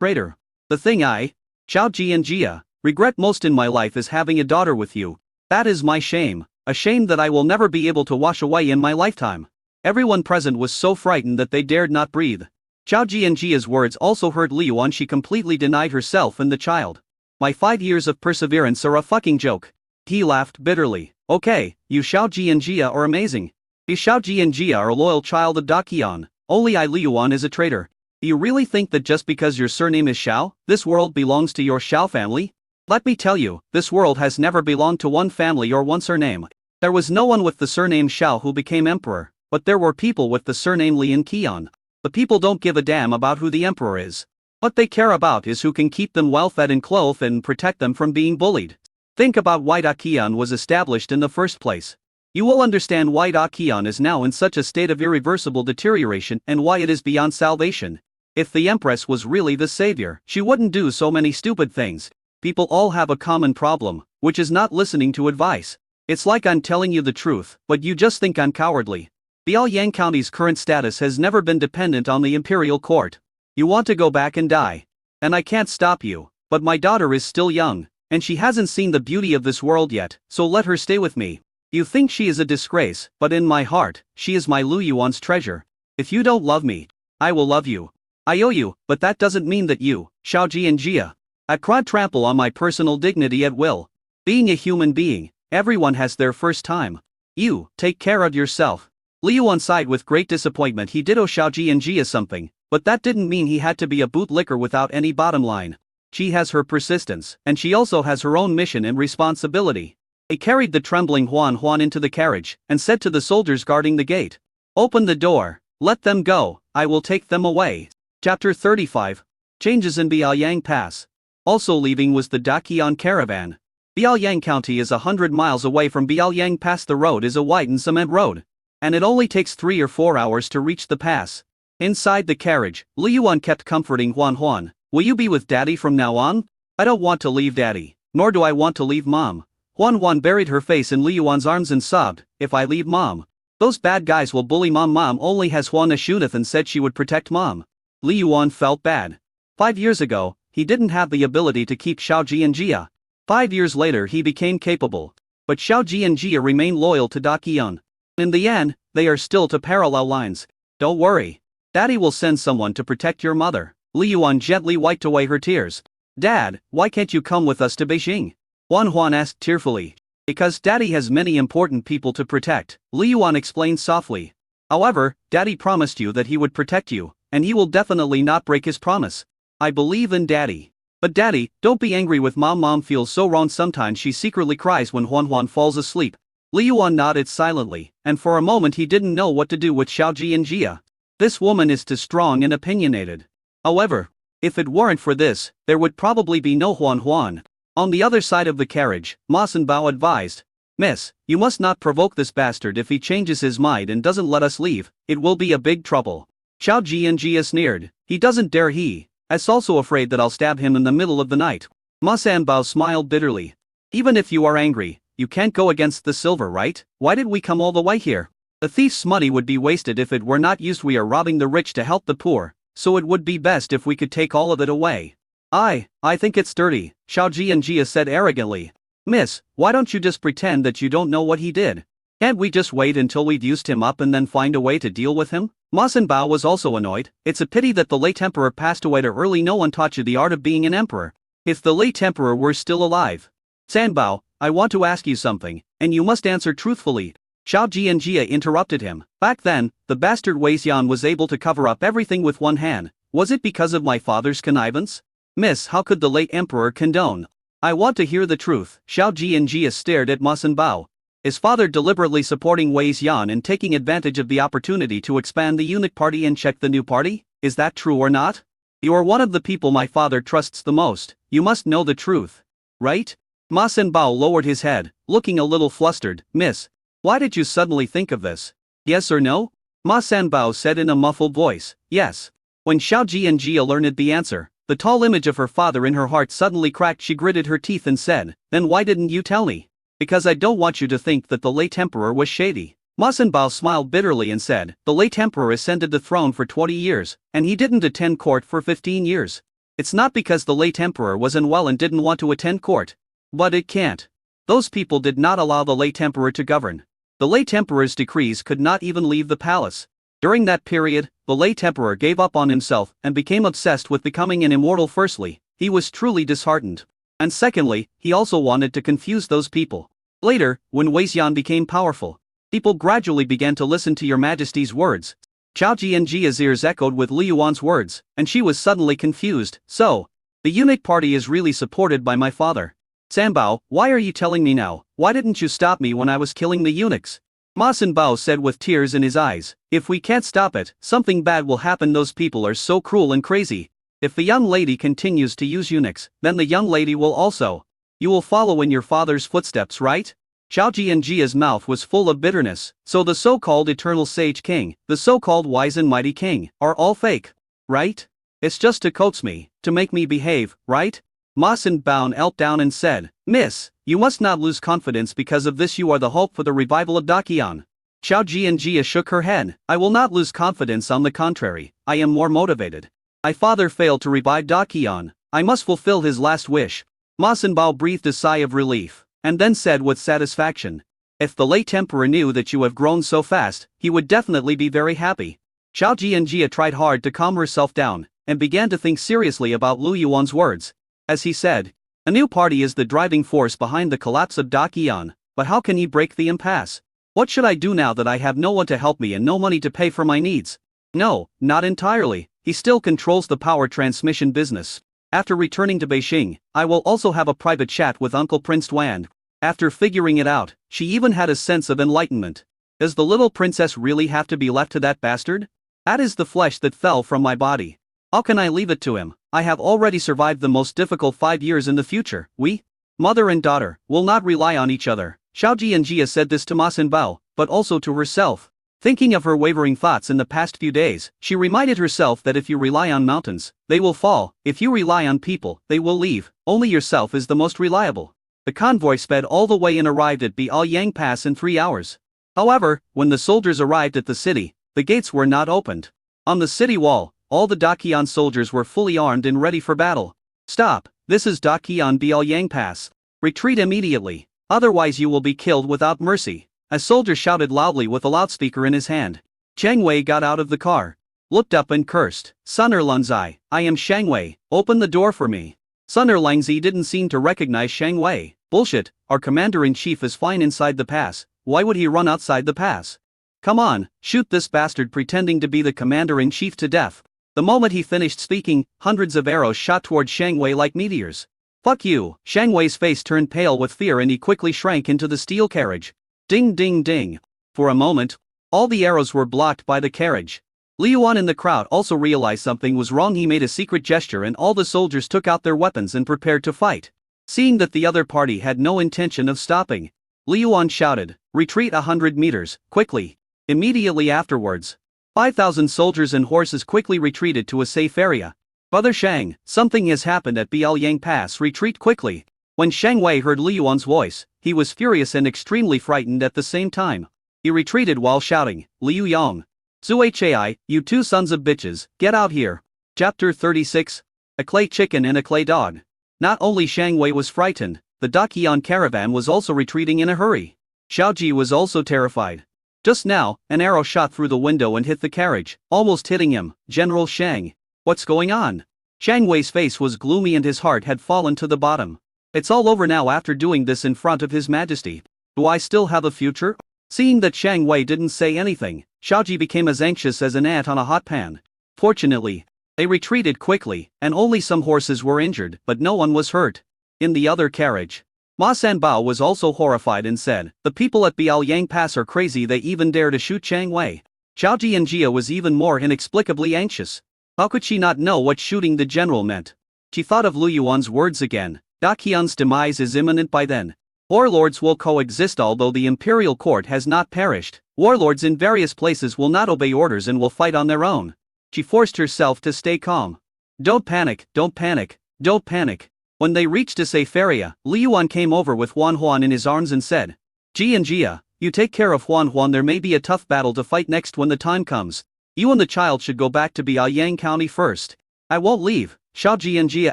Traitor. The thing I, Xiao Jianjia, regret most in my life is having a daughter with you. That is my shame, a shame that I will never be able to wash away in my lifetime. Everyone present was so frightened that they dared not breathe. Xiao Jianjia's words also hurt Li Yuan. She completely denied herself and the child. My 5 years of perseverance are a fucking joke. He laughed bitterly. Okay, you Xiao Jianjia are amazing. You Xiao Jianjia are a loyal child of Daqian. Only I Li Yuan is a traitor. Do you really think that just because your surname is Xiao, this world belongs to your Xiao family? Let me tell you, this world has never belonged to one family or one surname. There was no one with the surname Xiao who became emperor, but there were people with the surname Li in Qian. The people don't give a damn about who the emperor is. What they care about is who can keep them well fed and clothed and protect them from being bullied. Think about why Daqian was established in the first place. You will understand why Daqian is now in such a state of irreversible deterioration and why it is beyond salvation. If the empress was really the savior, she wouldn't do so many stupid things. People all have a common problem, which is not listening to advice. It's like I'm telling you the truth, but you just think I'm cowardly. Biaoyang County's current status has never been dependent on the imperial court. You want to go back and die. And I can't stop you, but my daughter is still young, and she hasn't seen the beauty of this world yet, so let her stay with me. You think she is a disgrace, but in my heart, she is my Lu Yuan's treasure. If you don't love me, I will love you. I owe you, but that doesn't mean that you, Xiao Jianjia, could trample on my personal dignity at will. Being a human being, everyone has their first time. You, take care of yourself. Li Yuan sighed with great disappointment. He did owe Xiao Jianjia something, but that didn't mean he had to be a bootlicker without any bottom line. She has her persistence, and she also has her own mission and responsibility. He carried the trembling Huan into the carriage, and said to the soldiers guarding the gate, "Open the door, let them go, I will take them away." Chapter 35. Changes in Biaoyang Pass. Also leaving was the Daqian caravan. Biaoyang County is 100 miles away from Biaoyang Pass. The road is a widened cement road, and it only takes 3 or 4 hours to reach the pass. Inside the carriage, Li Yuan kept comforting Huan. "Will you be with Daddy from now on? I don't want to leave Daddy, nor do I want to leave Mom." Huan buried her face in Li Yuan's arms and sobbed, "If I leave Mom, those bad guys will bully Mom. Mom only has Huan Ashunith and said she would protect Mom." Li Yuan felt bad. 5 years ago, he didn't have the ability to keep Xiao Jianjia. 5 years later he became capable. But Xiao Jianjia remained loyal to Daqian. In the end, they are still to parallel lines. "Don't worry. Daddy will send someone to protect your mother." Li Yuan gently wiped away her tears. "Dad, why can't you come with us to Beijing?" Huan asked tearfully. "Because Daddy has many important people to protect," Li Yuan explained softly. "However, Daddy promised you that he would protect you, and he will definitely not break his promise. I believe in Daddy. But Daddy, don't be angry with Mom. Mom feels so wrong sometimes. She secretly cries when Huan falls asleep." Li Yuan nodded silently, and for a moment he didn't know what to do with Xiao Jianjia. This woman is too strong and opinionated. However, if it weren't for this, there would probably be no Huan. On the other side of the carriage, Ma Sanbao advised, "Miss, you must not provoke this bastard. If he changes his mind and doesn't let us leave, it will be a big trouble." Xiao Jianjia sneered, "He doesn't dare. He is also afraid that I'll stab him in the middle of the night." Ma Sanbao smiled bitterly. "Even if you are angry, you can't go against the silver, right? Why did we come all the way here? The thief's money would be wasted if it were not used. We are robbing the rich to help the poor, so it would be best if we could take all of it away." I think it's dirty," Xiao Jianjia said arrogantly. "Miss, why don't you just pretend that you don't know what he did? Can't we just wait until we've used him up and then find a way to deal with him?" Ma Sanbao was also annoyed. "It's a pity that the late emperor passed away too early. No one taught you the art of being an emperor. If the late emperor were still alive." "Sanbao, I want to ask you something, and you must answer truthfully." Xiao Jianjia interrupted him. "Back then, the bastard Wei Xian was able to cover up everything with one hand. Was it because of my father's connivance? Miss, how could the late emperor condone?" "I want to hear the truth." Xiao Jianjia stared at Ma Sanbao. His father deliberately supporting Wei Xian and taking advantage of the opportunity to expand the eunuch party and check the new party? Is that true or not? You are one of the people my father trusts the most. You must know the truth. Right? Ma Sanbao lowered his head, looking a little flustered. "Miss, why did you suddenly think of this? Yes or no?" Ma Sanbao said in a muffled voice. "Yes." When Xiao Jianjia learned the answer, the tall image of her father in her heart suddenly cracked. She gritted her teeth and said, "Then why didn't you tell me?" "Because I don't want you to think that the late emperor was shady." Ma Sanbao smiled bitterly and said, "The late emperor ascended the throne for 20 years, and he didn't attend court for 15 years. It's not because the late emperor was unwell and didn't want to attend court. But it can't. Those people did not allow the late emperor to govern. The late emperor's decrees could not even leave the palace. During that period, the late emperor gave up on himself and became obsessed with becoming an immortal. Firstly, he was truly disheartened. And secondly, he also wanted to confuse those people. Later, when Wei Xian became powerful, people gradually began to listen to your majesty's words. Zhao Jianjia's ears echoed with Liu Yuan's words, and she was suddenly confused. So, the eunuch party is really supported by my father. Sanbao, why are you telling me now? Why didn't you stop me when I was killing the eunuchs? Ma Sanbao said with tears in his eyes. If we can't stop it, something bad will happen. Those people are so cruel and crazy. If the young lady continues to use eunuchs, then the young lady will also. You will follow in your father's footsteps, right? Zhao Jianjia's mouth was full of bitterness. So the so-called eternal sage king, the so-called wise and mighty king, are all fake, right? It's just to coax me, to make me behave, right? Ma Sanbao knelt down and said, Miss, you must not lose confidence. Because of this you are the hope for the revival of Daqian. Zhao Jianjia shook her head. I will not lose confidence. On the contrary, I am more motivated. My father failed to revive Daqian. I must fulfill his last wish. Ma Sanbao breathed a sigh of relief, and then said with satisfaction, if the late emperor knew that you have grown so fast, he would definitely be very happy. Zhao Jianjia tried hard to calm herself down, and began to think seriously about Liu Yuan's words. As he said, a new party is the driving force behind the collapse of Daqian, but how can he break the impasse? What should I do now that I have no one to help me and no money to pay for my needs? No, not entirely. He still controls the power transmission business. After returning to Beijing, I will also have a private chat with Uncle Prince Duan. After figuring it out, she even had a sense of enlightenment. Does the little princess really have to be left to that bastard? That is the flesh that fell from my body. How can I leave it to him? I have already survived the most difficult 5 years. In the future, we, mother and daughter, will not rely on each other. Zhao Jianjia said this to Ma Sanbao, but also to herself. Thinking of her wavering thoughts in the past few days, she reminded herself that if you rely on mountains, they will fall. If you rely on people, they will leave. Only yourself is the most reliable. The convoy sped all the way and arrived at Biaoyang Pass in 3 hours. However, when the soldiers arrived at the city, the gates were not opened. On the city wall, all the Daqian soldiers were fully armed and ready for battle. Stop, this is Daqian Biaoyang Pass. Retreat immediately, otherwise you will be killed without mercy. A soldier shouted loudly with a loudspeaker in his hand. Chang Wei got out of the car, looked up and cursed. Sun Erlangzi, I am Shang Wei, open the door for me. Sun Erlangzi didn't seem to recognize Shang Wei. Bullshit, our commander-in-chief is fine inside the pass, why would he run outside the pass? Come on, shoot this bastard pretending to be the commander-in-chief to death. The moment he finished speaking, hundreds of arrows shot toward Shang Wei like meteors. Fuck you! Shang Wei's face turned pale with fear and he quickly shrank into the steel carriage. Ding ding ding. For a moment, all the arrows were blocked by the carriage. Liu Yuan in the crowd also realized something was wrong. He made a secret gesture and all the soldiers took out their weapons and prepared to fight. Seeing that the other party had no intention of stopping, Liu Yuan shouted, retreat 100 meters, quickly. Immediately afterwards, 5,000 soldiers and horses quickly retreated to a safe area. Brother Shang, something has happened at Biaoyang Pass. Retreat quickly. When Shang Wei heard Liu Yuan's voice, he was furious and extremely frightened at the same time. He retreated while shouting, Liu Yang. Zuhai, you two sons of bitches, get out here. Chapter 36. A clay chicken and a clay dog. Not only Shang Wei was frightened, the Daqian caravan was also retreating in a hurry. Xiao Ji was also terrified. Just now, an arrow shot through the window and hit the carriage, almost hitting him. General Shang. What's going on? Shang Wei's face was gloomy and his heart had fallen to the bottom. It's all over now after doing this in front of His Majesty. Do I still have a future? Seeing that Shang Wei didn't say anything, Xiao Ji became as anxious as an ant on a hot pan. Fortunately, they retreated quickly, and only some horses were injured, but no one was hurt. In the other carriage, Ma Sanbao was also horrified and said, the people at Biaoyang Pass are crazy, they even dare to shoot Shang Wei. Zhao Jianjia was even more inexplicably anxious. How could she not know what shooting the general meant? She thought of Liu Yuan's words again. Daqian's demise is imminent by then. Warlords will coexist although the imperial court has not perished. Warlords in various places will not obey orders and will fight on their own. She forced herself to stay calm. Don't panic, don't panic, don't panic. When they reached a safe area, Liu Yuan came over with Huan Huan in his arms and said, Jianjia, you take care of Huan Huan, there may be a tough battle to fight next when the time comes. You and the child should go back to Biaoyang County first. I won't leave, Xiao Jianjia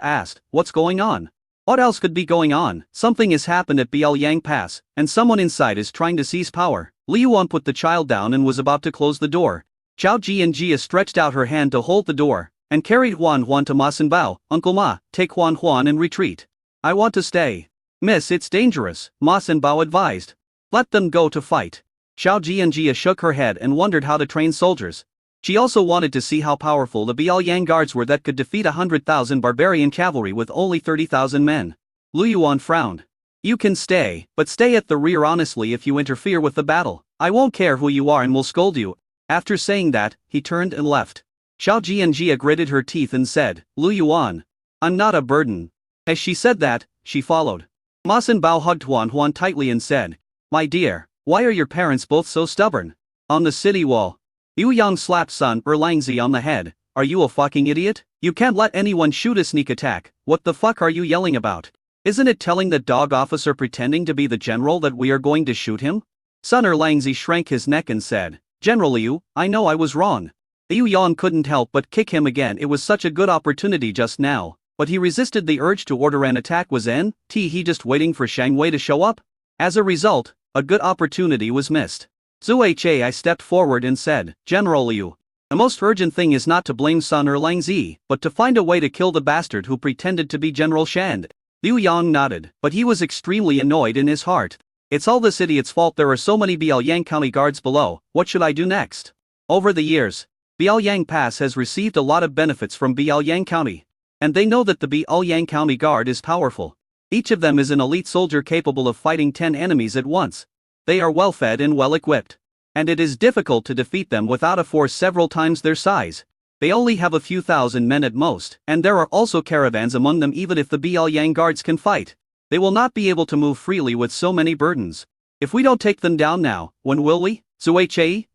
asked, what's going on? What else could be going on? Something has happened at Biaoyang Pass, and someone inside is trying to seize power. Liu Yuan put the child down and was about to close the door. Xiao Jianjia stretched out her hand to hold the door, and carried Huan Huan to Ma Sanbao. Uncle Ma, take Huan Huan and retreat. I want to stay. Miss, it's dangerous, Ma Sanbao advised. Let them go to fight. Xiao Jianjia shook her head and wondered how to train soldiers. She also wanted to see how powerful the Biaoyang guards were that could defeat 100,000 barbarian cavalry with only 30,000 men. Liu Yuan frowned. You can stay, but stay at the rear honestly if you interfere with the battle. I won't care who you are and will scold you. After saying that, he turned and left. Xiao Jianjia gritted her teeth and said, Liu Yuan, I'm not a burden. As she said that, she followed. Ma Sanbao hugged Huan Huan tightly and said, My dear, why are your parents both so stubborn? On the city wall, Yu Yang slapped Sun Erlangzi on the head. Are you a fucking idiot? You can't let anyone shoot a sneak attack. What the fuck are you yelling about? Isn't it telling that dog officer pretending to be the general that we are going to shoot him? Sun Erlangzi shrank his neck and said, General Liu, I know I was wrong. Yu Yang couldn't help but kick him again. It was such a good opportunity just now, but he resisted the urge to order an attack. Was he just waiting for Shang Wei to show up? As a result, a good opportunity was missed. I stepped forward and said, General Liu, the most urgent thing is not to blame Sun Erlangzi, but to find a way to kill the bastard who pretended to be General Shand. Liu Yang nodded, but he was extremely annoyed in his heart. It's all this idiot's fault. There are so many Biaoyang County guards below. What should I do next? Over the years, Biaoyang Pass has received a lot of benefits from Biaoyang County, and they know that the Biaoyang County Guard is powerful. Each of them is an elite soldier capable of fighting 10 enemies at once. They are well fed and well equipped, and it is difficult to defeat them without a force several times their size. They only have a few thousand men at most, and there are also caravans among them. Even if the Biaoyang guards can fight, they will not be able to move freely with so many burdens. If we don't take them down now, when will we?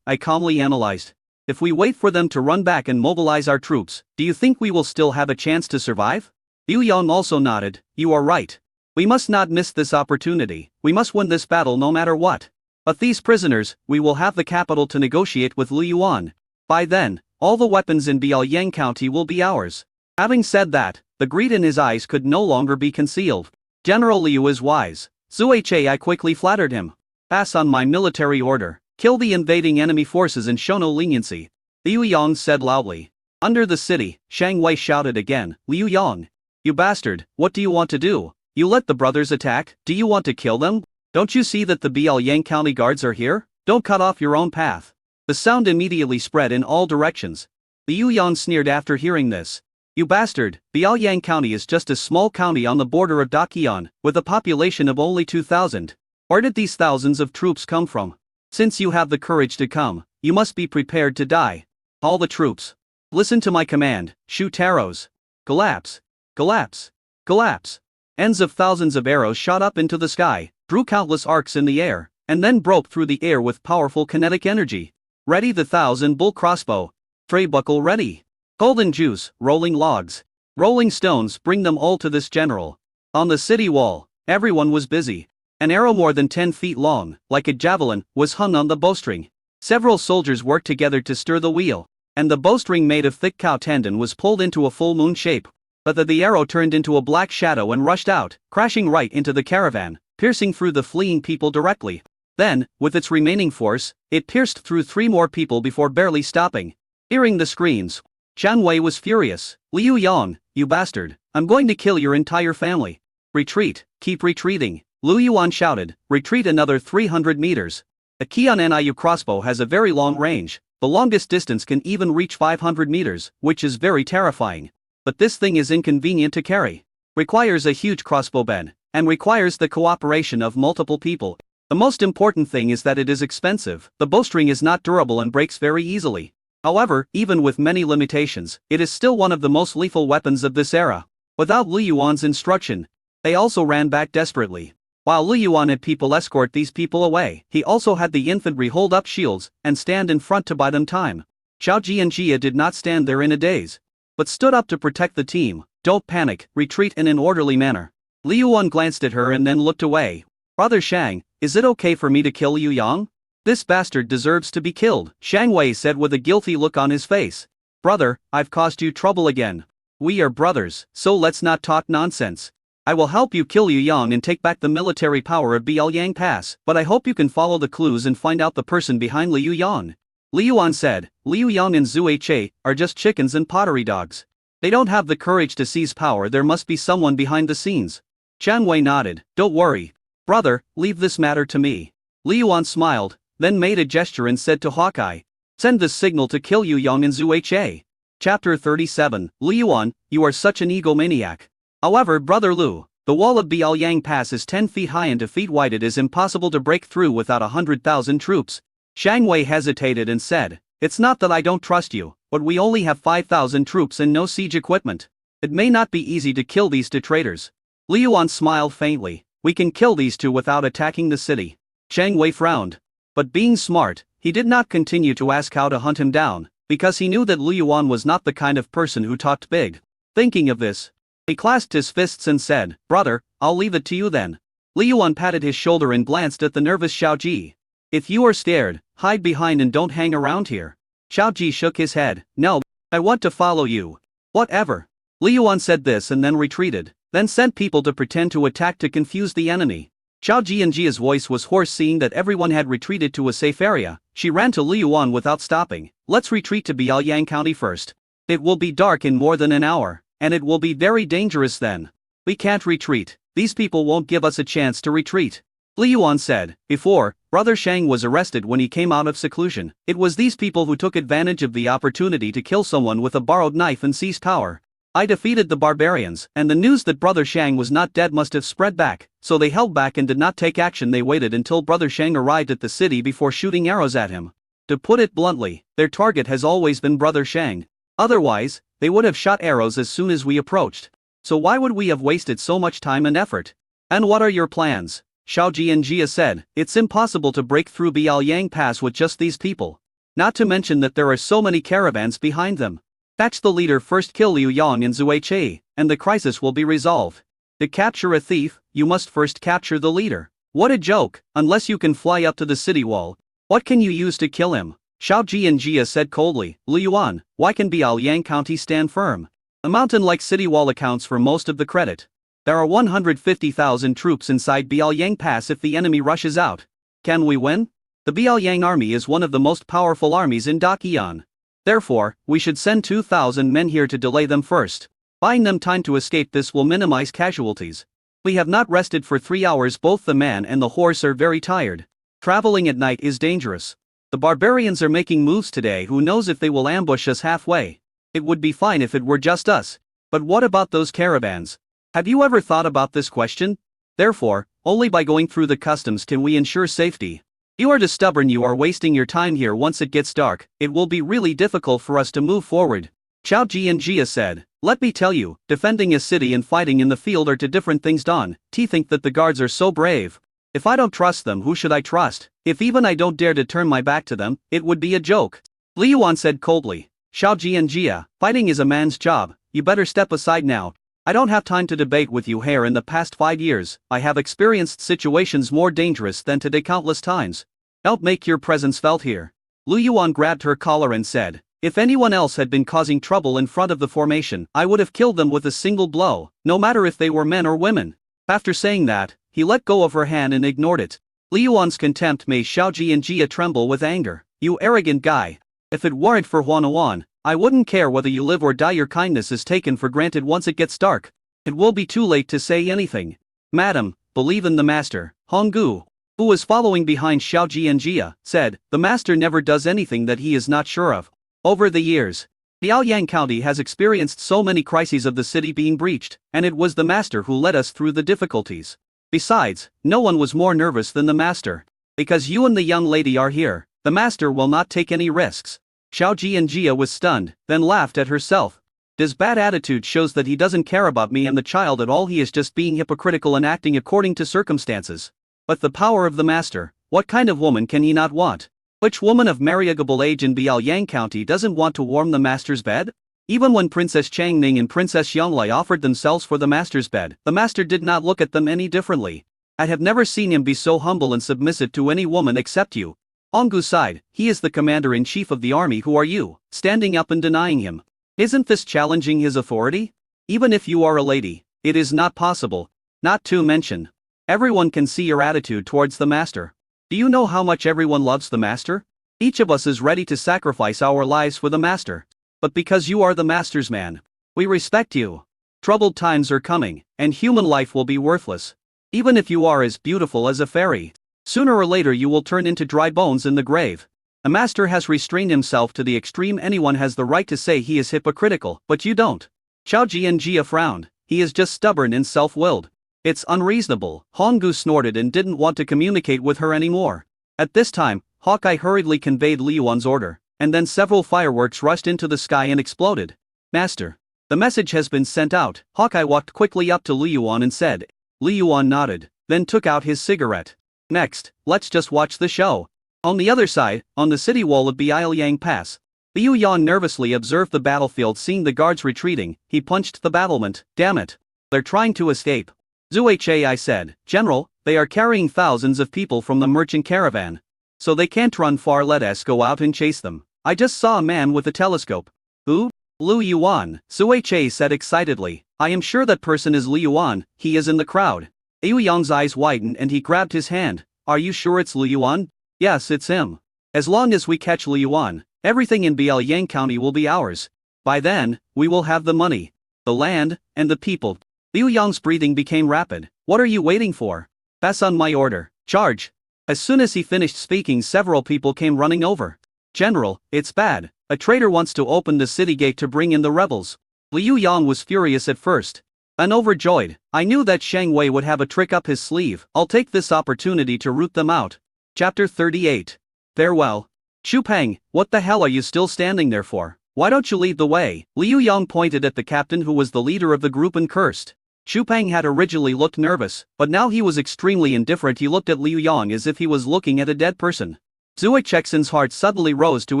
I calmly analyzed. If we wait for them to run back and mobilize our troops, do you think we will still have a chance to survive? Liu Yang also nodded. You are right. We must not miss this opportunity. We must win this battle no matter what. But these prisoners, we will have the capital to negotiate with Liu Yuan. By then, all the weapons in Biaoyang County will be ours. Having said that, the greed in his eyes could no longer be concealed. General Liu is wise. I quickly flattered him. Pass on my military order. Kill the invading enemy forces and show no leniency. Liu Yang said loudly. Under the city, Shang Wei shouted again. Liu Yang, you bastard, what do you want to do? You let the brothers attack? Do you want to kill them? Don't you see that the Biaoyang County guards are here? Don't cut off your own path. The sound immediately spread in all directions. Liu Yang sneered after hearing this. You bastard, Biaoyang County is just a small county on the border of Daqian, with a population of only 2,000. Where did these thousands of troops come from? Since you have the courage to come, you must be prepared to die. All the troops, listen to my command, shoot arrows. Collapse. Collapse. Collapse. Ends of thousands of arrows shot up into the sky, drew countless arcs in the air, and then broke through the air with powerful kinetic energy. Ready the 1,000-bull crossbow. Tray buckle ready. Golden juice, rolling logs. Rolling stones, bring them all to this general. On the city wall, everyone was busy. An arrow more than 10 feet long, like a javelin, was hung on the bowstring. Several soldiers worked together to stir the wheel, and the bowstring made of thick cow tendon was pulled into a full moon shape. But the arrow turned into a black shadow and rushed out, crashing right into the caravan, piercing through the fleeing people directly. Then, with its remaining force, it pierced through 3 more people before barely stopping. Hearing the screams, Shang Wei was furious. Liu Yang, you bastard, I'm going to kill your entire family. Retreat, keep retreating. Liu Yuan shouted, retreat another 300 meters. A Qian Niu crossbow has a very long range. The longest distance can even reach 500 meters, which is very terrifying. But this thing is inconvenient to carry. Requires a huge crossbow bed, and requires the cooperation of multiple people. The most important thing is that it is expensive. The bowstring is not durable and breaks very easily. However, even with many limitations, it is still one of the most lethal weapons of this era. Without Liu Yuan's instruction, they also ran back desperately. While Liu Yuan had people escort these people away, he also had the infantry hold up shields and stand in front to buy them time. Xiao Jianjia did not stand there in a daze, but stood up to protect the team. Don't panic, retreat in an orderly manner. Liu Yuan glanced at her and then looked away. Brother Shang, is it okay for me to kill Liu Yang? This bastard deserves to be killed, Shang Wei said with a guilty look on his face. Brother, I've caused you trouble again. We are brothers, so let's not talk nonsense. I will help you kill Liu Yang and take back the military power of Biaoyang Pass, but I hope you can follow the clues and find out the person behind Liu Yang. Liu Yuan said, Liu Yang and Zhu He are just chickens and pottery dogs. They don't have the courage to seize power. There must be someone behind the scenes. Qian Wei nodded. Don't worry. Brother, leave this matter to me. Liu Yuan smiled, then made a gesture and said to Hawkeye, send this signal to kill Liu Yang and Zhu He. Chapter 37, Liu Yuan, you are such an egomaniac. However, Brother Lu, the wall of Biaoyang Pass is 10 feet high and 2 feet wide. It is impossible to break through without 100,000 troops. Shang Wei hesitated and said, it's not that I don't trust you, but we only have 5,000 troops and no siege equipment. It may not be easy to kill these two traitors. Liu Yuan smiled faintly. We can kill these two without attacking the city. Shang Wei frowned. But being smart, he did not continue to ask how to hunt him down, because he knew that Liu Yuan was not the kind of person who talked big. Thinking of this, he clasped his fists and said, brother, I'll leave it to you then. Liu Yuan patted his shoulder and glanced at the nervous Xiao Ji. If you are scared, hide behind and don't hang around here. Xiao Ji shook his head. No, I want to follow you. Whatever. Liu Yuan said this and then retreated, then sent people to pretend to attack to confuse the enemy. Xiao Jianjia's voice was hoarse. Seeing that everyone had retreated to a safe area, she ran to Liu Yuan without stopping. Let's retreat to Biaoyang County first. It will be dark in more than an hour, and it will be very dangerous then. We can't retreat. These people won't give us a chance to retreat. Liu Yuan said, before, Brother Shang was arrested when he came out of seclusion. It was these people who took advantage of the opportunity to kill someone with a borrowed knife and seize power. I defeated the barbarians, and the news that Brother Shang was not dead must have spread back, so they held back and did not take action. They waited until Brother Shang arrived at the city before shooting arrows at him. To put it bluntly, their target has always been Brother Shang. Otherwise, they would have shot arrows as soon as we approached. So why would we have wasted so much time and effort? And what are your plans? Xiao Jianjia said, it's impossible to break through Biaoyang Pass with just these people. Not to mention that there are so many caravans behind them. Catch the leader first, kill Liu Yang and Zhu He, and the crisis will be resolved. To capture a thief, you must first capture the leader. What a joke, unless you can fly up to the city wall. What can you use to kill him? Xiao Jianjia said coldly, Liu Yuan, why can Biaoyang County stand firm? A mountain-like city wall accounts for most of the credit. There are 150,000 troops inside Biaoyang Pass if the enemy rushes out. Can we win? The Biaoyang army is one of the most powerful armies in Daqian. Therefore, we should send 2,000 men here to delay them first. Buying them time to escape, this will minimize casualties. We have not rested for 3 hours. Both the man and the horse are very tired. Traveling at night is dangerous. The barbarians are making moves today. Who knows if they will ambush us halfway? It would be fine if it were just us. But what about those caravans? Have you ever thought about this question? Therefore, only by going through the customs can we ensure safety. You are too stubborn. You are wasting your time here. Once it gets dark, it will be really difficult for us to move forward. Xiao Jianjia said, let me tell you, defending a city and fighting in the field are two different things. Don T think that the guards are so brave. If I don't trust them, who should I trust? If even I don't dare to turn my back to them, it would be a joke. Liu Yuan said coldly, Xiao Jianjia, fighting is a man's job. You better step aside now. I don't have time to debate with you here. In the past 5 years, I have experienced situations more dangerous than today countless times. Don't make your presence felt here. Liu Yuan grabbed her collar and said, if anyone else had been causing trouble in front of the formation, I would have killed them with a single blow, no matter if they were men or women. After saying that, he let go of her hand and ignored it. Liu Yuan's contempt made Xiao Jianjia tremble with anger. You arrogant guy. If it weren't for Huan, I wouldn't care whether you live or die. Your kindness is taken for granted. Once it gets dark, it will be too late to say anything. Madam, believe in the master. Honggu, who was following behind Xiao Jianjia, said, the master never does anything that he is not sure of. Over the years, Biaoyang County has experienced so many crises of the city being breached, and it was the master who led us through the difficulties. Besides, no one was more nervous than the master. Because you and the young lady are here, the master will not take any risks. Xiao Jianjia was stunned, then laughed at herself. His bad attitude shows that he doesn't care about me and the child at all. He is just being hypocritical and acting according to circumstances. But the power of the master, what kind of woman can he not want? Which woman of marriageable age in Biaoyang County doesn't want to warm the master's bed? Even when Princess Changning and Princess Yonglai offered themselves for the master's bed, the master did not look at them any differently. I have never seen him be so humble and submissive to any woman except you. Honggu sighed. He is the commander-in-chief of the army. Who are you, standing up and denying him? Isn't this challenging his authority? Even if you are a lady, it is not possible. Not to mention, everyone can see your attitude towards the master. Do you know how much everyone loves the master? Each of us is ready to sacrifice our lives for the master. But because you are the master's man, we respect you. Troubled times are coming, and human life will be worthless. Even if you are as beautiful as a fairy, sooner or later you will turn into dry bones in the grave. A master has restrained himself to the extreme. Anyone has the right to say he is hypocritical, but you don't. Zhao Jianjia frowned. He is just stubborn and self-willed. It's unreasonable. Honggu snorted and didn't want to communicate with her anymore. At this time, Hawkeye hurriedly conveyed Li Yuan's order, and then several fireworks rushed into the sky and exploded. Master, the message has been sent out. Hawkeye walked quickly up to Li Yuan and said. Li Yuan nodded, then took out his cigarette. Next, let's just watch the show. On the other side, on the city wall of Biaoliang Pass, Liu Yan nervously observed the battlefield. Seeing the guards retreating, he punched the battlement. Damn it. They're trying to escape. Zuhai said, General, they are carrying thousands of people from the merchant caravan. So they can't run far. Let us go out and chase them. I just saw a man with a telescope. Who? Liu Yuan, Zuhai said excitedly. I am sure that person is Liu Yuan. He is in the crowd. Liu Yang's eyes widened and he grabbed his hand. Are you sure it's Liu Yuan? Yes, it's him. As long as we catch Liu Yuan, everything in Biaoliang County will be ours. By then, we will have the money, the land, and the people. Liu Yang's breathing became rapid. What are you waiting for? Pass on my order. Charge. As soon as he finished speaking, several people came running over. General, it's bad. A traitor wants to open the city gate to bring in the rebels. Liu Yang was furious at first. And overjoyed. I knew that Shang Wei would have a trick up his sleeve. I'll take this opportunity to root them out. Chapter 38. Farewell. Xu Peng, what the hell are you still standing there for? Why don't you lead the way? Liu Yang pointed at the captain who was the leader of the group and cursed. Xu Peng had originally looked nervous, but now he was extremely indifferent. He looked at Liu Yang as if he was looking at a dead person. Zui Chexin's heart suddenly rose to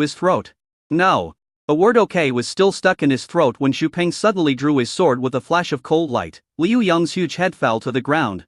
his throat. No. The word okay was still stuck in his throat when Xu Peng suddenly drew his sword with a flash of cold light. Liu Yang's huge head fell to the ground.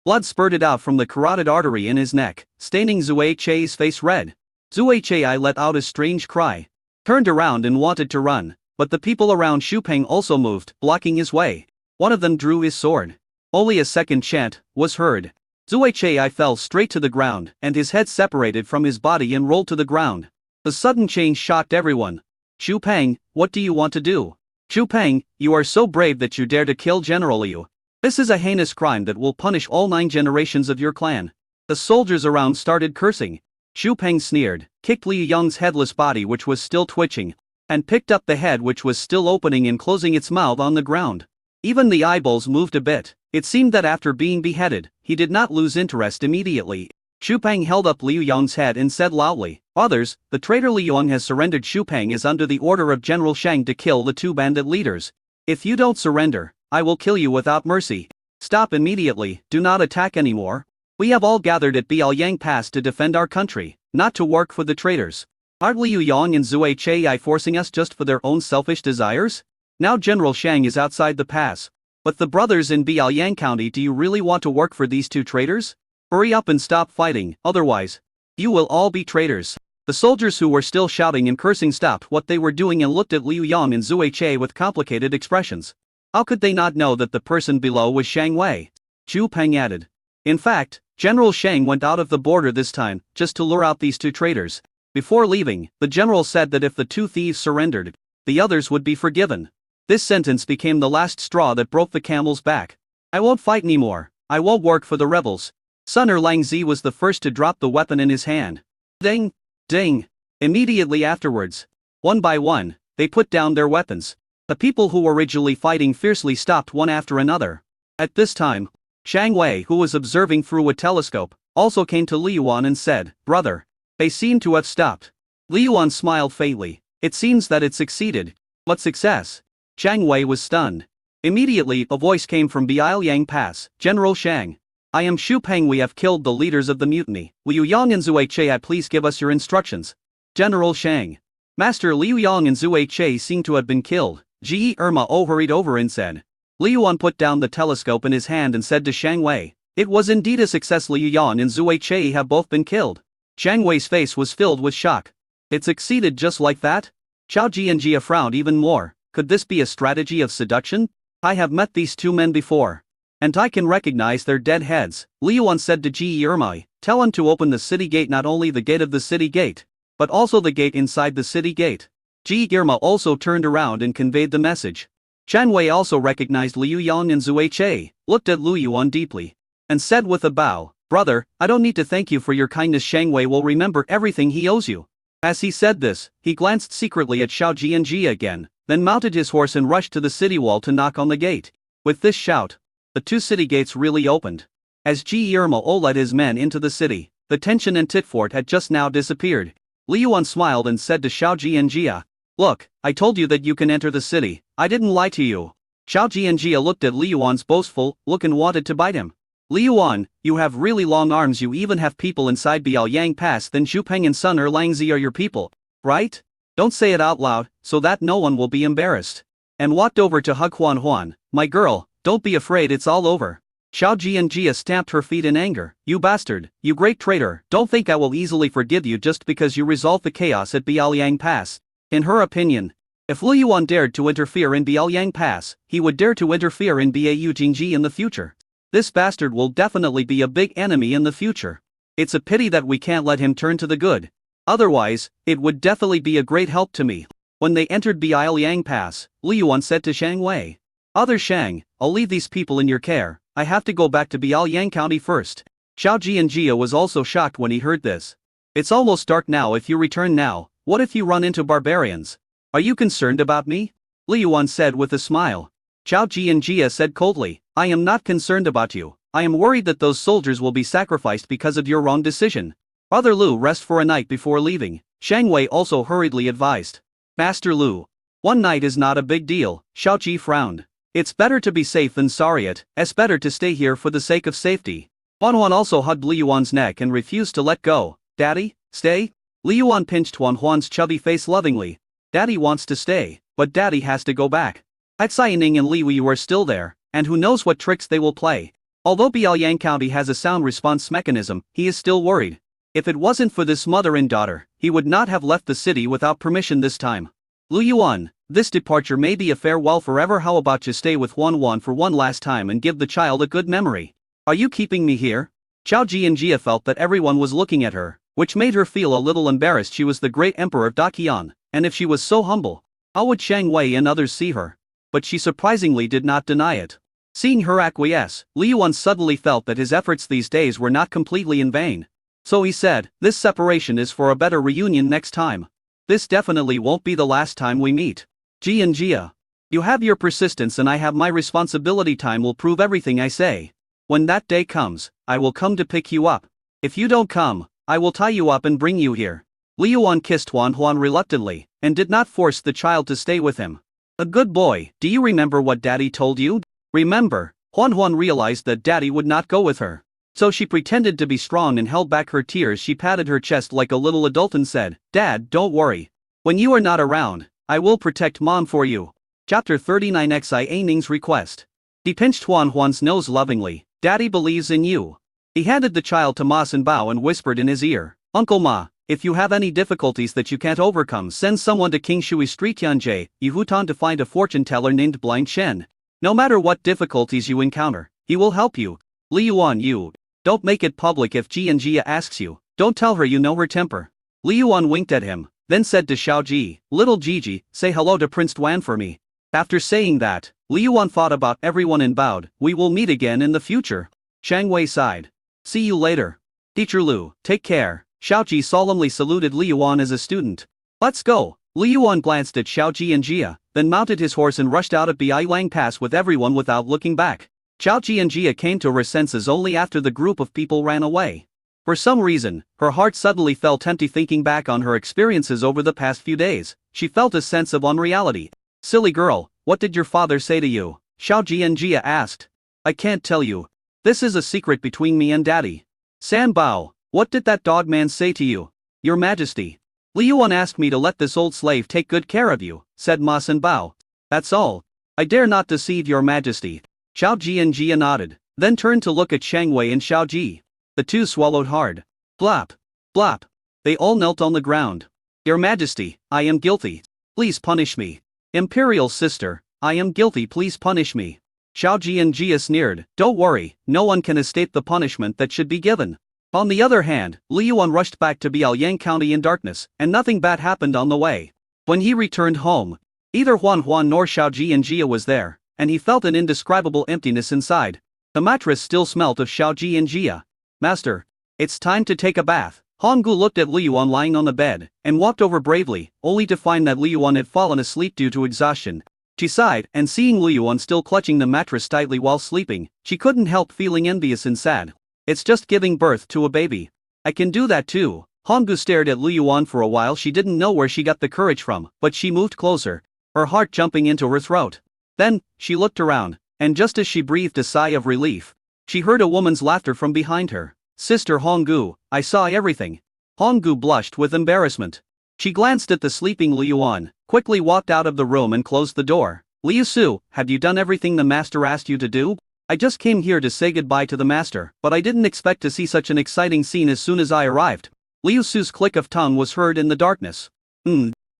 Blood spurted out from the carotid artery in his neck, staining Zui Chei's face red. Zui Chei let out a strange cry, turned around and wanted to run, but the people around Xu Peng also moved, blocking his way. One of them drew his sword. Only a second chant was heard. Zui Chei fell straight to the ground, and his head separated from his body and rolled to the ground. The sudden change shocked everyone. Xu Peng, what do you want to do? Xu Peng, you are so brave that you dare to kill General Liu. This is a heinous crime that will punish all 9 generations of your clan. The soldiers around started cursing. Xu Peng sneered, kicked Liu Yang's headless body which was still twitching, and picked up the head which was still opening and closing its mouth on the ground. Even the eyeballs moved a bit. It seemed that after being beheaded, he did not lose interest immediately. Xu Peng held up Liu Yang's head and said loudly, Others, the traitor Liu Yang has surrendered. Xu Peng is under the order of General Shang to kill the 2 bandit leaders. If you don't surrender, I will kill you without mercy. Stop immediately, do not attack anymore. We have all gathered at Biaoliang Pass to defend our country, not to work for the traitors. Aren't Liu Yang and Zui Chei forcing us just for their own selfish desires? Now General Shang is outside the pass. But the brothers in Biaoliang County, do you really want to work for these 2 traitors? Hurry up and stop fighting, otherwise, you will all be traitors. The soldiers who were still shouting and cursing stopped what they were doing and looked at Liu Yang and Zui Chei with complicated expressions. How could they not know that the person below was Shang Wei? Xu Peng added. In fact, General Shang went out of the border this time, just to lure out these 2 traitors. Before leaving, the general said that if the 2 thieves surrendered, the others would be forgiven. This sentence became the last straw that broke the camel's back. I won't fight anymore. I won't work for the rebels. Sun Erlang Zi was the first to drop the weapon in his hand. Ding! Ding! Immediately afterwards, one by one, they put down their weapons. The people who were originally fighting fiercely stopped one after another. At this time, Shang Wei, who was observing through a telescope, also came to Liu Yuan and said, Brother, they seem to have stopped. Liu Yuan smiled faintly. It seems that it succeeded. What success? Shang Wei was stunned. Immediately, a voice came from Biaoliang Pass, General Shang. I am Xu Peng. We have killed the leaders of the mutiny. Liu Yang and Zui Chei, please give us your instructions. General Shang. Master, Liu Yang and Zui Chei seem to have been killed. Ji Irma hurried over and said. Liu Yuan put down the telescope in his hand and said to Shang Wei, It was indeed a success. Liu Yang and Zui Chei have both been killed. Shang Wei's face was filled with shock. It succeeded just like that? Zhao Ji and Jia frowned even more. Could this be a strategy of seduction? I have met these two men before, and I can recognize their dead heads. Li Yuan said to Ji Yirmai, tell him to open the city gate, not only the gate of the city gate, but also the gate inside the city gate. Ji Yirma also turned around and conveyed the message. Chang Wei also recognized Liu Yang and Zui Che, looked at Lu Yuan deeply, and said with a bow, brother, I don't need to thank you for your kindness. Chang Wei will remember everything he owes you. As he said this, he glanced secretly at Xiao Ji and Jia again, then mounted his horse and rushed to the city wall to knock on the gate. With this shout, the two city gates really opened. As Ji Yirma led his men into the city, the tension and tit-for-tat had just now disappeared. Li Yuan smiled and said to Xiao Ji and Jia, look, I told you that you can enter the city, I didn't lie to you. Xiao Ji and Jia looked at Li Yuan's boastful look and wanted to bite him. Li Yuan, you have really long arms, you even have people inside Biaoyang Pass, then Zhu Peng and Sun Erlangzi are your people, right? Don't say it out loud, so that no one will be embarrassed. And walked over to hug Huan Huan, my girl, don't be afraid, it's all over. Xiao Ji and Jia stamped her feet in anger. You bastard, you great traitor, don't think I will easily forgive you just because you resolved the chaos at Biaoyang Pass. In her opinion, if Lu Yuan dared to interfere in Biaoyang Pass, he would dare to interfere in Bau Jingji in the future. This bastard will definitely be a big enemy in the future. It's a pity that we can't let him turn to the good. Otherwise, it would definitely be a great help to me. When they entered Biaoyang Pass, Lu Yuan said to Shang Wei, Other Shang, I'll leave these people in your care, I have to go back to Biaoyang County first. Xiao Ji and Jia was also shocked when he heard this. It's almost dark now, if you return now, what if you run into barbarians? Are you concerned about me? Lu Yuan said with a smile. Xiao Ji and Jia said coldly, I am not concerned about you, I am worried that those soldiers will be sacrificed because of your wrong decision. Brother Lu, rest for a night before leaving, Shang Wei also hurriedly advised. Master Lu, one night is not a big deal, Xiao Ji frowned. It's better to be safe than sorry, it's better to stay here for the sake of safety. Huan Huan also hugged Li Yuan's neck and refused to let go. Daddy, stay? Li Yuan pinched Huan Huan's chubby face lovingly. Daddy wants to stay, but Daddy has to go back. Cai Ning and Li Wu are still there, and who knows what tricks they will play. Although Biaoyang County has a sound response mechanism, he is still worried. If it wasn't for this mother and daughter, he would not have left the city without permission this time. Lu Yuan, this departure may be a farewell forever. How about you stay with Huan Huan for one last time and give the child a good memory? Are you keeping me here? Xiao Ji and Jia felt that everyone was looking at her, which made her feel a little embarrassed. She was the great emperor of Daqian, and if she was so humble, how would Shang Wei and others see her? But she surprisingly did not deny it. Seeing her acquiesce, Li Yuan suddenly felt that his efforts these days were not completely in vain. So he said, this separation is for a better reunion next time. This definitely won't be the last time we meet. Ji and Jia, you have your persistence and I have my responsibility. Time will prove everything I say. When that day comes, I will come to pick you up. If you don't come, I will tie you up and bring you here. Li Yuan kissed Huan Huan reluctantly, and did not force the child to stay with him. A good boy. Do you remember what Daddy told you? Remember, Huan Huan realized that Daddy would not go with her. So she pretended to be strong and held back her tears. She patted her chest like a little adult and said, Dad, don't worry. When you are not around, I will protect Mom for you. Chapter 39 Xia Ning's request. He pinched Huan Huan's nose lovingly. Daddy believes in you. He handed the child to Ma San Bao and whispered in his ear, Uncle Ma, if you have any difficulties that you can't overcome, send someone to King Shui Street Tianjie, Yihutan to find a fortune teller named Blind Shen. No matter what difficulties you encounter, he will help you. Li Yuan, you don't make it public. If Ji and Jia asks you, don't tell her you know her temper. Li Yuan winked at him, then said to Xiao Ji, little Gigi, say hello to Prince Duan for me. After saying that, Li Yuan thought about everyone and bowed. We will meet again in the future. Shang Wei sighed. See you later. Teacher Lu, take care. Xiao Ji solemnly saluted Li Yuan as a student. Let's go. Li Yuan glanced at Xiao Ji and Jia, then mounted his horse and rushed out of Biaoyang Pass with everyone without looking back. Xiao Ji and Jia came to her senses only after the group of people ran away. For some reason, her heart suddenly felt empty. Thinking back on her experiences over the past few days, she felt a sense of unreality. Silly girl, what did your father say to you? Xiao Ji and Jia asked. I can't tell you. This is a secret between me and Daddy. San Bao, what did that dog man say to you? Your Majesty. Li Yuan asked me to let this old slave take good care of you, said Ma San Bao. That's all. I dare not deceive your Majesty. Xiao Ji and Jia nodded, then turned to look at Shang Wei and Xiao Ji. The two swallowed hard. Blop. Blop. They all knelt on the ground. Your Majesty, I am guilty. Please punish me. Imperial sister, I am guilty, please punish me. Xiao Jianjia sneered, don't worry, no one can escape the punishment that should be given. On the other hand, Li Yuan rushed back to Biaoyang County in darkness, and nothing bad happened on the way. When he returned home, either Huan Huan nor Xiao Jianjia was there, and he felt an indescribable emptiness inside. The mattress still smelt of Xiao Jianjia. Master, it's time to take a bath. Honggu looked at Li Yuan lying on the bed, and walked over bravely, only to find that Li Yuan had fallen asleep due to exhaustion. She sighed, and seeing Li Yuan still clutching the mattress tightly while sleeping, she couldn't help feeling envious and sad. It's just giving birth to a baby. I can do that too. Honggu stared at Li Yuan for a while. She didn't know where she got the courage from, but she moved closer, her heart jumping into her throat. Then, she looked around, and just as she breathed a sigh of relief, she heard a woman's laughter from behind her. Sister Honggu, I saw everything. Honggu blushed with embarrassment. She glanced at the sleeping Li Yuan, quickly walked out of the room and closed the door. Liu Su, have you done everything the master asked you to do? I just came here to say goodbye to the master, but I didn't expect to see such an exciting scene as soon as I arrived. Liu Su's click of tongue was heard in the darkness.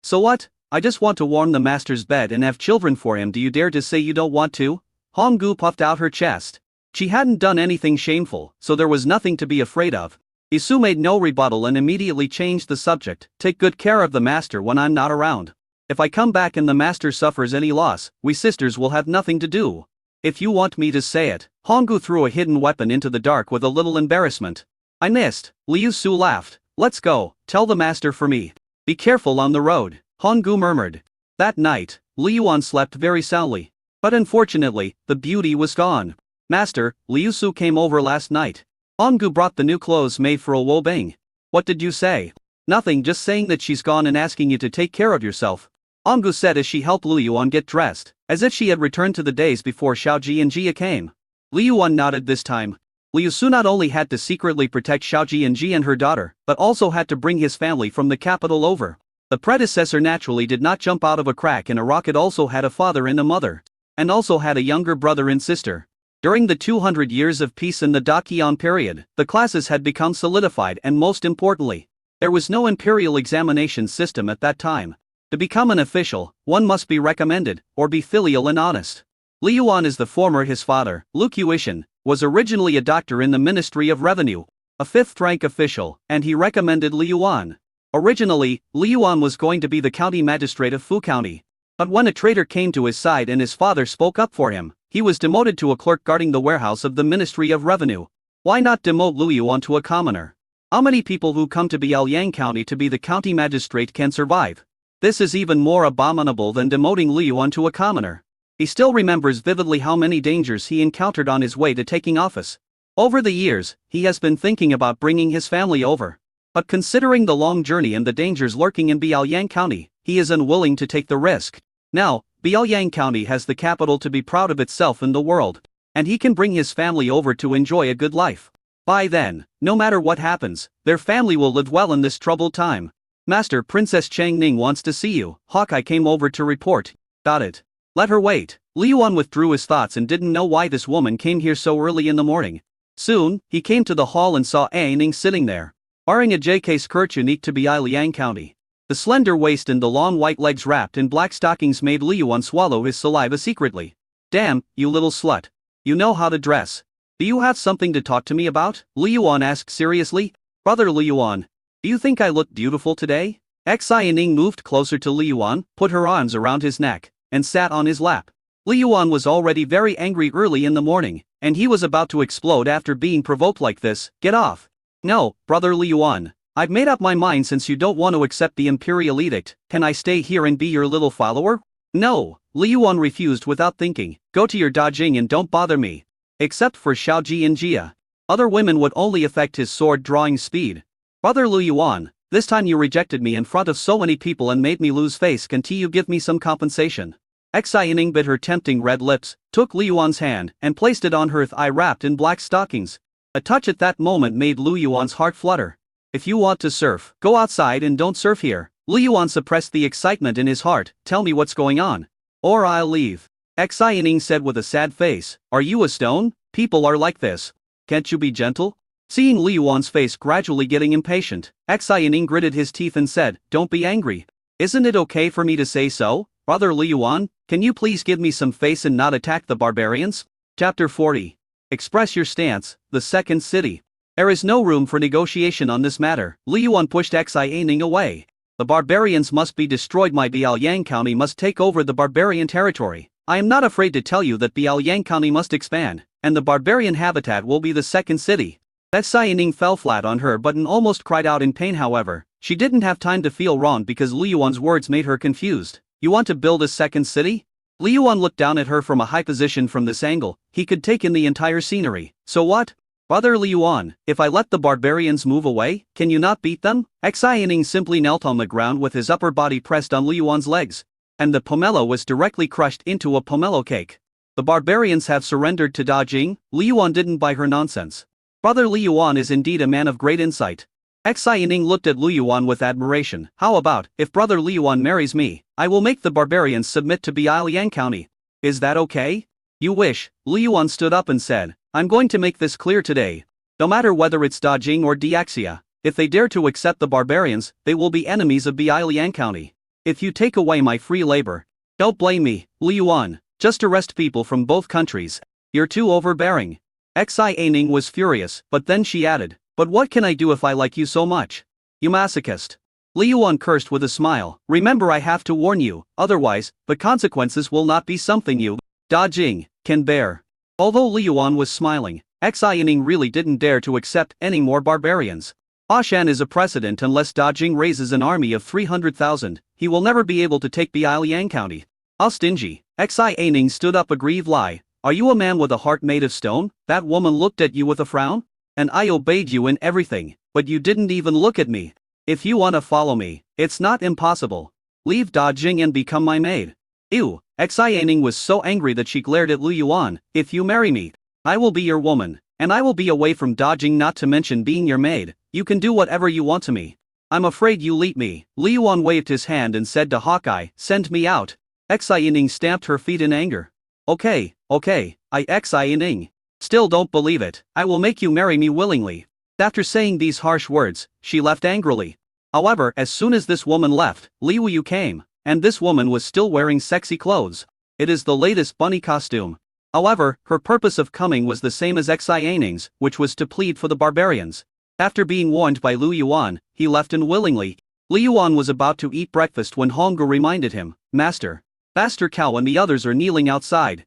So what? I just want to warm the master's bed and have children for him. Do you dare to say you don't want to? Honggu puffed out her chest. She hadn't done anything shameful, so there was nothing to be afraid of. Isu made no rebuttal and immediately changed the subject. Take good care of the master when I'm not around. If I come back and the master suffers any loss, we sisters will have nothing to do. If you want me to say it. Honggu threw a hidden weapon into the dark with a little embarrassment. I missed. Liu Su laughed. Let's go, tell the master for me. Be careful on the road, Honggu murmured. That night, Li Yuan slept very soundly. But unfortunately, the beauty was gone. Master, Liu Su came over last night. Honggu brought the new clothes made for Wo Bing. What did you say? Nothing, just saying that she's gone and asking you to take care of yourself. Honggu said as she helped Li Yuan get dressed, as if she had returned to the days before Xiao Jianjia came. Li Yuan nodded this time. Liu Su not only had to secretly protect Xiao Jianjia and her daughter, but also had to bring his family from the capital over. The predecessor naturally did not jump out of a crack in a rock. It also had a father and a mother, and also had a younger brother and sister. During the 200 years of peace in the Daqian period, the classes had become solidified, and most importantly, there was no imperial examination system at that time. To become an official, one must be recommended, or be filial and honest. Li Yuan is the former. His father, Lu Qiushan, was originally a doctor in the Ministry of Revenue, a 5th-rank official, and he recommended Li Yuan. Originally, Li Yuan was going to be the county magistrate of Fu County. But when a traitor came to his side and his father spoke up for him, he was demoted to a clerk guarding the warehouse of the Ministry of Revenue. Why not demote Li Yuan to a commoner? How many people who come to Biaoyang County to be the county magistrate can survive? This is even more abominable than demoting Li Yuan to a commoner. He still remembers vividly how many dangers he encountered on his way to taking office. Over the years, he has been thinking about bringing his family over. But considering the long journey and the dangers lurking in Biaoyang County, he is unwilling to take the risk. Now, Biaoyang County has the capital to be proud of itself in the world, and he can bring his family over to enjoy a good life. By then, no matter what happens, their family will live well in this troubled time. Master, Princess Chang Ning wants to see you. Hawkeye came over to report. Got it. Let her wait. Li Yuan withdrew his thoughts and didn't know why this woman came here so early in the morning. Soon, he came to the hall and saw A Ning sitting there, wearing a JK skirt unique to Biaoyang County. The slender waist and the long white legs wrapped in black stockings made Li Yuan swallow his saliva secretly. Damn, you little slut. You know how to dress. Do you have something to talk to me about? Li Yuan asked seriously. Brother Li Yuan, do you think I look beautiful today? Xi Ning moved closer to Li Yuan, put her arms around his neck, and sat on his lap. Li Yuan was already very angry early in the morning, and he was about to explode after being provoked like this. Get off. No, brother Li Yuan. I've made up my mind. Since you don't want to accept the imperial edict, can I stay here and be your little follower? No, Li Yuan refused without thinking. Go to your Dajing and don't bother me. Except for Xiao Jianjia. Other women would only affect his sword drawing speed. Brother Li Yuan, this time you rejected me in front of so many people and made me lose face. Can't you give me some compensation? Xi Ning bit her tempting red lips, took Li Yuan's hand, and placed it on her thigh wrapped in black stockings. A touch at that moment made Li Yuan's heart flutter. If you want to surf, go outside and don't surf here. Li Yuan suppressed the excitement in his heart. Tell me what's going on, or I'll leave. Xi Ning said with a sad face. Are you a stone? People are like this. Can't you be gentle? Seeing Li Yuan's face gradually getting impatient, Xi Ning gritted his teeth and said, don't be angry. Isn't it okay for me to say so? Brother Liyuan, can you please give me some face and not attack the barbarians? Chapter 40. Express your stance, the second city. There is no room for negotiation on this matter. Liyuan pushed Xianing away. The barbarians must be destroyed. My Biaoyang County must take over the barbarian territory. I am not afraid to tell you that Biaoyang County must expand, and the barbarian habitat will be the second city. Xianing fell flat on her butt and almost cried out in pain. However, she didn't have time to feel wrong because Liyuan's words made her confused. You want to build a second city? Liyuan looked down at her from a high position. From this angle, he could take in the entire scenery. So what? Brother Liyuan, if I let the barbarians move away, can you not beat them? Xianing simply knelt on the ground with his upper body pressed on Liyuan's legs, and the pomelo was directly crushed into a pomelo cake. The barbarians have surrendered to Da Jing. Liyuan didn't buy her nonsense. Brother Liyuan is indeed a man of great insight. Xianing looked at Liyuan with admiration. How about, if Brother Liyuan marries me, I will make the barbarians submit to Biaoyang County. Is that okay? You wish. Liyuan stood up and said, I'm going to make this clear today. No matter whether it's Da Jing or Diaxia, if they dare to accept the barbarians, they will be enemies of Biaoyang County. If you take away my free labor, don't blame me, Liyuan. Just arrest people from both countries. You're too overbearing. Xianing was furious, but then she added, but what can I do if I like you so much? You masochist. Liyuan cursed with a smile. Remember, I have to warn you, otherwise, the consequences will not be something you, Da Jing, can bear. Although Liyuan was smiling, Xianing really didn't dare to accept any more barbarians. Ashan is a precedent. Unless Da Jing raises an army of 300,000, he will never be able to take Biaoyang County. How stingy. Xianing stood up. A grieved lie. Are you a man with a heart made of stone? That woman looked at you with a frown? And I obeyed you in everything, but you didn't even look at me. If you wanna follow me, it's not impossible. Leave Da Jing and become my maid. Ew. Xianing was so angry that she glared at Liyuan. If you marry me, I will be your woman, and I will be away from Da Jing, not to mention being your maid. You can do whatever you want to me. I'm afraid you'll eat me. Liyuan waved his hand and said to Hawkeye, send me out. Xianing stamped her feet in anger. Okay, Xianing. Still don't believe it. I will make you marry me willingly. After saying these harsh words, she left angrily. However, as soon as this woman left, Li Wuyu came, and this woman was still wearing sexy clothes. It is the latest bunny costume. However, her purpose of coming was the same as Xianing's, which was to plead for the barbarians. After being warned by Liyuan, he left unwillingly. Liyuan was about to eat breakfast when Honggu reminded him, Master Cao and the others are kneeling outside.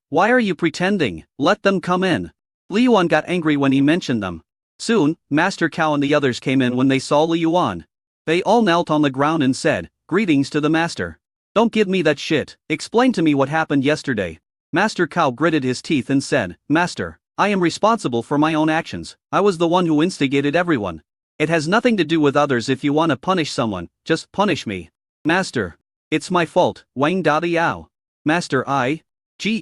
Why are you pretending? Let them come in. Liyuan got angry when he mentioned them. Soon, Master Cao and the others came in. When they saw Liyuan, they all knelt on the ground and said, greetings to the master. Don't give me that shit. Explain to me what happened yesterday. Master Cao gritted his teeth and said, Master, I am responsible for my own actions. I was the one who instigated everyone. It has nothing to do with others. If you want to punish someone, just punish me. Master, it's my fault. Wang Dadiao. Master,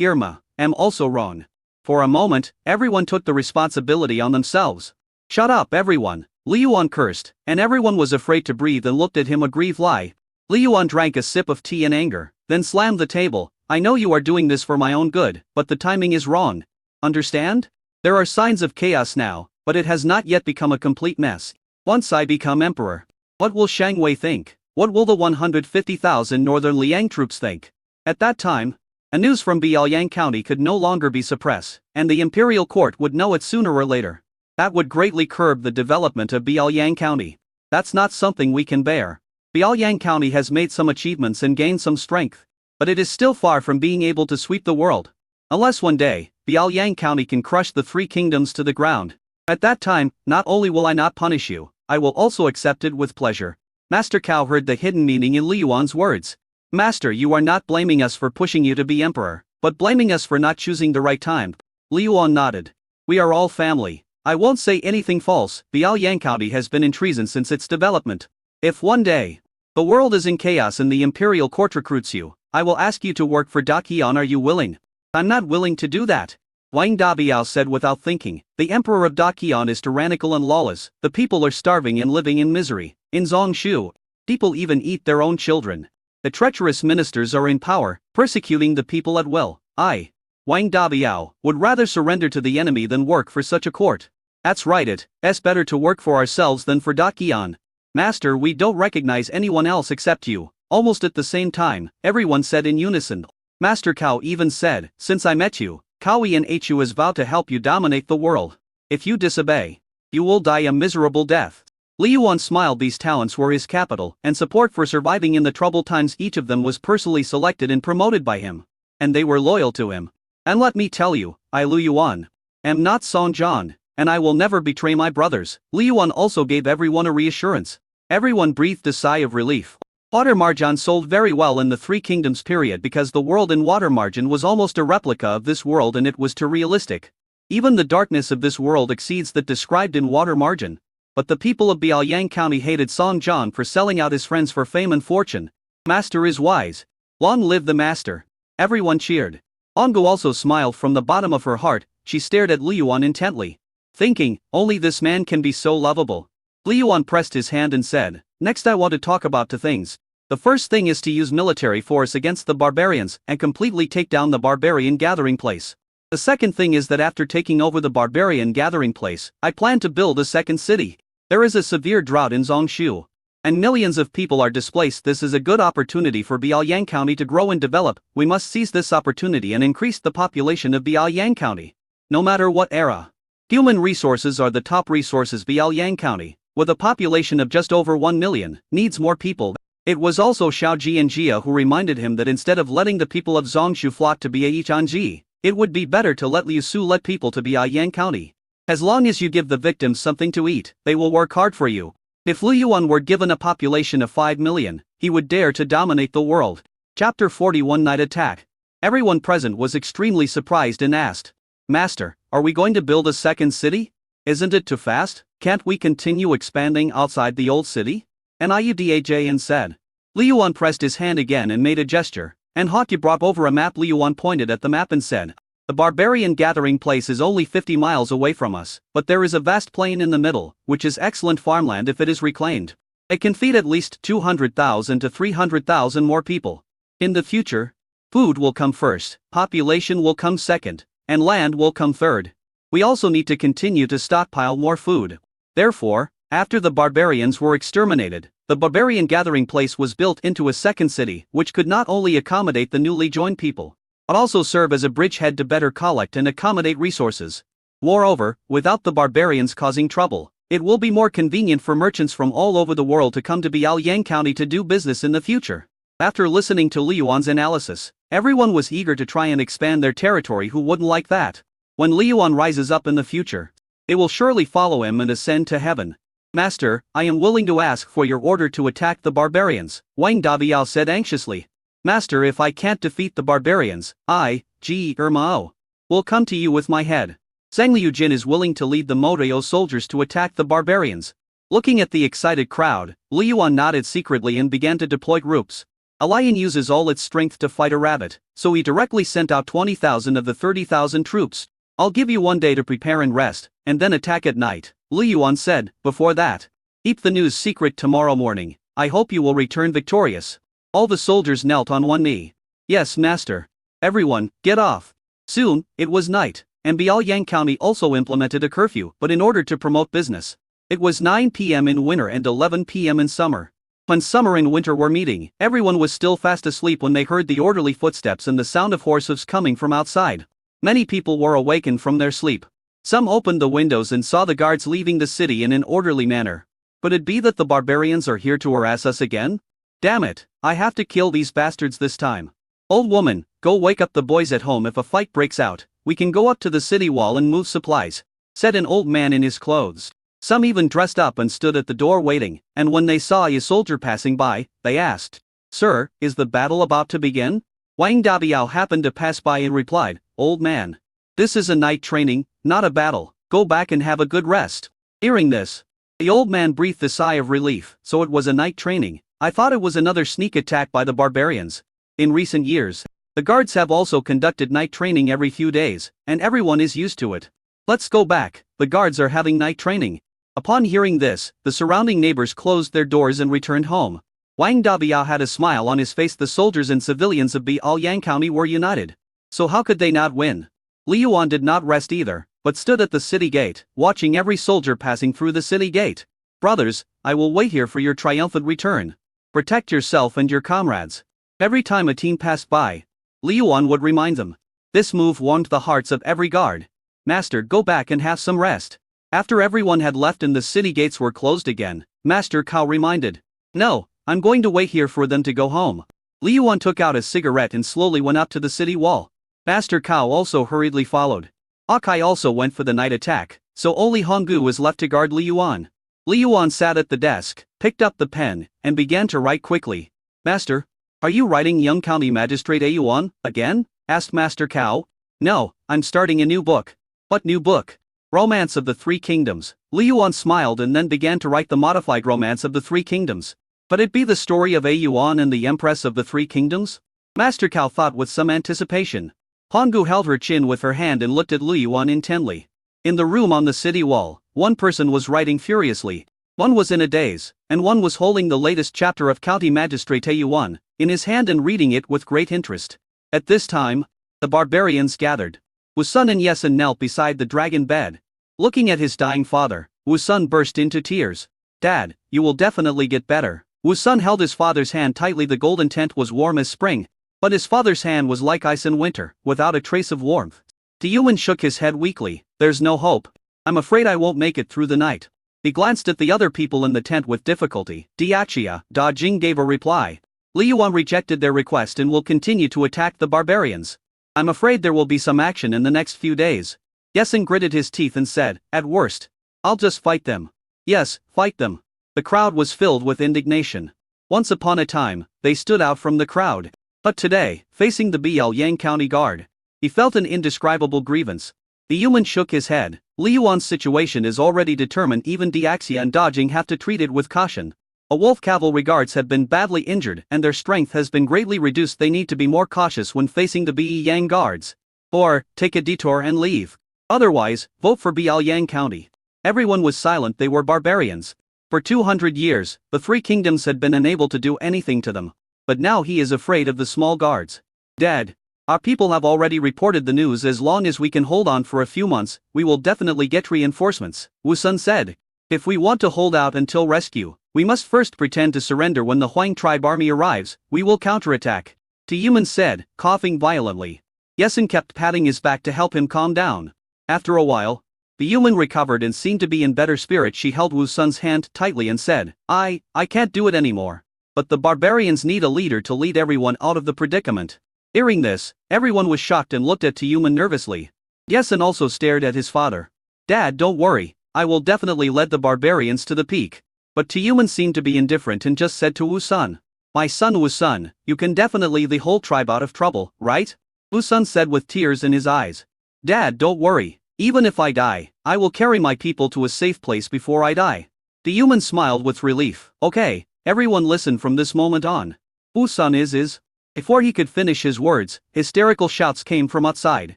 Irma, am also wrong. For a moment, everyone took the responsibility on themselves. Shut up, everyone. Liyuan cursed, and everyone was afraid to breathe and looked at him. A grieved lie. Liyuan drank a sip of tea in anger, then slammed the table. I know you are doing this for my own good, but the timing is wrong. Understand? There are signs of chaos now, but it has not yet become a complete mess. Once I become emperor, what will Shang Wei think? What will the 150,000 northern Liang troops think? At that time, a news from Biaoyang County could no longer be suppressed, and the imperial court would know it sooner or later. That would greatly curb the development of Biaoyang County. That's not something we can bear. Biaoyang County has made some achievements and gained some strength, but it is still far from being able to sweep the world. Unless one day, Biaoyang County can crush the three kingdoms to the ground. At that time, not only will I not punish you, I will also accept it with pleasure. Master Cao heard the hidden meaning in Liyuan's words. Master, you are not blaming us for pushing you to be emperor, but blaming us for not choosing the right time. Liyuan nodded. We are all family. I won't say anything false. Biaoyang County has been in treason since its development. If one day, the world is in chaos and the imperial court recruits you, I will ask you to work for Daqian. Are you willing? I'm not willing to do that. Wang Dabiao said without thinking. The emperor of Daqian is tyrannical and lawless. The people are starving and living in misery. In Zongshu, people even eat their own children. The treacherous ministers are in power, persecuting the people at will. I, Wang Dabiao, would rather surrender to the enemy than work for such a court. That's right, it's better to work for ourselves than for Daqian. Master, we don't recognize anyone else except you. Almost at the same time, everyone said in unison. Master Cao even said, since I met you, Kaoyi and Hu has vowed to help you dominate the world. If you disobey, you will die a miserable death. Li Yuan smiled. These talents were his capital, and support for surviving in the troubled times. Each of them was personally selected and promoted by him. And they were loyal to him. And let me tell you, I Lu Yuan am not Song Jian, and I will never betray my brothers. Li Yuan also gave everyone a reassurance. Everyone breathed a sigh of relief. Water margin sold very well in the Three Kingdoms period because the world in water margin was almost a replica of this world and it was too realistic. Even the darkness of this world exceeds that described in water margin. But the people of Biaoyang County hated Song Jian for selling out his friends for fame and fortune. Master is wise. Long live the master. Everyone cheered. Ongo also smiled from the bottom of her heart. She stared at Li Yuan intently, thinking, only this man can be so lovable. Li Yuan pressed his hand and said, next I want to talk about two things. The first thing is to use military force against the barbarians and completely take down the barbarian gathering place. The second thing is that after taking over the barbarian gathering place, I plan to build a second city. There is a severe drought in Zongshu, and millions of people are displaced. This is a good opportunity for Biaoyang County to grow and develop. We must seize this opportunity and increase the population of Biaoyang County. No matter what era, human resources are the top resources. Biaoyang County, with a population of just over 1 million, needs more people. It was also Xiao Ji and Jia who reminded him that instead of letting the people of Zongshu flock to Biaichanji, it would be better to let Liu Su let people to Biaoyang County. As long as you give the victims something to eat, they will work hard for you. If Liu Yuan were given a population of 5 million, he would dare to dominate the world. Chapter 41 Night Attack. Everyone present was extremely surprised and asked, Master, are we going to build a second city? Isn't it too fast? Can't we continue expanding outside the old city? And Iudaj said. Li Yuan pressed his hand again and made a gesture, and Hotya brought over a map. Li Yuan pointed at the map and said, the barbarian gathering place is only 50 miles away from us, but there is a vast plain in the middle, which is excellent farmland if it is reclaimed. It can feed at least 200,000 to 300,000 more people. In the future, food will come first, population will come second, and land will come third. We also need to continue to stockpile more food. Therefore, after the barbarians were exterminated, the barbarian gathering place was built into a second city, which could not only accommodate the newly joined people, but also serve as a bridgehead to better collect and accommodate resources. Moreover, without the barbarians causing trouble, it will be more convenient for merchants from all over the world to come to Biaoyang County to do business in the future. After listening to Li Yuan's analysis, everyone was eager to try and expand their territory. Who wouldn't like that? When Li Yuan rises up in the future, they will surely follow him and ascend to heaven. Master, I am willing to ask for your order to attack the barbarians, Wang Dabiao said anxiously. Master, if I can't defeat the barbarians, I, Ji Ermao, will come to you with my head. Zhang Liujin is willing to lead the Moreo soldiers to attack the barbarians. Looking at the excited crowd, Li Yuan nodded secretly and began to deploy groups. A lion uses all its strength to fight a rabbit, so he directly sent out 20,000 of the 30,000 troops. I'll give you 1 day to prepare and rest, and then attack at night, Li Yuan said. Before that, keep the news secret tomorrow morning. I hope you will return victorious. All the soldiers knelt on one knee. Yes, master. Everyone, get off. Soon, it was night, and Biaoyang County also implemented a curfew, but in order to promote business. It was 9 p.m. in winter and 11 p.m. in summer. When summer and winter were meeting, everyone was still fast asleep when they heard the orderly footsteps and the sound of horses coming from outside. Many people were awakened from their sleep. Some opened the windows and saw the guards leaving the city in an orderly manner. Could it be that the barbarians are here to harass us again? Damn it, I have to kill these bastards this time. Old woman, go wake up the boys at home. If a fight breaks out, we can go up to the city wall and move supplies, said an old man in his clothes. Some even dressed up and stood at the door waiting, and when they saw a soldier passing by, they asked, Sir, is the battle about to begin? Wang Dabiao happened to pass by and replied, Old man, this is a night training, not a battle. Go back and have a good rest. Hearing this, the old man breathed a sigh of relief. So it was a night training. I thought it was another sneak attack by the barbarians. In recent years, the guards have also conducted night training every few days, and everyone is used to it. Let's go back, the guards are having night training. Upon hearing this, the surrounding neighbors closed their doors and returned home. Wang Dabiao had a smile on his face. The soldiers and civilians of Biaoyang County were united. So how could they not win? Li Yuan did not rest either, but stood at the city gate, watching every soldier passing through the city gate. Brothers, I will wait here for your triumphant return. Protect yourself and your comrades. Every time a team passed by, Li Yuan would remind them. This move warmed the hearts of every guard. Master, go back and have some rest. After everyone had left and the city gates were closed again, Master Cao reminded. No, I'm going to wait here for them to go home. Li Yuan took out a cigarette and slowly went up to the city wall. Master Cao also hurriedly followed. Akai also went for the night attack, so only Honggu was left to guard Li Yuan. Li Yuan sat at the desk, picked up the pen, and began to write quickly. Master, are you writing Young County Magistrate A Yuan again? Asked Master Cao. No, I'm starting a new book. What new book? Romance of the Three Kingdoms. Li Yuan smiled and then began to write the modified Romance of the Three Kingdoms. But it be the story of A Yuan and the Empress of the Three Kingdoms? Master Cao thought with some anticipation. Honggu held her chin with her hand and looked at Li Yuan intently. In the room on the city wall, one person was writing furiously. One was in a daze, and one was holding the latest chapter of County Magistrate A Yuan in his hand and reading it with great interest. At this time, the barbarians gathered. Wu Sun and Yesun knelt beside the dragon bed. Looking at his dying father, Wu Sun burst into tears. Dad, you will definitely get better. Wu Sun held his father's hand tightly. The golden tent was warm as spring, but his father's hand was like ice in winter, without a trace of warmth. Tiyuan shook his head weakly. There's no hope. I'm afraid I won't make it through the night. He glanced at the other people in the tent with difficulty. Diachia, Da Jing gave a reply. Li Yuan rejected their request and will continue to attack the barbarians. I'm afraid there will be some action in the next few days. Yesun gritted his teeth and said, at worst, I'll just fight them. Yes, fight them. The crowd was filled with indignation. Once upon a time, they stood out from the crowd. But today, facing the Biaoyang County Guard, he felt an indescribable grievance. The human shook his head. Li Yuan's situation is already determined. Even Diaxia and Dajing have to treat it with caution. A wolf cavalry guards have been badly injured and their strength has been greatly reduced. They need to be more cautious when facing the Biaoyang guards. Or, take a detour and leave. Otherwise, vote for Biaoyang County. Everyone was silent. They were barbarians. For 200 years, the Three Kingdoms had been unable to do anything to them. But now he is afraid of the small guards. Dad, our people have already reported the news. As long as we can hold on for a few months, we will definitely get reinforcements, Wu Sun said. If we want to hold out until rescue, we must first pretend to surrender. When the Huang tribe army arrives, we will counterattack, Tiyuman said, coughing violently. Yesun kept patting his back to help him calm down. After a while, the human recovered and seemed to be in better spirit. She held Wu Sun's hand tightly and said, I can't do it anymore. But the barbarians need a leader to lead everyone out of the predicament. Hearing this, everyone was shocked and looked at Tiyuman nervously. Yesun also stared at his father. Dad, don't worry, I will definitely lead the barbarians to the peak. But Tiyuman seemed to be indifferent and just said to Wu Sun, my son Wu Sun, you can definitely lead the whole tribe out of trouble, right? Wu Sun said with tears in his eyes. Dad, don't worry, even if I die, I will carry my people to a safe place before I die. Tiyuman smiled with relief. Okay, everyone listen from this moment on. Wu Sun is. Before he could finish his words, hysterical shouts came from outside.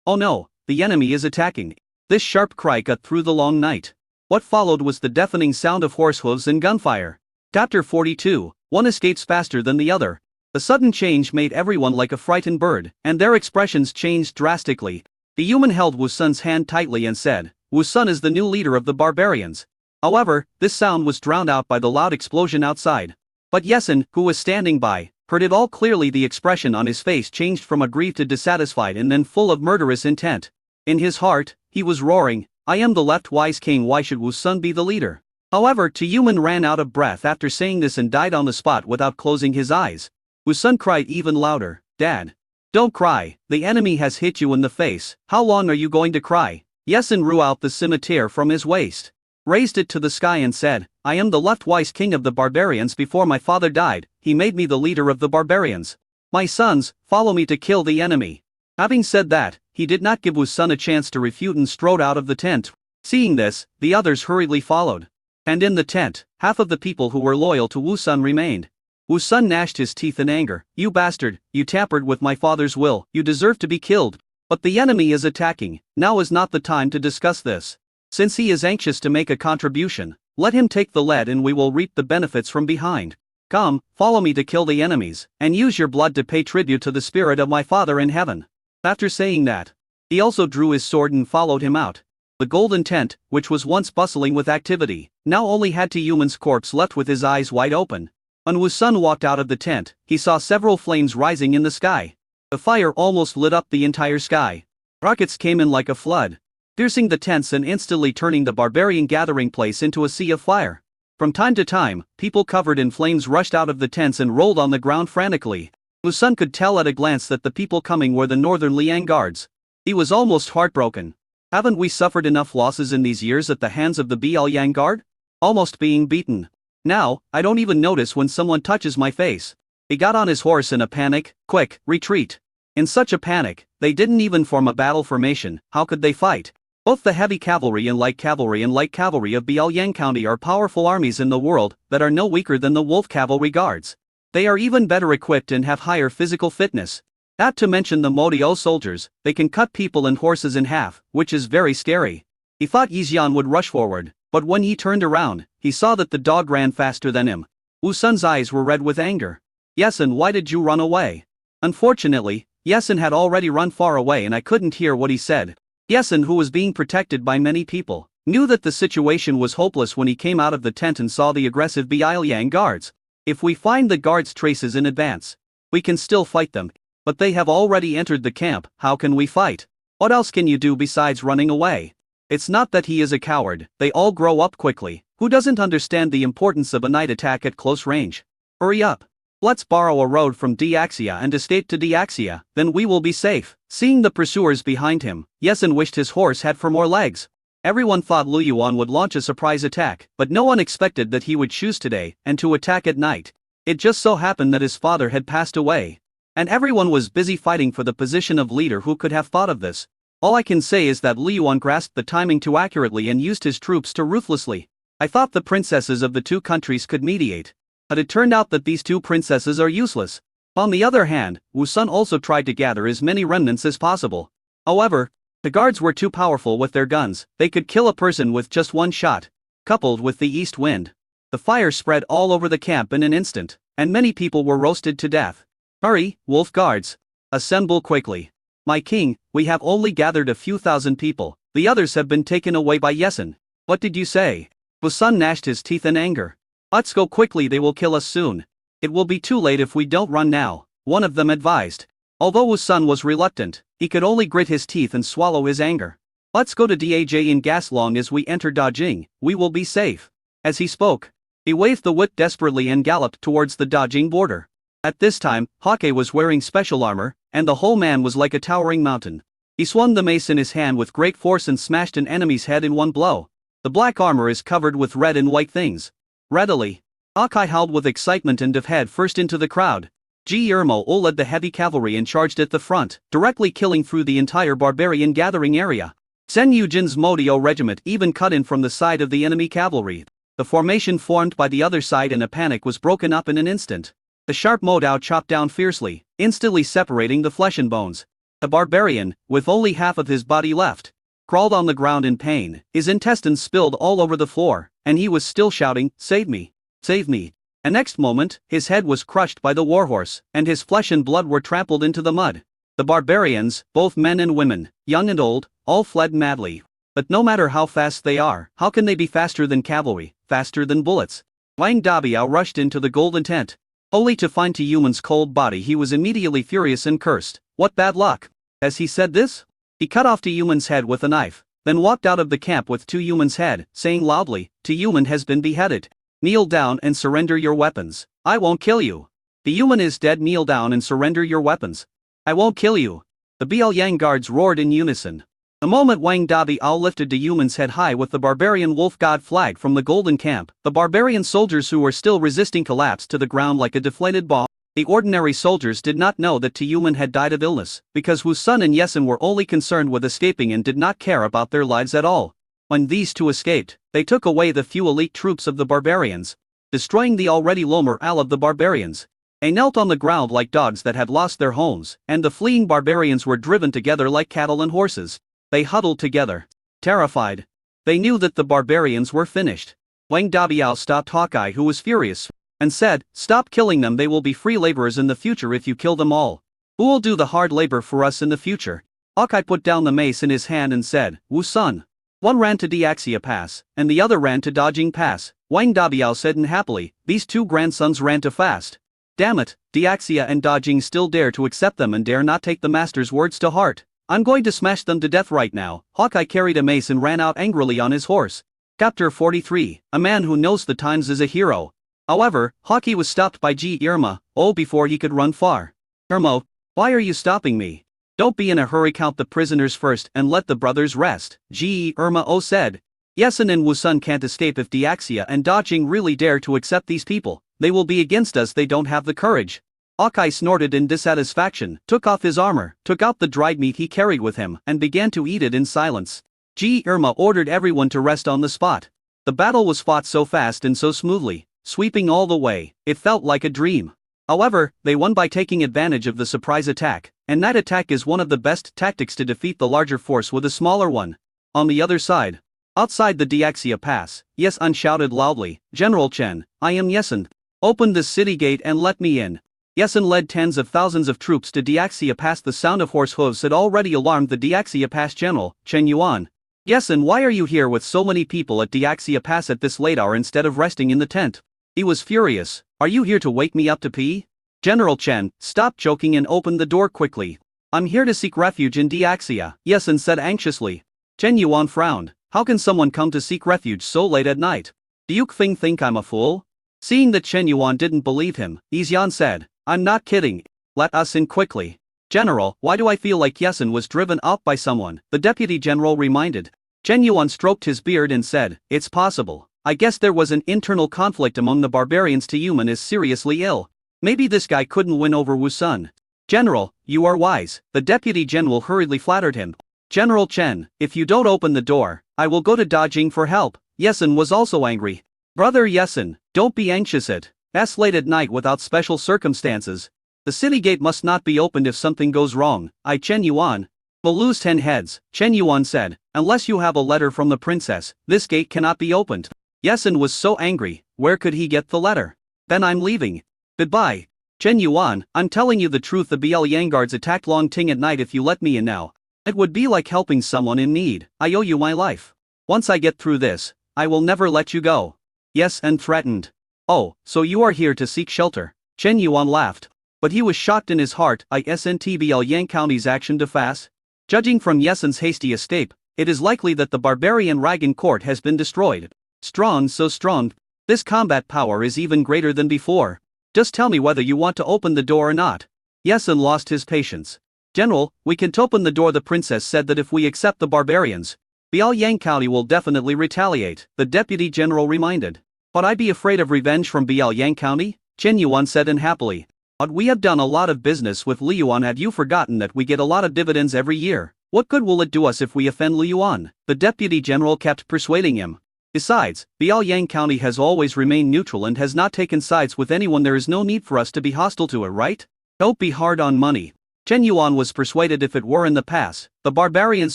Oh no, the enemy is attacking. This sharp cry cut through the long night. What followed was the deafening sound of horse hooves and gunfire. Chapter 42, one escapes faster than the other. The sudden change made everyone like a frightened bird, and their expressions changed drastically. The human held Wu Sun's hand tightly and said, Wu Sun is the new leader of the barbarians. However, this sound was drowned out by the loud explosion outside. But Yesun, who was standing by, heard it all clearly. The expression on his face changed from aggrieved to dissatisfied and then full of murderous intent. In his heart, he was roaring, I am the left-wise king. Why should Wu Sun be the leader? However, Tiyuman ran out of breath after saying this and died on the spot without closing his eyes. Wu Sun cried even louder, Dad, don't cry, the enemy has hit you in the face. How long are you going to cry? Yesun drew out the scimitar from his waist, raised it to the sky and said, I am the left-wise king of the barbarians. Before my father died, he made me the leader of the barbarians. My sons, follow me to kill the enemy. Having said that, he did not give Wu Sun a chance to refute and strode out of the tent. Seeing this, the others hurriedly followed. And in the tent, half of the people who were loyal to Wu Sun remained. Wu Sun gnashed his teeth in anger. You bastard, you tampered with my father's will, you deserve to be killed. But the enemy is attacking, now is not the time to discuss this. Since he is anxious to make a contribution, let him take the lead and we will reap the benefits from behind. Come, follow me to kill the enemies, and use your blood to pay tribute to the spirit of my father in heaven. After saying that, he also drew his sword and followed him out. The golden tent, which was once bustling with activity, now only had Tiyuman's corpse left with his eyes wide open. When Wusun walked out of the tent, he saw several flames rising in the sky. The fire almost lit up the entire sky. Rockets came in like a flood, piercing the tents and instantly turning the barbarian gathering place into a sea of fire. From time to time, people covered in flames rushed out of the tents and rolled on the ground frantically. Wusun could tell at a glance that the people coming were the northern Liang guards. He was almost heartbroken. Haven't we suffered enough losses in these years at the hands of the Liang guard? Almost being beaten. Now, I don't even notice when someone touches my face. He got on his horse in a panic. Quick, retreat. In such a panic, they didn't even form a battle formation. How could they fight? Both the heavy cavalry and light cavalry of Biaoyang County are powerful armies in the world that are no weaker than the wolf cavalry guards. They are even better equipped and have higher physical fitness. Not to mention the Modio soldiers, they can cut people and horses in half, which is very scary. He thought Yixian would rush forward, but when he turned around, he saw that the dog ran faster than him. Wusun's eyes were red with anger. Yesun, why did you run away? Unfortunately, Yesun had already run far away and I couldn't hear what he said. Yesun, who was being protected by many people, knew that the situation was hopeless when he came out of the tent and saw the aggressive Biaoyang guards. If we find the guards' traces in advance, we can still fight them. But they have already entered the camp. How can we fight? What else can you do besides running away? It's not that he is a coward, they all grow up quickly. Who doesn't understand the importance of a night attack at close range? Hurry up. Let's borrow a road from Diaxia and escape to Diaxia, then we will be safe. Seeing the pursuers behind him, Yesun wished his horse had 4 more legs. Everyone thought Lu Yuan would launch a surprise attack, but no one expected that he would choose today and to attack at night. It just so happened that his father had passed away. And everyone was busy fighting for the position of leader. Who could have thought of this? All I can say is that Lu Yuan grasped the timing too accurately and used his troops too ruthlessly. I thought the princesses of the 2 countries could mediate. But it turned out that these 2 princesses are useless. On the other hand, Wusun also tried to gather as many remnants as possible. However, the guards were too powerful with their guns. They could kill a person with just 1 shot. Coupled with the east wind, the fire spread all over the camp in an instant, and many people were roasted to death. Hurry, wolf guards. Assemble quickly. My king, we have only gathered a few thousand people. The others have been taken away by Yesun. What did you say? Wusun gnashed his teeth in anger. Let's go quickly, they will kill us soon. It will be too late if we don't run now, one of them advised. Although Wusun was reluctant, he could only grit his teeth and swallow his anger. Let's go to Daj in gas. Long as we enter Dajing, we will be safe. As he spoke, he waved the whip desperately and galloped towards the Dajing border. At this time, Hake was wearing special armor, and the whole man was like a towering mountain. He swung the mace in his hand with great force and smashed an enemy's head in one blow. The black armor is covered with red and white things. Readily, Hake howled with excitement and dove head first into the crowd. Guillermo led the heavy cavalry and charged at the front, directly killing through the entire barbarian gathering area. Sen Yujin's Modio regiment even cut in from the side of the enemy cavalry. The formation formed by the other side in a panic was broken up in an instant. The sharp Modao chopped down fiercely, instantly separating the flesh and bones. The barbarian, with only half of his body left, crawled on the ground in pain. His intestines spilled all over the floor, and he was still shouting, "Save me! Save me!" The next moment, his head was crushed by the warhorse, and his flesh and blood were trampled into the mud. The barbarians, both men and women, young and old, all fled madly. But no matter how fast they are, how can they be faster than cavalry, faster than bullets? Wang Dabiao rushed into the golden tent. Only to find Tiyuman's cold body. He was immediately furious and cursed. What bad luck! As he said this, he cut off Tiyuman's head with a knife, then walked out of the camp with Tiyuman's head, saying loudly, "Tiyuman has been beheaded. Kneel down and surrender your weapons. I won't kill you. Tiyuman is dead. Kneel down and surrender your weapons. I won't kill you." The Biaoyang guards roared in unison. The moment Wang Dabiao lifted Tiyuman's head high with the barbarian wolf god flag from the golden camp, the barbarian soldiers who were still resisting collapsed to the ground like a deflated bomb. The ordinary soldiers did not know that Tiyuman had died of illness, because Wusun and Yesun were only concerned with escaping and did not care about their lives at all. When these 2 escaped, they took away the few elite troops of the barbarians, destroying the already low morale of the barbarians. They knelt on the ground like dogs that had lost their homes, and the fleeing barbarians were driven together like cattle and horses. They huddled together, terrified. They knew that the barbarians were finished. Wang Dabiao stopped Hawkeye, who was furious, and said, "Stop killing them. They will be free laborers in the future if you kill them all. Who will do the hard labor for us in the future?" Hawkeye put down the mace in his hand and said, "Wusun, One ran to Diaxia Pass, and the other ran to Dajing Pass, Wang Dabiao said unhappily. These two grandsons ran too fast. Damn it, Diaxia and Dajing still dare to accept them and dare not take the master's words to heart. I'm going to smash them to death right now. Hawkeye carried a mace and ran out angrily on his horse. Chapter 43, A man who knows the times is a hero. However, Hawkeye was stopped by Ji Irma, before he could run far. Irma, why are you stopping me? Don't be in a hurry, count the prisoners first and let the brothers rest, Ji Irma said. Yesun and Wusun can't escape if Diaxia and Dajing really dare to accept these people. They will be against us, they don't have the courage. Hawkeye snorted in dissatisfaction, took off his armor, took out the dried meat he carried with him, and began to eat it in silence. Ji Irma ordered everyone to rest on the spot. The battle was fought so fast and so smoothly, sweeping all the way, it felt like a dream. However, they won by taking advantage of the surprise attack, and night attack is one of the best tactics to defeat the larger force with a smaller one. On the other side, outside the Diaxia Pass, Yesun shouted loudly, General Chen, I am Yesun. Open this city gate and let me in. Yesun led tens of thousands of troops to Diaxia Pass. The sound of horse hooves had already alarmed the Diaxia Pass general, Chen Yuan. Yesun, why are you here with so many people at Diaxia Pass at this late hour instead of resting in the tent? He was furious. Are you here to wake me up to pee? General Chen, stop joking and open the door quickly. I'm here to seek refuge in Diaxia, Yesun said anxiously. Chen Yuan frowned. How can someone come to seek refuge so late at night? Do you think I'm a fool? Seeing that Chen Yuan didn't believe him, Yixian said, I'm not kidding. Let us in quickly. General, why do I feel like Yesun was driven out by someone? The deputy general reminded. Chen Yuan stroked his beard and said, it's possible. I guess there was an internal conflict among the barbarians. Tiyuman is seriously ill. Maybe this guy couldn't win over Wusun. General, you are wise, the deputy general hurriedly flattered him. General Chen, if you don't open the door, I will go to Dajing for help. Yesun was also angry. Brother Yesun, don't be anxious it's late at night without special circumstances. The city gate must not be opened if something goes wrong. Chen Yuan will lose 10 heads, Chen Yuan said. Unless you have a letter from the princess, this gate cannot be opened. Yesun was so angry, where could he get the letter? Then I'm leaving. Goodbye. Chen Yuan, I'm telling you the truth, the BL Yang guards attacked Long Ting at night. If you let me in now, it would be like helping someone in need. I owe you my life. Once I get through this, I will never let you go. Yes, and threatened. Oh, so you are here to seek shelter. Chen Yuan laughed. But he was shocked in his heart. Isn't BL Yang County's action too fast? Judging from Yesun's hasty escape, it is likely that the barbarian Ragan court has been destroyed. Strong, so strong. This combat power is even greater than before. Just tell me whether you want to open the door or not. Yesun lost his patience. General, we can't open the door. The princess said that if we accept the barbarians, BL Yang County will definitely retaliate, the deputy general reminded. But I be afraid of revenge from BL Yang County? Chen Yuan said unhappily. But we have done a lot of business with Liyuan. Have you forgotten that we get a lot of dividends every year? What good will it do us if we offend Liyuan? The deputy general kept persuading him. Besides, BL Yang County has always remained neutral and has not taken sides with anyone. There is no need for us to be hostile to it, right? Don't be hard on money. Chen Yuan was persuaded if it were in the past, the barbarians'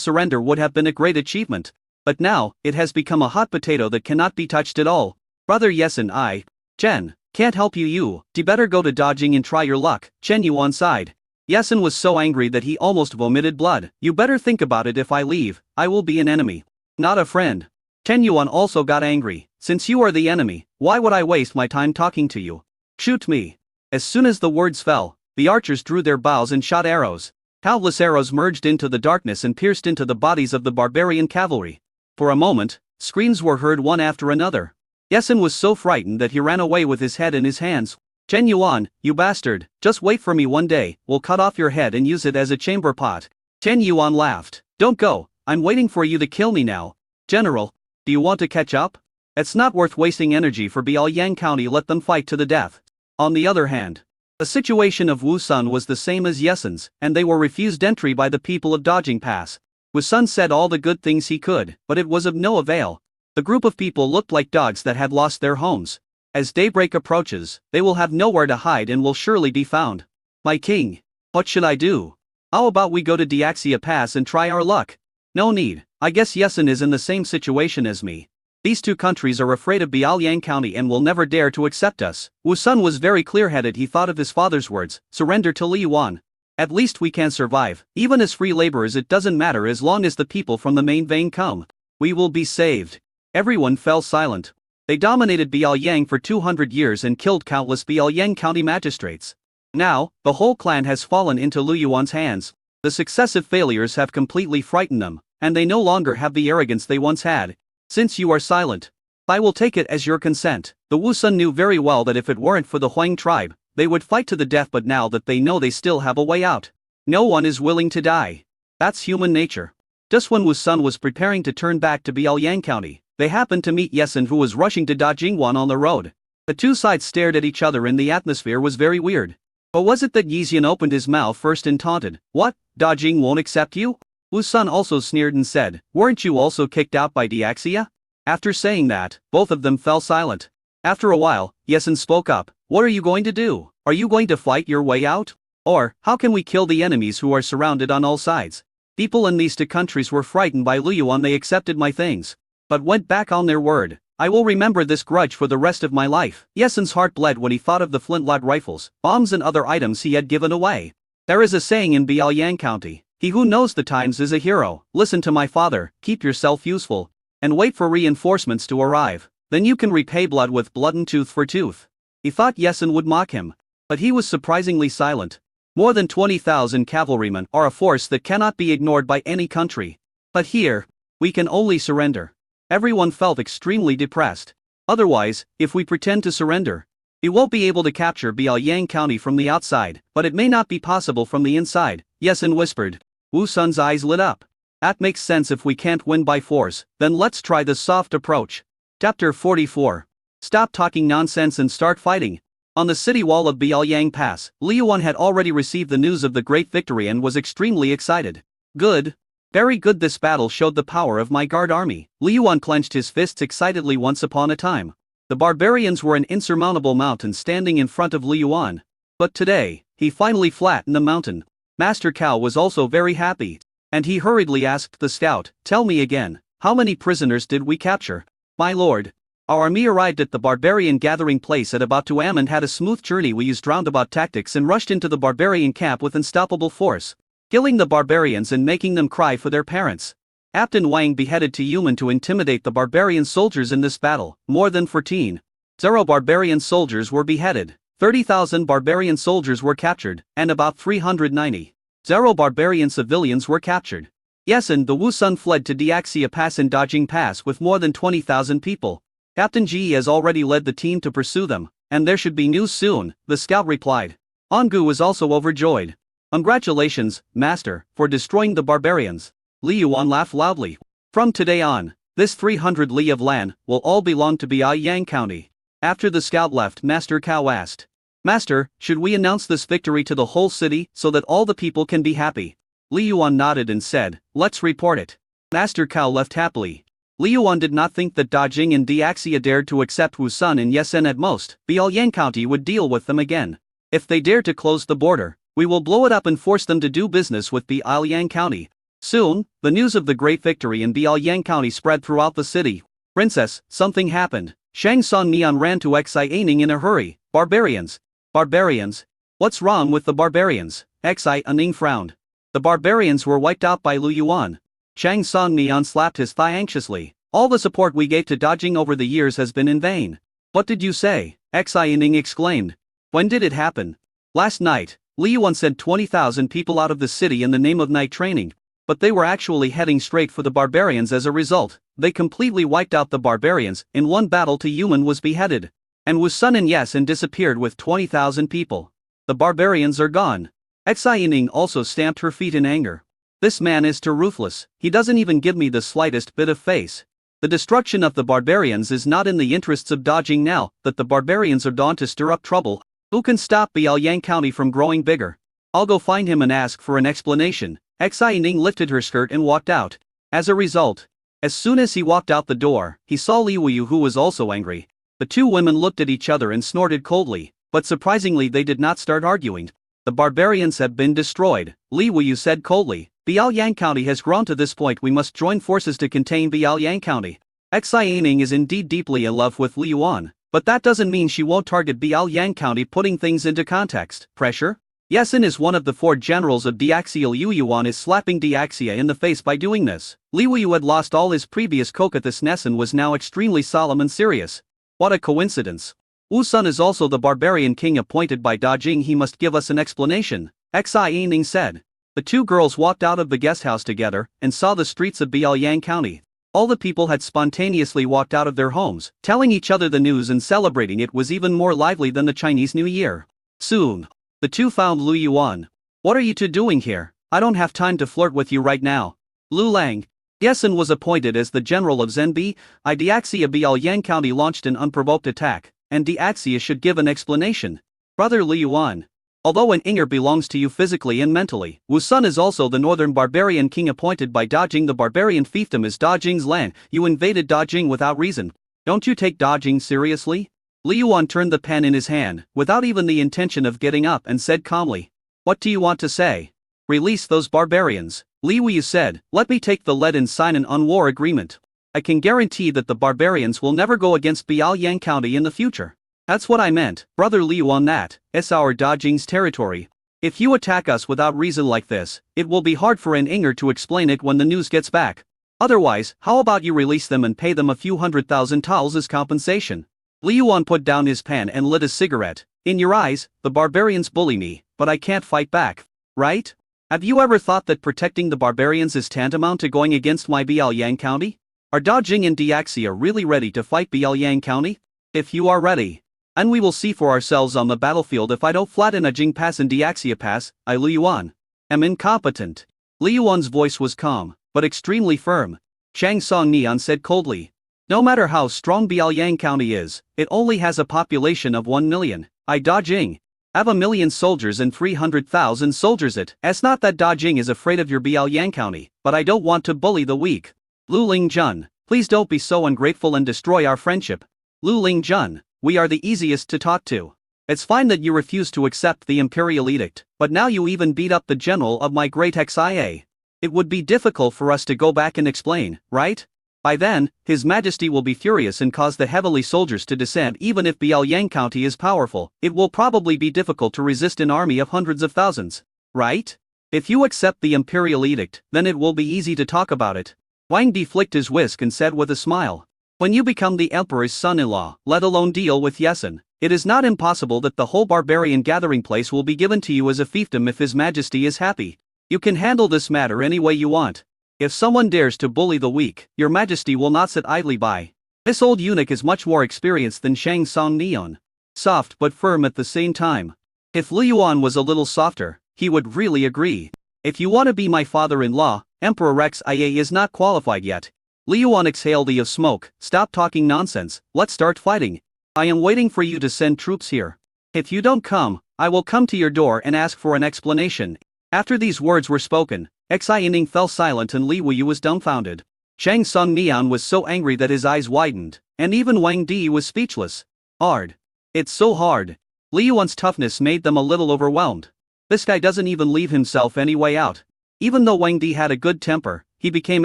surrender would have been a great achievement. But now, it has become a hot potato that cannot be touched at all. Brother Yesun, Chen, can't help you. Better go to Dajing and try your luck, Chen Yuan sighed. Yesun was so angry that he almost vomited blood. You better think about it. If I leave, I will be an enemy, not a friend. Chen Yuan also got angry. Since you are the enemy, why would I waste my time talking to you? Shoot me. As soon as the words fell, the archers drew their bows and shot arrows. Countless arrows merged into the darkness and pierced into the bodies of the barbarian cavalry. For a moment, screams were heard one after another. Yesun was so frightened that he ran away with his head in his hands. Chen Yuan, you bastard, just wait for me. One day, we'll cut off your head and use it as a chamber pot. Chen Yuan laughed. Don't go, I'm waiting for you to kill me now. General, do you want to catch up? It's not worth wasting energy for BL Yang County. Let them fight to the death. On the other hand, the situation of Wusun was the same as Yesun's, and they were refused entry by the people of Dajing Pass. Wusun said all the good things he could, but it was of no avail. The group of people looked like dogs that had lost their homes. As daybreak approaches, they will have nowhere to hide and will surely be found. My king, what should I do? How about we go to Diaxia Pass and try our luck? No need, I guess Yesun is in the same situation as me. These two countries are afraid of BL Yang County and will never dare to accept us. Wusun was very clear-headed. He thought of his father's words, surrender to Liyuan. At least we can survive, even as free laborers. It doesn't matter as long as the people from the main vein come. We will be saved. Everyone fell silent. They dominated Biaoyang for 200 years and killed countless Biaoyang county magistrates. Now, the whole clan has fallen into Lu Yuan's hands. The successive failures have completely frightened them, and they no longer have the arrogance they once had. Since you are silent, I will take it as your consent. The Wusun knew very well that if it weren't for the Huang tribe, they would fight to the death, but now that they know they still have a way out, no one is willing to die. That's human nature. Just when Wusun was preparing to turn back to Biaoyang County, they happened to meet Yesin, who was rushing to Dajingwan on the road. The two sides stared at each other and the atmosphere was very weird. But was it that Yesin opened his mouth first and taunted, "What, Dajing won't accept you?" Wusun also sneered and said, "Weren't you also kicked out by Diaxia?" After saying that, both of them fell silent. After a while, Yesin spoke up, "What are you going to do? Are you going to fight your way out? Or, how can we kill the enemies who are surrounded on all sides?" People in these two countries were frightened by Lu Yuan. They accepted my things, but went back on their word. I will remember this grudge for the rest of my life. Yesin's heart bled when he thought of the flintlock rifles, bombs and other items he had given away. There is a saying in Biaoyang County, "He who knows the times is a hero." Listen to my father, keep yourself useful, and wait for reinforcements to arrive. Then you can repay blood with blood and tooth for tooth. He thought Yesin would mock him, but he was surprisingly silent. More than 20,000 cavalrymen are a force that cannot be ignored by any country. But here, we can only surrender. Everyone felt extremely depressed. Otherwise, if we pretend to surrender, we won't be able to capture Biaoyang County from the outside, but it may not be possible from the inside, Yesin whispered. Wusun's eyes lit up. That makes sense. If we can't win by force, then let's try the soft approach. Chapter 44. Stop talking nonsense and start fighting. On the city wall of Biaoyang Pass, Lu Yuan had already received the news of the great victory and was extremely excited. Good. Very good. This battle showed the power of my guard army. Lu Yuan clenched his fists excitedly. Once upon a time, the barbarians were an insurmountable mountain standing in front of Lu Yuan. But today, he finally flattened the mountain. Master Cao was also very happy, and he hurriedly asked the scout, "Tell me again, how many prisoners did we capture?" "My lord, our army arrived at the barbarian gathering place at about 2 am and had a smooth journey. We used roundabout tactics and rushed into the barbarian camp with unstoppable force, killing the barbarians and making them cry for their parents. Captain Wang beheaded 2 human to intimidate the barbarian soldiers in this battle. More than 14,000 barbarian soldiers were beheaded, 30,000 barbarian soldiers were captured, and about 390,000 barbarian civilians were captured. Yesin the Wusun fled to Diaxia Pass and Dajing Pass with more than 20,000 people. Captain Ji has already led the team to pursue them, and there should be news soon," the scout replied. Ongu was also overjoyed. "Congratulations, master, for destroying the barbarians." Lu Yuan laughed loudly. "From today on, this 300 li of land will all belong to Biaoyang County." After the scout left, Master Cao asked, "Master, should we announce this victory to the whole city so that all the people can be happy?" Lu Yuan nodded and said, "Let's report it." Master Cao left happily. Lu Yuan did not think that Dajing and Diaxia dared to accept Wusun and Yesin. At most, Biaoyang County would deal with them again. If they dare to close the border, we will blow it up and force them to do business with Biaoyang County. Soon, the news of the great victory in Biaoyang County spread throughout the city. "Princess, something happened." Shang Song Nian ran to Xi Aning in a hurry. "Barbarians! Barbarians! What's wrong with the barbarians?" Xi Aning frowned. "The barbarians were wiped out by Lu Yuan." Shang Song Nian slapped his thigh anxiously. "All the support we gave to Dajing over the years has been in vain." "What did you say?" Xi Aning exclaimed. "When did it happen?" "Last night." Lu Yuan sent 20,000 people out of the city in the name of night training, but they were actually heading straight for the barbarians. As a result, they completely wiped out the barbarians. In one battle, 2 human was beheaded, and Wusun and Yesin disappeared with 20,000 people. The barbarians are gone. Xi Yining also stamped her feet in anger. "This man is too ruthless. He doesn't even give me the slightest bit of face. The destruction of the barbarians is not in the interests of Dajing now that the barbarians are done to stir up trouble. Who can stop Biaoyang County from growing bigger? I'll go find him and ask for an explanation." Xi Yining lifted her skirt and walked out. As a result, as soon as he walked out the door, he saw Li Wuyu, who was also angry. The 2 women looked at each other and snorted coldly, but surprisingly they did not start arguing. "The barbarians have been destroyed," Li Wuyu said coldly. "Biaoyang County has grown to this point. We must join forces to contain Biaoyang County." Xi Yining is indeed deeply in love with Lu Yuan, but that doesn't mean she won't target Biaoyang County. Putting things into context, pressure? Yesin is one of the 4 generals of Diaxia. Liu Yuan is slapping Diaxia in the face by doing this. Liu Yu had lost all his previous coquettousness and was now extremely solemn and serious. What a coincidence. Wu Sun is also the barbarian king appointed by Da Jing. He must give us an explanation, Xi Yining said. The 2 girls walked out of the guest house together and saw the streets of Biaoyang County. All the people had spontaneously walked out of their homes, telling each other the news and celebrating it was even more lively than the Chinese New Year. Soon, the 2 found Lu Yuan. What are you 2 doing here? I don't have time to flirt with you right now. Lu Lang. Yesin was appointed as the general of Zenbi. Diaxia. Biaoyang County launched an unprovoked attack, and Diaxia should give an explanation. Brother Lu Yuan. Although an Inger belongs to you physically and mentally, Wu Sun is also the northern barbarian king appointed by Da Jing. The barbarian fiefdom is Da Jing's land. You invaded Da Jing without reason. Don't you take Da Jing seriously? Li Yuan turned the pen in his hand, without even the intention of getting up, and said calmly. What do you want to say? Release those barbarians. Li Wu said, let me take the lead and sign an unwar agreement. I can guarantee that the barbarians will never go against Biaoyang County in the future. That's what I meant, Brother Li Yuan. That is our Da Jing's territory. If you attack us without reason like this, it will be hard for an Inger to explain it when the news gets back. Otherwise, how about you release them and pay them a few 100,000 taels as compensation? Li Yuan put down his pen and lit a cigarette. In your eyes, the barbarians bully me, but I can't fight back. Right? Have you ever thought that protecting the barbarians is tantamount to going against my Biaoyang County? Are Da Jing and Diaxia really ready to fight Biaoyang County? If you are ready, and we will see for ourselves on the battlefield if I don't flatten a Jing Pass and Diaxia Pass, I Li Yuan am incompetent. Li Yuan's voice was calm, but extremely firm. Chang Song Nian said coldly. No matter how strong Biaoyang County is, it only has a population of 1 million. I Da Jing have 1 million soldiers and 300,000 soldiers. It's not that Da Jing is afraid of your Biaoyang County, but I don't want to bully the weak. Lu Lingjun, please don't be so ungrateful and destroy our friendship. Lu Lingjun, we are the easiest to talk to. It's fine that you refuse to accept the imperial edict, but now you even beat up the general of my great XIA. It would be difficult for us to go back and explain, right? By then, His Majesty will be furious and cause the heavily soldiers to descend. Even if Biaoyang County is powerful, it will probably be difficult to resist an army of hundreds of thousands, right? If you accept the imperial edict, then it will be easy to talk about it. Wang Di flicked his whisk and said with a smile. When you become the emperor's son-in-law, let alone deal with Yesin, it is not impossible that the whole barbarian gathering place will be given to you as a fiefdom if His Majesty is happy. You can handle this matter any way you want. If someone dares to bully the weak, Your Majesty will not sit idly by. This old eunuch is much more experienced than Shang Song Nian. Soft but firm at the same time. If Li Yuan was a little softer, he would really agree. If you want to be my father-in-law, Emperor Rex Ia is not qualified yet. Li Yuan exhaled of smoke. Stop talking nonsense, let's start fighting. I am waiting for you to send troops here. If you don't come, I will come to your door and ask for an explanation. After these words were spoken, Xi Yining fell silent and Li Wuyu was dumbfounded. Chang Sung Nian was so angry that his eyes widened, and even Wang Di was speechless. Hard. It's so hard. Li Yuan's toughness made them a little overwhelmed. This guy doesn't even leave himself any way out. Even though Wang Di had a good temper, he became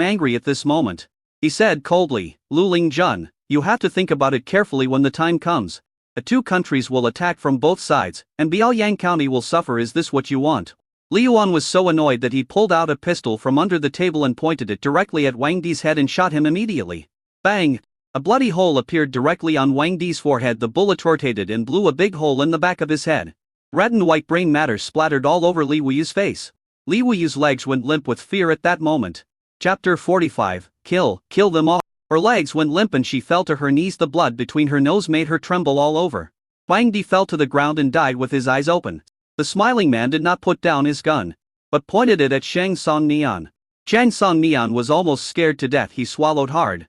angry at this moment. He said coldly, Lu Lingjun, you have to think about it carefully when the time comes. The 2 countries will attack from both sides, and Biaoyang County will suffer. Is this what you want? Li Yuan was so annoyed that he pulled out a pistol from under the table and pointed it directly at Wang Di's head and shot him immediately. Bang! A bloody hole appeared directly on Wang Di's forehead. The bullet rotated and blew a big hole in the back of his head. Red and white brain matter splattered all over Li Wuyu's face. Li Wuyu's legs went limp with fear at that moment. Chapter 45, Kill them all. Her legs went limp and she fell to her knees. The blood between her nose made her tremble all over. Wang Di fell to the ground and died with his eyes open. The smiling man did not put down his gun, but pointed it at Shang Song Nian. Shang Song Nian was almost scared to death. He swallowed hard.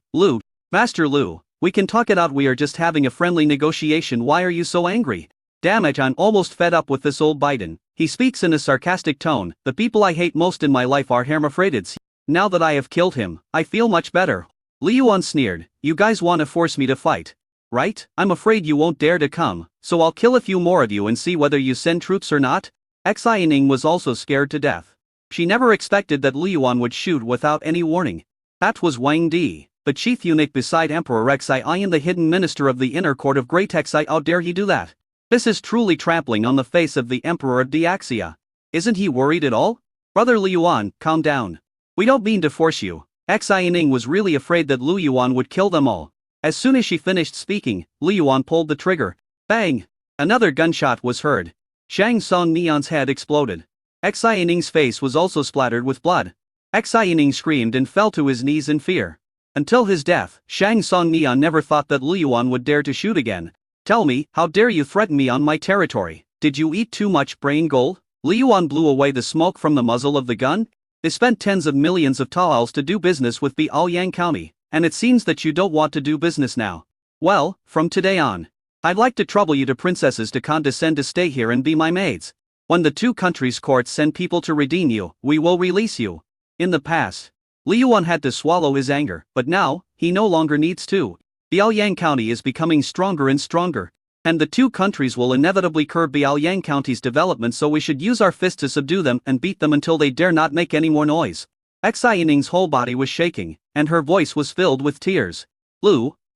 Master Lu, we can talk it out. We are just having a friendly negotiation. Why are you so angry? Damn it, I'm almost fed up with this old Biden. He speaks in a sarcastic tone. The people I hate most in my life are hermaphrodites. Now that I have killed him, I feel much better. Li Yuan sneered. You guys want to force me to fight, right? I'm afraid you won't dare to come, so I'll kill a few more of you and see whether you send troops or not. Xi Yining was also scared to death. She never expected that Li Yuan would shoot without any warning. That was Wang Di, the chief eunuch beside Emperor Xi and the hidden minister of the inner court of Great Xi. How dare he do that? This is truly trampling on the face of the Emperor of Deaxia. Isn't he worried at all? Brother Liu Yuan, calm down. We don't mean to force you. Xi Yining was really afraid that Liu Yuan would kill them all. As soon as she finished speaking, Liu Yuan pulled the trigger. Bang! Another gunshot was heard. Shang Song Neon's head exploded. Xi Yining's face was also splattered with blood. Xi Yining screamed and fell to his knees in fear. Until his death, Shang Song Neon never thought that Liu Yuan would dare to shoot again. Tell me, how dare you threaten me on my territory? Did you eat too much brain gold? Liu Yuan blew away the smoke from the muzzle of the gun. They spent tens of millions of taels to do business with Biaoyang County, and it seems that you don't want to do business now. Well, from today on, I'd like to trouble you to princesses to condescend to stay here and be my maids. When the two countries' courts send people to redeem you, we will release you. In the past, Liu Yuan had to swallow his anger, but now, he no longer needs to. Biaoyang County is becoming stronger and stronger, and the two countries will inevitably curb Biaoyang County's development, so we should use our fists to subdue them and beat them until they dare not make any more noise. Xi Yining's whole body was shaking, and her voice was filled with tears.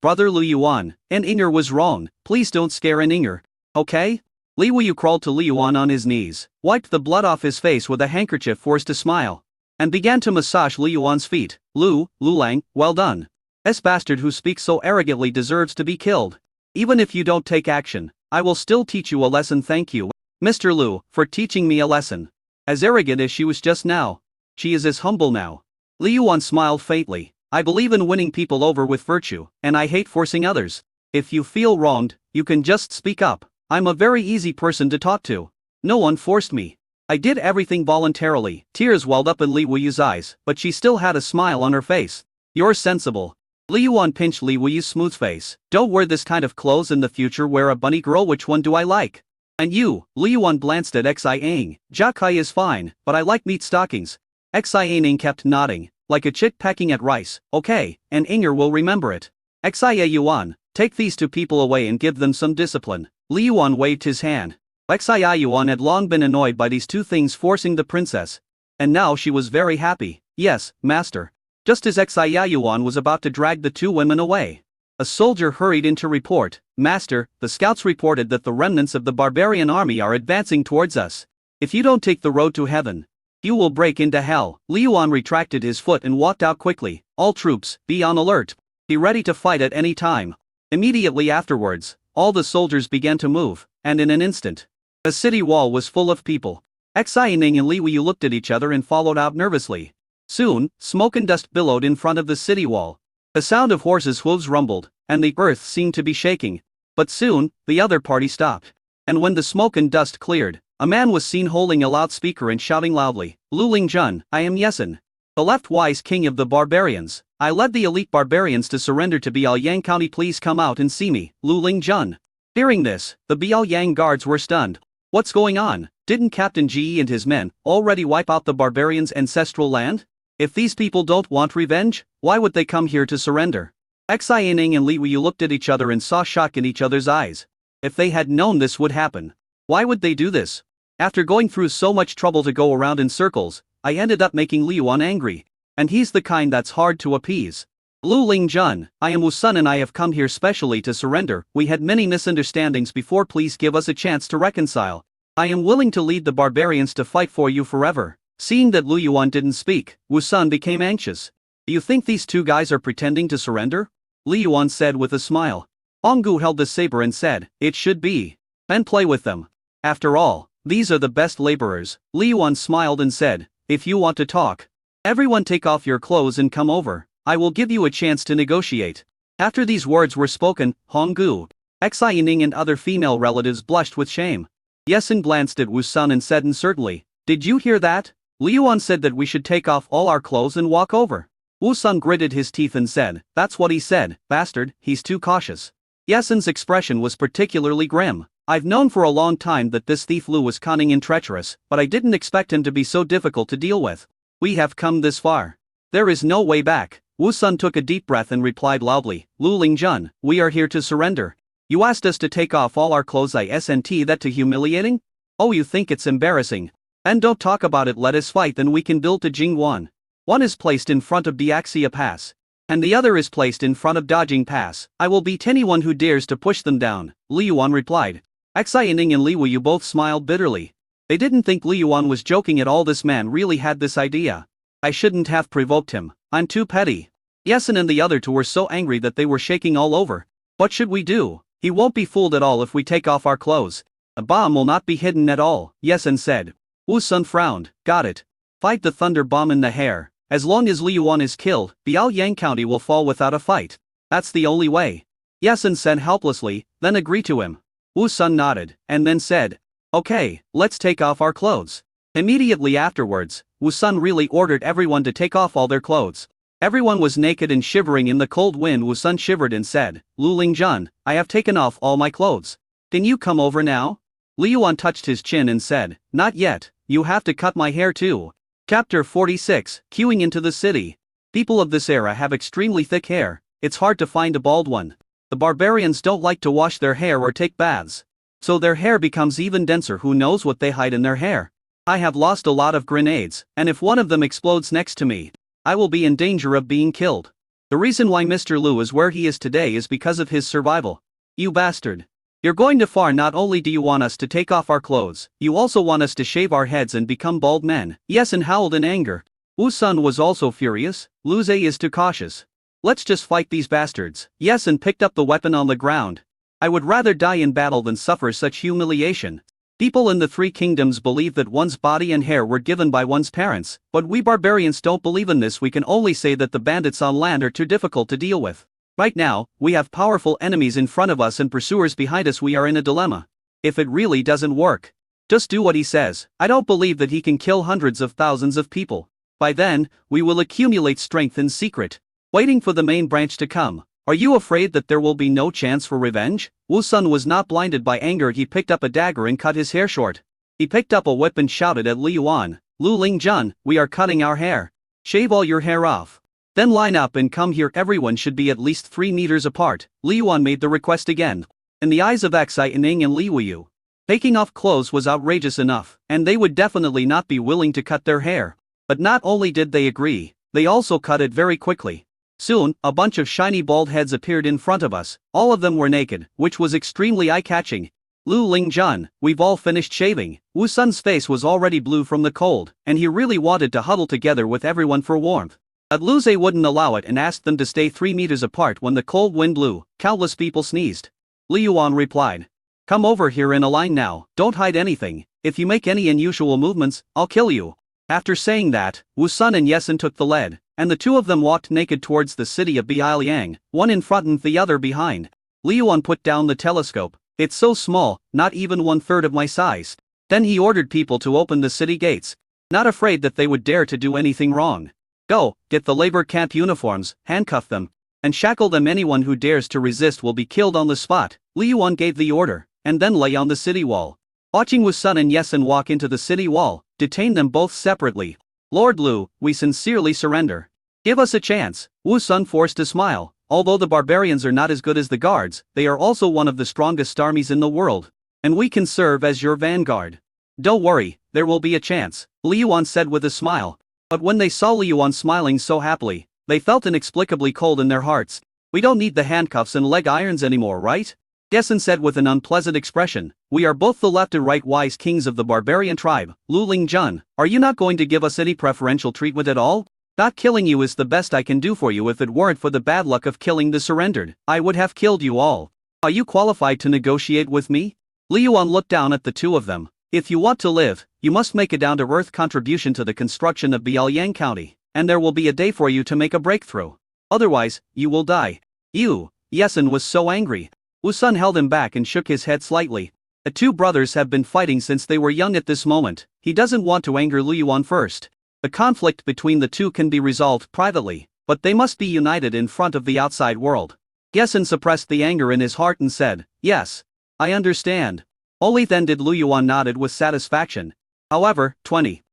Brother Liu Yuan, an Inger was wrong, please don't scare an Inger, okay? Liu Yu crawled to Liu Yuan on his knees, wiped the blood off his face with a handkerchief, forced to smile, and began to massage Liu Yuan's feet. Lulang, well done. This bastard who speaks so arrogantly deserves to be killed. Even if you don't take action, I will still teach you a lesson. Thank you, Mr. Liu, for teaching me a lesson. As arrogant as she was just now, she is as humble now. Liu Yuan smiled faintly. I believe in winning people over with virtue, and I hate forcing others. If you feel wronged, you can just speak up. I'm a very easy person to talk to. No one forced me. I did everything voluntarily. Tears welled up in Liu Yu's eyes, but she still had a smile on her face. You're sensible. Liu Yuan pinched Liu Yu's smooth face. Don't wear this kind of clothes in the future. Wear a bunny girl. Which one do I like? And you? Liu Yuan glanced at Xi Yining. Jia Kai is fine, but I like meat stockings. Xi Yining kept nodding, like a chick pecking at rice. Okay, and Inger will remember it. Xi Yuan, take these two people away and give them some discipline. Liu Yuan waved his hand. Xi Yuan had long been annoyed by these two things forcing the princess, and now she was very happy. Yes, master. Just as Xi Yuan was about to drag the two women away, a soldier hurried in to report. Master, the scouts reported that the remnants of the barbarian army are advancing towards us. If you don't take the road to heaven, you will break into hell. Liu Yuan retracted his foot and walked out quickly. All troops, be on alert. Be ready to fight at any time. Immediately afterwards, all the soldiers began to move, and in an instant, the city wall was full of people. Xi Yining and Liu Yu looked at each other and followed out nervously. Soon, smoke and dust billowed in front of the city wall. The sound of horses' hooves rumbled, and the earth seemed to be shaking. But soon, the other party stopped. And when the smoke and dust cleared, a man was seen holding a loudspeaker and shouting loudly, Lu Lingjun, I am Yesin, the left-wise king of the barbarians. I led the elite barbarians to surrender to Biaoyang County. Please come out and see me, Lu Lingjun. Hearing this, the Biaoyang guards were stunned. What's going on? Didn't Captain Ji and his men already wipe out the barbarians' ancestral land? If these people don't want revenge, why would they come here to surrender? Xi Yining and Liu Yu looked at each other and saw shock in each other's eyes. If they had known this would happen, why would they do this? After going through so much trouble to go around in circles, I ended up making Liu Yuan angry. And he's the kind that's hard to appease. Lu Lingjun, I am Wu Sun and I have come here specially to surrender. We had many misunderstandings before. Please give us a chance to reconcile. I am willing to lead the barbarians to fight for you forever. Seeing that Liu Yuan didn't speak, Wu Sun became anxious. Do you think these two guys are pretending to surrender? Liu Yuan said with a smile. Honggu held the saber and said, it should be. And play with them. After all, these are the best laborers. Liu Yuan smiled and said, if you want to talk, everyone take off your clothes and come over. I will give you a chance to negotiate. After these words were spoken, Honggu, Xi Yining and other female relatives blushed with shame. Yesin glanced at Wu Sun and said uncertainly, did you hear that? Liu Yuan said that we should take off all our clothes and walk over. Wu Sun gritted his teeth and said, that's what he said, bastard, he's too cautious. Yesin's expression was particularly grim. I've known for a long time that this thief Lu was cunning and treacherous, but I didn't expect him to be so difficult to deal with. We have come this far. There is no way back. Wu Sun took a deep breath and replied loudly, Lu Lingjun, we are here to surrender. You asked us to take off all our clothes. Isn't that too humiliating? Oh, you think it's embarrassing? And don't talk about it. Let us fight, then we can build to Jingwan. One is placed in front of Deaxia Pass, and the other is placed in front of Dajing Pass. I will beat anyone who dares to push them down, Liu Yuan replied. Aksai Ning and Li Wuyu both smiled bitterly. They didn't think Li Yuan was joking at all. This man really had this idea. I shouldn't have provoked him, I'm too petty. Yesin and the other two were so angry that they were shaking all over. What should we do? He won't be fooled at all if we take off our clothes. A bomb will not be hidden at all, Yesin said. Wu Sun frowned. Got it. Fight the thunder bomb in the hair. As long as Li Yuan is killed, Biaoyang County will fall without a fight. That's the only way. Yesin said helplessly, then agree to him. Wu Sun nodded, and then said, okay, let's take off our clothes. Immediately afterwards, Wu Sun really ordered everyone to take off all their clothes. Everyone was naked and shivering in the cold wind. Wu Sun shivered and said, Lu Lingjun, I have taken off all my clothes. Can you come over now? Li Yuan touched his chin and said, not yet, you have to cut my hair too. Chapter 46, Queuing into the City. People of this era have extremely thick hair, it's hard to find a bald one. The barbarians don't like to wash their hair or take baths. So their hair becomes even denser. Who knows what they hide in their hair? I have lost a lot of grenades, and if one of them explodes next to me, I will be in danger of being killed. The reason why Mr. Lu is where he is today is because of his survival. You bastard. You're going too far. Not only do you want us to take off our clothes, you also want us to shave our heads and become bald men. Yesin howled in anger. Wu Sun was also furious. Lu Zhe is too cautious. Let's just fight these bastards. Yesin picked up the weapon on the ground. I would rather die in battle than suffer such humiliation. People in the three kingdoms believe that one's body and hair were given by one's parents, but we barbarians don't believe in this. We can only say that the bandits on land are too difficult to deal with. Right now, we have powerful enemies in front of us and pursuers behind us. We are in a dilemma. If it really doesn't work, just do what he says. I don't believe that he can kill hundreds of thousands of people. By then, we will accumulate strength in secret, waiting for the main branch to come. Are you afraid that there will be no chance for revenge? Wu Sun was not blinded by anger. He picked up a dagger and cut his hair short. He picked up a whip and shouted at Li Yuan, Lu Lingjun, we are cutting our hair. Shave all your hair off. Then line up and come here. Everyone should be at least 3 meters apart. Li Yuan made the request again. In the eyes of Aksai Ning and Li Wuyu, taking off clothes was outrageous enough, and they would definitely not be willing to cut their hair. But not only did they agree, they also cut it very quickly. Soon, a bunch of shiny bald heads appeared in front of us. All of them were naked, which was extremely eye-catching. Lu Lingjun, we've all finished shaving. Wu Sun's face was already blue from the cold, and he really wanted to huddle together with everyone for warmth. But Lu Zhe wouldn't allow it and asked them to stay 3 meters apart. When the cold wind blew, countless people sneezed. Li Yuan replied, come over here in a line now, don't hide anything. If you make any unusual movements, I'll kill you. After saying that, Wu Sun and Yesin took the lead, and the two of them walked naked towards the city of Biaoyang, one in front and the other behind. Li Yuan put down the telescope. It's so small, not even 1/3 of my size. Then he ordered people to open the city gates, not afraid that they would dare to do anything wrong. Go, get the labor camp uniforms, handcuff them, and shackle them. Anyone who dares to resist will be killed on the spot. Li Yuan gave the order, and then lay on the city wall. Watching Wu Sun and Yesin walk into the city wall, detain them both separately. Lord Lu, we sincerely surrender. Give us a chance. Wu Sun forced a smile. Although the barbarians are not as good as the guards, they are also one of the strongest armies in the world, and we can serve as your vanguard. Don't worry, there will be a chance, Li Yuan said with a smile. But when they saw Li Yuan smiling so happily, they felt inexplicably cold in their hearts. We don't need the handcuffs and leg irons anymore, right? Yesin said with an unpleasant expression. We are both the left and right wise kings of the barbarian tribe. Lu Lingjun, are you not going to give us any preferential treatment at all? Not killing you is the best I can do for you. If it weren't for the bad luck of killing the surrendered, I would have killed you all. Are you qualified to negotiate with me? Li Yuan looked down at the two of them. If you want to live, you must make a down-to-earth contribution to the construction of Biaoyang County, and there will be a day for you to make a breakthrough. Otherwise, you will die. You. Yesin was so angry. Wu Sun held him back and shook his head slightly. The two brothers have been fighting since they were young. At this moment, he doesn't want to anger Li Yuan first. The conflict between the two can be resolved privately, but they must be united in front of the outside world. Yesin suppressed the anger in his heart and said, yes, I understand. Only then did Lu Yuan nodded with satisfaction. However, 20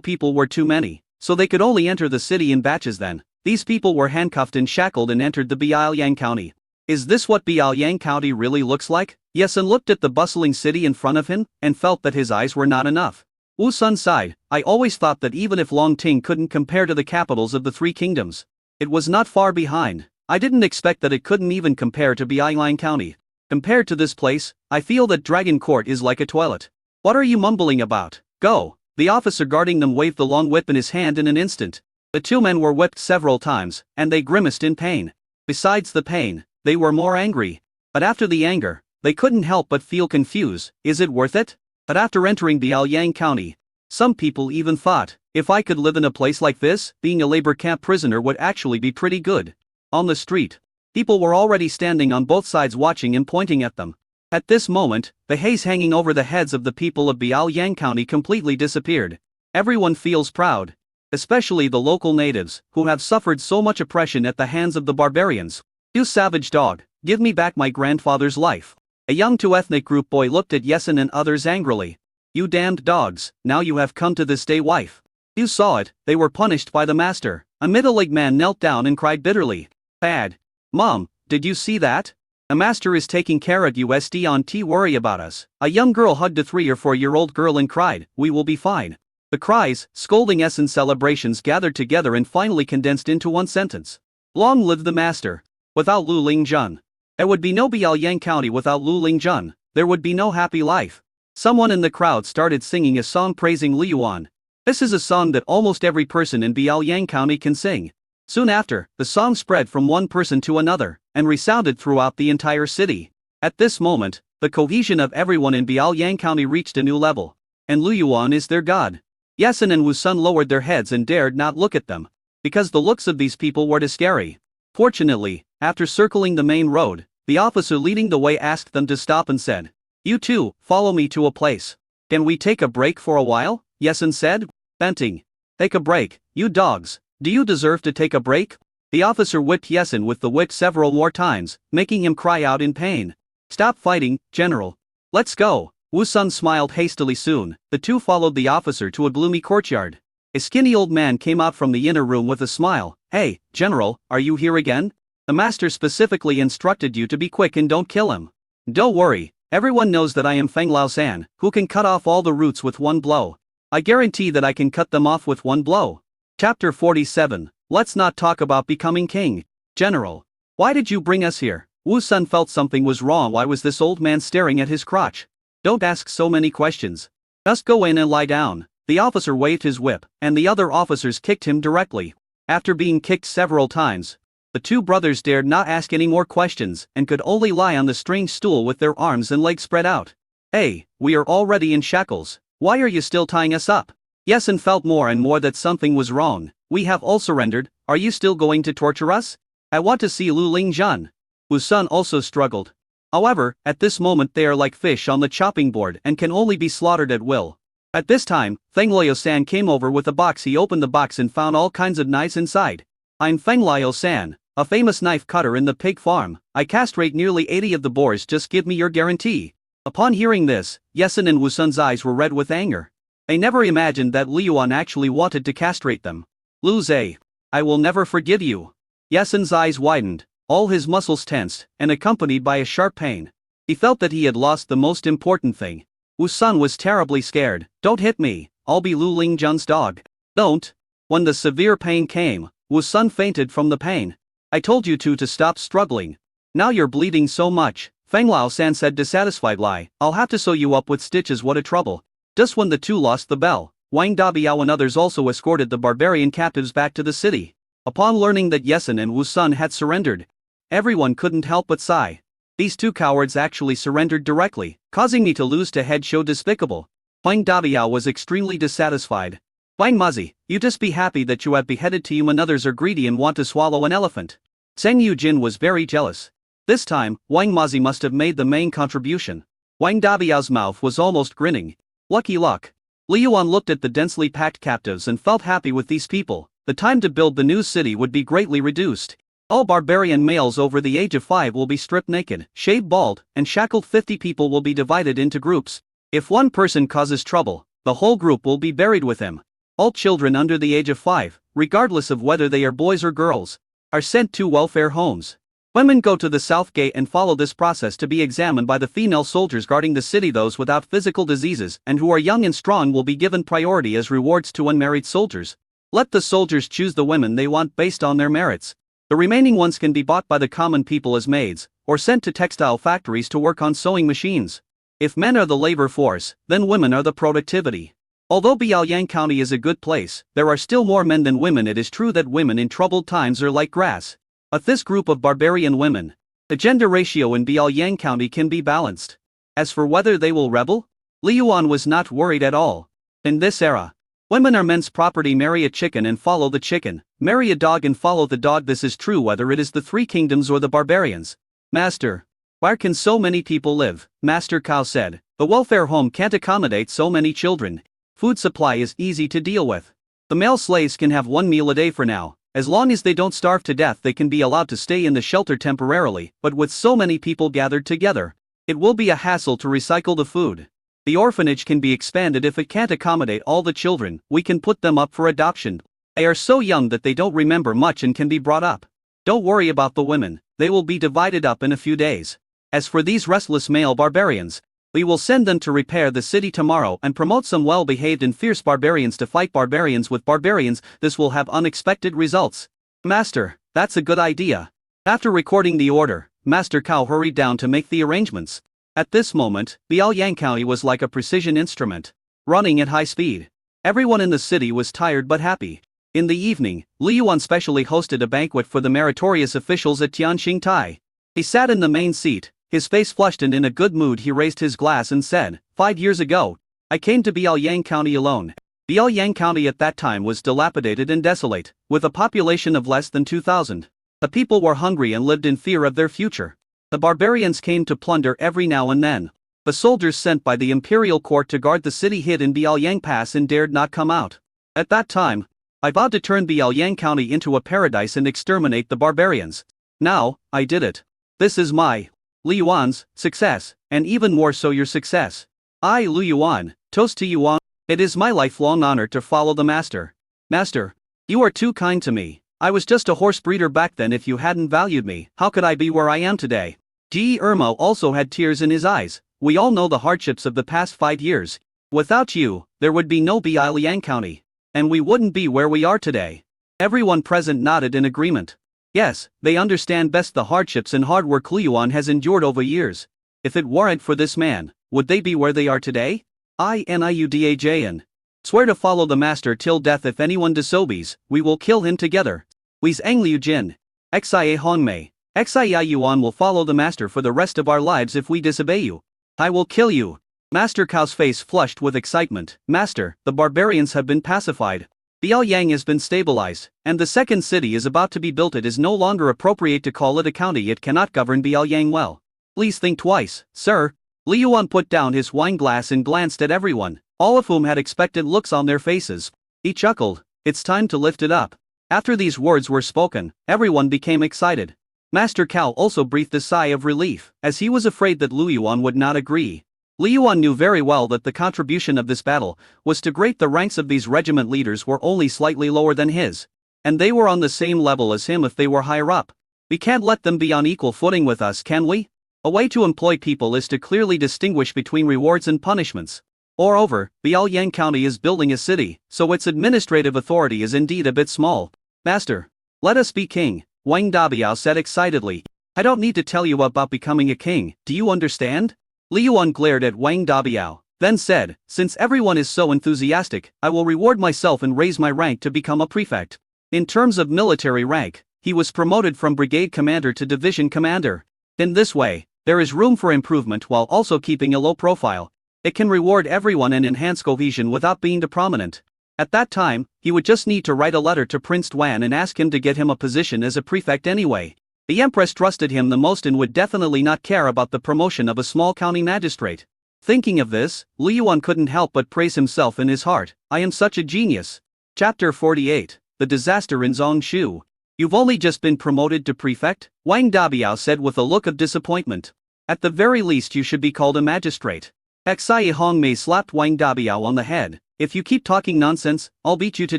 people were too many, so they could only enter the city in batches. Then these people were handcuffed and shackled and entered the Biaoyang County. Is this what Biaoyang County really looks like? Yesin looked at the bustling city in front of him, and felt that his eyes were not enough. Wu Sun sighed. I always thought that even if Longting couldn't compare to the capitals of the three kingdoms, it was not far behind. I didn't expect that it couldn't even compare to Biaoyang County. Compared to this place, I feel that Dragon Court is like a toilet. What are you mumbling about? Go! The officer guarding them waved the long whip in his hand in an instant. The two men were whipped several times, and they grimaced in pain. Besides the pain, they were more angry. But after the anger, they couldn't help but feel confused. Is it worth it? But after entering Biaoyang County, some people even thought, if I could live in a place like this, being a labor camp prisoner would actually be pretty good. On the street, people were already standing on both sides watching and pointing at them. At this moment, the haze hanging over the heads of the people of Biaoyang County completely disappeared. Everyone feels proud. Especially the local natives, who have suffered so much oppression at the hands of the barbarians. You savage dog, give me back my grandfather's life. A young two-ethnic group boy looked at Yesin and others angrily. You damned dogs, now you have come to this day wife. You saw it, they were punished by the master. A middle-aged man knelt down and cried bitterly. Dad. Mom, did you see that? The master is taking care of you, don't worry about us. A young girl hugged a 3 or 4-year-old girl and cried, we will be fine. The cries, scolding and celebrations gathered together and finally condensed into one sentence. Long live the master. Without Lu Lingjun, there would be no Biaoyang County. Without Lu Lingjun, there would be no happy life. Someone in the crowd started singing a song praising Liu Yuan. This is a song that almost every person in Biaoyang County can sing. Soon after, the song spread from one person to another, and resounded throughout the entire city. At this moment, the cohesion of everyone in Biaoyang County reached a new level. And Liu Yuan is their god. Yesin and Wusun lowered their heads and dared not look at them, because the looks of these people were too scary. Fortunately, after circling the main road, the officer leading the way asked them to stop and said, You two, follow me to a place. Can we take a break for a while? Yesin said, venting. Take a break, you dogs, do you deserve to take a break? The officer whipped Yesin with the whip several more times, making him cry out in pain. Stop fighting, General. Let's go. Wusun smiled hastily. Soon, the two followed the officer to a gloomy courtyard. A skinny old man came out from the inner room with a smile. Hey, General, are you here again? The master specifically instructed you to be quick and don't kill him. Don't worry, everyone knows that I am Feng Laosan, who can cut off all the roots with one blow. I guarantee that I can cut them off with one blow. Chapter 47. Let's not talk about becoming king. General, why did you bring us here? Wusun felt something was wrong. Why was this old man staring at his crotch? Don't ask so many questions. Just go in and lie down. The officer waved his whip, and the other officers kicked him directly. After being kicked several times, the two brothers dared not ask any more questions and could only lie on the strange stool with their arms and legs spread out. Hey, we are already in shackles. Why are you still tying us up? Yesin felt more and more that something was wrong. We have all surrendered, are you still going to torture us? I want to see Lu Lingjun. Wusun also struggled. However, at this moment they are like fish on the chopping board and can only be slaughtered at will. At this time, Feng Laosan came over with a box. He opened the box and found all kinds of knives inside. I'm Feng Laosan, a famous knife cutter in the pig farm. I castrate nearly 80 of the boars, just give me your guarantee. Upon hearing this, Yesin and Wusun's eyes were red with anger. They never imagined that Liu Yuan actually wanted to castrate them. Lu Zhe, I will never forgive you. Yesin's eyes widened. All his muscles tensed, and accompanied by a sharp pain. He felt that he had lost the most important thing. Wusun was terribly scared. Don't hit me, I'll be Lu Lingjun's dog. Don't. When the severe pain came, Wusun fainted from the pain. I told you to stop struggling. Now you're bleeding so much, Feng Laosan said dissatisfied. Lie, I'll have to sew you up with stitches. What a trouble. Just when the two lost the bell, Wang Dabiao and others also escorted the barbarian captives back to the city. Upon learning that Yesin and Wusun had surrendered, everyone couldn't help but sigh. These two cowards actually surrendered directly, causing me to lose to head. So despicable. Wang Dabiao was extremely dissatisfied. Wang Mazi, you just be happy that you have beheaded Team and others are greedy and want to swallow an elephant. Zheng Yujin was very jealous. This time, Wang Mazi must have made the main contribution. Wang Dabiao's mouth was almost grinning. Lucky luck. Liu Yuan looked at the densely packed captives and felt happy with these people. The time to build the new city would be greatly reduced. All barbarian males over the age of 5 will be stripped naked, shaved bald, and shackled. 50 people will be divided into groups. If one person causes trouble, the whole group will be buried with him. All children under the age of 5, regardless of whether they are boys or girls, are sent to welfare homes. Women go to the south gate and follow this process to be examined by the female soldiers guarding the city. Those without physical diseases and who are young and strong will be given priority as rewards to unmarried soldiers. Let the soldiers choose the women they want based on their merits. The remaining ones can be bought by the common people as maids, or sent to textile factories to work on sewing machines. If men are the labor force, then women are the productivity. Although Biaoyang County is a good place, there are still more men than women. It is true that women in troubled times are like grass. But this group of barbarian women, the gender ratio in Biaoyang County can be balanced. As for whether they will rebel, Li Yuan was not worried at all. In this era, women are men's property. Marry a chicken and follow the chicken, marry a dog and follow the dog. This is true whether it is the Three Kingdoms or the barbarians. Master, where can so many people live? Master Cao said. The welfare home can't accommodate so many children. Food supply is easy to deal with. The male slaves can have one meal a day for now. As long as they don't starve to death, they can be allowed to stay in the shelter temporarily, but with so many people gathered together, it will be a hassle to recycle the food. The orphanage can be expanded. If it can't accommodate all the children, we can put them up for adoption. They are so young that they don't remember much and can be brought up. Don't worry about the women, they will be divided up in a few days. As for these restless male barbarians, we will send them to repair the city tomorrow and promote some well-behaved and fierce barbarians to fight barbarians with barbarians. This will have unexpected results. Master, that's a good idea. After recording the order, Master Cao hurried down to make the arrangements. At this moment, Biaoyang County was like a precision instrument, running at high speed. Everyone in the city was tired but happy. In the evening, Li Yuan specially hosted a banquet for the meritorious officials at Tianxing Tai. He sat in the main seat, his face flushed and in a good mood. He raised his glass and said, 5 years ago, I came to Biaoyang County alone. Biaoyang County at that time was dilapidated and desolate, with a population of less than 2,000. The people were hungry and lived in fear of their future. The barbarians came to plunder every now and then. The soldiers sent by the imperial court to guard the city hid in Biaoyang Pass and dared not come out. At that time, I vowed to turn Biaoyang County into a paradise and exterminate the barbarians. Now, I did it. This is my, Li Yuan's, success, and even more so your success. I, Li Yuan, toast to Yuan. It is my lifelong honor to follow the master. Master, you are too kind to me. I was just a horse breeder back then. If you hadn't valued me, how could I be where I am today? Ji Ermo also had tears in his eyes. We all know the hardships of the past 5 years. Without you, there would be no Biaoyang County. And we wouldn't be where we are today. Everyone present nodded in agreement. Yes, they understand best the hardships and hard work Li Yuan has endured over years. If it weren't for this man, would they be where they are today? Niudajan. Swear to follow the master till death. If anyone disobeys, we will kill him together. We's Ang Liu Jin. Xia Hongmei. Xia Yuan will follow the master for the rest of our lives if we disobey you. I will kill you. Master Cao's face flushed with excitement. Master, the barbarians have been pacified. Biaoyang has been stabilized, and the second city is about to be built. It is no longer appropriate to call it a county. It cannot govern Biaoyang well. Please think twice, sir. Li Yuan put down his wine glass and glanced at everyone, all of whom had expectant looks on their faces. He chuckled. It's time to lift it up. After these words were spoken, everyone became excited. Master Cao also breathed a sigh of relief, as he was afraid that Li Yuan would not agree. Li Yuan knew very well that the contribution of this battle was to great. The ranks of these regiment leaders were only slightly lower than his, and they were on the same level as him if they were higher up. We can't let them be on equal footing with us, can we? A way to employ people is to clearly distinguish between rewards and punishments. Moreover, Biaoyang County is building a city, so its administrative authority is indeed a bit small. Master, let us be king, Wang Dabiao said excitedly. I don't need to tell you about becoming a king, do you understand? Li Yuan glared at Wang Dabiao, then said, since everyone is so enthusiastic, I will reward myself and raise my rank to become a prefect. In terms of military rank, he was promoted from brigade commander to division commander. In this way, there is room for improvement while also keeping a low profile. It can reward everyone and enhance cohesion without being too prominent. At that time, he would just need to write a letter to Prince Duan and ask him to get him a position as a prefect anyway. The empress trusted him the most and would definitely not care about the promotion of a small county magistrate. Thinking of this, Li Yuan couldn't help but praise himself in his heart. I am such a genius. Chapter 48, The Disaster in Zongshu. You've only just been promoted to prefect? Wang Dabiao said with a look of disappointment. At the very least you should be called a magistrate. Xia Hongmei slapped Wang Dabiao on the head. If you keep talking nonsense, I'll beat you to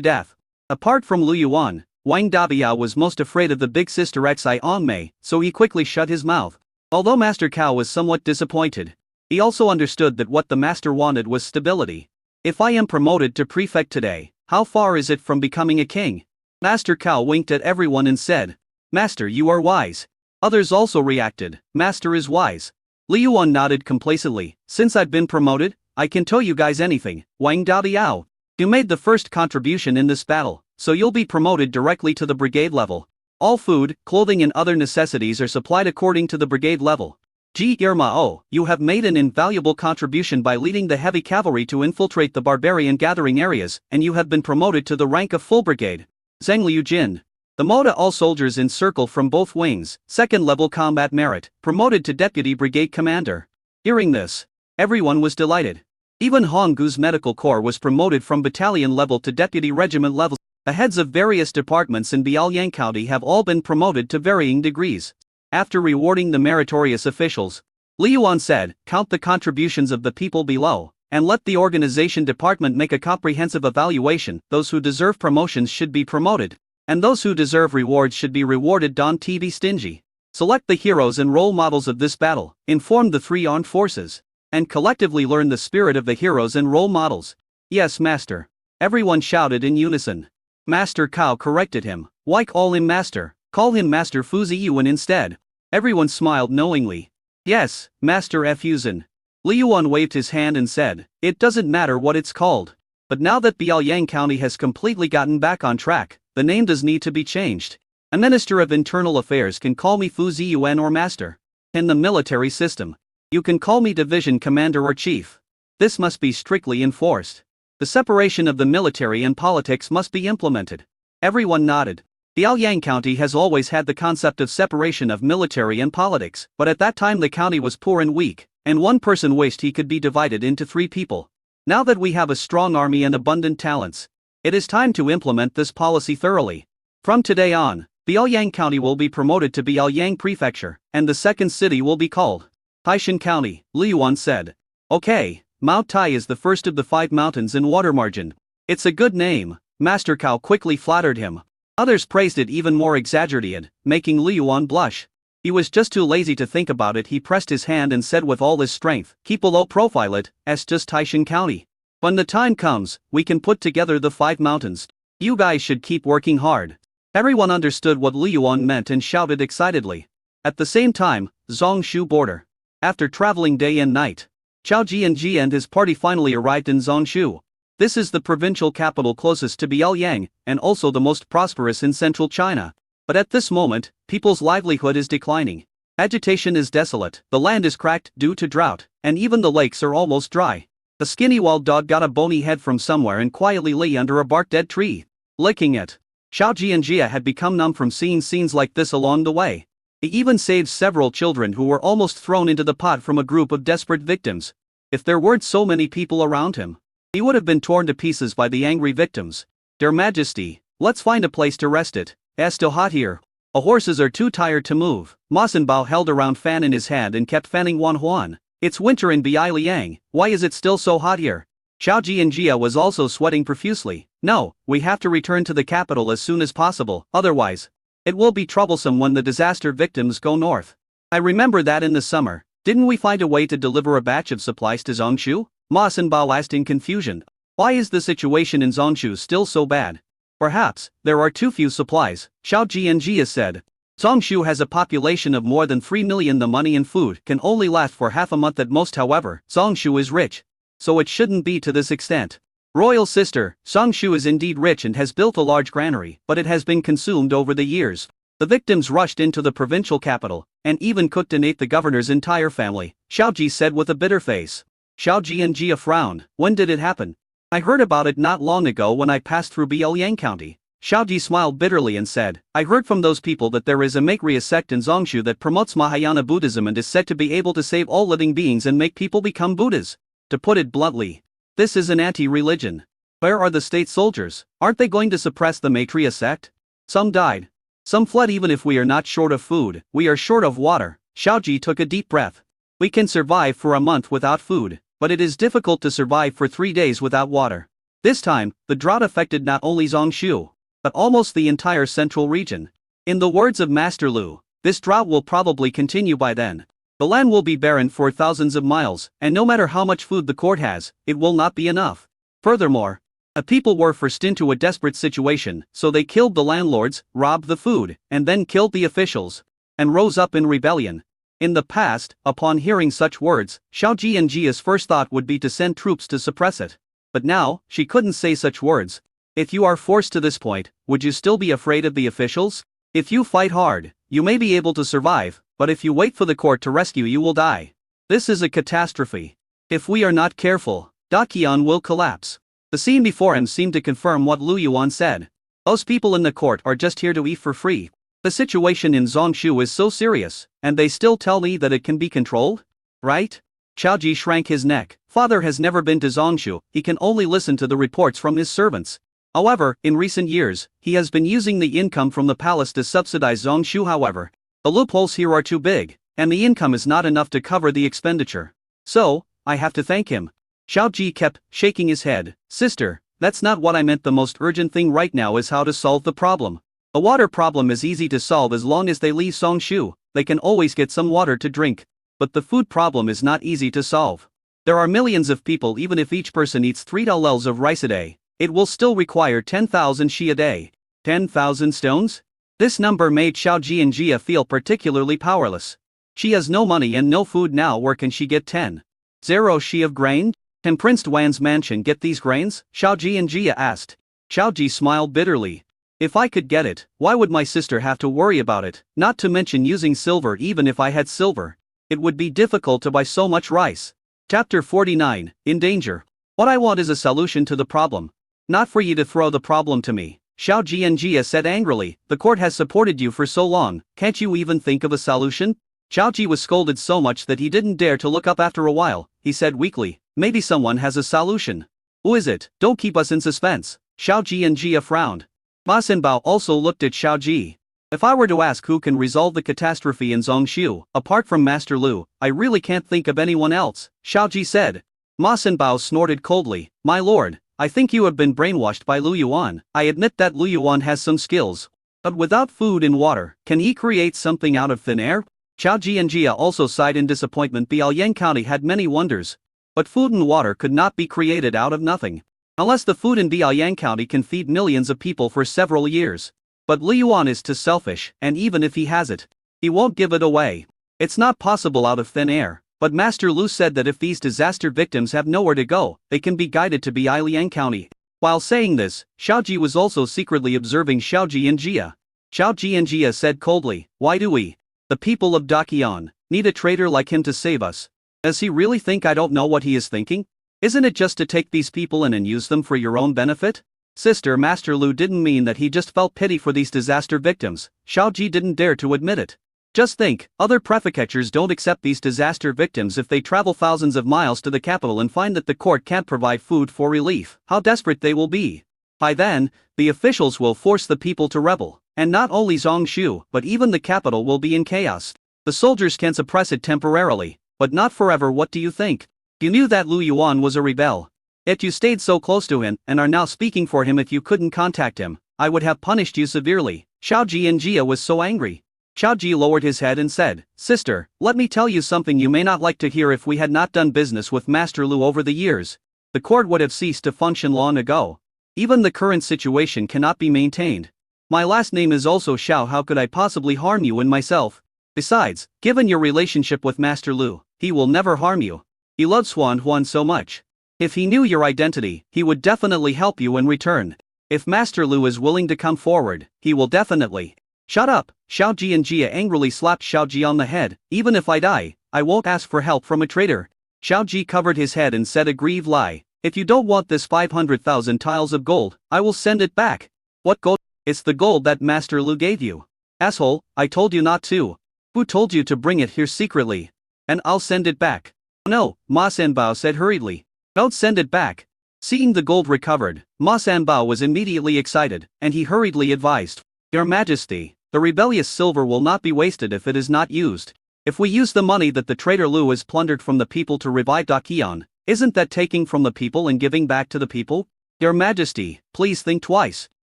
death. Apart from Li Yuan, Wang Dabiao was most afraid of the big sister Xia Hongmei, so he quickly shut his mouth. Although Master Cao was somewhat disappointed, he also understood that what the master wanted was stability. If I am promoted to prefect today, how far is it from becoming a king? Master Cao winked at everyone and said, Master, you are wise. Others also reacted, "Master is wise." Li Yuan nodded complacently. "Since I've been promoted, I can tell you guys anything, Wang Daodiao. You made the first contribution in this battle, so you'll be promoted directly to the brigade level. All food, clothing and other necessities are supplied according to the brigade level. Ji Irmao, you have made an invaluable contribution by leading the heavy cavalry to infiltrate the barbarian gathering areas, and you have been promoted to the rank of full brigade. Zheng Liu Jin. The Moda all soldiers in circle from both wings, second level combat merit, promoted to deputy brigade commander. Hearing this, everyone was delighted. Even Honggu's medical corps was promoted from battalion level to deputy regiment level. The heads of various departments in Biaoyang County have all been promoted to varying degrees. After rewarding the meritorious officials, Li Yuan said, "Count the contributions of the people below, and let the organization department make a comprehensive evaluation. Those who deserve promotions should be promoted, and those who deserve rewards should be rewarded. Don't be stingy. Select the heroes and role models of this battle, inform the three armed forces, and collectively learn the spirit of the heroes and role models." "Yes, master," everyone shouted in unison. Master Cao corrected him, "Why call him master? Call him Master Fuzi Yuan instead." Everyone smiled knowingly. "Yes, Master Fuzen." Li Yuan waved his hand and said, "It doesn't matter what it's called. But now that Biaoyang County has completely gotten back on track, the name does need to be changed. A Minister of Internal Affairs can call me Fuzi Yuan or Master. In the military system, you can call me Division Commander or Chief. This must be strictly enforced. The separation of the military and politics must be implemented." Everyone nodded. Biaoyang County has always had the concept of separation of military and politics, but at that time the county was poor and weak, and one person wished he could be divided into three people. Now that we have a strong army and abundant talents, it is time to implement this policy thoroughly. From today on, Biaoyang County will be promoted to Biaoyang Prefecture, and the second city will be called Taishan County, Li Yuan said. "Okay, Mount Tai is the first of the 5 mountains in water margin. It's a good name," Master Cao quickly flattered him. Others praised it even more exaggerated, making Li Yuan blush. He was just too lazy to think about it. He pressed his hand and said with all his strength, "Keep a low profile, it's just Taishan County. When the time comes, we can put together the 5 mountains. You guys should keep working hard." Everyone understood what Li Yuan meant and shouted excitedly. At the same time, Zongshu border. After traveling day and night, Chao Jianji and his party finally arrived in Zongshu. This is the provincial capital closest to Biaoyang, and also the most prosperous in central China. But at this moment, people's livelihood is declining. Agitation is desolate, the land is cracked due to drought, and even the lakes are almost dry. A skinny wild dog got a bony head from somewhere and quietly lay under a bark dead tree, licking it. Xiao Jianjia had become numb from seeing scenes like this along the way. He even saved several children who were almost thrown into the pot from a group of desperate victims. If there weren't so many people around him, he would have been torn to pieces by the angry victims. "Their Majesty, let's find a place to rest it. It's still hot here. Our horses are too tired to move." Ma Sanbao held a round fan in his hand and kept fanning Wan Huan. "It's winter in Biaoyang, why is it still so hot here?" Xiao Jianjia was also sweating profusely. "No, we have to return to the capital as soon as possible, otherwise, it will be troublesome when the disaster victims go north. I remember that in the summer, didn't we find a way to deliver a batch of supplies to Zongshu?" Ma Sanbao asked in confusion. "Why is the situation in Zongshu still so bad?" "Perhaps there are too few supplies," Xiao Jianjia said. "Zongshu has a population of more than 3 million. The money and food can only last for half a month at most. However, Zongshu is rich, so it shouldn't be to this extent." "Royal sister, Zongshu is indeed rich and has built a large granary, but it has been consumed over the years. The victims rushed into the provincial capital, and even cooked and ate the governor's entire family," Xiao Ji said with a bitter face. Xiao Jianjia frowned. "When did it happen?" "I heard about it not long ago when I passed through Biaoyang County." Xiao Ji smiled bitterly and said, "I heard from those people that there is a Maitreya sect in Zongshu that promotes Mahayana Buddhism and is said to be able to save all living beings and make people become Buddhas. To put it bluntly, this is an anti-religion. Where are the state soldiers? Aren't they going to suppress the Maitreya sect? Some died. Some fled. Even if we are not short of food, we are short of water." Xiao Ji took a deep breath. "We can survive for a month without food, but it is difficult to survive for 3 days without water." This time, the drought affected not only Zongshu, but almost the entire central region. In the words of Master Lu, this drought will probably continue by then. The land will be barren for thousands of miles, and no matter how much food the court has, it will not be enough. Furthermore, the people were forced into a desperate situation, so they killed the landlords, robbed the food, and then killed the officials. and rose up in rebellion. In the past, upon hearing such words, Xiao Jianjia's first thought would be to send troops to suppress it. But now, she couldn't say such words. If you are forced to this point, would you still be afraid of the officials? If you fight hard, you may be able to survive, but if you wait for the court to rescue you will die. This is a catastrophe. If we are not careful, Daqian will collapse. The scene before him seemed to confirm what Lu Yuan said. Those people in the court are just here to eat for free. The situation in Zongshu is so serious, and they still tell me that it can be controlled? Right? Xiaoji shrank his neck. Father has never been to Zongshu, he can only listen to the reports from his servants. However, in recent years, he has been using the income from the palace to subsidize Zongshu. However, the loopholes here are too big, and the income is not enough to cover the expenditure. So, I have to thank him. Xiaoji kept shaking his head. Sister, that's not what I meant. The most urgent thing right now is how to solve the problem. The water problem is easy to solve as long as they leave Zongshu, they can always get some water to drink. But the food problem is not easy to solve. There are millions of people. Even if each person eats 3 dalels of rice a day, it will still require 10,000 shi a day. 10,000 stones? This number made Xiao Jianjia feel particularly powerless. She has no money and no food now. Where can she get 10,000 shi of grain? Can Prince Wan's mansion get these grains? Xiao Jianjia asked. Xiaoji smiled bitterly. If I could get it, why would my sister have to worry about it? Not to mention using silver. Even if I had silver, it would be difficult to buy so much rice. Chapter 49, In Danger. What I want is a solution to the problem. Not for you to throw the problem to me. Xiao Jianjia said angrily. The court has supported you for so long, can't you even think of a solution? Xiaoji was scolded so much that he didn't dare to look up. After a while, he said weakly, maybe someone has a solution. Who is it? Don't keep us in suspense. Xiao Jianjia frowned. Ma Xinbao also looked at Xiaoji. If I were to ask who can resolve the catastrophe in Zongshu, apart from Master Lu, I really can't think of anyone else, Xiaoji said. Ma Xinbao snorted coldly. My lord, I think you have been brainwashed by Lu Yuan. I admit that Lu Yuan has some skills. But without food and water, can he create something out of thin air? Xiao Jianjia also sighed in disappointment. Biaoyang County had many wonders. But food and water could not be created out of nothing. Unless the food in Biaoyang County can feed millions of people for several years. But Lu Yuan is too selfish, and even if he has it, he won't give it away. It's not possible out of thin air. But Master Lu said that if these disaster victims have nowhere to go, they can be guided to Biaoyang County. While saying this, Xiaoji was also secretly observing Xiao Jianjia. Xiao Jianjia said coldly, why do we, the people of Daqian, need a traitor like him to save us? Does he really think I don't know what he is thinking? Isn't it just to take these people in and use them for your own benefit? Sister, Master Lu didn't mean that. He just felt pity for these disaster victims. Xiaoji didn't dare to admit it. Just think, other prefectures don't accept these disaster victims if they travel thousands of miles to the capital and find that the court can't provide food for relief. How desperate they will be. By then, the officials will force the people to rebel. And not only Zongshu, but even the capital will be in chaos. The soldiers can suppress it temporarily, but not forever. What do you think? You knew that Lu Yuan was a rebel. Yet you stayed so close to him and are now speaking for him. If you couldn't contact him, I would have punished you severely. Xiao Jianjia was so angry. Xiaoji lowered his head and said, Sister, let me tell you something you may not like to hear. If we had not done business with Master Lu over the years, the court would have ceased to function long ago. Even the current situation cannot be maintained. My last name is also Xiao. How could I possibly harm you and myself? Besides, given your relationship with Master Lu, he will never harm you. He loves Huan so much. If he knew your identity, he would definitely help you in return. If Master Lu is willing to come forward, he will definitely. Shut up, Xiao Jianjia angrily slapped Xiaoji on the head. Even if I die, I won't ask for help from a traitor. Xiaoji covered his head and said a grave lie. If you don't want this 500,000 tiles of gold, I will send it back. What gold? It's the gold that Master Lu gave you. Asshole, I told you not to. Who told you to bring it here secretly? And I'll send it back. No, Ma Sanbao said hurriedly. Don't send it back. Seeing the gold recovered, Ma Sanbao was immediately excited, and he hurriedly advised. Your Majesty, the rebellious silver will not be wasted if it is not used. If we use the money that the traitor Lu has plundered from the people to revive Daqian, isn't that taking from the people and giving back to the people? Your Majesty, please think twice.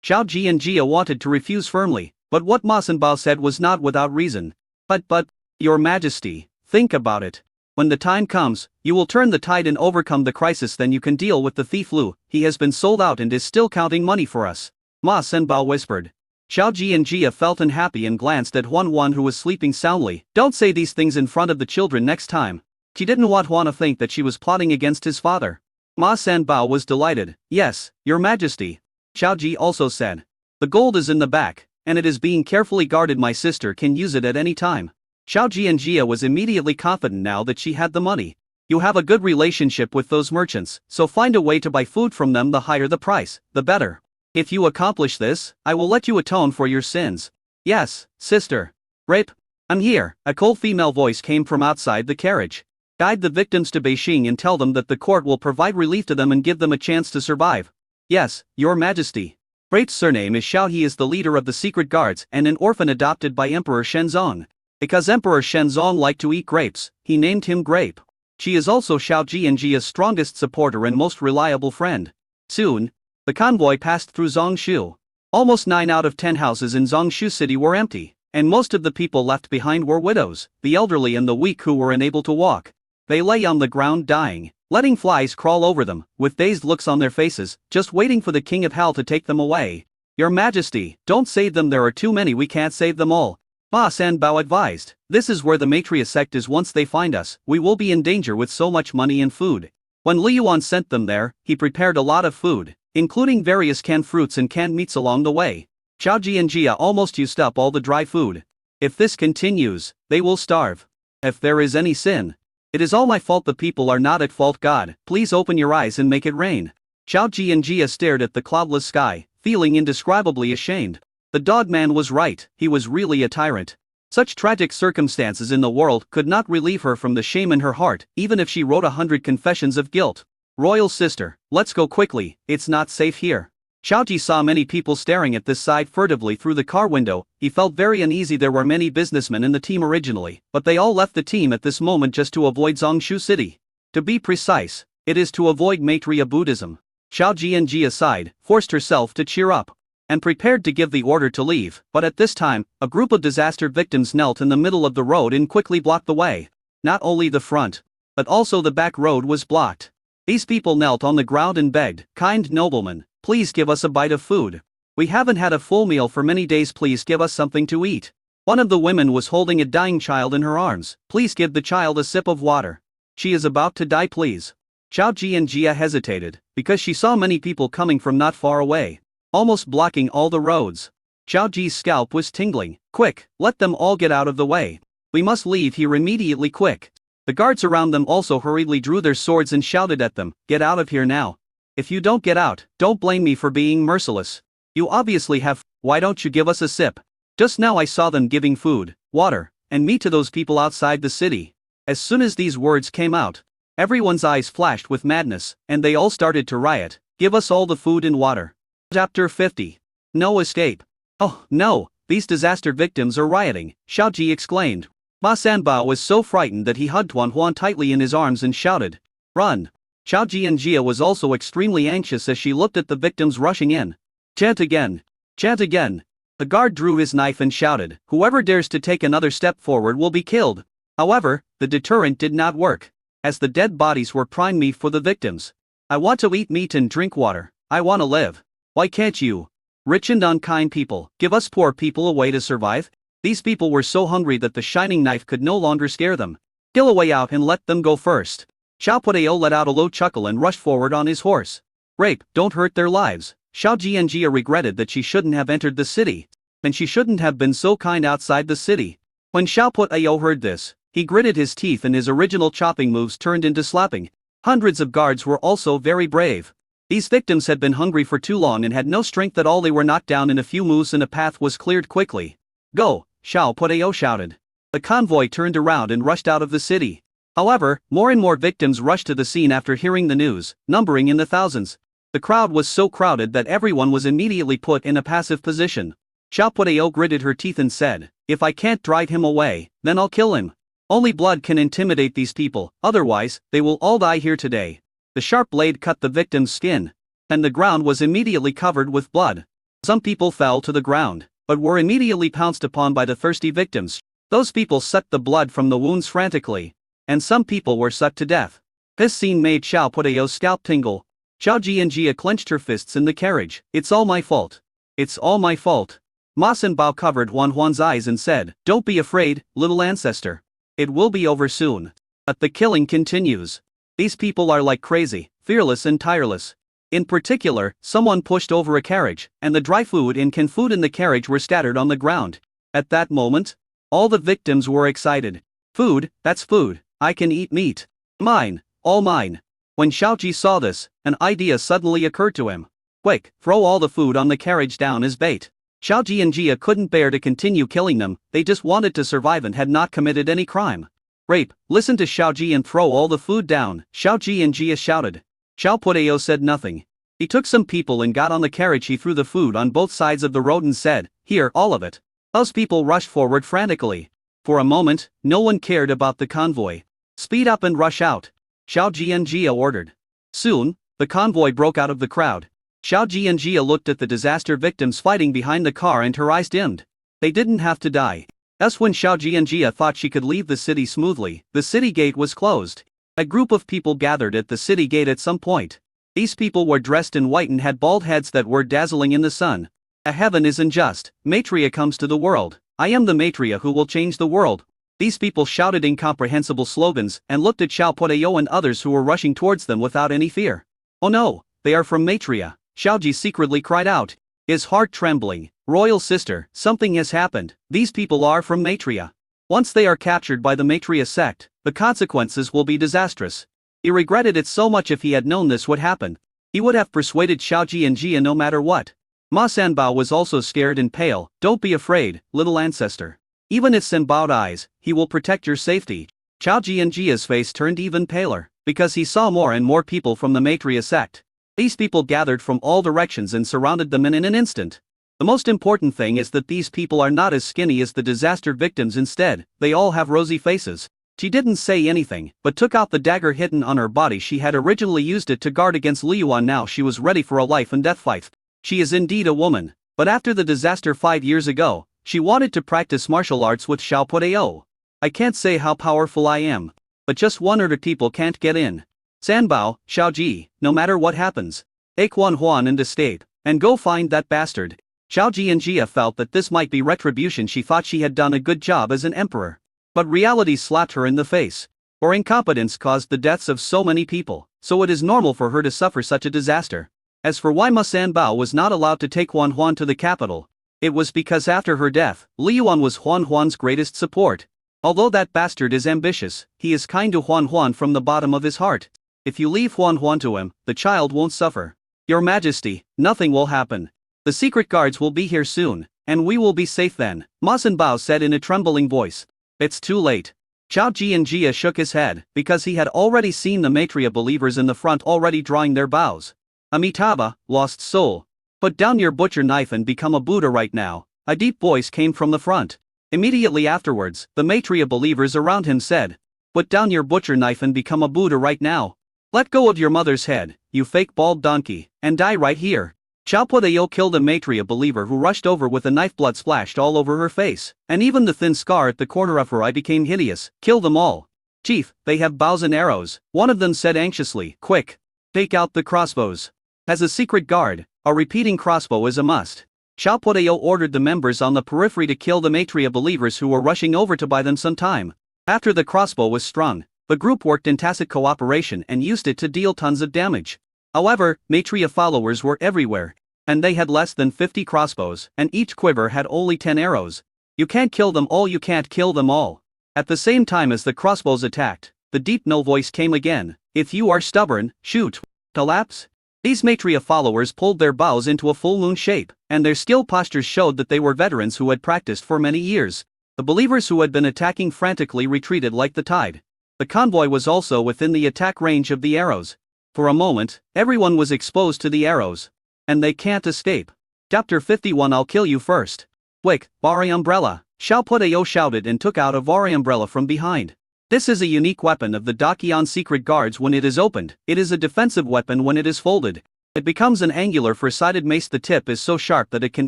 Xiao Jianjia wanted to refuse firmly, but what Ma Sanbao said was not without reason. But, Your Majesty, think about it. When the time comes, you will turn the tide and overcome the crisis. Then you can deal with the thief Lu. He has been sold out and is still counting money for us. Ma Sanbao whispered. Xiao Ji and Jia felt unhappy and glanced at Huan who was sleeping soundly. Don't say these things in front of the children next time. She didn't want Huan to think that she was plotting against his father. Ma Sanbao was delighted. Yes, Your Majesty. Xiao Ji also said. The gold is in the back, and it is being carefully guarded. My sister can use it at any time. Xiao Ji and Jia was immediately confident now that she had the money. You have a good relationship with those merchants, so find a way to buy food from them. The higher the price, the better. If you accomplish this, I will let you atone for your sins. Yes, sister. Rape? I'm here. A cold female voice came from outside the carriage. Guide the victims to Beijing and tell them that the court will provide relief to them and give them a chance to survive. Yes, Your Majesty. Rape's surname is Xiao. He is the leader of the secret guards and an orphan adopted by Emperor Shenzong. Because Emperor Shenzong liked to eat grapes, he named him Grape. She is also Xiao Ji and Jia's strongest supporter and most reliable friend. Soon, the convoy passed through Zongshu. Almost 9 out of 10 houses in Zongshu City were empty, and most of the people left behind were widows, the elderly and the weak who were unable to walk. They lay on the ground dying, letting flies crawl over them, with dazed looks on their faces, just waiting for the King of Hell to take them away. Your Majesty, don't save them. There are too many. We can't save them all. Ma Sanbao advised. This is where the Maitreya sect is. Once they find us, we will be in danger with so much money and food. When Li Yuan sent them there, he prepared a lot of food, including various canned fruits and canned meats along the way. Xiao Ji and Jia almost used up all the dry food. If this continues, they will starve. If there is any sin, it is all my fault. The people are not at fault. God, please open your eyes and make it rain. Xiao Ji and Jia stared at the cloudless sky, feeling indescribably ashamed. The dog man was right. He was really a tyrant. Such tragic circumstances in the world could not relieve her from the shame in her heart, even if she wrote 100 confessions of guilt. Royal sister, let's go quickly. It's not safe here. Xiao Ji saw many people staring at this side furtively through the car window. He felt very uneasy. There were many businessmen in the team originally, but they all left the team at this moment just to avoid Zongshu City. To be precise, it is to avoid Maitreya Buddhism. Xiao Ji and Jia sighed, forced herself to cheer up, and prepared to give the order to leave, but at this time, a group of disaster victims knelt in the middle of the road and quickly blocked the way. Not only the front, but also the back road was blocked. These people knelt on the ground and begged, "Kind nobleman, please give us a bite of food. We haven't had a full meal for many days. Please give us something to eat." One of the women was holding a dying child in her arms. "Please give the child a sip of water. She is about to die, please." Xiao Ji and Jia hesitated, because she saw many people coming from not far away, almost blocking all the roads. Xiao Ji's scalp was tingling. "Quick, let them all get out of the way. We must leave here immediately, quick." The guards around them also hurriedly drew their swords and shouted at them, "Get out of here now. If you don't get out, don't blame me for being merciless. You obviously have. Why don't you give us a sip? Just now I saw them giving food, water, and meat to those people outside the city." As soon as these words came out, everyone's eyes flashed with madness, and they all started to riot. "Give us all the food and water." Chapter 50. No escape. "Oh, no, these disaster victims are rioting," Xiao Ji exclaimed. Ma Sanbao was so frightened that he hugged Huan tightly in his arms and shouted, "Run!" Xiao Ji and Jia was also extremely anxious as she looked at the victims rushing in. "Chant again! Chant again!" The guard drew his knife and shouted, "Whoever dares to take another step forward will be killed." However, the deterrent did not work, as the dead bodies were prime meat for the victims. "I want to eat meat and drink water. I want to live. Why can't you? Rich and unkind people, give us poor people a way to survive?" These people were so hungry that the shining knife could no longer scare them. "Kill a way out and let them go first." Xiao Podeo let out a low chuckle and rushed forward on his horse. "Rape, don't hurt their lives." Xiao Ji and Jia regretted that she shouldn't have entered the city, and she shouldn't have been so kind outside the city. When Xiao Podeo heard this, he gritted his teeth and his original chopping moves turned into slapping. Hundreds of guards were also very brave. These victims had been hungry for too long and had no strength at all. They were knocked down in a few moves and a path was cleared quickly. "Go!" Xiao Podeo shouted. The convoy turned around and rushed out of the city. However, more and more victims rushed to the scene after hearing the news, numbering in the thousands. The crowd was so crowded that everyone was immediately put in a passive position. Xiao Podeo gritted her teeth and said, "If I can't drive him away, then I'll kill him. Only blood can intimidate these people, otherwise, they will all die here today." The sharp blade cut the victim's skin, and the ground was immediately covered with blood. Some people fell to the ground, but were immediately pounced upon by the thirsty victims. Those people sucked the blood from the wounds frantically, and some people were sucked to death. This scene made Xiao Podeo's scalp tingle. Xiao Ji and Jia clenched her fists in the carriage. "It's all my fault. It's all my fault. Ma San Bao covered Huan Huan's eyes and said, "Don't be afraid, little ancestor. It will be over soon." But the killing continues. These people are like crazy, fearless and tireless. In particular, someone pushed over a carriage, and the dry food and canned food in the carriage were scattered on the ground. At that moment, all the victims were excited. Food, that's food, I can eat meat. Mine, all mine. When Xiaoji saw this, an idea suddenly occurred to him. Quick, throw all the food on the carriage down as bait. Xiaoji and Jia couldn't bear to continue killing them, they just wanted to survive and had not committed any crime. Rape, listen to Xiaoji and throw all the food down, Xiaoji and Jia shouted. Xiao Puteo said nothing. He took some people and got on the carriage. He threw the food on both sides of the road and said, "Here, all of it." Those people rushed forward frantically. For a moment, no one cared about the convoy. "Speed up and rush out," Xiao Ji and Jia ordered. Soon, the convoy broke out of the crowd. Xiao Ji and Jia looked at the disaster victims fighting behind the car and her eyes dimmed. They didn't have to die. Thus when Xiao Ji and Jia thought she could leave the city smoothly, the city gate was closed. A group of people gathered at the city gate at some point. These people were dressed in white and had bald heads that were dazzling in the sun. "A heaven is unjust, Maitreya comes to the world. I am the Maitreya who will change the world." These people shouted incomprehensible slogans and looked at Xiao Puteo and others who were rushing towards them without any fear. "Oh no, they are from Maitreya," Xiaoji secretly cried out, his heart trembling. "Royal sister, something has happened, these people are from Maitreya. Once they are captured by the Maitreya sect, the consequences will be disastrous." He regretted it so much. If he had known this would happen, he would have persuaded Xiaoji and Jia no matter what. Ma Sanbao was also scared and pale. "Don't be afraid, little ancestor. Even if Sanbao dies, he will protect your safety." Xiaoji and Jia's face turned even paler, because he saw more and more people from the Maitreya sect. These people gathered from all directions and surrounded them in an instant. The most important thing is that these people are not as skinny as the disaster victims. Instead, they all have rosy faces. She didn't say anything, but took out the dagger hidden on her body. She had originally used it to guard against Liyuan. Now she was ready for a life and death fight. She is indeed a woman, but after the disaster 5 years ago, she wanted to practice martial arts with Xiao Puteo. "I can't say how powerful I am, but just 100 people can't get in. Sanbao, Xiaoji, no matter what happens, take Huan Huan and escape, and go find that bastard." Xiaoji and Jia felt that this might be retribution. She thought she had done a good job as an emperor. But reality slapped her in the face. Her incompetence caused the deaths of so many people, so it is normal for her to suffer such a disaster. As for why Ma Sanbao was not allowed to take Huan Huan to the capital, it was because after her death, Liyuan was Huan Huan's greatest support. Although that bastard is ambitious, he is kind to Huan Huan from the bottom of his heart. If you leave Huan Huan to him, the child won't suffer. "Your Majesty, nothing will happen. The secret guards will be here soon, and we will be safe then," Ma Sanbao said in a trembling voice. "It's too late." Xiao Ji and Jia shook his head, because he had already seen the Maitreya believers in the front already drawing their bows. "Amitabha, lost soul. Put down your butcher knife and become a Buddha right now," a deep voice came from the front. Immediately afterwards, the Maitreya believers around him said, "Put down your butcher knife and become a Buddha right now. Let go of your mother's head, you fake bald donkey, and die right here." Xiao Puteo killed a Maitreya believer who rushed over with a knife. Blood splashed all over her face, and even the thin scar at the corner of her eye became hideous. "Kill them all. Chief, they have bows and arrows," one of them said anxiously. "Quick, take out the crossbows. As a secret guard, a repeating crossbow is a must." Xiao Puteo ordered the members on the periphery to kill the Maitreya believers who were rushing over to buy them some time. After the crossbow was strung, the group worked in tacit cooperation and used it to deal tons of damage. However, Maitreya followers were everywhere, and they had less than 50 crossbows, and each quiver had only 10 arrows. "You can't kill them all, you can't kill them all." At the same time as the crossbows attacked, the deep no voice came again. "If you are stubborn, shoot. Collapse." These Maitreya followers pulled their bows into a full moon shape, and their skilled postures showed that they were veterans who had practiced for many years. The believers who had been attacking frantically retreated like the tide. The convoy was also within the attack range of the arrows. For a moment, everyone was exposed to the arrows. And they can't escape. Chapter 51. I'll kill you first. "Quick, Vari umbrella," Xiao Puteo shouted and took out a Vari umbrella from behind. This is a unique weapon of the Dakian secret guards. When it is opened, it is a defensive weapon. When it is folded, it becomes an angular four-sided mace. The tip is so sharp that it can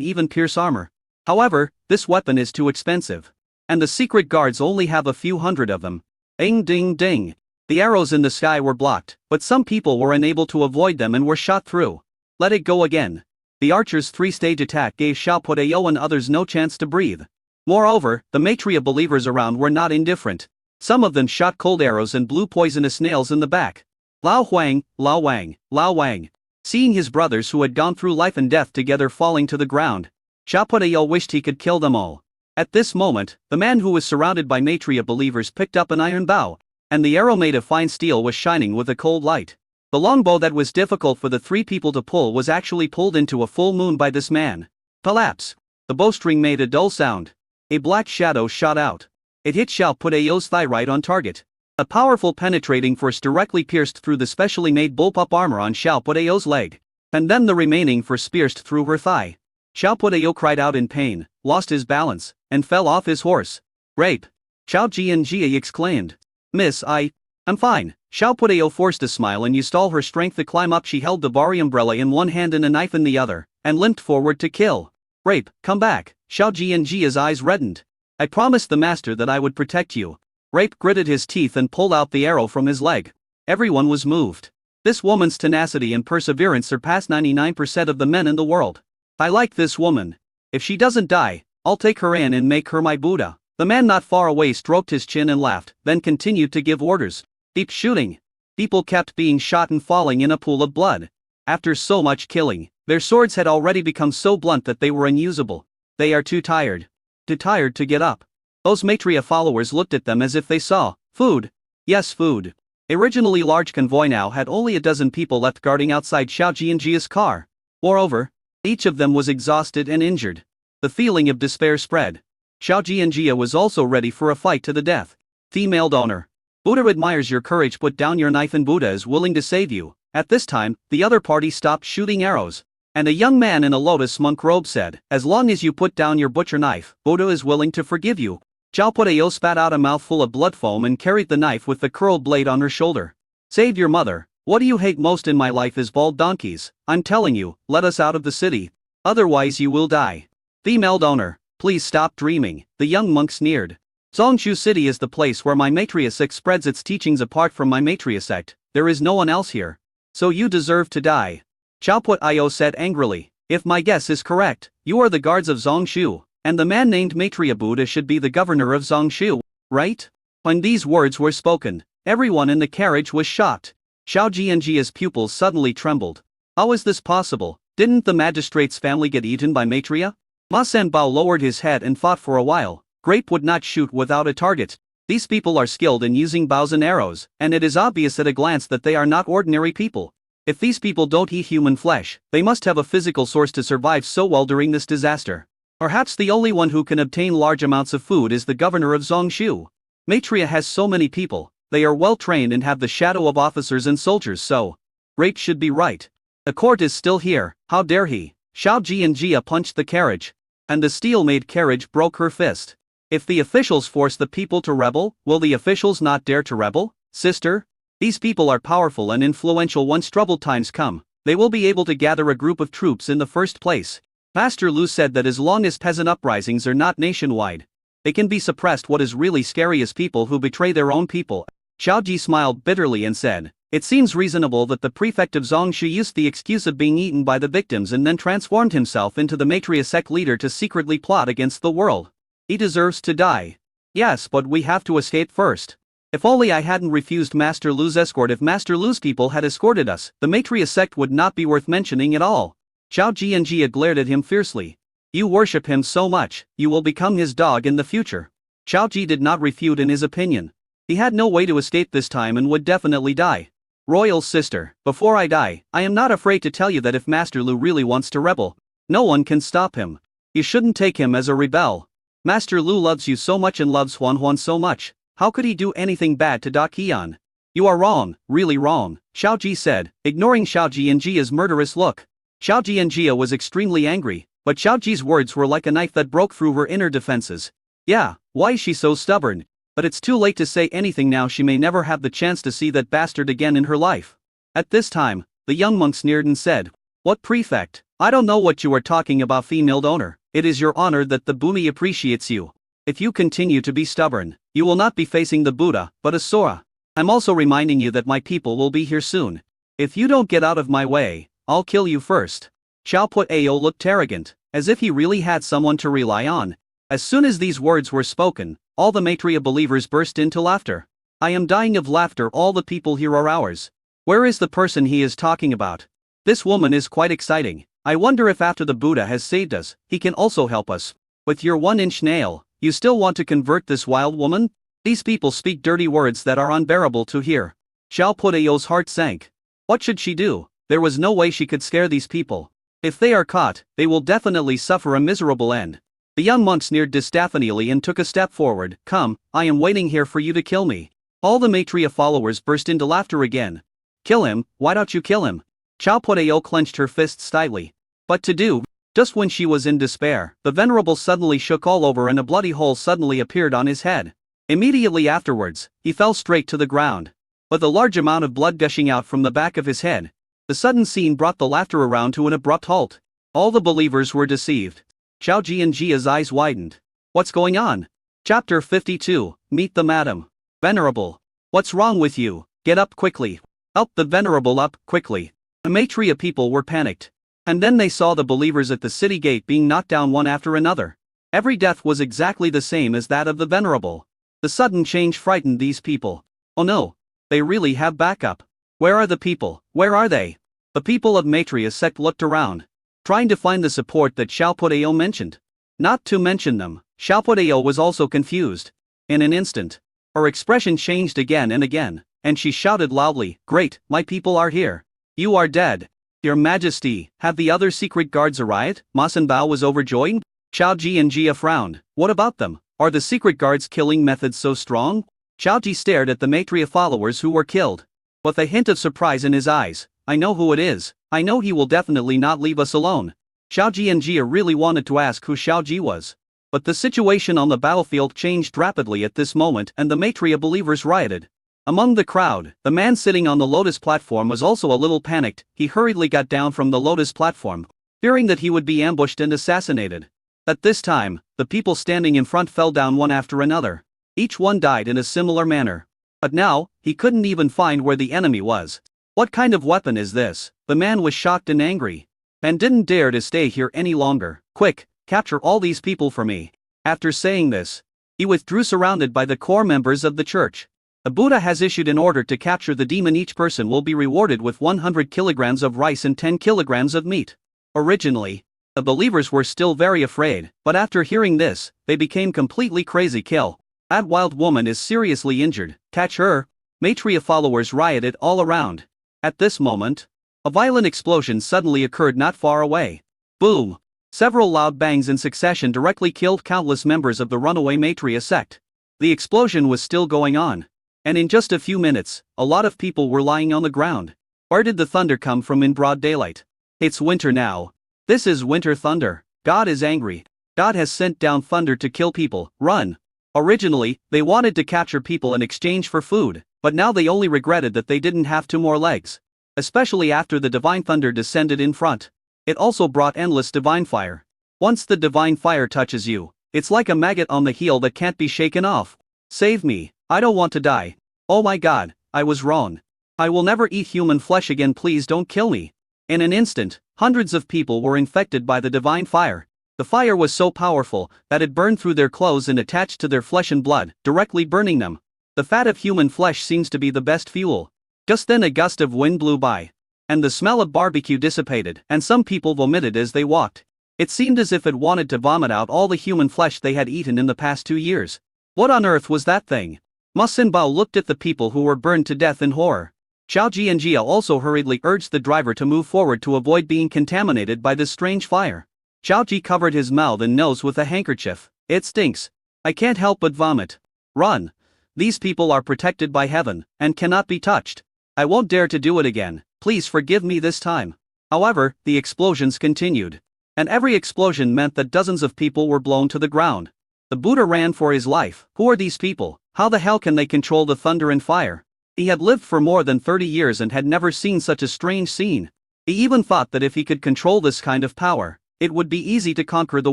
even pierce armor. However, this weapon is too expensive. And the secret guards only have a few hundred of them. Ding ding ding. The arrows in the sky were blocked, but some people were unable to avoid them and were shot through. "Let it go again." the archer's three-stage attack gave Xiao Podeo and others no chance to breathe. Moreover, the Maitreya believers around were not indifferent. Some of them shot cold arrows and blew poisonous nails in the back. Lao Huang, Lao Wang, Lao Wang. Seeing his brothers who had gone through life and death together falling to the ground, Xiao Podeo wished he could kill them all. At this moment, the man who was surrounded by Maitreya believers picked up an iron bow, and the arrow made of fine steel was shining with a cold light. The longbow that was difficult for the three people to pull was actually pulled into a full moon by this man. Collapse. The bowstring made a dull sound. A black shadow shot out. It hit Xiao Podeo's thigh right on target. A powerful penetrating force directly pierced through the specially made bullpup armor on Xiao Podeo's leg. And then the remaining force pierced through her thigh. Xiao Podeo cried out in pain, lost his balance, and fell off his horse. Rape. Xiao Jianjia exclaimed. Miss, I'm fine. Xiao Podeo forced a smile and used all her strength to climb up. She held the Bari umbrella in one hand and a knife in the other, and limped forward to kill. Rape, come back. Xiao Jianjia's eyes reddened. I promised the master that I would protect you. Rape gritted his teeth and pulled out the arrow from his leg. Everyone was moved. This woman's tenacity and perseverance surpassed 99% of the men in the world. I like this woman. If she doesn't die, I'll take her in and make her my Buddha. The man not far away stroked his chin and laughed, then continued to give orders. Keep shooting. People kept being shot and falling in a pool of blood. After so much killing, their swords had already become so blunt that they were unusable. They are too tired. Too tired to get up. Those Maitreya followers looked at them as if they saw food. Yes, food. Originally large convoy now had only a dozen people left guarding outside Xiao Jianjia's car. Moreover, each of them was exhausted and injured. The feeling of despair spread. Xiao Jianjia was also ready for a fight to the death. Female donor. Buddha admires your courage. Put down your knife and Buddha is willing to save you. At this time, the other party stopped shooting arrows. And a young man in a lotus monk robe said, as long as you put down your butcher knife, Buddha is willing to forgive you. Xiao Podeo spat out a mouthful of blood foam and carried the knife with the curled blade on her shoulder. Save your mother. What do you hate most in my life is bald donkeys. I'm telling you, let us out of the city. Otherwise you will die. Female donor. Please stop dreaming, the young monk sneered. Zongshu City is the place where my Maitreya sect spreads its teachings. Apart from my Maitreya sect, there is no one else here. So you deserve to die. Xiao Podeo said angrily. If my guess is correct, you are the guards of Zongshu, and the man named Maitreya Buddha should be the governor of Zongshu, right? When these words were spoken, everyone in the carriage was shocked. Xiao Jianjia's pupils suddenly trembled. How is this possible? Didn't the magistrate's family get eaten by Maitreya? Ma Sanbao lowered his head and thought for a while. Grape would not shoot without a target. These people are skilled in using bows and arrows, and it is obvious at a glance that they are not ordinary people. If these people don't eat human flesh, they must have a physical source to survive so well during this disaster. Perhaps the only one who can obtain large amounts of food is the governor of Zongshu. Maitreya has so many people, they are well trained and have the shadow of officers and soldiers, so Grape should be right. The court is still here, how dare he? Xiao Jianjia punched the carriage, and the steel-made carriage broke her fist. If the officials force the people to rebel, will the officials not dare to rebel, sister? These people are powerful and influential. Once troubled times come, they will be able to gather a group of troops in the first place. Pastor Lu said that as long as peasant uprisings are not nationwide, they can be suppressed. What is really scary is people who betray their own people. Xiao Ji smiled bitterly and said, it seems reasonable that the prefect of Zongshu used the excuse of being eaten by the victims and then transformed himself into the Maitreya sect leader to secretly plot against the world. He deserves to die. Yes, but we have to escape first. If only I hadn't refused Master Lu's escort. If Master Lu's people had escorted us, the Maitreya sect would not be worth mentioning at all. Xiao Jianjia glared at him fiercely. You worship him so much, you will become his dog in the future. Xiao Ji did not refute in his opinion. He had no way to escape this time and would definitely die. Royal sister, before I die, I am not afraid to tell you that if Master Lu really wants to rebel, no one can stop him. You shouldn't take him as a rebel. Master Lu loves you so much and loves Huan Huan so much. How could he do anything bad to Da Qian? You are wrong, really wrong, Xiao Ji said, ignoring Xiao Jianjia's murderous look. Xiao Jianjia was extremely angry, but Xiao Ji's words were like a knife that broke through her inner defenses. Yeah, why is she so stubborn? But it's too late to say anything now. She may never have the chance to see that bastard again in her life. At this time, the young monk sneered and said, what prefect? I don't know what you are talking about, female donor. It is your honor that the Bumi appreciates you. If you continue to be stubborn, you will not be facing the Buddha, but a Sora. I'm also reminding you that my people will be here soon. If you don't get out of my way, I'll kill you first. Xiao Puao looked arrogant, as if he really had someone to rely on. As soon as these words were spoken, all the Maitreya believers burst into laughter. I am dying of laughter, all the people here are ours. Where is the person he is talking about? This woman is quite exciting. I wonder if after the Buddha has saved us, he can also help us. With your 1-inch nail, you still want to convert this wild woman? These people speak dirty words that are unbearable to hear. Xiao Puao's heart sank. What should she do? There was no way she could scare these people. If they are caught, they will definitely suffer a miserable end. The young monk sneered disapprovingly and took a step forward. Come, I am waiting here for you to kill me. All the Maitreya followers burst into laughter again. Kill him, why don't you kill him? Xiao Puao clenched her fists tightly. But to do, just when she was in despair, the venerable suddenly shook all over and a bloody hole suddenly appeared on his head. Immediately afterwards, he fell straight to the ground. With a large amount of blood gushing out from the back of his head, the sudden scene brought the laughter around to an abrupt halt. All the believers were deceived. Zhao Jianjia's eyes widened. What's going on? Chapter 52, Meet the Madam. Venerable. What's wrong with you? Get up quickly. Help the venerable up, quickly. The Maitreya people were panicked. And then they saw the believers at the city gate being knocked down one after another. Every death was exactly the same as that of the venerable. The sudden change frightened these people. Oh no, they really have backup. Where are the people? Where are they? The people of Maitreya sect looked around, trying to find the support that Xiao Puao mentioned. Not to mention them, Xiao Puao was also confused. In an instant, her expression changed again and again, and she shouted loudly, Great, my people are here. You are dead. Your Majesty, have the other secret guards arrived? Ma Sanbao was overjoyed. Xiao Ji and Jia frowned. What about them? Are the secret guards' killing methods so strong? Xiao Ji stared at the Maitreya followers who were killed. With a hint of surprise in his eyes, I know who it is. I know he will definitely not leave us alone. Xiao Ji and Jia really wanted to ask who Xiao Ji was. But the situation on the battlefield changed rapidly at this moment and the Maitreya believers rioted. Among the crowd, the man sitting on the lotus platform was also a little panicked. He hurriedly got down from the lotus platform, fearing that he would be ambushed and assassinated. At this time, the people standing in front fell down one after another. Each one died in a similar manner. But now, he couldn't even find where the enemy was. What kind of weapon is this? The man was shocked and angry, and didn't dare to stay here any longer. Quick, capture all these people for me. After saying this, he withdrew surrounded by the core members of the church. The Buddha has issued an order to capture the demon. Each person will be rewarded with 100 kilograms of rice and 10 kilograms of meat. Originally, the believers were still very afraid, but after hearing this, they became completely crazy. Kill. That wild woman is seriously injured. Catch her. Maitreya followers rioted all around. At this moment, a violent explosion suddenly occurred not far away. Boom! Several loud bangs in succession directly killed countless members of the runaway Maitreya sect. The explosion was still going on. And in just a few minutes, a lot of people were lying on the ground. Where did the thunder come from in broad daylight? It's winter now. This is winter thunder. God is angry. God has sent down thunder to kill people. Run! Originally, they wanted to capture people in exchange for food, but now they only regretted that they didn't have 2 more legs. Especially after the divine thunder descended in front. It also brought endless divine fire. Once the divine fire touches you, it's like a maggot on the heel that can't be shaken off. Save me, I don't want to die. Oh my God, I was wrong. I will never eat human flesh again, please don't kill me. In an instant, hundreds of people were infected by the divine fire. The fire was so powerful that it burned through their clothes and attached to their flesh and blood, directly burning them. The fat of human flesh seems to be the best fuel. Just then a gust of wind blew by, and the smell of barbecue dissipated, and some people vomited as they walked. It seemed as if it wanted to vomit out all the human flesh they had eaten in the past 2 years. What on earth was that thing? Ma Xinbao looked at the people who were burned to death in horror. Xiao Ji and Jia also hurriedly urged the driver to move forward to avoid being contaminated by this strange fire. Xiao Ji covered his mouth and nose with a handkerchief. It stinks. I can't help but vomit. Run. These people are protected by heaven, and cannot be touched. I won't dare to do it again, please forgive me this time. However, the explosions continued. And every explosion meant that dozens of people were blown to the ground. The Buddha ran for his life. Who are these people? How the hell can they control the thunder and fire? He had lived for more than 30 years and had never seen such a strange scene. He even thought that if he could control this kind of power, it would be easy to conquer the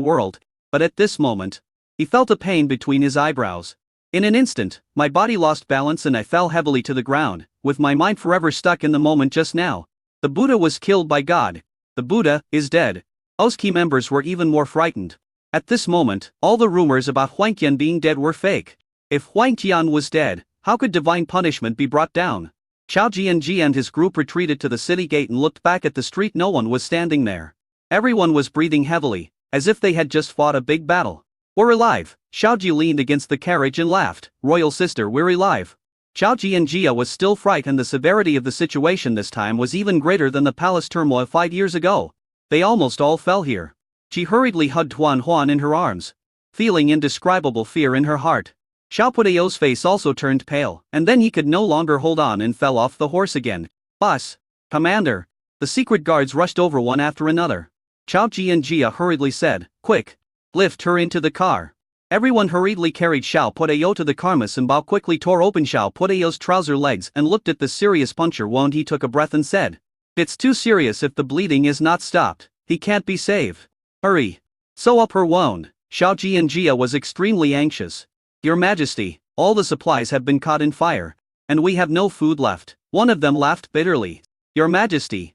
world. But at this moment, he felt a pain between his eyebrows. In an instant, my body lost balance and I fell heavily to the ground, with my mind forever stuck in the moment just now. The Buddha was killed by God. The Buddha is dead. Those key members were even more frightened. At this moment, all the rumors about Huang Qian being dead were fake. If Huang Qian was dead, how could divine punishment be brought down? Xiao Jianji and his group retreated to the city gate and looked back at the street. No one was standing there. Everyone was breathing heavily, as if they had just fought a big battle. We're alive. Xiaoji leaned against the carriage and laughed. Royal sister, we're alive. Xiao Jianjia was still frightened, and the severity of the situation this time was even greater than the palace turmoil 5 years ago. They almost all fell here. She hurriedly hugged Huan Huan in her arms, feeling indescribable fear in her heart. Xiao Pudeo's face also turned pale, and then he could no longer hold on and fell off the horse again. Boss! Commander! The secret guards rushed over one after another. Xiao Jianjia hurriedly said, "Quick! Lift her into the car." Everyone hurriedly carried Xiao Pudeo to the carmas, and Bao quickly tore open Xiao Pudeo's trouser legs and looked at the serious puncture wound. He took a breath and said, "It's too serious. If the bleeding is not stopped, he can't be saved. Hurry! Sew up her wound." Xiao Jianjia was extremely anxious. "Your Majesty, all the supplies have been caught in fire, and we have no food left." One of them laughed bitterly. Your Majesty,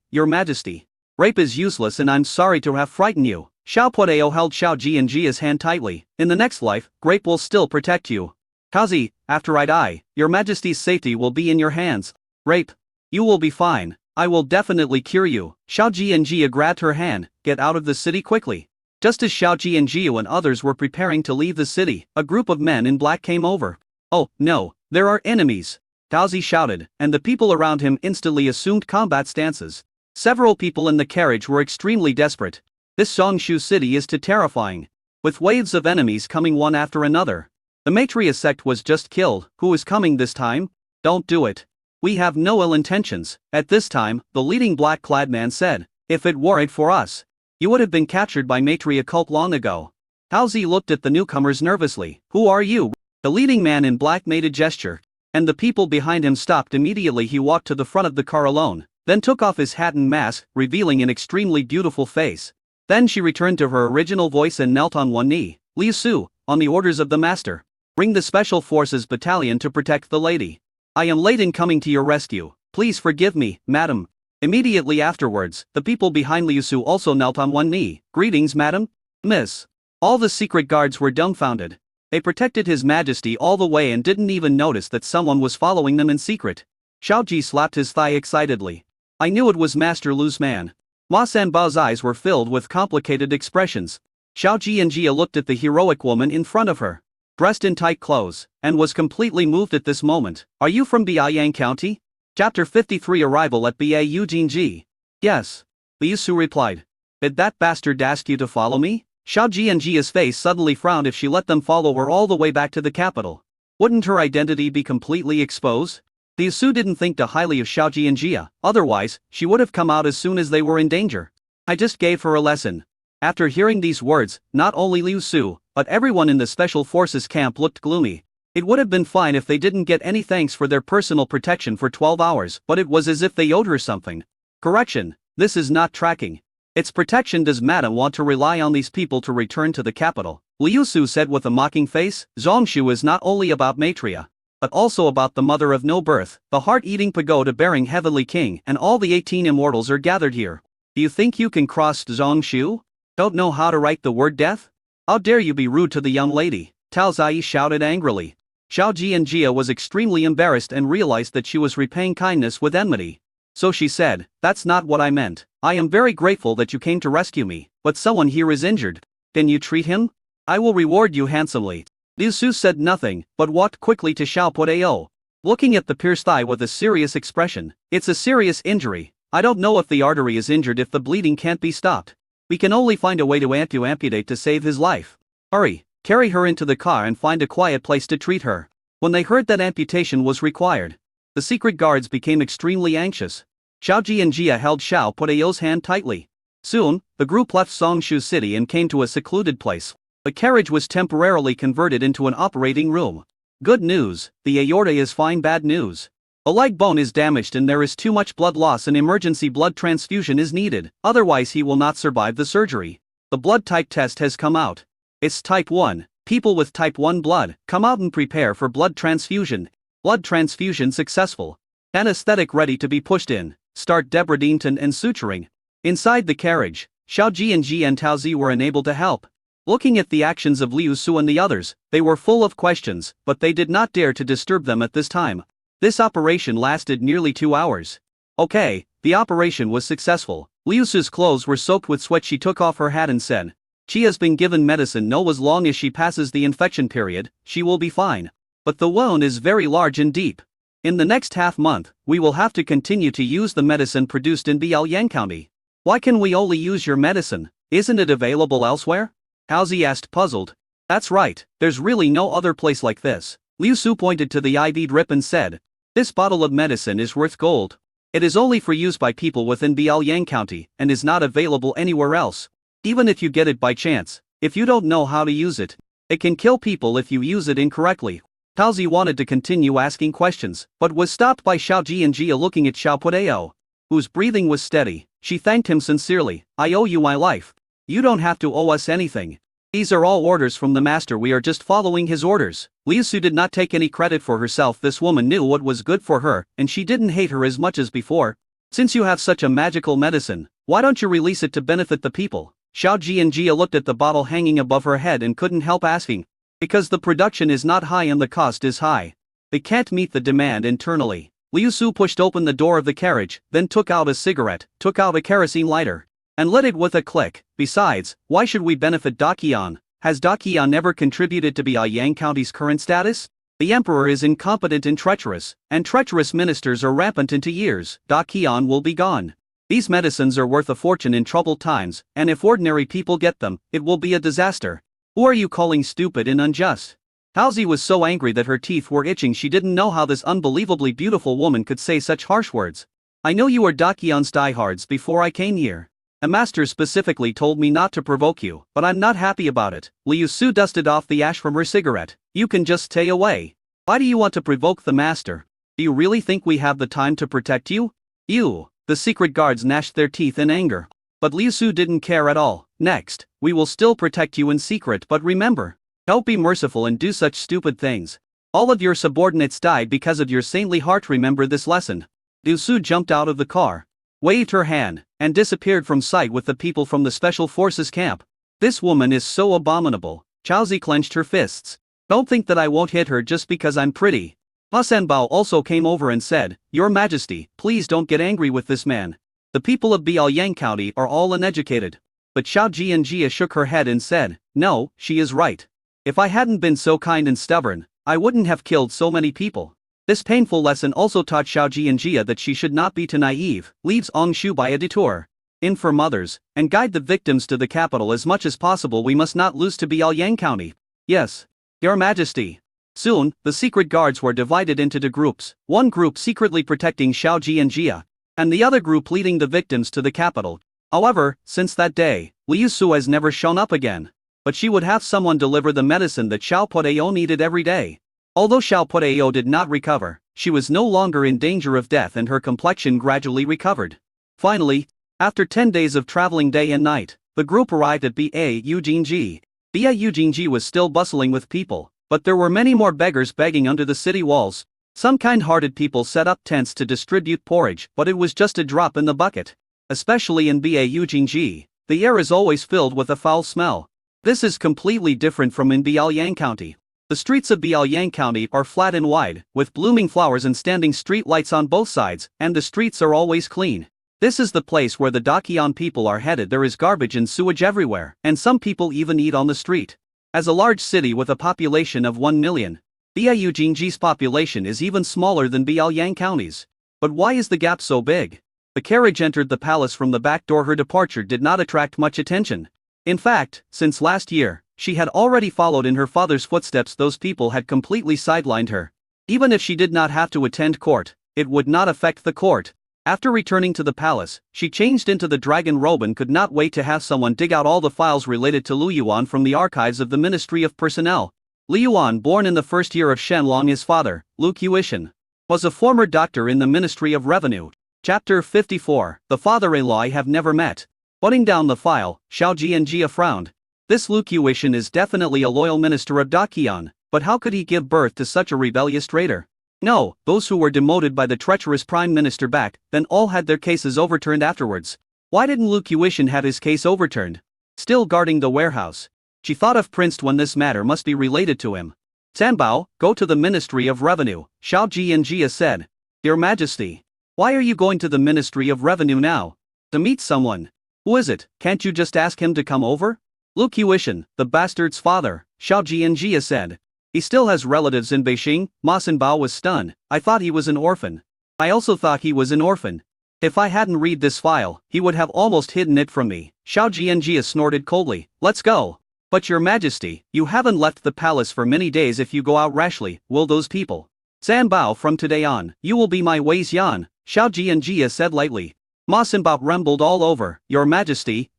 rape is useless, and I'm sorry to have frightened you." Xiao Pudeo held Xiao Jianjia's hand tightly. "In the next life, grape will still protect you. Kazi, after I die, your Majesty's safety will be in your hands. Rape, you will be fine. I will definitely cure you." Xiao Jianjia grabbed her hand. "Get out of the city quickly." Just as Xiao Jianjia and others were preparing to leave the city, a group of men in black came over. "Oh, no, there are enemies!" Kazi shouted, and the people around him instantly assumed combat stances. Several people in the carriage were extremely desperate. This Songshu city is too terrifying, with waves of enemies coming one after another. The Maitreya sect was just killed. Who is coming this time? Don't do it. We have no ill intentions. At this time, the leading black-clad man said, "If it weren't for us, you would have been captured by Maitreya cult long ago." Haozi looked at the newcomers nervously. "Who are you?" The leading man in black made a gesture, and the people behind him stopped immediately. He walked to the front of the car alone, then took off his hat and mask, revealing an extremely beautiful face. Then she returned to her original voice and knelt on one knee. "Liu Su, on the orders of the master, bring the Special Forces Battalion to protect the lady. I am late in coming to your rescue. Please forgive me, madam." Immediately afterwards, the people behind Liu Su also knelt on one knee. "Greetings, madam. Miss." All the secret guards were dumbfounded. They protected His Majesty all the way and didn't even notice that someone was following them in secret. Xiaoji slapped his thigh excitedly. "I knew it was Master Lu's man." Ma Sanbao's eyes were filled with complicated expressions. Xiao Jianjia looked at the heroic woman in front of her, dressed in tight clothes, and was completely moved at this moment. "Are you from Biayang County?" Chapter 53 Arrival at Biayou Jinji. "Yes." Liu Su replied. "Did that bastard ask you to follow me?" Xiao Jianjia's face suddenly frowned. If she let them follow her all the way back to the capital, wouldn't her identity be completely exposed? Liu Su didn't think too highly of Xiao Jianjia, otherwise, she would have come out as soon as they were in danger. "I just gave her a lesson." After hearing these words, not only Liu Su, but everyone in the Special Forces camp looked gloomy. It would have been fine if they didn't get any thanks for their personal protection for 12 hours, but it was as if they owed her something. Correction, this is not tracking. It's protection. Does Madam want to rely on these people to return to the capital? Liu Su said with a mocking face. Zongshu is not only about Maitreya, but also about the mother of no birth, the heart-eating pagoda-bearing heavenly king, and all the 18 immortals are gathered here. Do you think you can cross Zongshu? Don't know how to write the word death? How dare you be rude to the young lady? Tao Zai shouted angrily. Xiao Jianjia was extremely embarrassed and realized that she was repaying kindness with enmity. So she said, "That's not what I meant. I am very grateful that you came to rescue me, but someone here is injured. Can you treat him? I will reward you handsomely." Liu Su said nothing, but walked quickly to Xiao Pudeo, looking at the pierced thigh with a serious expression. "It's a serious injury. I don't know if the artery is injured. If the bleeding can't be stopped, we can only find a way to amputate to save his life. Hurry, carry her into the car and find a quiet place to treat her." When they heard that amputation was required, the secret guards became extremely anxious. Xiao Jianjia held Xiao Pudeo's hand tightly. Soon, the group left Songshu City and came to a secluded place. The carriage was temporarily converted into an operating room. Good news, the aorta is fine. Bad news, a leg bone is damaged and there is too much blood loss. An emergency blood transfusion is needed, otherwise he will not survive the surgery. The blood type test has come out. It's type 1. People with type 1 blood, come out and prepare for blood transfusion. Blood transfusion successful. Anesthetic ready to be pushed in. Start debridement and suturing. Inside the carriage, Xiao Jianji and Tao Zi were unable to help. Looking at the actions of Liu Su and the others, they were full of questions, but they did not dare to disturb them at this time. This operation lasted nearly 2 hours. Okay, the operation was successful. Liu Su's clothes were soaked with sweat. She took off her hat and said, "She has been given medicine. No, as long as she passes the infection period, she will be fine. But the wound is very large and deep. In the next half month, we will have to continue to use the medicine produced in Biaoliang County. Why can we only use your medicine? Isn't it available elsewhere?" Tao Zi asked, puzzled. "That's right, there's really no other place like this." Liu Su pointed to the IV drip and said, "This bottle of medicine is worth gold. It is only for use by people within Biaoliang County and is not available anywhere else. Even if you get it by chance, if you don't know how to use it, it can kill people if you use it incorrectly." Tao Zi wanted to continue asking questions, but was stopped by Xiao Ji and Jia looking at Xiao Pudeo, whose breathing was steady. She thanked him sincerely. "I owe you my life. You don't have to owe us anything. These are all orders from the master. We are just following his orders." Liu Su did not take any credit for herself. This woman knew what was good for her, and she didn't hate her as much as before. "Since you have such a magical medicine, why don't you release it to benefit the people?" Xiao Ji and Jia looked at the bottle hanging above her head and couldn't help asking. "Because the production is not high and the cost is high. They can't meet the demand internally." Liu Su pushed open the door of the carriage, then took out a cigarette, took out a kerosene lighter, and lit it with a click. "Besides, why should we benefit Daqian? Has Daqian ever contributed to Biaoliang County's current status? The emperor is incompetent and treacherous ministers are rampant. Into years, Daqian will be gone. These medicines are worth a fortune in troubled times, and if ordinary people get them, it will be a disaster. Who are you calling stupid and unjust?" Tao Zi was so angry that her teeth were itching. She didn't know how this unbelievably beautiful woman could say such harsh words. "I know you are Daqian's diehards before I came here. A master specifically told me not to provoke you, but I'm not happy about it." Liu Su dusted off the ash from her cigarette. "You can just stay away. Why do you want to provoke the master? Do you really think we have the time to protect you?" "You!" The secret guards gnashed their teeth in anger. But Liu Su didn't care at all. "Next, we will still protect you in secret, but remember, don't be merciful and do such stupid things. All of your subordinates died because of your saintly heart. Remember this lesson." Liu Su jumped out of the car, waved her hand, and disappeared from sight with the people from the Special Forces camp. "This woman is so abominable." Chao Zi clenched her fists. "Don't think that I won't hit her just because I'm pretty." Ma Sanbao also came over and said, "Your Majesty, please don't get angry with this man. The people of Biaoliang County are all uneducated." But Xiao Ji and Jia shook her head and said, "No, she is right. If I hadn't been so kind and stubborn, I wouldn't have killed so many people." This painful lesson also taught Xiao Ji and Jia that she should not be too naive, leaves Ongshu by a detour. Inform others, and guide the victims to the capital as much as possible. We must not lose to Biaoliang County. "Yes, Your Majesty." Soon, the secret guards were divided into two groups, one group secretly protecting Xiao Ji and Jia, and the other group leading the victims to the capital. However, since that day, Liu Su has never shown up again. But she would have someone deliver the medicine that Xiao Podeo needed every day. Although Xiao Podeo did not recover, she was no longer in danger of death and her complexion gradually recovered. Finally, after 10 days of traveling day and night, the group arrived at Baujingji. Baujingji was still bustling with people, but there were many more beggars begging under the city walls. Some kind-hearted people set up tents to distribute porridge, but it was just a drop in the bucket. Especially in Baujingji, the air is always filled with a foul smell. This is completely different from in Biaoliang County. The streets of Biaoliang County are flat and wide, with blooming flowers and standing street lights on both sides, and the streets are always clean. This is the place where the Daqian people are headed. There is garbage and sewage everywhere, and some people even eat on the street. As a large city with a population of 1 million, Baujingji's population is even smaller than Biaoliang County's. But why is the gap so big? The carriage entered the palace from the back door. Her departure did not attract much attention. In fact, since last year, she had already followed in her father's footsteps. Those people had completely sidelined her. Even if she did not have to attend court, it would not affect the court. After returning to the palace, she changed into the dragon robe and could not wait to have someone dig out all the files related to Lu Yuan from the archives of the Ministry of Personnel. Lu Yuan, born in the first year of Shenlong, his father, Lu Qiushan, was a former doctor in the Ministry of Revenue. Chapter 54, The Father-in-Law I Have Never Met. Putting down the file, Xiao Ji and Jia frowned. This Lu Qiushan is definitely a loyal minister of Daqian, but how could he give birth to such a rebellious traitor? No, those who were demoted by the treacherous prime minister back then all had their cases overturned afterwards. Why didn't Lu Qiushan have his case overturned? Still guarding the warehouse, she thought of Prince when this matter must be related to him. Sanbao, go to the Ministry of Revenue, Xiao Jianjia said. Your Majesty. Why are you going to the Ministry of Revenue now? To meet someone. Who is it? Can't you just ask him to come over? Lu Qiushan, the bastard's father, Xiao Jianjia said. He still has relatives in Beijing. Ma Sanbao was stunned. I thought he was an orphan. I also thought he was an orphan. If I hadn't read this file, he would have almost hidden it from me. Xiao Jianjia snorted coldly. Let's go. But your Majesty, you haven't left the palace for many days. If you go out rashly, will those people? Sanbao, from today on, you will be my Wei Xian, Xiao Jianjia said lightly. Ma Sanbao rumbled all over. Your Majesty,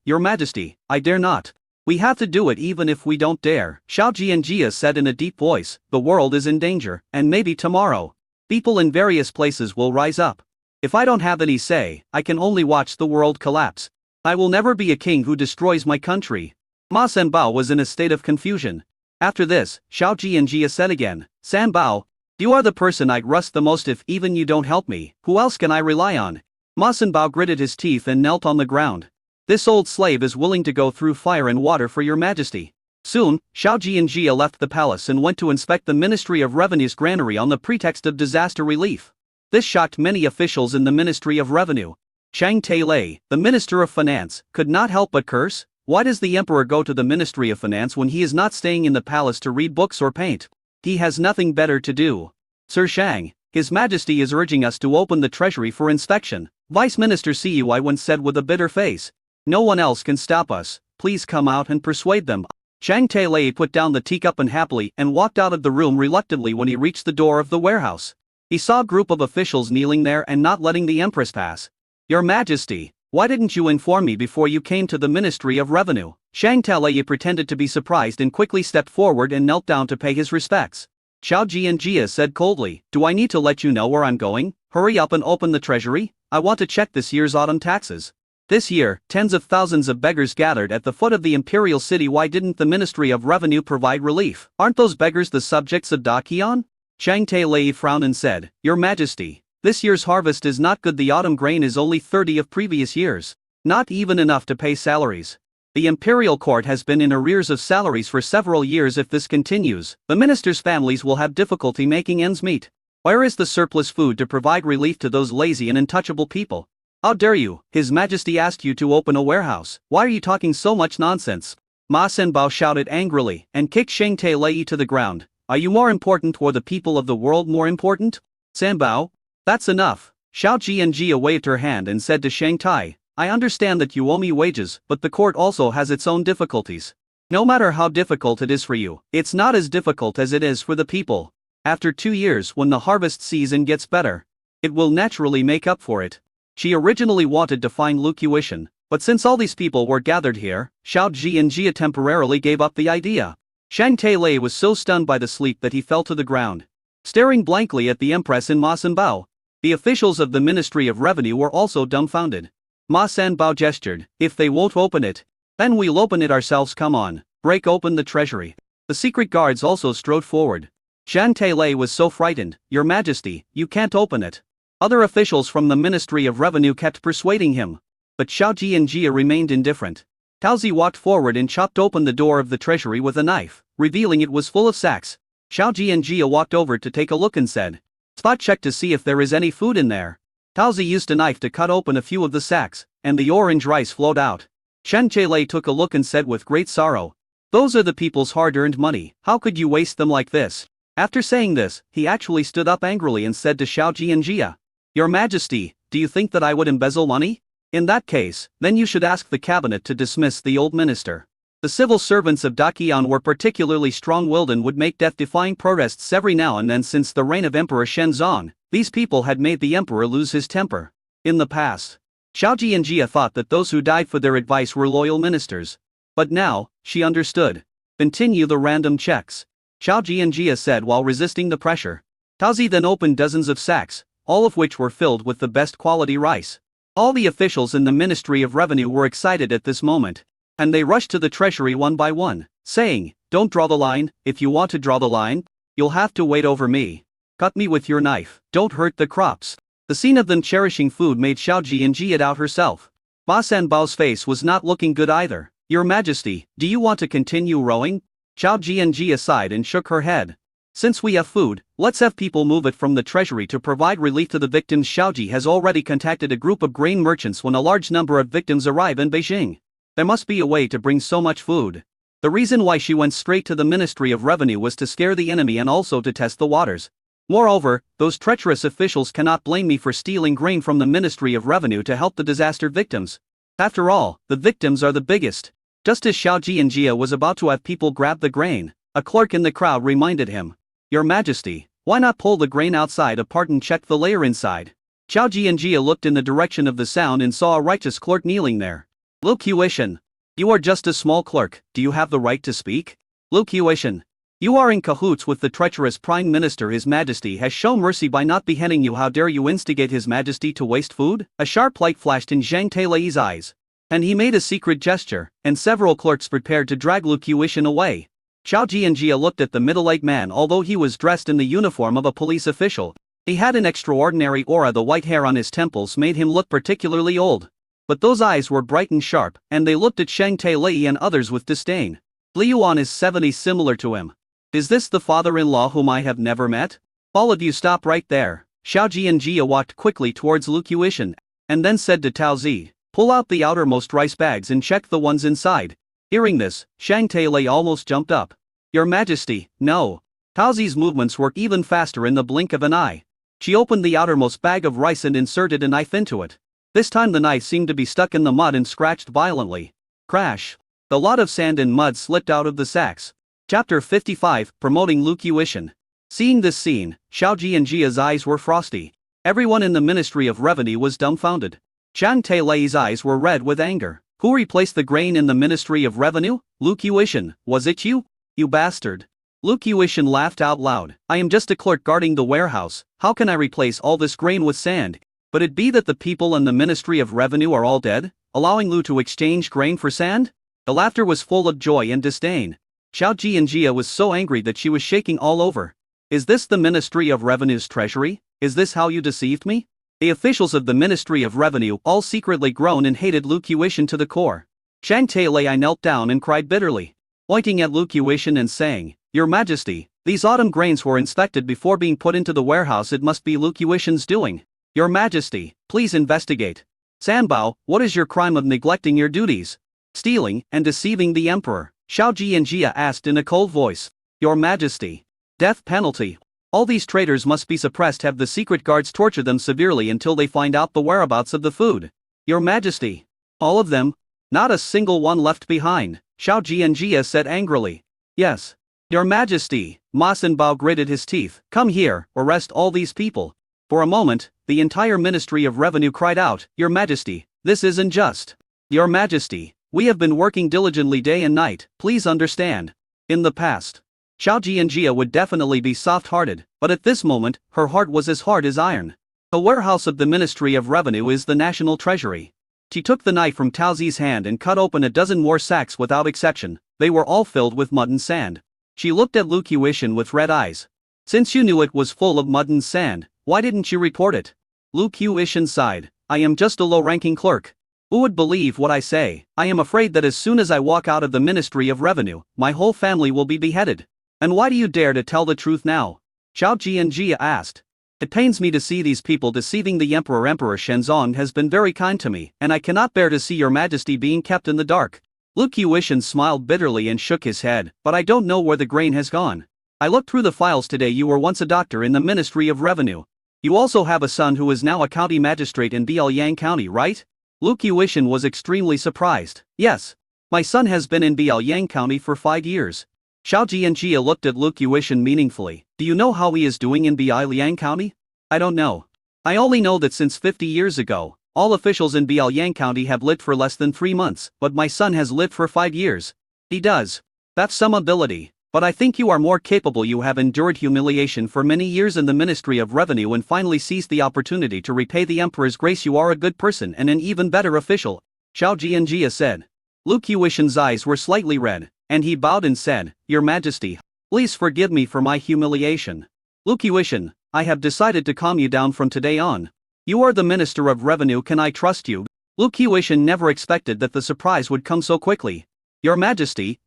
I dare not. We have to do it even if we don't dare, Xiao Jianjia said in a deep voice. The world is in danger, and maybe tomorrow, people in various places will rise up. If I don't have any say, I can only watch the world collapse. I will never be a king who destroys my country. Ma Sanbao was in a state of confusion. After this, Xiao Jianjia said again, Sanbao, you are the person I'd trust the most. If even you don't help me, who else can I rely on? Ma Sanbao gritted his teeth and knelt on the ground. This old slave is willing to go through fire and water for your Majesty. Soon, Xiao Jianjia left the palace and went to inspect the Ministry of Revenue's granary on the pretext of disaster relief. This shocked many officials in the Ministry of Revenue. Chang Tailei, the Minister of Finance, could not help but curse. Why does the Emperor go to the Ministry of Finance when he is not staying in the palace to read books or paint? He has nothing better to do. Sir Shang, His Majesty is urging us to open the treasury for inspection, Vice Minister Cui once said with a bitter face. No one else can stop us, please come out and persuade them. Chang Tailei put down the teacup unhappily and walked out of the room reluctantly. When he reached the door of the warehouse, he saw a group of officials kneeling there and not letting the Empress pass. Your Majesty, why didn't you inform me before you came to the Ministry of Revenue? Chang Tailei pretended to be surprised and quickly stepped forward and knelt down to pay his respects. Xiao Jianjia said coldly, do I need to let you know where I'm going? Hurry up and open the treasury. I want to check this year's autumn taxes. This year, tens of thousands of beggars gathered at the foot of the imperial city. Why didn't the Ministry of Revenue provide relief? Aren't those beggars the subjects of Da Qian? Chang Tailei frowned and said, Your Majesty, this year's harvest is not good. The autumn grain is only 30 of previous years. Not even enough to pay salaries. The imperial court has been in arrears of salaries for several years. If this continues, the ministers' families will have difficulty making ends meet. Where is the surplus food to provide relief to those lazy and untouchable people? How dare you? His Majesty asked you to open a warehouse. Why are you talking so much nonsense? Ma Sanbao shouted angrily and kicked Chang Tailei to the ground. Are you more important or the people of the world more important? Sanbao, that's enough. Xiao Jianjia waved her hand and said to Shang Tai, I understand that you owe me wages, but the court also has its own difficulties. No matter how difficult it is for you, it's not as difficult as it is for the people. After 2 years, when the harvest season gets better, it will naturally make up for it. She originally wanted to find Lu Qiushan, but since all these people were gathered here, Xiao Jianjia temporarily gave up the idea. Chang Tailei was so stunned by the sleep that he fell to the ground, staring blankly at the Empress and Ma Sanbao. The officials of the Ministry of Revenue were also dumbfounded. Ma Sanbao gestured, if they won't open it, then we'll open it ourselves. Come on, break open the treasury. The secret guards also strode forward. Chang Tailei was so frightened, Your Majesty, you can't open it. Other officials from the Ministry of Revenue kept persuading him, but Xiao Jianjia remained indifferent. Taozi walked forward and chopped open the door of the treasury with a knife, revealing it was full of sacks. Xiao Jianjia walked over to take a look and said, spot check to see if there is any food in there. Taozi used a knife to cut open a few of the sacks, and the orange rice flowed out. Chang Tailei took a look and said with great sorrow, those are the people's hard-earned money, how could you waste them like this? After saying this, he actually stood up angrily and said to Xiao Jianjia, Your Majesty, do you think that I would embezzle money? In that case, then you should ask the cabinet to dismiss the old minister. The civil servants of Da Qian were particularly strong-willed and would make death-defying protests every now and then. Since the reign of Emperor Shenzong, these people had made the emperor lose his temper. In the past, Xiao Jianjia thought that those who died for their advice were loyal ministers. But now, she understood. Continue the random checks, Xiao Jianjia said while resisting the pressure. Taozi then opened dozens of sacks, all of which were filled with the best quality rice. All the officials in the Ministry of Revenue were excited at this moment, and they rushed to the treasury one by one, saying, Don't draw the line. If you want to draw the line, you'll have to wait over me. Cut me with your knife, don't hurt the crops. The scene of them cherishing food made Xiao Jianjia doubt herself. Ma Sanbao's face was not looking good either. Your Majesty, do you want to continue rowing? Zhao Jianjia sighed and shook her head. Since we have food, let's have people move it from the treasury to provide relief to the victims. Xiaoji has already contacted a group of grain merchants when a large number of victims arrive in Beijing. There must be a way to bring so much food. The reason why she went straight to the Ministry of Revenue was to scare the enemy and also to test the waters. Moreover, those treacherous officials cannot blame me for stealing grain from the Ministry of Revenue to help the disaster victims. After all, the victims are the biggest. Just as Xiao Jianjia was about to have people grab the grain, a clerk in the crowd reminded him. Your Majesty, why not pull the grain outside apart and check the layer inside? Xiao Jianjia looked in the direction of the sound and saw a righteous clerk kneeling there. Lu Qiushan, you are just a small clerk, do you have the right to speak? Lu Qiushan, you are in cahoots with the treacherous Prime Minister. His Majesty has shown mercy by not beheading you. How dare you instigate His Majesty to waste food? A sharp light flashed in Zhang Tailei's eyes. And he made a secret gesture, and several clerks prepared to drag Lu Qiushan away. Xiao Jianjia looked at the middle-aged man. Although he was dressed in the uniform of a police official, he had an extraordinary aura. The white hair on his temples made him look particularly old. But those eyes were bright and sharp, and they looked at Zhang Tailei and others with disdain. Li Yuan is 70 similar to him. Is this the father-in-law whom I have never met? All of you stop right there. Xiao Jianjia walked quickly towards Lu Qiushan, and then said to Tao Zi, pull out the outermost rice bags and check the ones inside. Hearing this, Zhang Tailei almost jumped up. Your Majesty, no. Tao Zi's movements worked even faster in the blink of an eye. She opened the outermost bag of rice and inserted a knife into it. This time the knife seemed to be stuck in the mud and scratched violently. Crash! The lot of sand and mud slipped out of the sacks. Chapter 55, Promoting Lu Qiushan. Seeing this scene, Xiao Jianjia's eyes were frosty. Everyone in the Ministry of Revenue was dumbfounded. Zhang Tailei's eyes were red with anger. Who replaced the grain in the Ministry of Revenue? Lu Qiushan, was it you? You bastard. Lu Qiushan laughed out loud. I am just a clerk guarding the warehouse. How can I replace all this grain with sand? But it be that the people in the Ministry of Revenue are all dead, allowing Lu to exchange grain for sand? The laughter was full of joy and disdain. Xiao Jianjia was so angry that she was shaking all over. Is this the Ministry of Revenue's treasury? Is this how you deceived me? The officials of the Ministry of Revenue all secretly groaned and hated Lu Qiushan to the core. Zhang Tailei knelt down and cried bitterly, pointing at Lu Qiushan and saying, Your Majesty, these autumn grains were inspected before being put into the warehouse. It must be Lu Qiushan's doing. Your Majesty, please investigate. Sanbao, what is your crime of neglecting your duties? Stealing and deceiving the emperor, Xiao Jianjia asked in a cold voice. Your Majesty. Death penalty. All these traitors must be suppressed. Have the secret guards torture them severely until they find out the whereabouts of the food. Your Majesty. All of them? Not a single one left behind, Xiao Jianjia said angrily. Yes. Your Majesty. Ma Sanbao gritted his teeth. Come here, arrest all these people. For a moment, the entire Ministry of Revenue cried out, Your Majesty, this isn't just. Your Majesty, we have been working diligently day and night, please understand. In the past, Xiao Jianjia would definitely be soft-hearted, but at this moment, her heart was as hard as iron. The warehouse of the Ministry of Revenue is the National Treasury. She took the knife from Tao Zi's hand and cut open a dozen more sacks without exception. They were all filled with mud and sand. She looked at Lu Qiushan with red eyes. Since you knew it was full of mud and sand, why didn't you report it? Lu Qiushan sighed. I am just a low-ranking clerk. Who would believe what I say? I am afraid that as soon as I walk out of the Ministry of Revenue, my whole family will be beheaded. And why do you dare to tell the truth now? Xiao Jianjia asked. It pains me to see these people deceiving the emperor. Emperor Shenzong has been very kind to me, and I cannot bear to see your Majesty being kept in the dark. Lu Qiushan smiled bitterly and shook his head, but I don't know where the grain has gone. I looked through the files today. You were once a doctor in the Ministry of Revenue. You also have a son who is now a county magistrate in Biaoliang County, right? Lu Qiushan was extremely surprised. Yes. My son has been in Biaoliang County for 5 years. Xiao Jianjia looked at Lu Qiushan meaningfully. Do you know how he is doing in Biaoliang County? I don't know. I only know that since 50 years ago, all officials in Biaoliang County have lived for less than 3 months, but my son has lived for 5 years. He does. That's some ability. But I think you are more capable. You have endured humiliation for many years in the Ministry of Revenue and finally seized the opportunity to repay the Emperor's grace. You are a good person and an even better official, Xiao Jianjia said. Lu Qiushan's eyes were slightly red, and he bowed and said, Your Majesty, please forgive me for my humiliation. Lu Qiushan, I have decided to calm you down from today on. You are the Minister of Revenue. Can I trust you? Lu Qiushan never expected that the surprise would come so quickly. Your Majesty,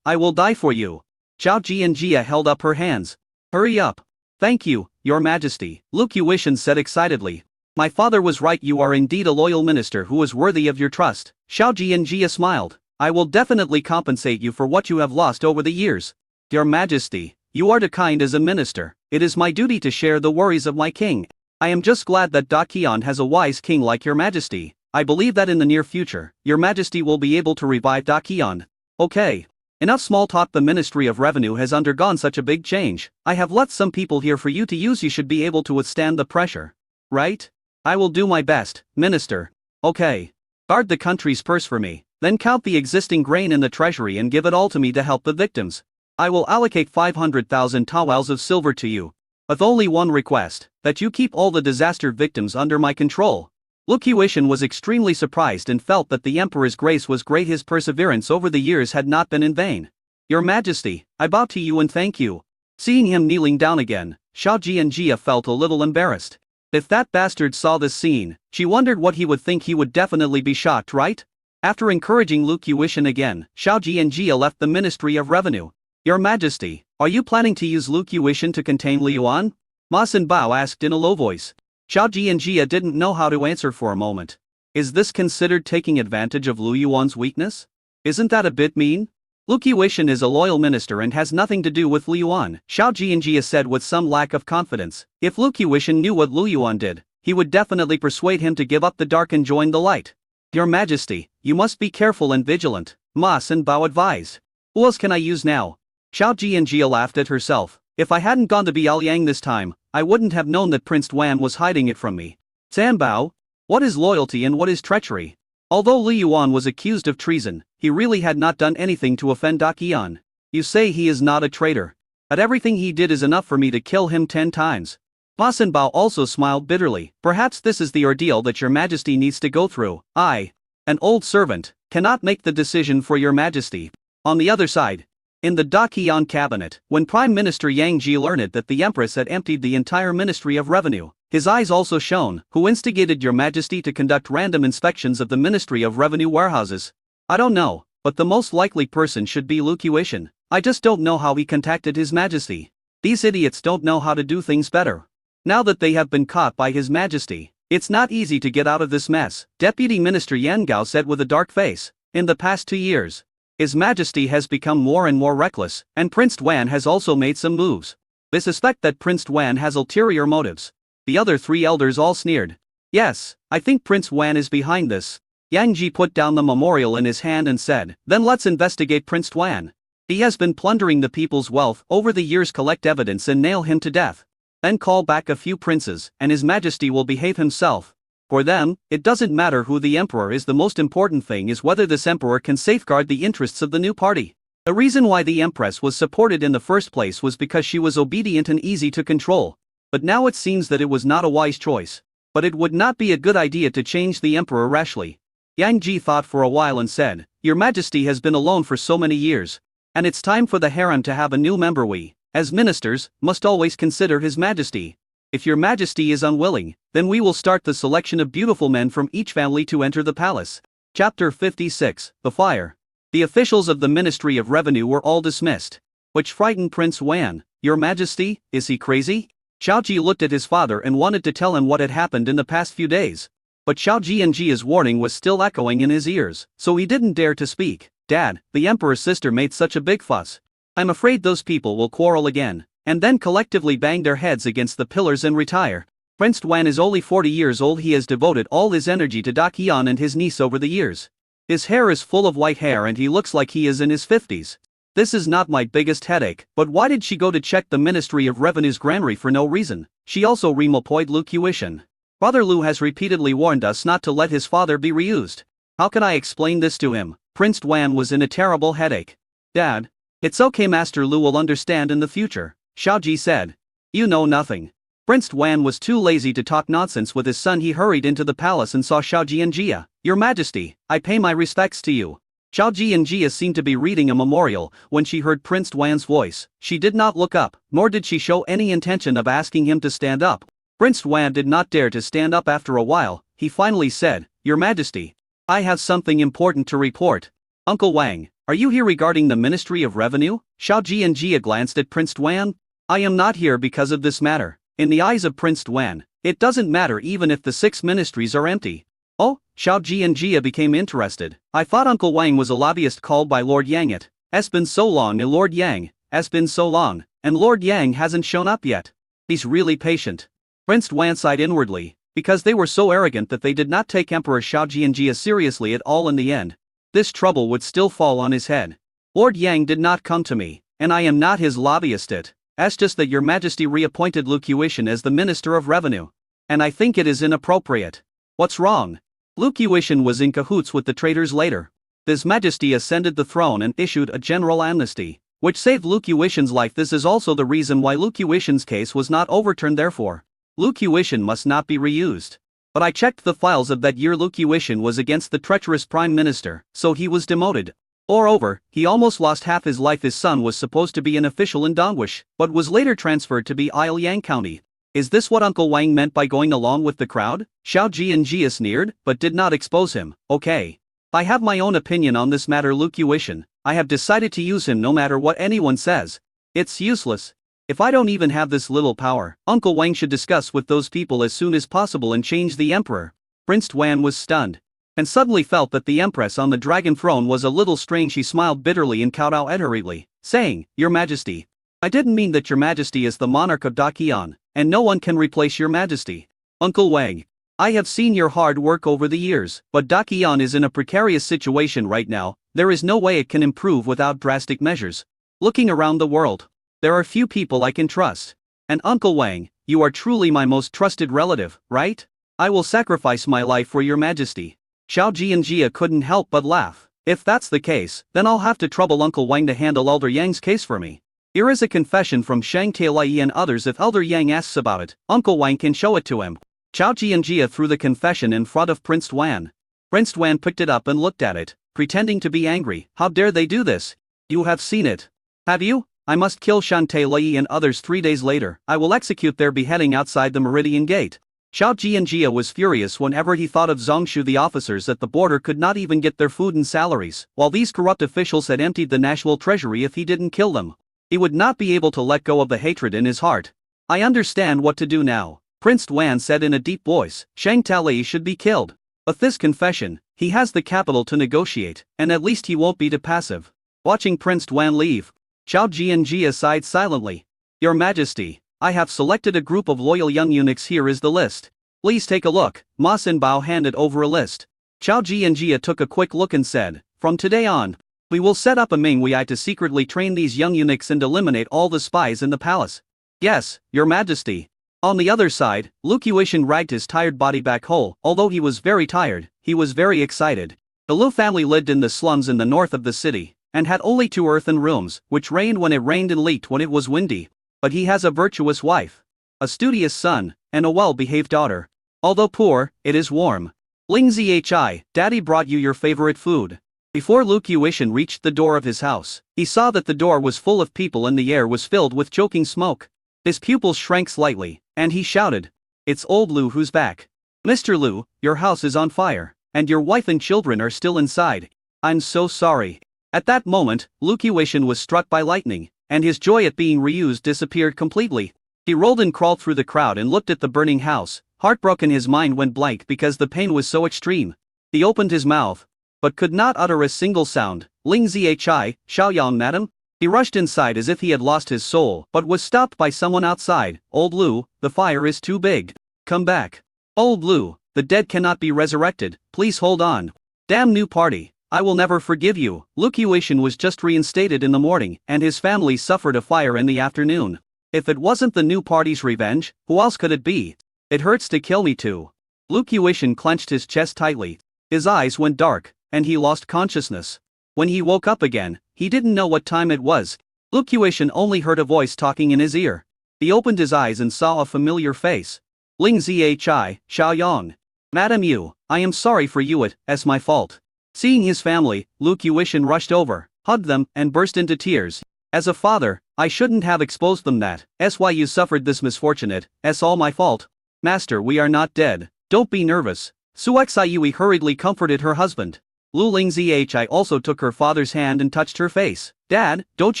I will die for you. Zhao Jianjia held up her hands. Hurry up. Thank you, Your Majesty, Lu Qiushan said excitedly. My father was right, you are indeed a loyal minister who is worthy of your trust. Zhao Jianjia smiled. I will definitely compensate you for what you have lost over the years. Your Majesty, you are too kind as a minister. It is my duty to share the worries of my king. I am just glad that Da Qian has a wise king like Your Majesty. I believe that in the near future, Your Majesty will be able to revive Da Qian. Okay. Enough small talk. The Ministry of Revenue has undergone such a big change. I have left some people here for you to use. You should be able to withstand the pressure. Right? I will do my best, Minister. Okay. Guard the country's purse for me, then count the existing grain in the treasury and give it all to me to help the victims. I will allocate 500,000 tawals of silver to you. With only one request, that you keep all the disaster victims under my control. Lu Qiushan was extremely surprised and felt that the Emperor's grace was great. His perseverance over the years had not been in vain. Your Majesty, I bow to you and thank you. Seeing him kneeling down again, Zhao Jianjia felt a little embarrassed. If that bastard saw this scene, she wondered what he would think. He would definitely be shocked, right? After encouraging Lu Qiushan again, Zhao Jianjia left the Ministry of Revenue. Your Majesty, are you planning to use Lu Qiushan to contain Li Yuan? Ma Sinbao asked in a low voice. Zhao Jianjia didn't know how to answer for a moment. Is this considered taking advantage of Lu Yuan's weakness? Isn't that a bit mean? Lu Qiushan is a loyal minister and has nothing to do with Lu Yuan, Zhao Jianjia said with some lack of confidence. If Lu Qiushan knew what Lu Yuan did, he would definitely persuade him to give up the dark and join the light. Your Majesty, you must be careful and vigilant, Ma Sinbao advised. Who else can I use now? Zhao Jianjia laughed at herself. If I hadn't gone to Biaoliang this time, I wouldn't have known that Prince Wan was hiding it from me. Sanbao? What is loyalty and what is treachery? Although Li Yuan was accused of treason, he really had not done anything to offend Da Qian. You say he is not a traitor. But everything he did is enough for me to kill him 10 times. Ma Sinbao also smiled bitterly. Perhaps this is the ordeal that Your Majesty needs to go through. I, an old servant, cannot make the decision for Your Majesty. On the other side, in the Da Qian cabinet, when Prime Minister Yang Ji learned that the Empress had emptied the entire Ministry of Revenue, his eyes also shone. Who instigated Your Majesty to conduct random inspections of the Ministry of Revenue warehouses? I don't know, but the most likely person should be Lu Qiushan. I just don't know how he contacted His Majesty. These idiots don't know how to do things better. Now that they have been caught by His Majesty, it's not easy to get out of this mess, Deputy Minister Yan Gao said with a dark face. In the past 2 years, His Majesty has become more and more reckless, and Prince Wan has also made some moves. They suspect that Prince Wan has ulterior motives. The other 3 elders all sneered. Yes, I think Prince Wan is behind this. Yang Ji put down the memorial in his hand and said, then let's investigate Prince Wan. He has been plundering the people's wealth over the years. Collect evidence and nail him to death. Then call back a few princes, and His Majesty will behave himself. For them, it doesn't matter who the emperor is. The most important thing is whether this emperor can safeguard the interests of the new party. The reason why the Empress was supported in the first place was because she was obedient and easy to control. But now it seems that it was not a wise choice. But it would not be a good idea to change the emperor rashly. Yang Ji thought for a while and said, Your Majesty has been alone for so many years. And it's time for the harem to have a new member. We, as ministers, must always consider His Majesty. If Your Majesty is unwilling, then we will start the selection of beautiful men from each family to enter the palace. Chapter 56, The Fire. The officials of the Ministry of Revenue were all dismissed, which frightened Prince Wan. Your Majesty, is he crazy? Xiao Ji looked at his father and wanted to tell him what had happened in the past few days. But Zhao Jianjia's warning was still echoing in his ears, so he didn't dare to speak. Dad, the Emperor's sister made such a big fuss. I'm afraid those people will quarrel again, and then collectively bang their heads against the pillars and retire. Prince Wan is only 40 years old. He has devoted all his energy to Da Qian and his niece over the years. His hair is full of white hair and he looks like he is in his 50s. This is not my biggest headache, but why did she go to check the Ministry of Revenue's granary for no reason? She also remopoid Lu Qiushan. Father Lu has repeatedly warned us not to let his father be reused. How can I explain this to him? Prince Wan was in a terrible headache. Dad, it's okay, Master Lu will understand in the future, Xiao Ji said. You know nothing. Prince Wan was too lazy to talk nonsense with his son. He hurried into the palace and saw Zhao Jianjia. Your Majesty, I pay my respects to you. Zhao Jianjia seemed to be reading a memorial when she heard Prince Wan's voice. She did not look up, nor did she show any intention of asking him to stand up. Prince Wan did not dare to stand up. After a while, he finally said, Your Majesty. I have something important to report. Uncle Wang, are you here regarding the Ministry of Revenue? Xiao Jianjia glanced at Prince Duan. I am not here because of this matter. In the eyes of Prince Duan, it doesn't matter even if the 6 ministries are empty. Oh, Xiao Jianjia became interested. I thought Uncle Wang was a lobbyist called by Lord Yang. It's been so long, and Lord Yang, has been so long, and Lord Yang hasn't shown up yet. He's really patient. Prince Duan sighed inwardly, because they were so arrogant that they did not take Emperor Xiao Jianjia seriously at all in the end. This trouble would still fall on his head. Lord Yang did not come to me, and I am not his lobbyist. It's just that Your Majesty reappointed Lu Qiushan as the Minister of Revenue. And I think it is inappropriate. What's wrong? Lu Qiushan was in cahoots with the traitors later. His Majesty ascended the throne and issued a general amnesty, which saved Lu Qiushan's life. This is also the reason why Lu Qiushan's case was not overturned. Therefore, Lu Qiushan must not be reused. But I checked the files of that year. Lu Qiushan was against the treacherous Prime Minister, so he was demoted. Moreover, he almost lost half his life. His son was supposed to be an official in Dongwish, but was later transferred to be Ilyang County. Is this what Uncle Wang meant by going along with the crowd? Xiao Jianjia sneered, but did not expose him. Okay. I have my own opinion on this matter. Lu Qiushan, I have decided to use him no matter what anyone says. It's useless. If I don't even have this little power, Uncle Wang should discuss with those people as soon as possible and change the emperor. Prince Duan was stunned, and suddenly felt that the empress on the dragon throne was a little strange. She smiled bitterly and kowtowed hurriedly, saying, Your Majesty. I didn't mean that. Your Majesty is the monarch of Daqian, and no one can replace Your Majesty. Uncle Wang, I have seen your hard work over the years, but Daqian is in a precarious situation right now. There is no way it can improve without drastic measures. Looking around the world, there are few people I can trust. And Uncle Wang, you are truly my most trusted relative, right? I will sacrifice my life for Your Majesty. Xiao Jianjia couldn't help but laugh. If that's the case, then I'll have to trouble Uncle Wang to handle Elder Yang's case for me. Here is a confession from Shang Tailai and others. If Elder Yang asks about it, Uncle Wang can show it to him. Xiao Jianjia threw the confession in front of Prince Duan. Prince Duan picked it up and looked at it, pretending to be angry. How dare they do this? You have seen it. Have you? I must kill Shang Tailai and others 3 days later. I will execute their beheading outside the Meridian Gate. Xiao Jianjia was furious whenever he thought of Zongshu. The officers at the border could not even get their food and salaries, while these corrupt officials had emptied the national treasury. If he didn't kill them, he would not be able to let go of the hatred in his heart. I understand what to do now, Prince Duan said in a deep voice. Shang Tailai should be killed. With this confession, he has the capital to negotiate, and at least he won't be too passive. Watching Prince Duan leave, Xiao Jianjia sighed silently. Your Majesty, I have selected a group of loyal young eunuchs. Here is the list. Please take a look. Ma Sinbao handed over a list. Xiao Jianjia took a quick look and said, From today on, we will set up a Mingwei to secretly train these young eunuchs and eliminate all the spies in the palace. Yes, Your Majesty. On the other side, Lu Qiushan dragged his tired body back whole. Although he was very tired, he was very excited. The Lu family lived in the slums in the north of the city, and had only 2 earthen rooms, which rained when it rained and leaked when it was windy. But he has a virtuous wife, a studious son, and a well-behaved daughter. Although poor, it is warm. Ling Zhi, Daddy brought you your favorite food. Before Lu Qiushan reached the door of his house, he saw that the door was full of people and the air was filled with choking smoke. His pupils shrank slightly, and he shouted, It's old Lu who's back. Mr. Lu, your house is on fire, and your wife and children are still inside. I'm so sorry. At that moment, Lu Qiushan was struck by lightning, and his joy at being reused disappeared completely. He rolled and crawled through the crowd and looked at the burning house. Heartbroken, his mind went blank because the pain was so extreme. He opened his mouth, but could not utter a single sound. Ling Zhi, Xiaoyang, madam? He rushed inside as if he had lost his soul, but was stopped by someone outside. Old Lu, the fire is too big. Come back. Old Lu, the dead cannot be resurrected. Please hold on. Damn new party. I will never forgive you. Lu Qiushan was just reinstated in the morning, and his family suffered a fire in the afternoon. If it wasn't the new party's revenge, who else could it be? It hurts to kill me too. Lu Qiushan clenched his chest tightly. His eyes went dark, and he lost consciousness. When he woke up again, he didn't know what time it was. Lu Qiushan only heard a voice talking in his ear. He opened his eyes and saw a familiar face. Ling Zhi, Xiaoyang. Madam Yu, I am sorry for you. It's my fault. Seeing his family, Lu Qiushan rushed over, hugged them, and burst into tears. As a father, I shouldn't have exposed them. That's why you suffered this misfortune. It's all my fault. Master, we are not dead. Don't be nervous. Su Xiui hurriedly comforted her husband. Lu Lingzhi also took her father's hand and touched her face. Dad, don't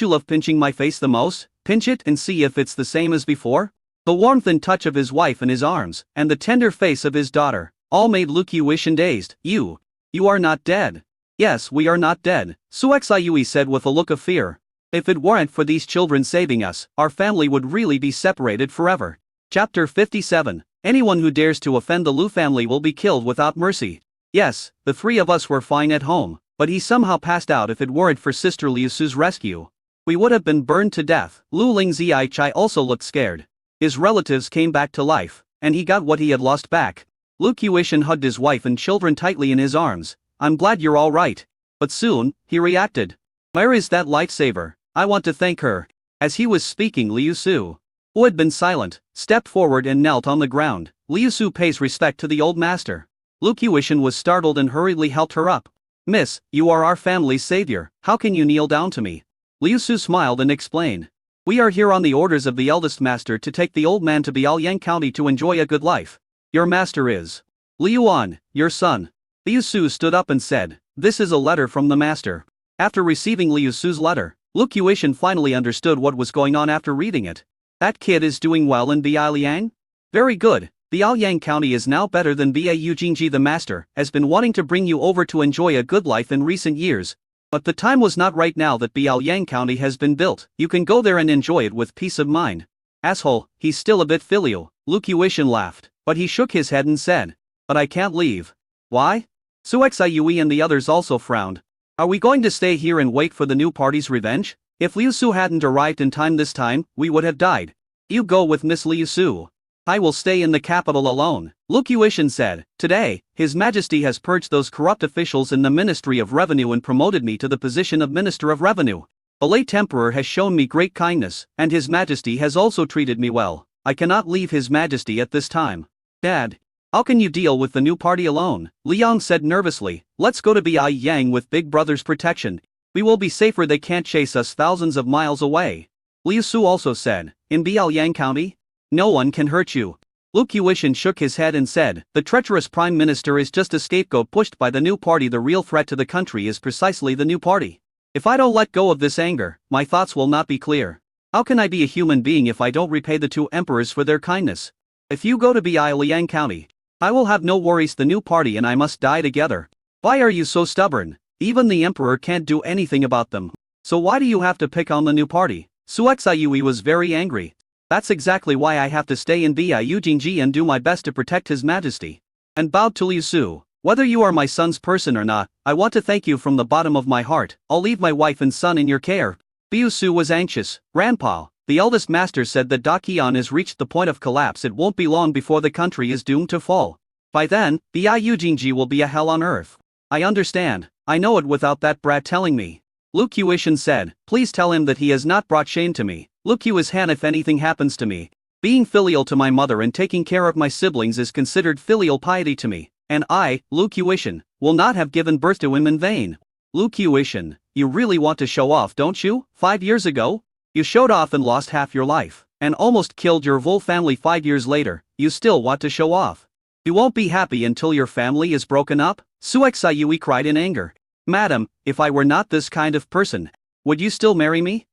you love pinching my face the most? Pinch it and see if it's the same as before? The warmth and touch of his wife in his arms, and the tender face of his daughter, all made Lu Qiuishan dazed. You are not dead. Yes, we are not dead, Su Xiui said with a look of fear. If it weren't for these children saving us, our family would really be separated forever. Chapter 57. Anyone who dares to offend the Lu family will be killed without mercy. Yes, the three of us were fine at home, but he somehow passed out. If it weren't for Sister Liu Su's rescue, we would have been burned to death. Lu Lingzhi also looked scared. His relatives came back to life, and he got what he had lost back. Lu Qiuishan hugged his wife and children tightly in his arms. I'm glad you're all right. But soon, he reacted. Where is that lifesaver? I want to thank her. As he was speaking, Liu Su, who had been silent, stepped forward and knelt on the ground. Liu Su pays respect to the old master. Lu Qiuishan was startled and hurriedly helped her up. Miss, you are our family's savior. How can you kneel down to me? Liu Su smiled and explained. We are here on the orders of the eldest master to take the old man to Biaoliang County to enjoy a good life. Your master is Liu An, your son. Liu Su stood up and said, this is a letter from the master. After receiving Liu Su's letter, Lu Qiuishan finally understood what was going on after reading it. That kid is doing well in Biaoliang? Very good. Biaoliang County is now better than Bau Jingji. The master has been wanting to bring you over to enjoy a good life in recent years. But the time was not right now that Biaoliang County has been built. You can go there and enjoy it with peace of mind. Asshole, he's still a bit filial. Lu Qiuishan laughed, but he shook his head and said, but I can't leave. Why? Su Xiui and the others also frowned. Are we going to stay here and wait for the new party's revenge? If Liu Su hadn't arrived in time this time, we would have died. You go with Miss Liu Su. I will stay in the capital alone, Lu Qiuishan said. Today, His Majesty has purged those corrupt officials in the Ministry of Revenue and promoted me to the position of Minister of Revenue. The late Emperor has shown me great kindness, and His Majesty has also treated me well. I cannot leave His Majesty at this time. Dad, how can you deal with the new party alone? Liang said nervously. Let's go to Biaoliang with Big Brother's protection. We will be safer. They can't chase us thousands of miles away. Liu Su also said, in Biaoliang County? No one can hurt you. Lu Qiuishan shook his head and said, the treacherous prime minister is just a scapegoat pushed by the new party. The real threat to the country is precisely the new party. If I don't let go of this anger, my thoughts will not be clear. How can I be a human being if I don't repay the two emperors for their kindness? If you go to Biaoliang County, I will have no worries. The new party and I must die together. Why are you so stubborn? Even the emperor can't do anything about them. So why do you have to pick on the new party? Su Xiui was very angry. That's exactly why I have to stay in Bau Jingji and do my best to protect His Majesty. And bowed to Liu Su. Whether you are my son's person or not, I want to thank you from the bottom of my heart. I'll leave my wife and son in your care. Liu Su was anxious. Grandpa, the eldest master said that Daqian has reached the point of collapse. It won't be long before the country is doomed to fall. By then, Bau Jingji will be a hell on earth. I understand. I know it without that brat telling me. Lu Qiuishan said, please tell him that he has not brought shame to me. Lu Qiuishan, if anything happens to me, being filial to my mother and taking care of my siblings is considered filial piety to me, and I, Lu Qiuishan, will not have given birth to him in vain. Lu Qiuishan, you really want to show off, don't you? 5 years ago, you showed off and lost half your life, and almost killed your whole family. 5 years later, you still want to show off. You won't be happy until your family is broken up? Su Xiui cried in anger. Madam, if I were not this kind of person, would you still marry me?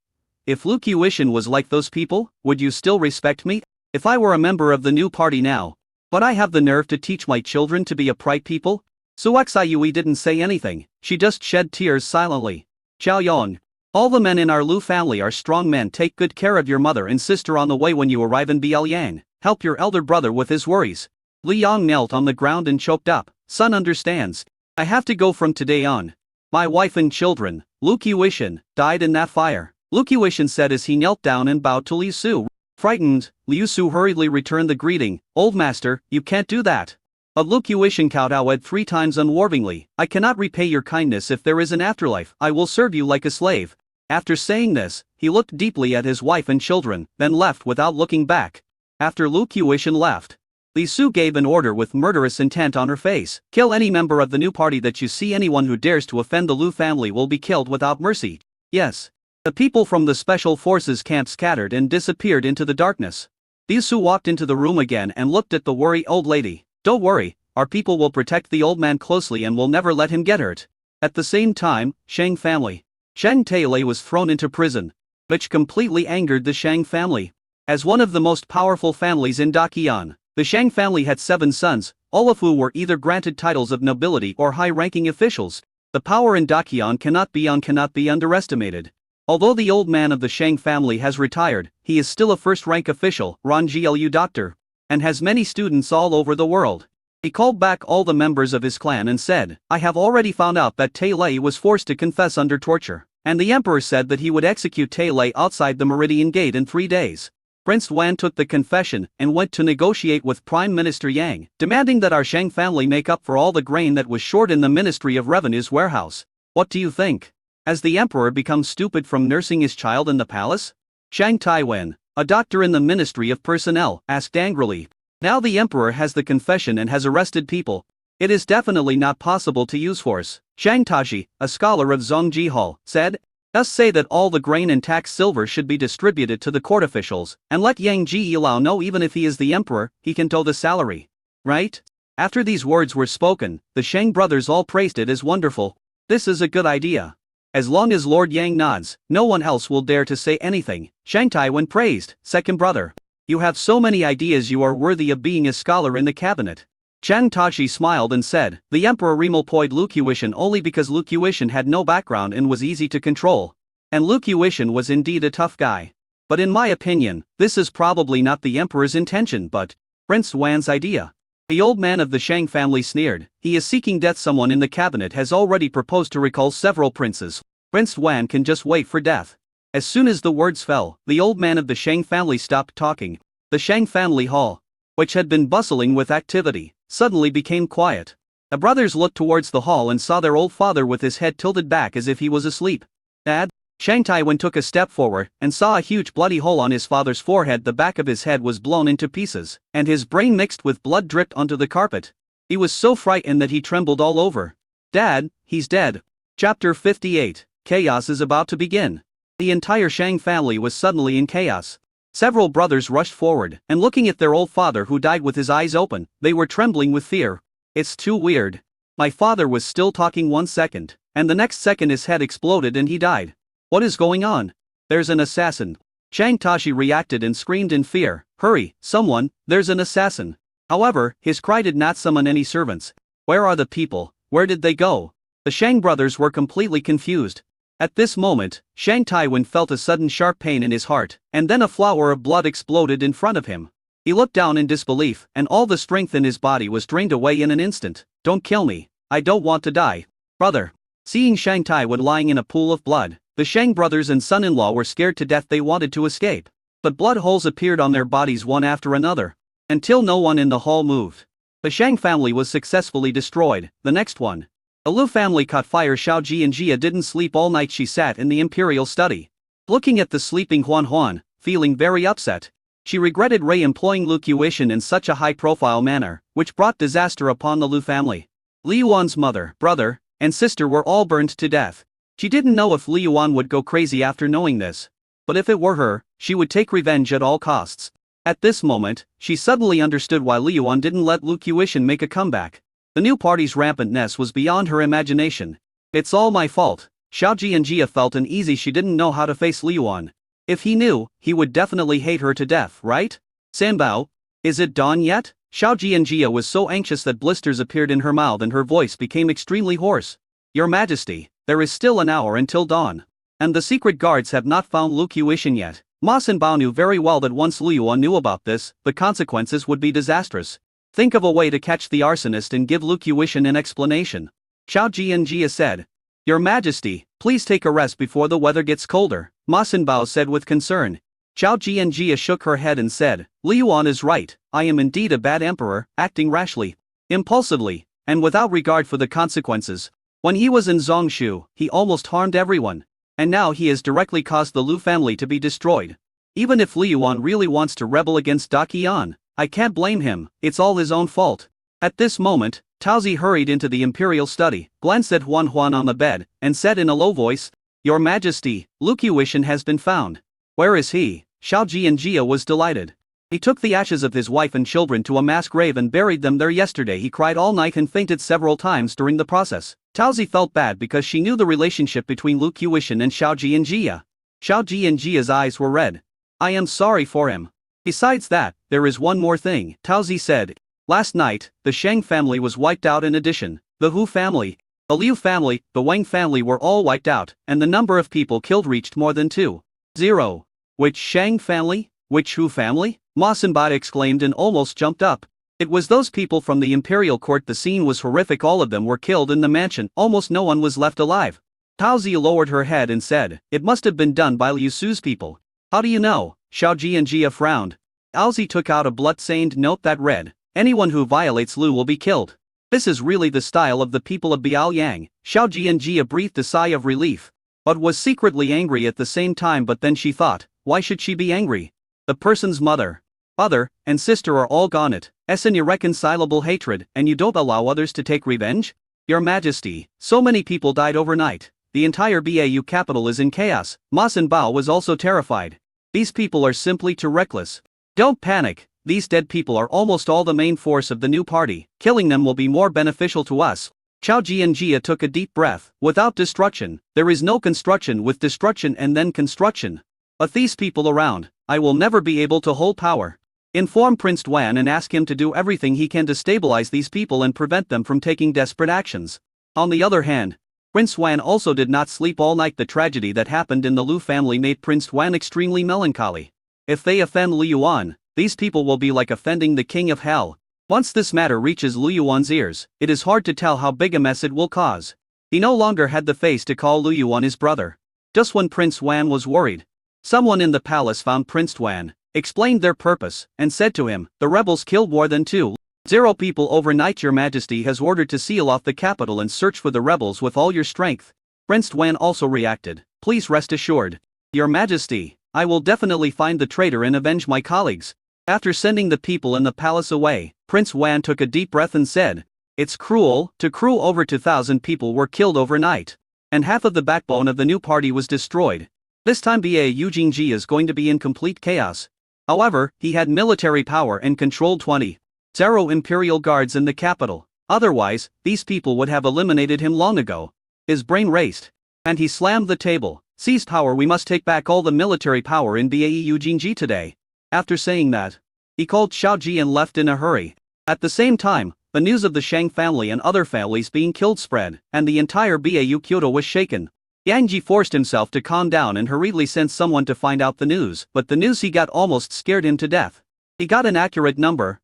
If Lu Qiuishan was like those people, would you still respect me? If I were a member of the new party now, but I have the nerve to teach my children to be upright people? Su Xiui didn't say anything, she just shed tears silently. Xiao Yong, all the men in our Lu family are strong men. Take good care of your mother and sister on the way. When you arrive in Biaoliang, help your elder brother with his worries. Liang knelt on the ground and choked up. Son understands. I have to go from today on. My wife and children, Lu Qiuishan, died in that fire. Lu Qiuishan said as he knelt down and bowed to Liu Su. Frightened, Liu Su hurriedly returned the greeting. Old master, you can't do that. But Lu Qiuishan kowtowed 3 times unwarvingly. I cannot repay your kindness. If there is an afterlife, I will serve you like a slave. After saying this, he looked deeply at his wife and children, then left without looking back. After Lu Qiuishan left, Liu Su gave an order with murderous intent on her face. Kill any member of the new party that you see. Anyone who dares to offend the Lu family will be killed without mercy. Yes. The people from the Special Forces camp scattered and disappeared into the darkness. Liu Su walked into the room again and looked at the worried old lady. Don't worry, our people will protect the old man closely and will never let him get hurt. At the same time, Shang family. Shang Tailei was thrown into prison, which completely angered the Shang family. As one of the most powerful families in Daqian, the Shang family had 7 sons, all of who were either granted titles of nobility or high-ranking officials. The power in Daqian cannot be underestimated. Although the old man of the Shang family has retired, he is still a first-rank official, Ranjilu doctor, and has many students all over the world. He called back all the members of his clan and said, I have already found out that Tailei was forced to confess under torture, and the emperor said that he would execute Tailei outside the Meridian Gate in 3 days. Prince Wan took the confession and went to negotiate with Prime Minister Yang, demanding that our Shang family make up for all the grain that was short in the Ministry of Revenue's warehouse. What do you think? Has the emperor become stupid from nursing his child in the palace? Shang Taiwan, a doctor in the Ministry of Personnel, asked angrily. Now the emperor has the confession and has arrested people. It is definitely not possible to use force. Shang Tashi, a scholar of Zhongji Hall, said, thus say that all the grain and tax silver should be distributed to the court officials, and let Yang Jilao know even if he is the emperor, he can tow the salary. Right? After these words were spoken, the Shang brothers all praised it as wonderful. This is a good idea. As long as Lord Yang nods, no one else will dare to say anything. Shang Taiwan praised, second brother. You have so many ideas, you are worthy of being a scholar in the cabinet. Chang Tashi smiled and said, the emperor remulpoid Lu Qiushan only because Lu Qiushan had no background and was easy to control. And Lu Qiushan was indeed a tough guy. But in my opinion, this is probably not the emperor's intention but Prince Wan's idea. The old man of the Shang family sneered, he is seeking death. Someone in the cabinet has already proposed to recall several princes. Prince Wan can just wait for death. As soon as the words fell, the old man of the Shang family stopped talking. The Shang family hall, which had been bustling with activity, suddenly became quiet. The brothers looked towards the hall and saw their old father with his head tilted back as if he was asleep. Dad? Shang Taiwan took a step forward and saw a huge bloody hole on his father's forehead. The back of his head was blown into pieces, and his brain mixed with blood dripped onto the carpet. He was so frightened that he trembled all over. Dad, he's dead. Chapter 58. Chaos is about to begin. The entire Shang family was suddenly in chaos. Several brothers rushed forward, and looking at their old father who died with his eyes open, they were trembling with fear. It's too weird. My father was still talking 1 second, and the next second his head exploded and he died. What is going on? There's an assassin. Shang Tashi reacted and screamed in fear, hurry, someone, there's an assassin. However, his cry did not summon any servants. Where are the people? Where did they go? The Shang brothers were completely confused. At this moment, Shang Taiwan felt a sudden sharp pain in his heart, and then a flower of blood exploded in front of him. He looked down in disbelief, and all the strength in his body was drained away in an instant. Don't kill me. I don't want to die. Brother. Seeing Shang Taiwan lying in a pool of blood, the Shang brothers and son-in-law were scared to death. They wanted to escape. But blood holes appeared on their bodies one after another, until no one in the hall moved. The Shang family was successfully destroyed. The next one. The Lu family caught fire. Xiao Ji and Jia didn't sleep all night. She sat in the imperial study, looking at the sleeping Huan Huan, feeling very upset. She regretted re-employing Lu Qiushan in such a high-profile manner, which brought disaster upon the Lu family. Li Yuan's mother, brother, and sister were all burned to death. She didn't know if Li Yuan would go crazy after knowing this. But if it were her, she would take revenge at all costs. At this moment, she suddenly understood why Li Yuan didn't let Lu Qiushan make a comeback. The new party's rampantness was beyond her imagination. It's all my fault. Xiao Ji and Jia felt uneasy. She didn't know how to face Li Yuan. If he knew, he would definitely hate her to death, right? Sanbao? Is it dawn yet? Xiao Ji and Jia was so anxious that blisters appeared in her mouth and her voice became extremely hoarse. Your Majesty, there is still an hour until dawn. And the secret guards have not found Lu Qiushan yet. Ma Sanbao knew very well that once Li Yuan knew about this, the consequences would be disastrous. Think of a way to catch the arsonist and give Lu Qiushan an explanation. Xiao Ji and Jia said. Your Majesty, please take a rest before the weather gets colder, Ma Sanbao said with concern. Xiao Ji and Jia shook her head and said, Li Yuan is right, I am indeed a bad emperor, acting rashly, impulsively, and without regard for the consequences. When he was in Zongshu, he almost harmed everyone. And now he has directly caused the Lu family to be destroyed. Even if Li Yuan really wants to rebel against Daqian, I can't blame him, it's all his own fault. At this moment, Taozi hurried into the imperial study, glanced at Huan Huan on the bed, and said in a low voice, Your Majesty, Lu Qiushan has been found. Where is he? Xiao Ji and Jia was delighted. He took the ashes of his wife and children to a mass grave and buried them there yesterday. He cried all night and fainted several times during the process. Taozi felt bad because she knew the relationship between Lu Qiushan and Xiao Jianjia. Xiao Jianjia's eyes were red. I am sorry for him. Besides that, there is one more thing, Taozi said. Last night, the Shang family was wiped out. In addition, the Hu family, the Liu family, the Wang family were all wiped out, and the number of people killed reached more than 2-0. Which Shang family? Which Hu family? Ma Sinbad exclaimed and almost jumped up. It was those people from the imperial court. The scene was horrific. All of them were killed in the mansion. Almost no one was left alive. Taozi lowered her head and said, it must have been done by Liu Su's people. How do you know? Xiao Jianjia frowned. Taozi took out a blood-stained note that read, anyone who violates Lu will be killed. This is really the style of the people of Biaoyang. Xiao Jianjia breathed a sigh of relief, but was secretly angry at the same time. But then she thought, why should she be angry? The person's mother, father, and sister are all gone. It's an irreconcilable hatred, and you don't allow others to take revenge? Your Majesty, so many people died overnight. The entire Bau capital is in chaos. Ma Sinbao was also terrified. These people are simply too reckless. Don't panic. These dead people are almost all the main force of the new party. Killing them will be more beneficial to us. Xiao Jianjia took a deep breath. Without destruction, there is no construction. With destruction and then construction. But these people around, I will never be able to hold power. Inform Prince Duan and ask him to do everything he can to stabilize these people and prevent them from taking desperate actions. On the other hand, Prince Duan also did not sleep all night. The tragedy that happened in the Lu family made Prince Duan extremely melancholy. If they offend Lu Yuan, these people will be like offending the king of hell. Once this matter reaches Lu Yuan's ears, it is hard to tell how big a mess it will cause. He no longer had the face to call Lu Yuan his brother. Just when Prince Duan was worried, someone in the palace found Prince Duan, explained their purpose, and said to him, the rebels killed more than 2-0 people overnight. Your Majesty has ordered to seal off the capital and search for the rebels with all your strength. Prince Duan also reacted, please rest assured, Your Majesty, I will definitely find the traitor and avenge my colleagues. After sending the people in the palace away, Prince Duan took a deep breath and said, it's cruel. Over 2,000 people were killed overnight. And half of the backbone of the new party was destroyed. This time Bau Yujingji is going to be in complete chaos. However, he had military power and controlled 20 imperial guards in the capital. Otherwise, these people would have eliminated him long ago. His brain raced. And he slammed the table. Seize power. We must take back all the military power in Bau Yujingji today. After saying that, he called Xiao Ji and left in a hurry. At the same time, the news of the Shang family and other families being killed spread, and the entire Bau Kyoto was shaken. Yang Ji forced himself to calm down and hurriedly sent someone to find out the news, but the news he got almost scared him to death. He got an accurate number,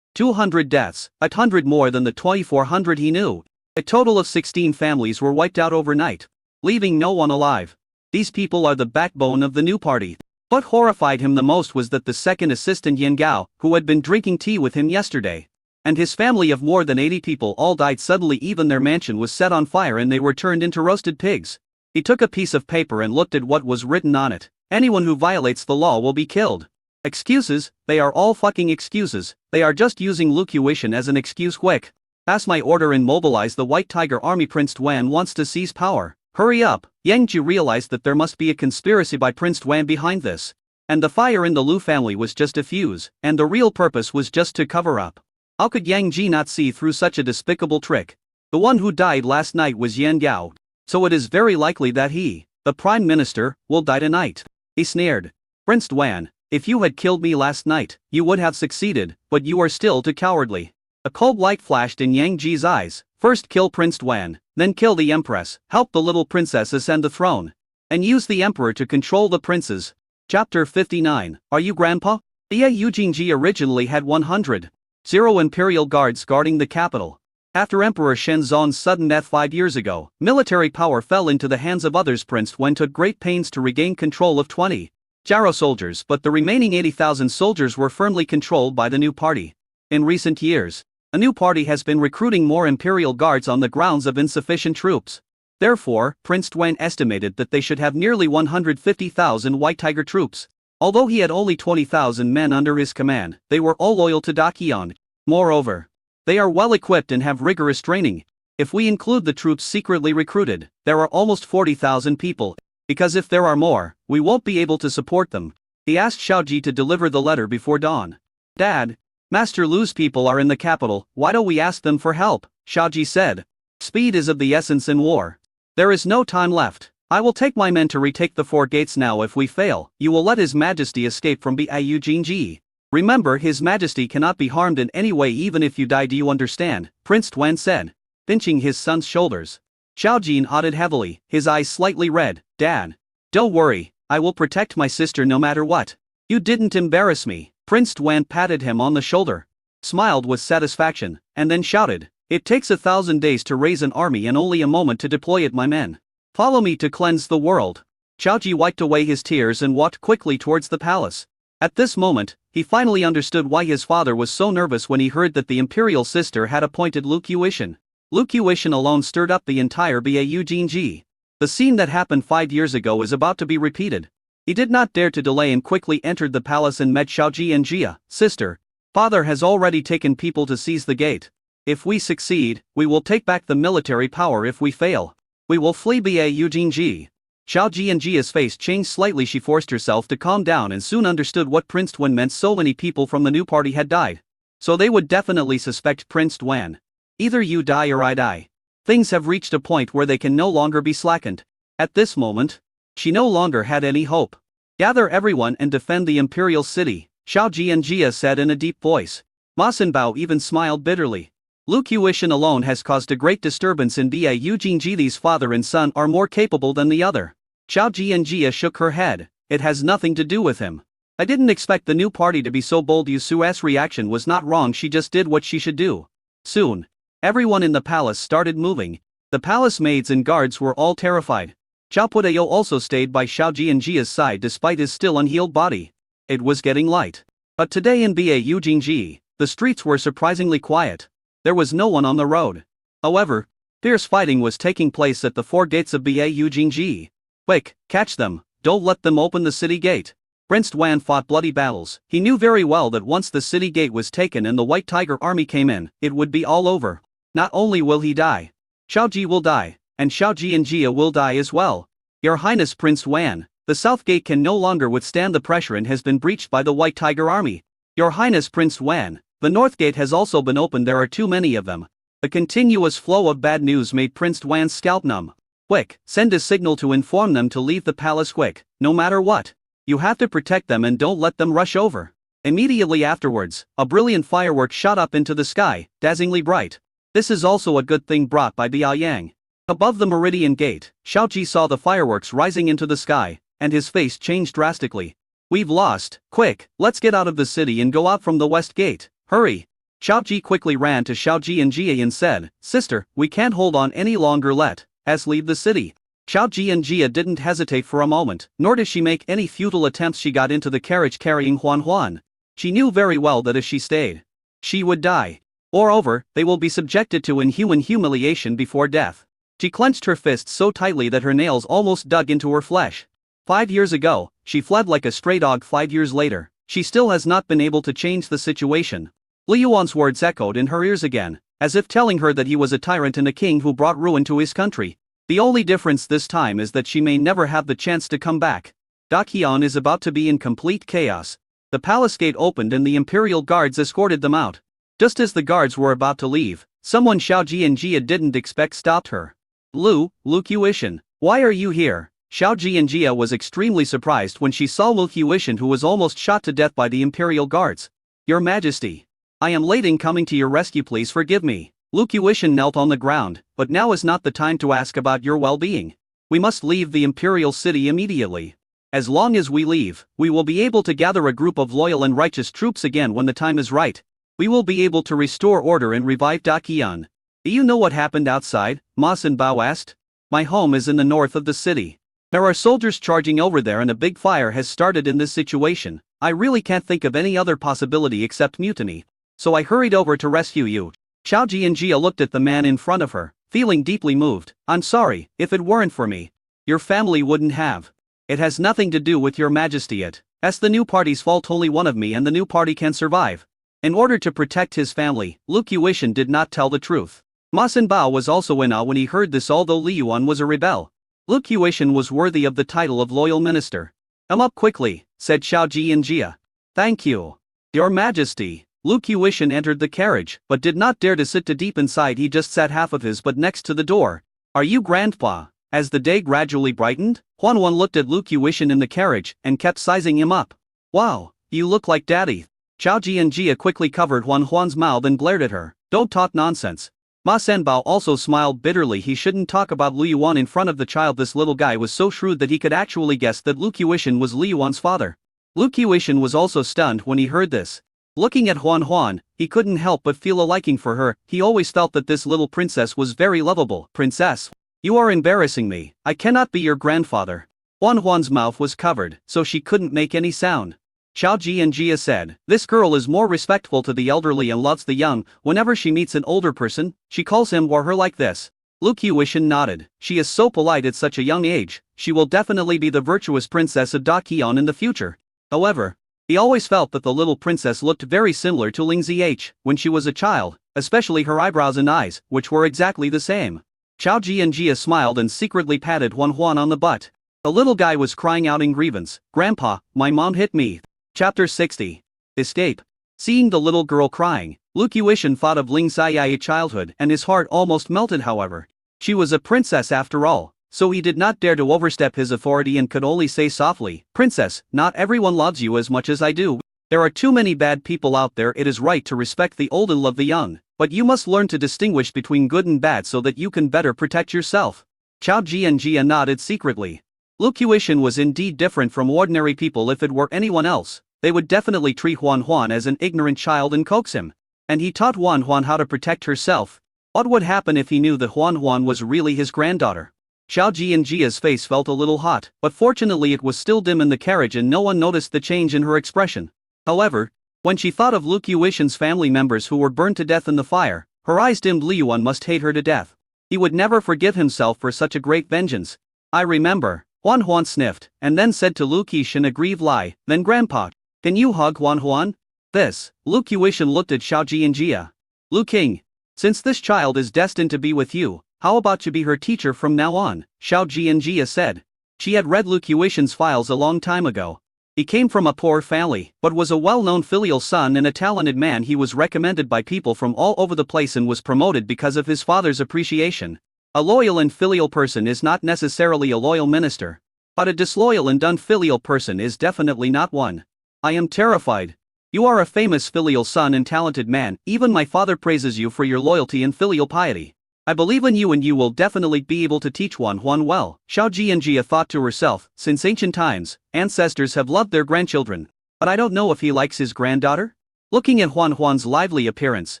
200 deaths, 100 more than the 2,400 he knew. A total of 16 families were wiped out overnight, leaving no one alive. These people are the backbone of the new party. What horrified him the most was that the second assistant Yan Gao, who had been drinking tea with him yesterday, and his family of more than 80 people all died suddenly. Even their mansion was set on fire and they were turned into roasted pigs. He took a piece of paper and looked at what was written on it. Anyone who violates the law will be killed. Excuses, they are all fucking excuses. They are just using Lu Qiushan as an excuse. Quick, pass my order and mobilize the White Tiger Army. Prince Duan wants to seize power. Hurry up. Yang Ji realized that there must be a conspiracy by Prince Duan behind this. And the fire in the Lu family was just a fuse, and the real purpose was just to cover up. How could Yang Ji not see through such a despicable trick? The one who died last night was Yan Gao, so it is very likely that he, the Prime Minister, will die tonight. He sneered. Prince Duan, if you had killed me last night, you would have succeeded, but you are still too cowardly. A cold light flashed in Yang Ji's eyes. First kill Prince Duan, then kill the Empress, help the little princess ascend the throne, and use the Emperor to control the princes. Chapter 59, Are You Grandpa? Bau Yujingji originally had 100 imperial guards guarding the capital. After Emperor Shenzong's sudden death 5 years ago, military power fell into the hands of others. Prince Duan took great pains to regain control of 20 Jaro soldiers, but the remaining 80,000 soldiers were firmly controlled by the new party. In recent years, a new party has been recruiting more imperial guards on the grounds of insufficient troops. Therefore, Prince Duan estimated that they should have nearly 150,000 White Tiger troops. Although he had only 20,000 men under his command, they were all loyal to Daqian. Moreover, they are well equipped and have rigorous training. If we include the troops secretly recruited, there are almost 40,000 people. Because if there are more, we won't be able to support them. He asked Xiaoji to deliver the letter before dawn. Dad, Master Lu's people are in the capital, why don't we ask them for help? Xiaoji said. Speed is of the essence in war. There is no time left. I will take my men to retake the four gates now. If we fail, you will let His Majesty escape from Biao Jingji. Remember, His Majesty cannot be harmed in any way even if you die. Do you understand? Prince Tuan said, pinching his son's shoulders. Xiaojin nodded heavily, his eyes slightly red. Dad, don't worry, I will protect my sister no matter what. You didn't embarrass me. Prince Tuan patted him on the shoulder, smiled with satisfaction, and then shouted, it takes 1,000 days to raise an army and only a moment to deploy it, my men. Follow me to cleanse the world. Xiaoji wiped away his tears and walked quickly towards the palace. At this moment, he finally understood why his father was so nervous when he heard that the imperial sister had appointed Lu Qiushan. Lu Qiushan alone stirred up the entire Biao Jingji. The scene that happened 5 years ago is about to be repeated. He did not dare to delay and quickly entered the palace and met Xiaoji and Jia. Sister, father has already taken people to seize the gate. If we succeed, we will take back the military power. If we fail, we will flee Biao Jingji. Xiaoji and Jia's face changed slightly. She forced herself to calm down and soon understood what Prince Tuan meant. So many people from the new party had died, so they would definitely suspect Prince Tuan. Either you die or I die. Things have reached a point where they can no longer be slackened. At this moment, she no longer had any hope. Gather everyone and defend the imperial city, Xiaoji and Jia said in a deep voice. Ma Sinbao even smiled bitterly. Lu Qiushan alone has caused a great disturbance in Biao Jingji. These father and son are more capable than the other. Xiaoji and Jia shook her head. It has nothing to do with him. I didn't expect the new party to be so bold. Yu Su's reaction was not wrong. She just did what she should do. Soon, everyone in the palace started moving. The palace maids and guards were all terrified. Xiao Pudeo also stayed by Xiaoji and Jia's side despite his still unhealed body. It was getting light. But today in Biao Jingji, the streets were surprisingly quiet. There was no one on the road. However, fierce fighting was taking place at the four gates of Biao Jingji. Quick, catch them, don't let them open the city gate. Prince Tuan fought bloody battles. He knew very well that once the city gate was taken and the White Tiger army came in, it would be all over. Not only will he die, Xiaoji will die, and Xiaoji and Jia will die as well. Your Highness Prince Tuan, the South Gate can no longer withstand the pressure and has been breached by the White Tiger army. Your Highness Prince Tuan, the North Gate has also been opened. There are too many of them. The continuous flow of bad news made Prince Tuan's scalp numb. Quick, send a signal to inform them to leave the palace quick, no matter what. You have to protect them and don't let them rush over. Immediately afterwards, a brilliant firework shot up into the sky, dazzlingly bright. This is also a good thing brought by Biaoyang. Above the Meridian Gate, Xiaoji saw the fireworks rising into the sky, and his face changed drastically. We've lost. Quick, let's get out of the city and go out from the West Gate. Hurry. Xiaoji quickly ran to Xiaoji and Jia and said, Sister, we can't hold on any longer. Let us leave the city. Xiaoji and Jia didn't hesitate for a moment, nor did she make any futile attempts. She got into the carriage carrying Huan Huan. She knew very well that if she stayed, she would die. Moreover, they will be subjected to inhuman humiliation before death. She clenched her fists so tightly that her nails almost dug into her flesh. 5 years ago, she fled like a stray dog. 5 years later, she still has not been able to change the situation. Li Yuan's words echoed in her ears again, as if telling her that he was a tyrant and a king who brought ruin to his country. The only difference this time is that she may never have the chance to come back. Daqian is about to be in complete chaos. The palace gate opened and the imperial guards escorted them out. Just as the guards were about to leave, someone Xiaoji and Jia didn't expect stopped her. Lu Qiushan, why are you here? Xiaoji and Jia was extremely surprised when she saw Lu Qiushan, who was almost shot to death by the imperial guards. Your Majesty, I am late in coming to your rescue. Please forgive me. Lu Qiushan knelt on the ground, but now is not the time to ask about your well-being. We must leave the imperial city immediately. As long as we leave, we will be able to gather a group of loyal and righteous troops again. When the time is right, we will be able to restore order and revive Daqian. Do you know what happened outside? Ma Sinbao asked. My home is in the north of the city. There are soldiers charging over there and a big fire has started in this situation. I really can't think of any other possibility except mutiny. So I hurried over to rescue you. Xiaoji and Jia looked at the man in front of her, feeling deeply moved. I'm sorry, if it weren't for me, your family wouldn't have. It has nothing to do with your Majesty. It's the new party's fault. Only one of me and the new party can survive. In order to protect his family, Lu Qiushan did not tell the truth. Ma Sinbao was also in awe when he heard this. Although Li Yuan was a rebel, Lu Qiushan was worthy of the title of loyal minister. Come up quickly, said Xiao Ji and Jia. Thank you. Your Majesty. Lu Qiushan entered the carriage, but did not dare to sit too deep inside. He just sat half of his butt next to the door. Are you Grandpa? As the day gradually brightened, Huan looked at Lu Qiushan in the carriage and kept sizing him up. Wow, you look like Daddy. Xiao Ji and Jia quickly covered Huan's mouth and glared at her. Don't talk nonsense. Ma Sanbao also smiled bitterly. He shouldn't talk about Lu Yuan in front of the child. This little guy was so shrewd that he could actually guess that Lu Qiushan was Lu Yuan's father. Lu Qiushan was also stunned when he heard this. Looking at Huan, he couldn't help but feel a liking for her. He always felt that this little princess was very lovable. Princess, you are embarrassing me. I cannot be your grandfather. Huan's mouth was covered, so she couldn't make any sound. Xiao Ji and Jia said, this girl is more respectful to the elderly and loves the young. Whenever she meets an older person, she calls him or her like this. Lu Qiushan nodded. She is so polite at such a young age. She will definitely be the virtuous princess of Daqian in the future. However, he always felt that the little princess looked very similar to Ling Zh when she was a child, especially her eyebrows and eyes, which were exactly the same. Xiao Ji and Jia smiled and secretly patted Huan on the butt. The little guy was crying out in grievance, Grandpa, my mom hit me. Chapter 60. Escape. Seeing the little girl crying, Lu Qiushan thought of Ling Zhi's childhood and his heart almost melted. However, she was a princess after all, so he did not dare to overstep his authority and could only say softly, Princess, not everyone loves you as much as I do. There are too many bad people out there. It is right to respect the old and love the young, but you must learn to distinguish between good and bad so that you can better protect yourself. Xiao Ji and Jia nodded secretly. Lu Qiushan was indeed different from ordinary people. If it were anyone else, they would definitely treat Huan as an ignorant child and coax him. And he taught Huan how to protect herself. What would happen if he knew that Huan was really his granddaughter? Xiao Ji and Jia's face felt a little hot, but fortunately it was still dim in the carriage and no one noticed the change in her expression. However, when she thought of Lu Qiushan's family members who were burned to death in the fire, her eyes dimmed. Lu Yuan must hate her to death. He would never forgive himself for such a great vengeance. I remember. Huan sniffed, and then said to Lu Qiushan a grieved lie, then Grandpa, can you hug Huan? This, Lu Qiushan looked at Xiao Ji and Jia. Lu King, since this child is destined to be with you, how about you be her teacher from now on? Xiao Ji and Jia said. She had read Lu Qiushan's files a long time ago. He came from a poor family, but was a well-known filial son and a talented man. He was recommended by people from all over the place and was promoted because of his father's appreciation. A loyal and filial person is not necessarily a loyal minister. But a disloyal and unfilial person is definitely not one. I am terrified. You are a famous filial son and talented man. Even my father praises you for your loyalty and filial piety. I believe in you and you will definitely be able to teach Huan well. Xiao Ji and Jia thought to herself, since ancient times, ancestors have loved their grandchildren. But I don't know if he likes his granddaughter? Looking at Huan's lively appearance,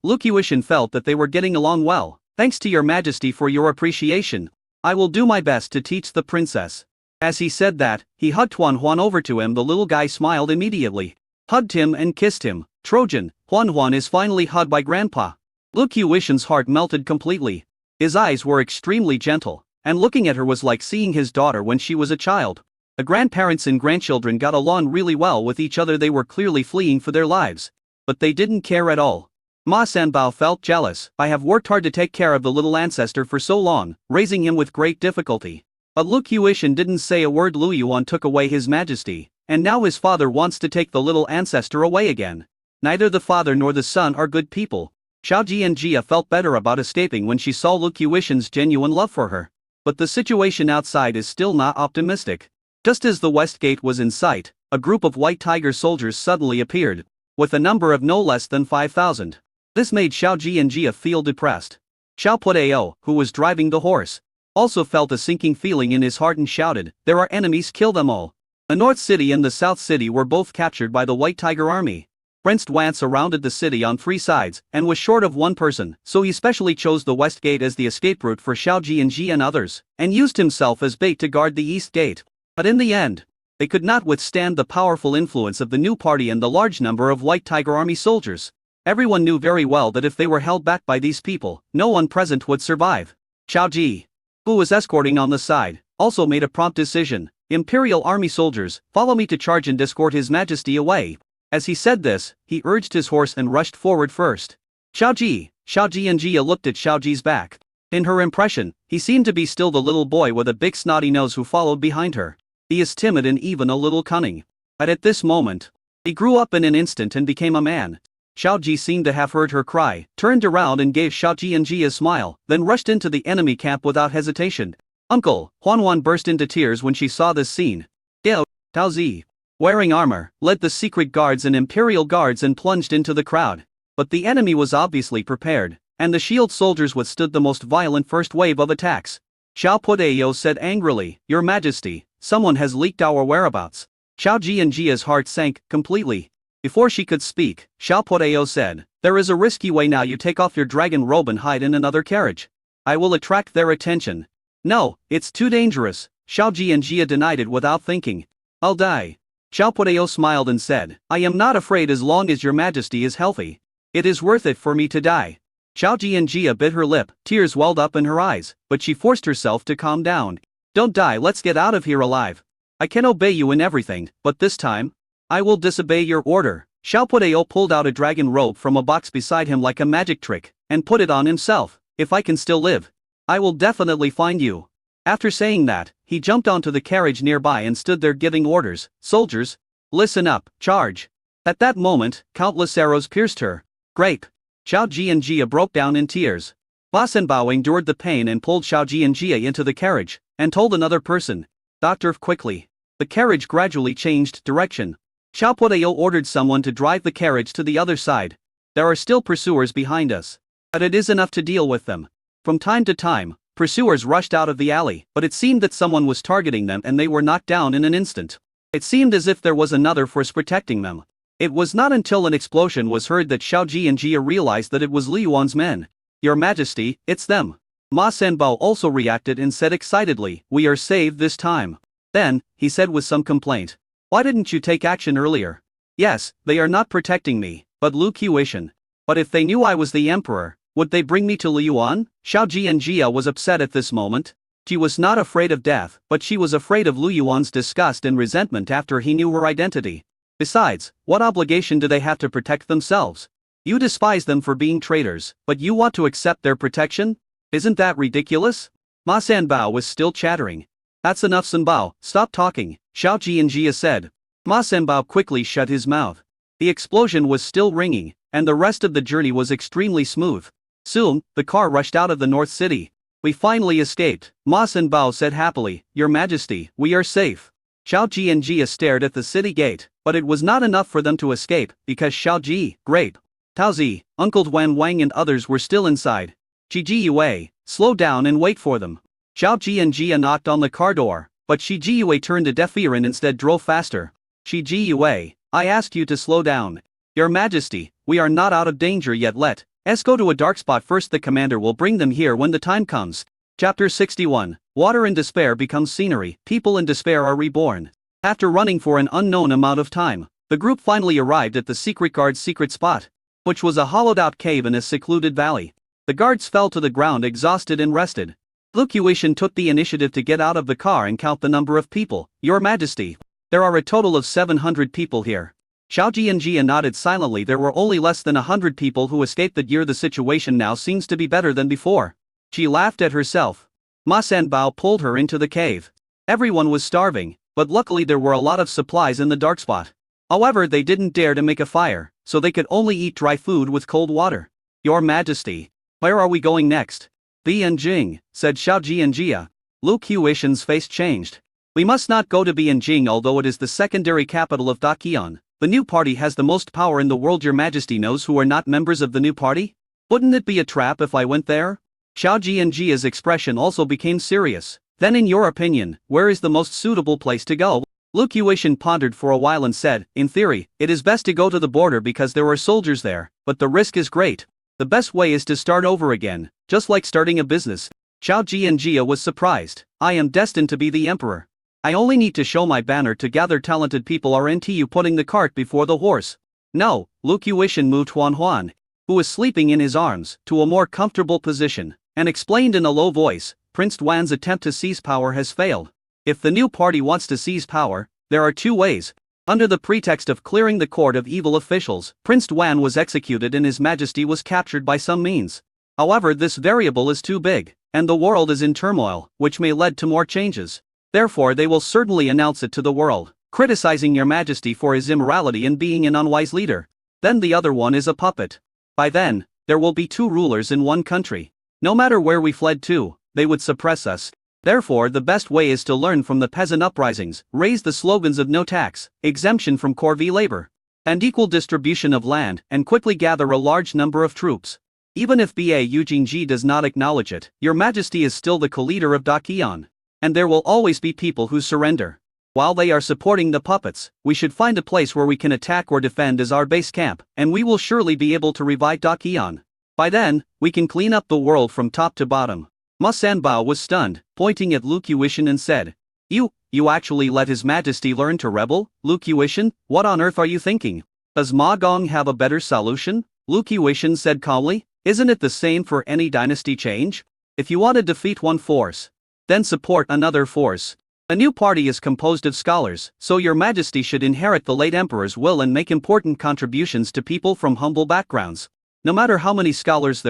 Lu Qiushan felt that they were getting along well. Thanks to your majesty for your appreciation. I will do my best to teach the princess. As he said that, he hugged Huan over to him. The little guy smiled immediately, hugged him and kissed him. Trojan, Huan is finally hugged by Grandpa. Lu Qiushan's heart melted completely. His eyes were extremely gentle, and looking at her was like seeing his daughter when she was a child. The grandparents and grandchildren got along really well with each other. They were clearly fleeing for their lives, but they didn't care at all. Ma Sanbao felt jealous. I have worked hard to take care of the little ancestor for so long, raising him with great difficulty. But Lu Qiushan didn't say a word. Lu Yuan took away his majesty, and now his father wants to take the little ancestor away again. Neither the father nor the son are good people. Xiao Ji and Jia felt better about escaping when she saw Lu Qiushan's genuine love for her. But the situation outside is still not optimistic. Just as the west gate was in sight, a group of White Tiger soldiers suddenly appeared, with a number of no less than 5,000. This made Xiao Ji and Jia feel depressed. Xiao Pueo, who was driving the horse, also felt a sinking feeling in his heart and shouted, there are enemies, kill them all. The North City and the South City were both captured by the White Tiger army. Prince Duan surrounded the city on 3 sides and was short of one person, so he specially chose the West Gate as the escape route for Xiao Ji and Jia and others, and used himself as bait to guard the East Gate. But in the end, they could not withstand the powerful influence of the new party and the large number of White Tiger army soldiers. Everyone knew very well that if they were held back by these people, no one present would survive. Xiao Ji, who was escorting on the side, also made a prompt decision. Imperial army soldiers, follow me to charge and escort his majesty away. As he said this, he urged his horse and rushed forward first. Xiao Ji and Jia looked at Xiao Ji's back. In her impression, he seemed to be still the little boy with a big snotty nose who followed behind her. He is timid and even a little cunning. But at this moment, he grew up in an instant and became a man. Xiao Ji seemed to have heard her cry, turned around and gave Xiao Jianji a smile, then rushed into the enemy camp without hesitation. Uncle, Huan burst into tears when she saw this scene. Yao, Tao Zi, wearing armor, led the secret guards and imperial guards and plunged into the crowd. But the enemy was obviously prepared, and the shield soldiers withstood the most violent first wave of attacks. Xiao Pudayo said angrily, Your Majesty, someone has leaked our whereabouts. Xiao Jianjia's heart sank completely. Before she could speak, Xiao Pudayo said, There is a risky way now. You take off your dragon robe and hide in another carriage. I will attract their attention. No, it's too dangerous. Xiao Jianjia denied it without thinking. I'll die. Xiao Pudayo smiled and said, I am not afraid as long as your majesty is healthy. It is worth it for me to die. Xiao Jianjia bit her lip, tears welled up in her eyes, but she forced herself to calm down. Don't die, let's get out of here alive. I can obey you in everything, but this time, I will disobey your order. Xiao Pudayo pulled out a dragon robe from a box beside him like a magic trick, and put it on himself. If I can still live, I will definitely find you. After saying that, he jumped onto the carriage nearby and stood there giving orders. Soldiers, listen up, charge. At that moment, countless arrows pierced her. Grape. Xiao Jianjia broke down in tears. Ma Senbao endured the pain and pulled Xiao Jianjia into the carriage, and told another person. Doctor, quickly. The carriage gradually changed direction. Xiao Pudayo ordered someone to drive the carriage to the other side. There are still pursuers behind us. But it is enough to deal with them. From time to time, pursuers rushed out of the alley, but it seemed that someone was targeting them and they were knocked down in an instant. It seemed as if there was another force protecting them. It was not until an explosion was heard that Xiao Jianjia realized that it was Li Yuan's men. Your Majesty, it's them. Ma Senbao also reacted and said excitedly, We are saved this time. Then, he said with some complaint. Why didn't you take action earlier? Yes, they are not protecting me, but Lu Qiushan. But if they knew I was the emperor, would they bring me to Li Yuan? Xiao Jianjia was upset at this moment. She was not afraid of death, but she was afraid of Lu Yuan's disgust and resentment after he knew her identity. Besides, what obligation do they have to protect themselves? You despise them for being traitors, but you want to accept their protection? Isn't that ridiculous? Ma Sanbao was still chattering. That's enough, Sanbao, stop talking, Xiao Jianjia said. Ma Sanbao quickly shut his mouth. The explosion was still ringing, and the rest of the journey was extremely smooth. Soon, the car rushed out of the North City. We finally escaped, Ma Sanbao said happily. Your Majesty, we are safe. Xiao Jianjia stared at the city gate, but it was not enough for them to escape, because Xiao Ji, Grape, Taozi, Uncle Wan Wang and others were still inside. Shi Ji Yue, slow down and wait for them. Xiao Jianjia knocked on the car door, but Shi Ji Yue turned a deaf ear and instead drove faster. Shi Ji Yue, I asked you to slow down. Your Majesty, we are not out of danger yet. Let us go to a dark spot first. The commander will bring them here when the time comes. Chapter 61. Water in despair becomes scenery. People in despair are reborn. After running for an unknown amount of time, the group finally arrived at the secret guard's secret spot, which was a hollowed-out cave in a secluded valley. The guards fell to the ground exhausted and rested. Lu Qiushan took the initiative to get out of the car and count the number of people. Your Majesty, there are a total of 700 people here. Xiao Jianjia nodded silently. There were only less than 100 people who escaped that year. The situation now seems to be better than before. She laughed at herself. Ma Sanbao pulled her into the cave. Everyone was starving, but luckily there were a lot of supplies in the dark spot. However, they didn't dare to make a fire, so they could only eat dry food with cold water. Your Majesty, where are we going next? Bianjing, said Xiao Jianjia. Lu Qiushan's face changed. We must not go to Bianjing, although it is the secondary capital of Daqian. The new party has the most power in the world. Your Majesty knows who are not members of the new party? Wouldn't it be a trap if I went there? Xiao Jianjia's expression also became serious. Then in your opinion, where is the most suitable place to go? Lu Qiushan pondered for a while and said, in theory, it is best to go to the border because there are soldiers there, but the risk is great. The best way is to start over again, just like starting a business. Xiao Jianjia was surprised. I am destined to be the emperor. I only need to show my banner to gather talented people. Aren't you putting the cart before the horse? No, Lu Qiushan moved Huan, who was sleeping in his arms, to a more comfortable position, and explained in a low voice, Prince Wan's attempt to seize power has failed. If the new party wants to seize power, there are two ways. Under the pretext of clearing the court of evil officials, Prince Wan was executed and His Majesty was captured by some means. However, this variable is too big, and the world is in turmoil, which may lead to more changes. Therefore they will certainly announce it to the world. criticizing your majesty for his immorality and being an unwise leader. Then the other one is a puppet. By then, there will be two rulers in one country. No matter where we fled to, they would suppress us. Therefore, the best way is to learn from the peasant uprisings, raise the slogans of no tax, exemption from corvée labor, and equal distribution of land, and quickly gather a large number of troops. Even if Ba Eugene does not acknowledge it, your majesty is still the co-leader of Dakian. And there will always be people who surrender. While they are supporting the puppets, we should find a place where we can attack or defend as our base camp, and we will surely be able to revive Dakian. By then, we can clean up the world from top to bottom. Ma Sanbao was stunned, pointing at Lu Qiushan and said, You actually let His Majesty learn to rebel, Lu Qiushan? What on earth are you thinking? Does Ma Gong have a better solution? Lu Qiushan said calmly, Isn't it the same for any dynasty change? If you want to defeat one force, then support another force. A new party is composed of scholars, so your majesty should inherit the late emperor's will and make important contributions to people from humble backgrounds. No matter how many scholars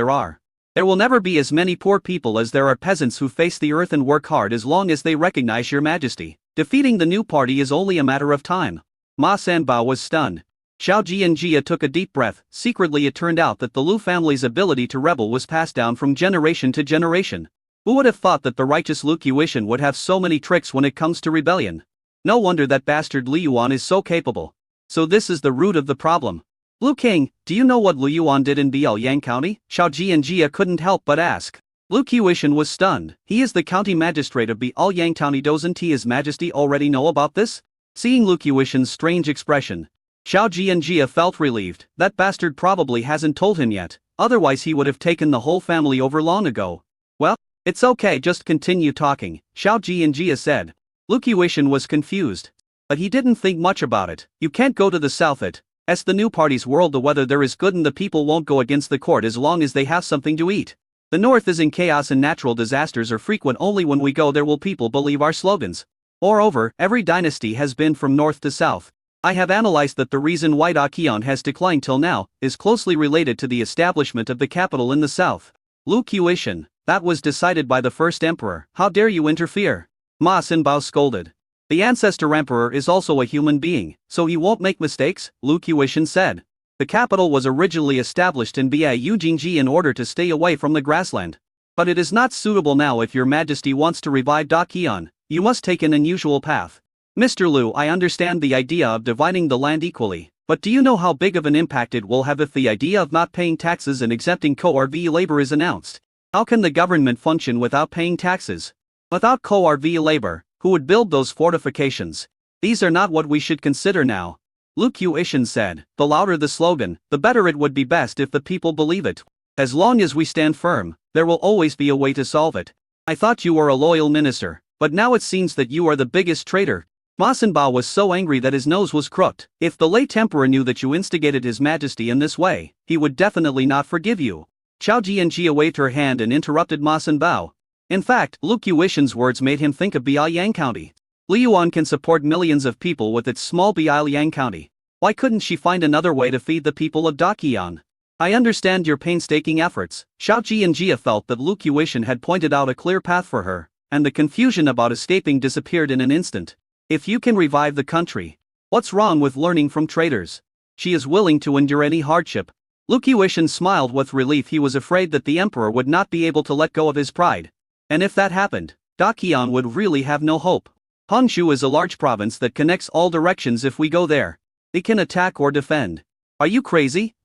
there will never be as many poor people as there are peasants who face the earth and work hard as long as they recognize your majesty. Defeating the new party is only a matter of time. Ma Sanbao was stunned. Xiao Jianjia took a deep breath. Secretly, it turned out that the Lu family's ability to rebel was passed down from generation to generation. Who would have thought that the righteous Lu Qiushan would have so many tricks when it comes to rebellion? No wonder that bastard Lu Yuan is so capable. So this is the root of the problem. Lu King, do you know what Lu Yuan did in Biaoyang County? Xiao Jianjia couldn't help but ask. Lu Qiushan was stunned. He is the county magistrate of Biaoyang County. Doesn't His Majesty already know about this? Seeing Lu Qiushan's strange expression, Xiao Jianjia felt relieved. That bastard probably hasn't told him yet, otherwise he would have taken the whole family over long ago. Well, it's okay, just continue talking, Xiao Jianjia said. Lu Qiushan was confused. But he didn't think much about it. You can't go to the south as the new party's world. The weather there is good and the people won't go against the court as long as they have something to eat. The north is in chaos and natural disasters are frequent. Only when we go there will people believe our slogans. Moreover, every dynasty has been from north to south. I have analyzed that the reason why Dakian has declined till now is closely related to the establishment of the capital in the south. Lu Qiushan, that was decided by the first emperor. How dare you interfere? Ma Sanbao scolded. The ancestor emperor is also a human being, so he won't make mistakes, Lu Qiushan said. The capital was originally established in Ba Eugene in order to stay away from the grassland. But it is not suitable now. If your majesty wants to revive Dakian, you must take an unusual path. Mr. Lu, I understand the idea of dividing the land equally, but do you know how big of an impact it will have if the idea of not paying taxes and exempting corvée labor is announced? How can the government function without paying taxes? Without corvée labor, who would build those fortifications? These are not what we should consider now. Lu Qiushan said, the louder the slogan, the better. It would be best if the people believe it. As long as we stand firm, there will always be a way to solve it. I thought you were a loyal minister, but now it seems that you are the biggest traitor. Ma Sanbao was so angry that his nose was crooked. If the late emperor knew that you instigated His Majesty in this way, he would definitely not forgive you. Xiao Jianjia waved her hand and interrupted Ma Sanbao. In fact, Lu Qiushan's words made him think of Biaoyang County. Lu Yuan can support millions of people with its small Biaoyang County. Why couldn't she find another way to feed the people of Dakian? I understand your painstaking efforts. Xiao Jianjia felt that Lu Qiushan had pointed out a clear path for her, and the confusion about escaping disappeared in an instant. If you can revive the country, what's wrong with learning from traitors? She is willing to endure any hardship. Lu Qiushan smiled with relief. He was afraid that the emperor would not be able to let go of his pride. And if that happened, Dakian would really have no hope. Hongshu is a large province that connects all directions. If we go there, they can attack or defend. Are you crazy?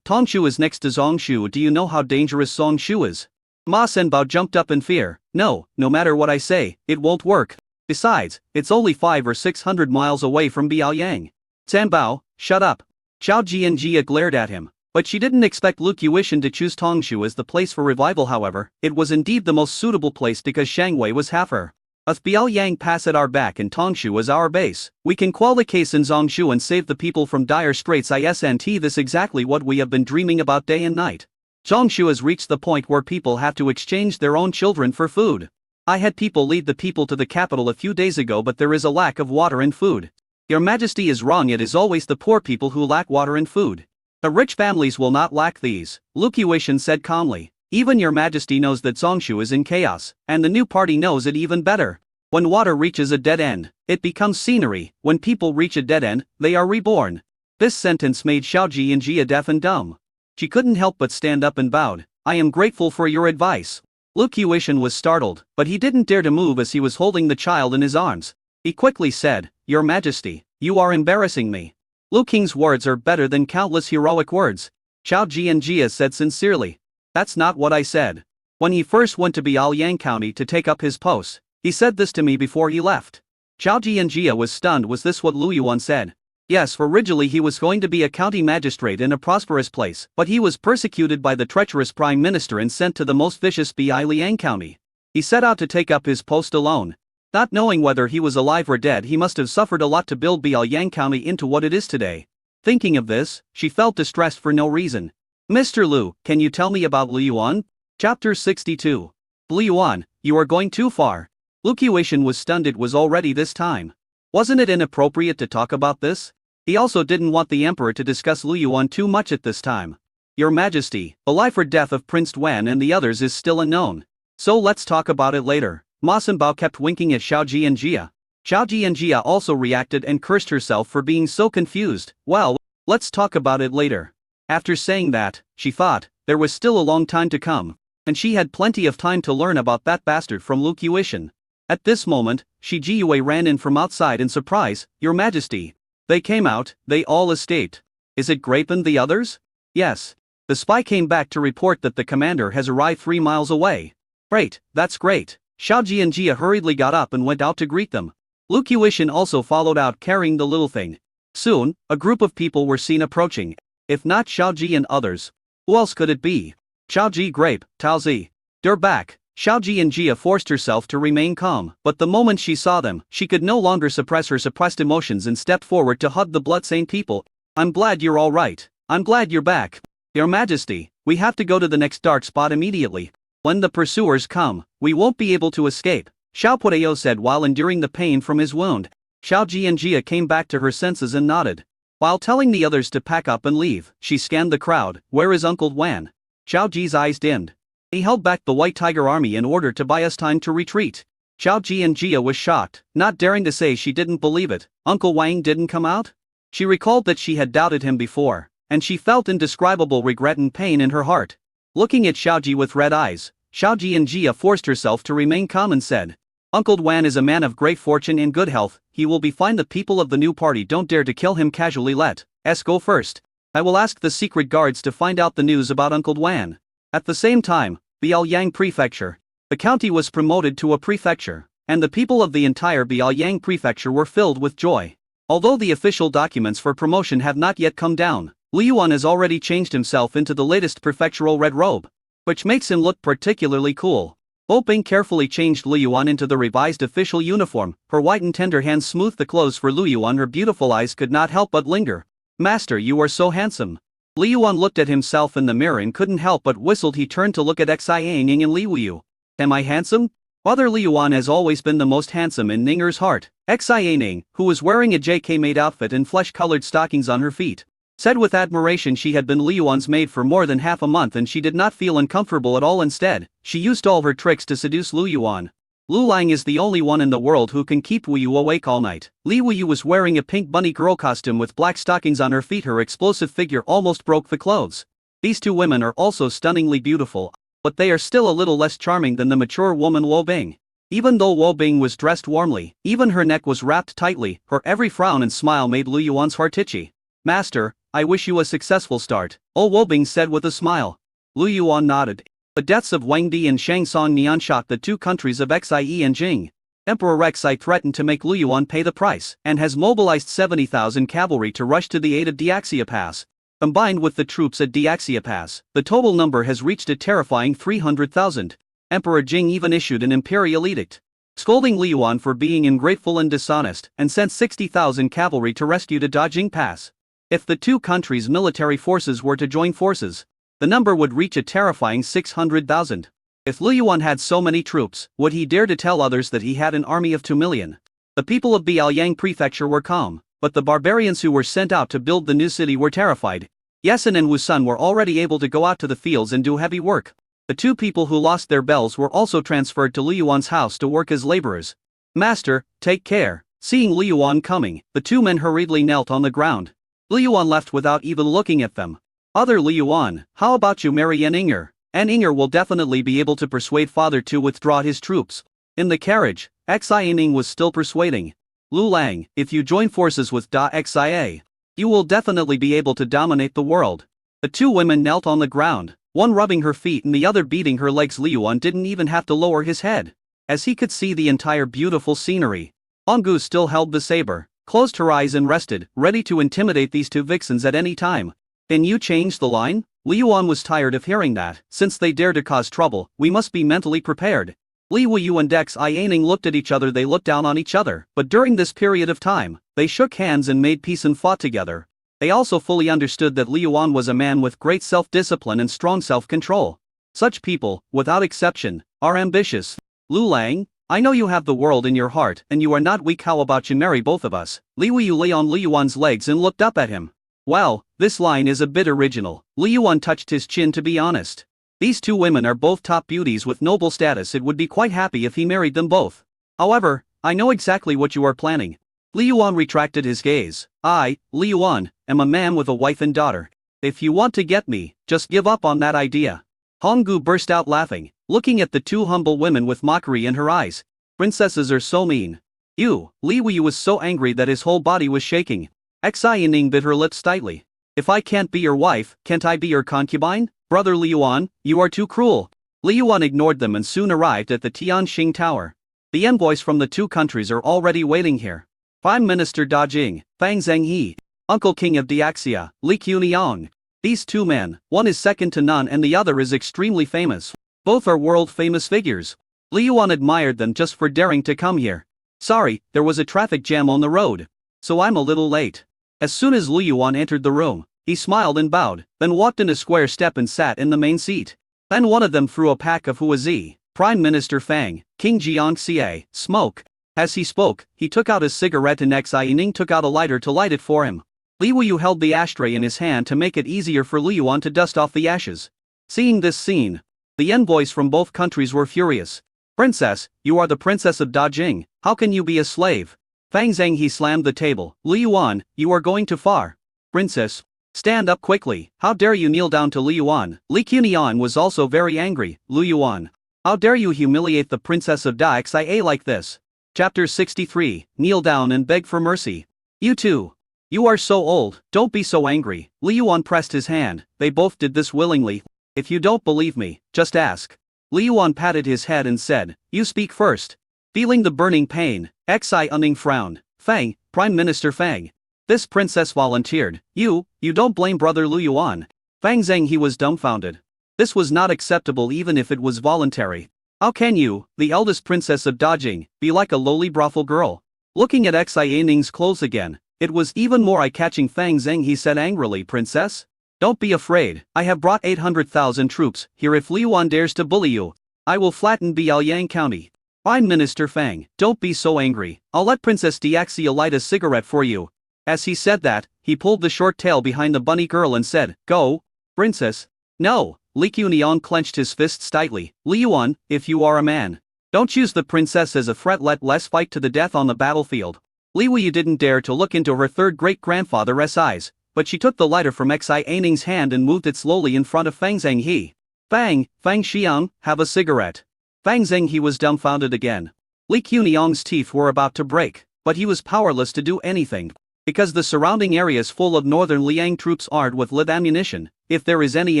Tongshu is next to Zongshu. Do you know how dangerous Zongshu is? Ma Sanbao jumped up in fear. No matter what I say, it won't work. Besides, it's only 500 or 600 miles away from Biaoyang. Sanbao, shut up. Xiao Jianjia glared at him. But she didn't expect Lu Qiushan to choose Tongshu as the place for revival. However, it was indeed the most suitable place because Shangwei was half her. With Biaoyang Pass at our back and Tongshu as our base, we can quell the case in Zongshu and save the people from dire straits. Isn't this exactly what we have been dreaming about day and night? Zongshu has reached the point where people have to exchange their own children for food. I had people lead the people to the capital a few days ago, but there is a lack of water and food. Your Majesty is wrong. It is always the poor people who lack water and food. The rich families will not lack these, Lu Qiushan said calmly. Even your Majesty knows that Zongshu is in chaos, and the new party knows it even better. When water reaches a dead end, it becomes scenery. When people reach a dead end, they are reborn. This sentence made Xiao Jianjia deaf and dumb. She couldn't help but stand up and bowed. I am grateful for your advice. Lu Qiushan was startled, but he didn't dare to move as he was holding the child in his arms. He quickly said, Your Majesty, you are embarrassing me. Lu King's words are better than countless heroic words. Xiao Jianjia said sincerely. That's not what I said. When he first went to Biaoyang County to take up his post, he said this to me before he left. Xiao Jianjia was stunned. Was this what Lu Yuan said? Yes, originally he was going to be a county magistrate in a prosperous place, but he was persecuted by the treacherous prime minister and sent to the most vicious Biaoyang County. He set out to take up his post alone. Not knowing whether he was alive or dead, he must have suffered a lot to build Biaoyang County into what it is today. Thinking of this, she felt distressed for no reason. Mr. Lu, can you tell me about Lu Yuan? Chapter 62. Lu Yuan, you are going too far. Lu Qiushan was stunned. It was already this time. Wasn't it inappropriate to talk about this? He also didn't want the emperor to discuss Lu Yuan too much at this time. Your Majesty, the life or death of Prince Wen and the others is still unknown. So let's talk about it later. Ma Sanbao kept winking at Xiao Jianjia. Xiao Jianjia also reacted and cursed herself for being so confused. Well, let's talk about it later. After saying that, she thought, there was still a long time to come, and she had plenty of time to learn about that bastard from Lu Qiushan. At this moment, Shi Jiyue ran in from outside in surprise. Your Majesty. They came out, they all escaped. Is it Grape and the others? Yes. The spy came back to report that the commander has arrived 3 miles away. Great, that's great. Xiao Jianjia hurriedly got up and went out to greet them. Lu Qiushan also followed out carrying the little thing. Soon, a group of people were seen approaching. If not Xiao Ji and others, who else could it be? Xiao Ji, Grape, Tao Zi. They're back. Xiao Jianjia forced herself to remain calm, but the moment she saw them, she could no longer suppress her suppressed emotions and stepped forward to hug the bloodstained people. I'm glad you're all right. I'm glad you're back. Your Majesty, we have to go to the next dark spot immediately. When the pursuers come, we won't be able to escape, Xiao Pueo said while enduring the pain from his wound. Xiao Jianjia came back to her senses and nodded. While telling the others to pack up and leave, she scanned the crowd. Where is Uncle Wan? Xiao Ji's eyes dimmed. He held back the White Tiger army in order to buy us time to retreat. Xiao Jianjia was shocked, not daring to say she didn't believe it. Uncle Wang didn't come out? She recalled that she had doubted him before, and she felt indescribable regret and pain in her heart. Looking at Xiao Ji with red eyes, Xiao Jianjia forced herself to remain calm and said, Uncle Wan is a man of great fortune and good health. He will be fine. The people of the new party don't dare to kill him casually. Let us go first. I will ask the secret guards to find out the news about Uncle Wan. At the same time, Biaoyang Prefecture. The county was promoted to a prefecture, and the people of the entire Biaoyang Prefecture were filled with joy. Although the official documents for promotion have not yet come down, Lu Yuan has already changed himself into the latest prefectural red robe, which makes him look particularly cool. Bo Bing carefully changed Lu Yuan into the revised official uniform. Her white and tender hands smoothed the clothes for Lu Yuan. Her beautiful eyes could not help but linger. Master, you are so handsome. Lu Yuan looked at himself in the mirror and couldn't help but whistled. He turned to look at Xi Ying and Li Wuyu. Am I handsome? Father Lu Yuan has always been the most handsome in Ninger's heart. Xi Ying, who was wearing a JK-made outfit and flesh-colored stockings on her feet, said with admiration she had been Lu Yuan's maid for more than half a month and she did not feel uncomfortable at all. Instead, she used all her tricks to seduce Lu Yuan. Lu Lang is the only one in the world who can keep Wuyu awake all night. Li Wuyu was wearing a pink bunny girl costume with black stockings on her feet. Her explosive figure almost broke the clothes. These two women are also stunningly beautiful, but they are still a little less charming than the mature woman Wo Bing. Even though Wo Bing was dressed warmly, even her neck was wrapped tightly, her every frown and smile made Lu Yuan's heart itchy. Master, I wish you a successful start, Wo Bing said with a smile. Lu Yuan nodded. The deaths of Wang Di and Shang Song Nian shocked the two countries of Xie and Jing. Emperor Xi threatened to make Lu Yuan pay the price, and has mobilized 70,000 cavalry to rush to the aid of Diaxia Pass. Combined with the troops at Diaxia Pass, the total number has reached a terrifying 300,000. Emperor Jing even issued an imperial edict, scolding Lu Yuan for being ungrateful and dishonest, and sent 60,000 cavalry to rescue to Dajing Pass. If the two countries' military forces were to join forces, the number would reach a terrifying 600,000. If Lu Yuan had so many troops, would he dare to tell others that he had an army of 2 million? The people of Biaoyang Prefecture were calm, but the barbarians who were sent out to build the new city were terrified. Yesun and Wusun were already able to go out to the fields and do heavy work. The two people who lost their bells were also transferred to Lu Yuan's house to work as laborers. Master, take care. Seeing Liu Yuan coming, the two men hurriedly knelt on the ground. Liu Yuan left without even looking at them. Other Liu Yuan, how about you marry An Inger? An Inger will definitely be able to persuade father to withdraw his troops. In the carriage, Xia Ning was still persuading. Lu Lang, if you join forces with Da Xia, you will definitely be able to dominate the world. The two women knelt on the ground, one rubbing her feet and the other beating her legs. Liu Yuan didn't even have to lower his head, as he could see the entire beautiful scenery. Ongu still held the saber, closed her eyes and rested, ready to intimidate these two vixens at any time. Can you change the line? Liu Yuan was tired of hearing that. Since they dare to cause trouble, we must be mentally prepared. Li Wuyu and Xia Ning looked at each other. They looked down on each other, but during this period of time, they shook hands and made peace and fought together. They also fully understood that Liu Yuan was a man with great self-discipline and strong self-control. Such people, without exception, are ambitious. Lu Lang, I know you have the world in your heart and you are not weak. How about you marry both of us? Li Wuyu lay on Liu Yuan's legs and looked up at him. Well, this line is a bit original. Liu Yuan touched his chin. To be honest, these two women are both top beauties with noble status. It would be quite happy if he married them both. However, I know exactly what you are planning. Liu Yuan retracted his gaze. I, Liu Yuan, am a man with a wife and daughter. If you want to get me, just give up on that idea. Honggu burst out laughing, looking at the two humble women with mockery in her eyes. Princesses are so mean. You, Li Wuyu was so angry that his whole body was shaking. Xia Ning bit her lips tightly. If I can't be your wife, can't I be your concubine? Brother Liu Yuan, you are too cruel. Liu Yuan ignored them and soon arrived at the Tianxing Tower. The envoys from the two countries are already waiting here. Prime Minister Da Jing, Fang Zhenghe, Uncle King of Diaxia, Li Quniang. These two men, one is second to none and the other is extremely famous. Both are world-famous figures. Liu Yuan admired them just for daring to come here. Sorry, there was a traffic jam on the road, so I'm a little late. As soon as Liu Yuan entered the room, he smiled and bowed, then walked in a square step and sat in the main seat. Then one of them threw a pack of huazi, Prime Minister Fang, King Jiangxia, smoke. As he spoke, he took out a cigarette and Xia Ning took out a lighter to light it for him. Li Wuyu held the ashtray in his hand to make it easier for Liu Yuan to dust off the ashes. Seeing this scene, the envoys from both countries were furious. Princess, you are the princess of Dajing, how can you be a slave? Fang Zhenghe slammed the table. Liu Yuan, you are going too far. Princess, stand up quickly, how dare you kneel down to Liu Yuan? Li Quniang was also very angry. Liu Yuan, how dare you humiliate the princess of Daxia like this? Chapter 63, Kneel down and beg for mercy. You too. You are so old, don't be so angry. Liu Yuan pressed his hand. They both did this willingly. If you don't believe me, just ask. Liu Yuan patted his head and said, you speak first. Feeling the burning pain, Xia Ning frowned. Fang, Prime Minister Fang. This princess volunteered. You don't blame brother Liu Yuan. Fang Zhenghe was dumbfounded. This was not acceptable even if it was voluntary. How can you, the eldest princess of Dajing, be like a lowly brothel girl? Looking at Xia Ning's clothes again, it was even more eye-catching. Fang Zhenghe said angrily, Princess? Don't be afraid, I have brought 800,000 troops here. If Liu Yuan dares to bully you, I will flatten Biaoyang County. Prime Minister Fang, don't be so angry, I'll let Princess Diaxia light a cigarette for you. As he said that, he pulled the short tail behind the bunny girl and said, Go, Princess. No, Li Quniang clenched his fists tightly. Liu Yuan, if you are a man, don't use the princess as a threat. Let's fight to the death on the battlefield. Li Wuyu didn't dare to look into her third great-grandfather's eyes, but she took the lighter from Xia Ning's hand and moved it slowly in front of Fang Zhenghe. Fang Xiang, have a cigarette. Fang Zhenghe was dumbfounded again. Li Quniang's teeth were about to break, but he was powerless to do anything. Because the surrounding area is full of northern Liang troops armed with lead ammunition, if there is any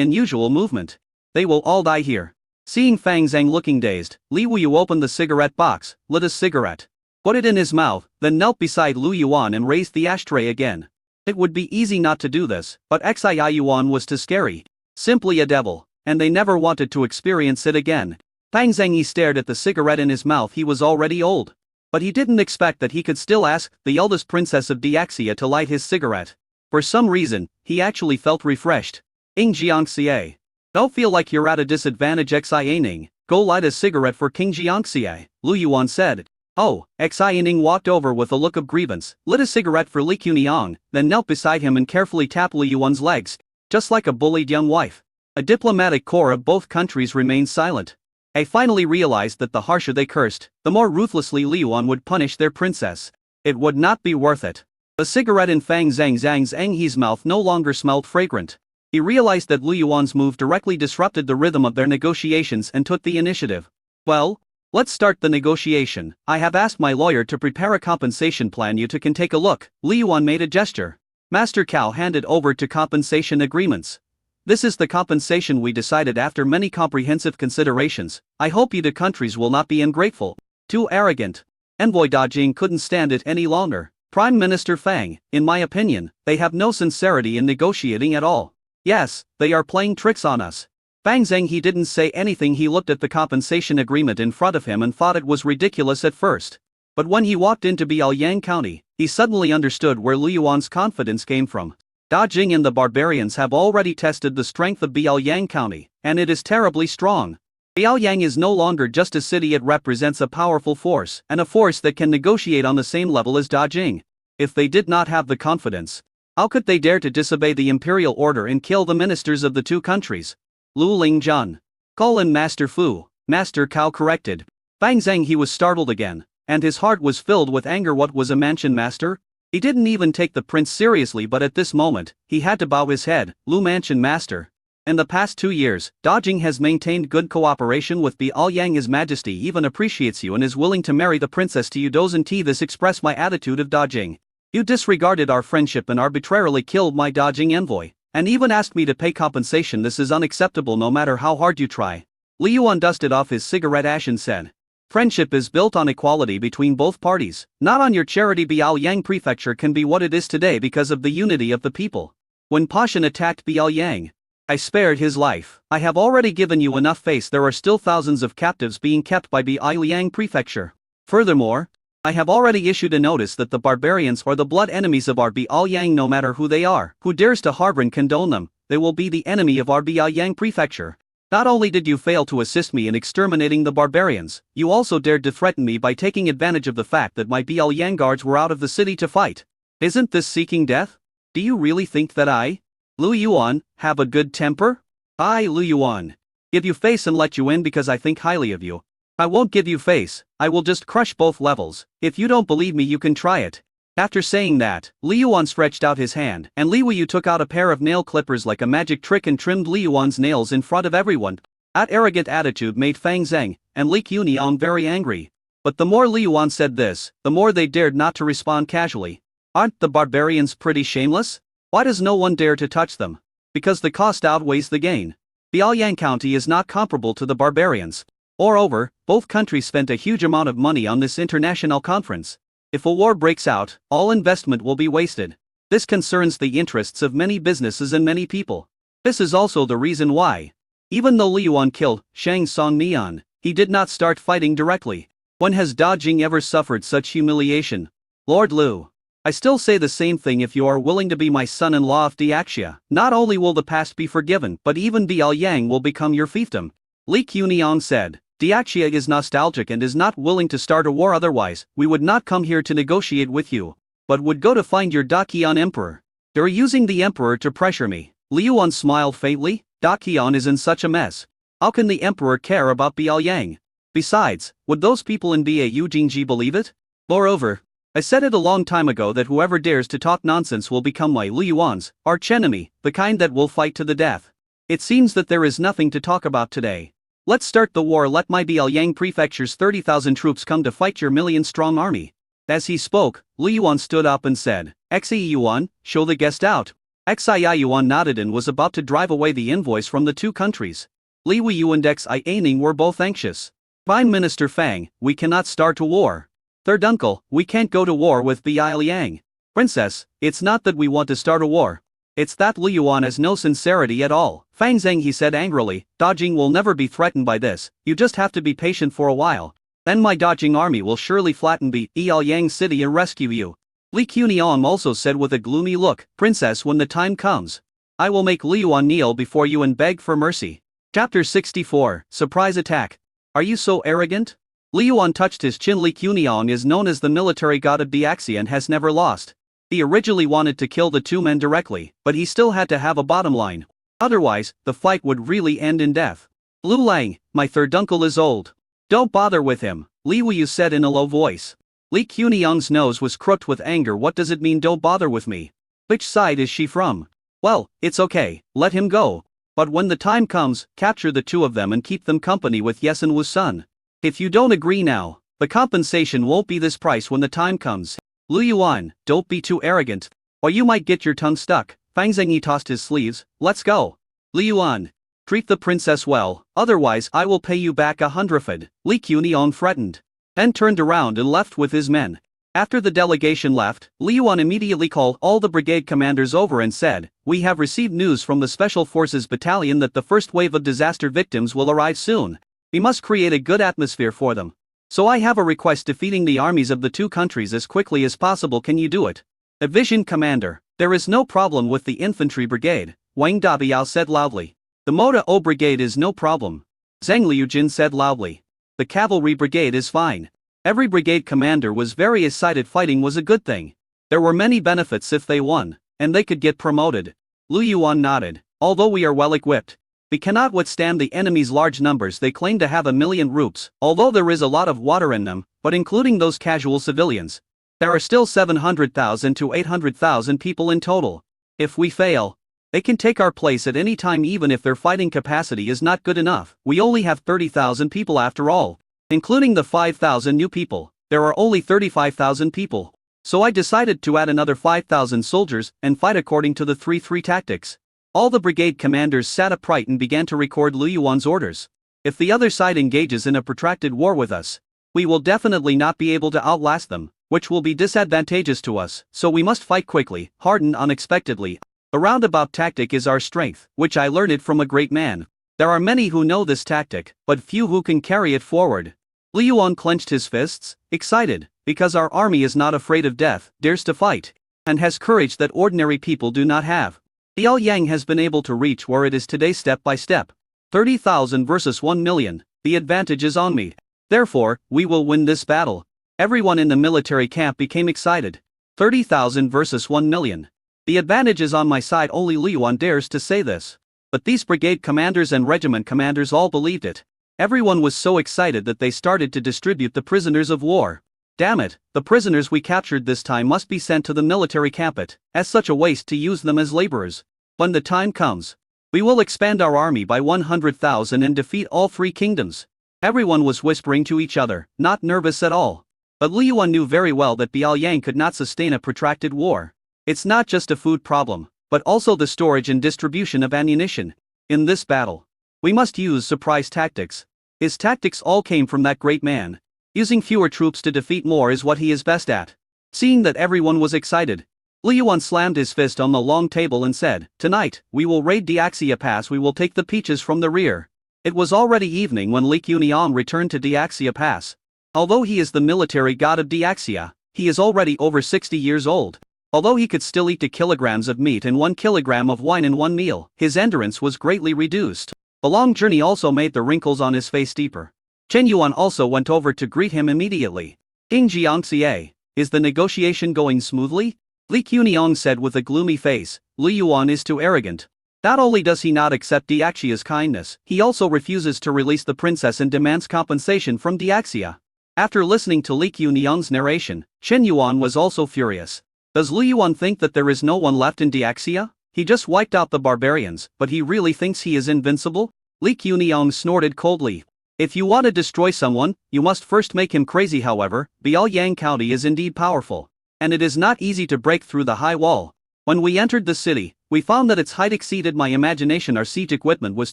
unusual movement, they will all die here. Seeing Fang Zheng looking dazed, Li Wuyu opened the cigarette box, lit a cigarette, put it in his mouth, then knelt beside Liu Yuan and raised the ashtray again. It would be easy not to do this, but Xia Yuan was too scary. Simply a devil, and they never wanted to experience it again. Fang Zhenghe stared at the cigarette in his mouth. He was already old, but he didn't expect that he could still ask the eldest princess of Diaxia to light his cigarette. For some reason, he actually felt refreshed. King Jiangxia, don't feel like you're at a disadvantage. Xia Ning, go light a cigarette for King Jiangxia, Liu Yuan said. Oh, Xia Ning walked over with a look of grievance, lit a cigarette for Li Quniang, then knelt beside him and carefully tapped Liu Yuan's legs, just like a bullied young wife. A diplomatic corps of both countries remained silent. I finally realized that the harsher they cursed, the more ruthlessly Liu Yuan would punish their princess. It would not be worth it. The cigarette in Fang Zhang's mouth no longer smelled fragrant. He realized that Liu Yuan's move directly disrupted the rhythm of their negotiations and took the initiative. Well, let's start the negotiation. I have asked my lawyer to prepare a compensation plan. You two can take a look. Liu Yuan made a gesture. Master Cao handed over to compensation agreements. This is the compensation we decided after many comprehensive considerations. I hope you two countries will not be ungrateful. Too arrogant. Envoy Da Jing couldn't stand it any longer. Prime Minister Fang, in my opinion, they have no sincerity in negotiating at all. Yes, they are playing tricks on us. Fang Zheng he didn't say anything. He looked at the compensation agreement in front of him and thought it was ridiculous at first. But when he walked into Biaoyang County, he suddenly understood where Liu Yuan's confidence came from. Da Jing and the barbarians have already tested the strength of Biaoyang County, and it is terribly strong. Biaoyang is no longer just a city, it represents a powerful force, and a force that can negotiate on the same level as Da Jing. If they did not have the confidence, how could they dare to disobey the imperial order and kill the ministers of the two countries? Lu Lingjun. Call in Master Fu, Master Cao corrected. Fang Zheng he was startled again, and his heart was filled with anger. What was a mansion master? He didn't even take the prince seriously, but at this moment, he had to bow his head. Lu Mansion Master. In the past 2 years, Da Jing has maintained good cooperation with Biaoyang. His Majesty even appreciates you and is willing to marry the princess to you. Doesn't this express my attitude of Da Jing? You disregarded our friendship and arbitrarily killed my Da Jing envoy, and even asked me to pay compensation. This is unacceptable no matter how hard you try. Liu Yuan dusted off his cigarette ash and said, friendship is built on equality between both parties, not on your charity. Biaoyang Prefecture can be what it is today because of the unity of the people. When Pashan attacked Biaoyang, I spared his life. I have already given you enough face. There are still thousands of captives being kept by Biaoyang Prefecture. Furthermore, I have already issued a notice that the barbarians are the blood enemies of our Biaoyang. No matter who they are, who dares to harbor and condone them, they will be the enemy of our Biaoyang Prefecture. Not only did you fail to assist me in exterminating the barbarians, you also dared to threaten me by taking advantage of the fact that my Biaoyang guards were out of the city to fight. Isn't this seeking death? Do you really think that Liu Yuan, have a good temper? Liu Yuan, give you face and let you in because I think highly of you. I won't give you face, I will just crush both levels. If you don't believe me, you can try it. After saying that, Liu Yuan stretched out his hand, and Li Weiyu took out a pair of nail clippers like a magic trick and trimmed Liu Yuan's nails in front of everyone. That arrogant attitude made Fang Zheng and Li Quniang very angry. But the more Liu Yuan said this, the more they dared not to respond casually. Aren't the barbarians pretty shameless? Why does no one dare to touch them? Because the cost outweighs the gain. Biaoyang County is not comparable to the barbarians. Moreover, both countries spent a huge amount of money on this international conference. If a war breaks out, all investment will be wasted. This concerns the interests of many businesses and many people. This is also the reason why, even though Liu Yuan killed Shang Songnian, he did not start fighting directly. When has Da Jing ever suffered such humiliation? Lord Liu, I still say the same thing. If you are willing to be my son-in-law of Diaxia, not only will the past be forgiven, but even Biaoyang will become your fiefdom. Li Quniang said, Diaxia is nostalgic and is not willing to start a war. Otherwise, we would not come here to negotiate with you, but would go to find your Daqian emperor. You're using the emperor to pressure me. Liu Yuan smiled faintly. Daqian is in such a mess. How can the emperor care about Biaoyang? Besides, would those people in Bau Jingji believe it? Moreover, I said it a long time ago that whoever dares to talk nonsense will become my Liu Yuan's archenemy, the kind that will fight to the death. It seems that there is nothing to talk about today. Let's start the war. Let my Biaoyang Prefecture's 30,000 troops come to fight your million-strong army. As he spoke, Liu Yuan stood up and said, Xi Yuan, show the guest out. Xi Yuan nodded and was about to drive away the envoys from the two countries. Li Weiyu and Xi Ning were both anxious. Prime Minister Fang, we cannot start a war. Third uncle, we can't go to war with Biaoyang. Princess, it's not that we want to start a war. It's that Liu Yuan has no sincerity at all. Fang Zheng he said angrily, Da Jing will never be threatened by this, you just have to be patient for a while. Then my Da Jing army will surely flatten Biaoyang city and rescue you. Li Quniang also said with a gloomy look, Princess, when the time comes, I will make Liu Yuan kneel before you and beg for mercy. Chapter 64, Surprise Attack. Are you so arrogant? Liu Yuan touched his chin. Li Quniang is known as the military god of Diaxia and has never lost. He originally wanted to kill the two men directly, but he still had to have a bottom line. Otherwise, the fight would really end in death. Lu Lang, my third uncle is old. Don't bother with him, Li Wuyu said in a low voice. Li Quniang's nose was crooked with anger. What does it mean, don't bother with me? Which side is she from? Well, it's okay, let him go. But when the time comes, capture the two of them and keep them company with Yes and Wu's son. If you don't agree now, the compensation won't be this price when the time comes. Lu Yuan, don't be too arrogant, or you might get your tongue stuck. Fang Zhengyi tossed his sleeves. Let's go. Li Yuan, treat the princess well, otherwise I will pay you back 100. Li Quniang threatened. Then turned around and left with his men. After the delegation left, Li Yuan immediately called all the brigade commanders over and said, "We have received news from the Special Forces Battalion that the first wave of disaster victims will arrive soon. We must create a good atmosphere for them. So I have a request: defeating the armies of the two countries as quickly as possible. Can you do it?" A vision commander, there is no problem with the infantry brigade, Wang Dabiao said loudly. The Moda O brigade is no problem, Zhang Liujin said loudly. The cavalry brigade is fine. Every brigade commander was very excited. Fighting was a good thing. There were many benefits if they won, and they could get promoted. Lu Yuan nodded. Although we are well equipped, we cannot withstand the enemy's large numbers. They claim to have 1,000,000 troops, although there is a lot of water in them, but including those casual civilians, there are still 700,000 to 800,000 people in total. If we fail, they can take our place at any time even if their fighting capacity is not good enough. We only have 30,000 people after all. Including the 5,000 new people, there are only 35,000 people. So I decided to add another 5,000 soldiers and fight according to the 3-3 tactics. All the brigade commanders sat upright and began to record Lu Yuan's orders. If the other side engages in a protracted war with us, we will definitely not be able to outlast them, which will be disadvantageous to us, so we must fight quickly, hard and unexpectedly. A roundabout tactic is our strength, which I learned it from a great man. There are many who know this tactic, but few who can carry it forward. Li Yuan clenched his fists, excited, because our army is not afraid of death, dares to fight, and has courage that ordinary people do not have. Liaoyang has been able to reach where it is today step by step. 30,000 versus 1,000,000, the advantage is on me. Therefore, we will win this battle. Everyone in the military camp became excited. 30,000 versus 1,000,000. The advantage is on my side. Only Li Yuan dares to say this. But these brigade commanders and regiment commanders all believed it. Everyone was so excited that they started to distribute the prisoners of war. Damn it, the prisoners we captured this time must be sent to the military camp. It is such a waste to use them as laborers. When the time comes, we will expand our army by 100,000 and defeat all 3 kingdoms. Everyone was whispering to each other, not nervous at all. But Li Yuan knew very well that Biaoyang could not sustain a protracted war. It's not just a food problem, but also the storage and distribution of ammunition. In this battle, we must use surprise tactics. His tactics all came from that great man. Using fewer troops to defeat more is what he is best at. Seeing that everyone was excited, Li Yuan slammed his fist on the long table and said, "Tonight, we will raid Diaxia Pass. We will take the peaches from the rear." It was already evening when Li Quniang returned to Diaxia Pass. Although he is the military god of Diaxia, he is already over 60 years old. Although he could still eat 2 kilograms of meat and 1 kilogram of wine in one meal, his endurance was greatly reduced. The long journey also made the wrinkles on his face deeper. Chen Yuan also went over to greet him immediately. "Ing Jiangxie, is the negotiation going smoothly?" Li Quniang said with a gloomy face. Li Yuan is too arrogant. Not only does he not accept Diaxia's kindness, he also refuses to release the princess and demands compensation from Diaxia. After listening to Li Quniang's narration, Chen Yuan was also furious. Does Li Yuan think that there is no one left in Diaxia? He just wiped out the barbarians, but he really thinks he is invincible? Li Quniang snorted coldly. If you want to destroy someone, you must first make him crazy. However, Biaoyang County is indeed powerful, and it is not easy to break through the high wall. When we entered the city, we found that its height exceeded my imagination. Our siege equipment was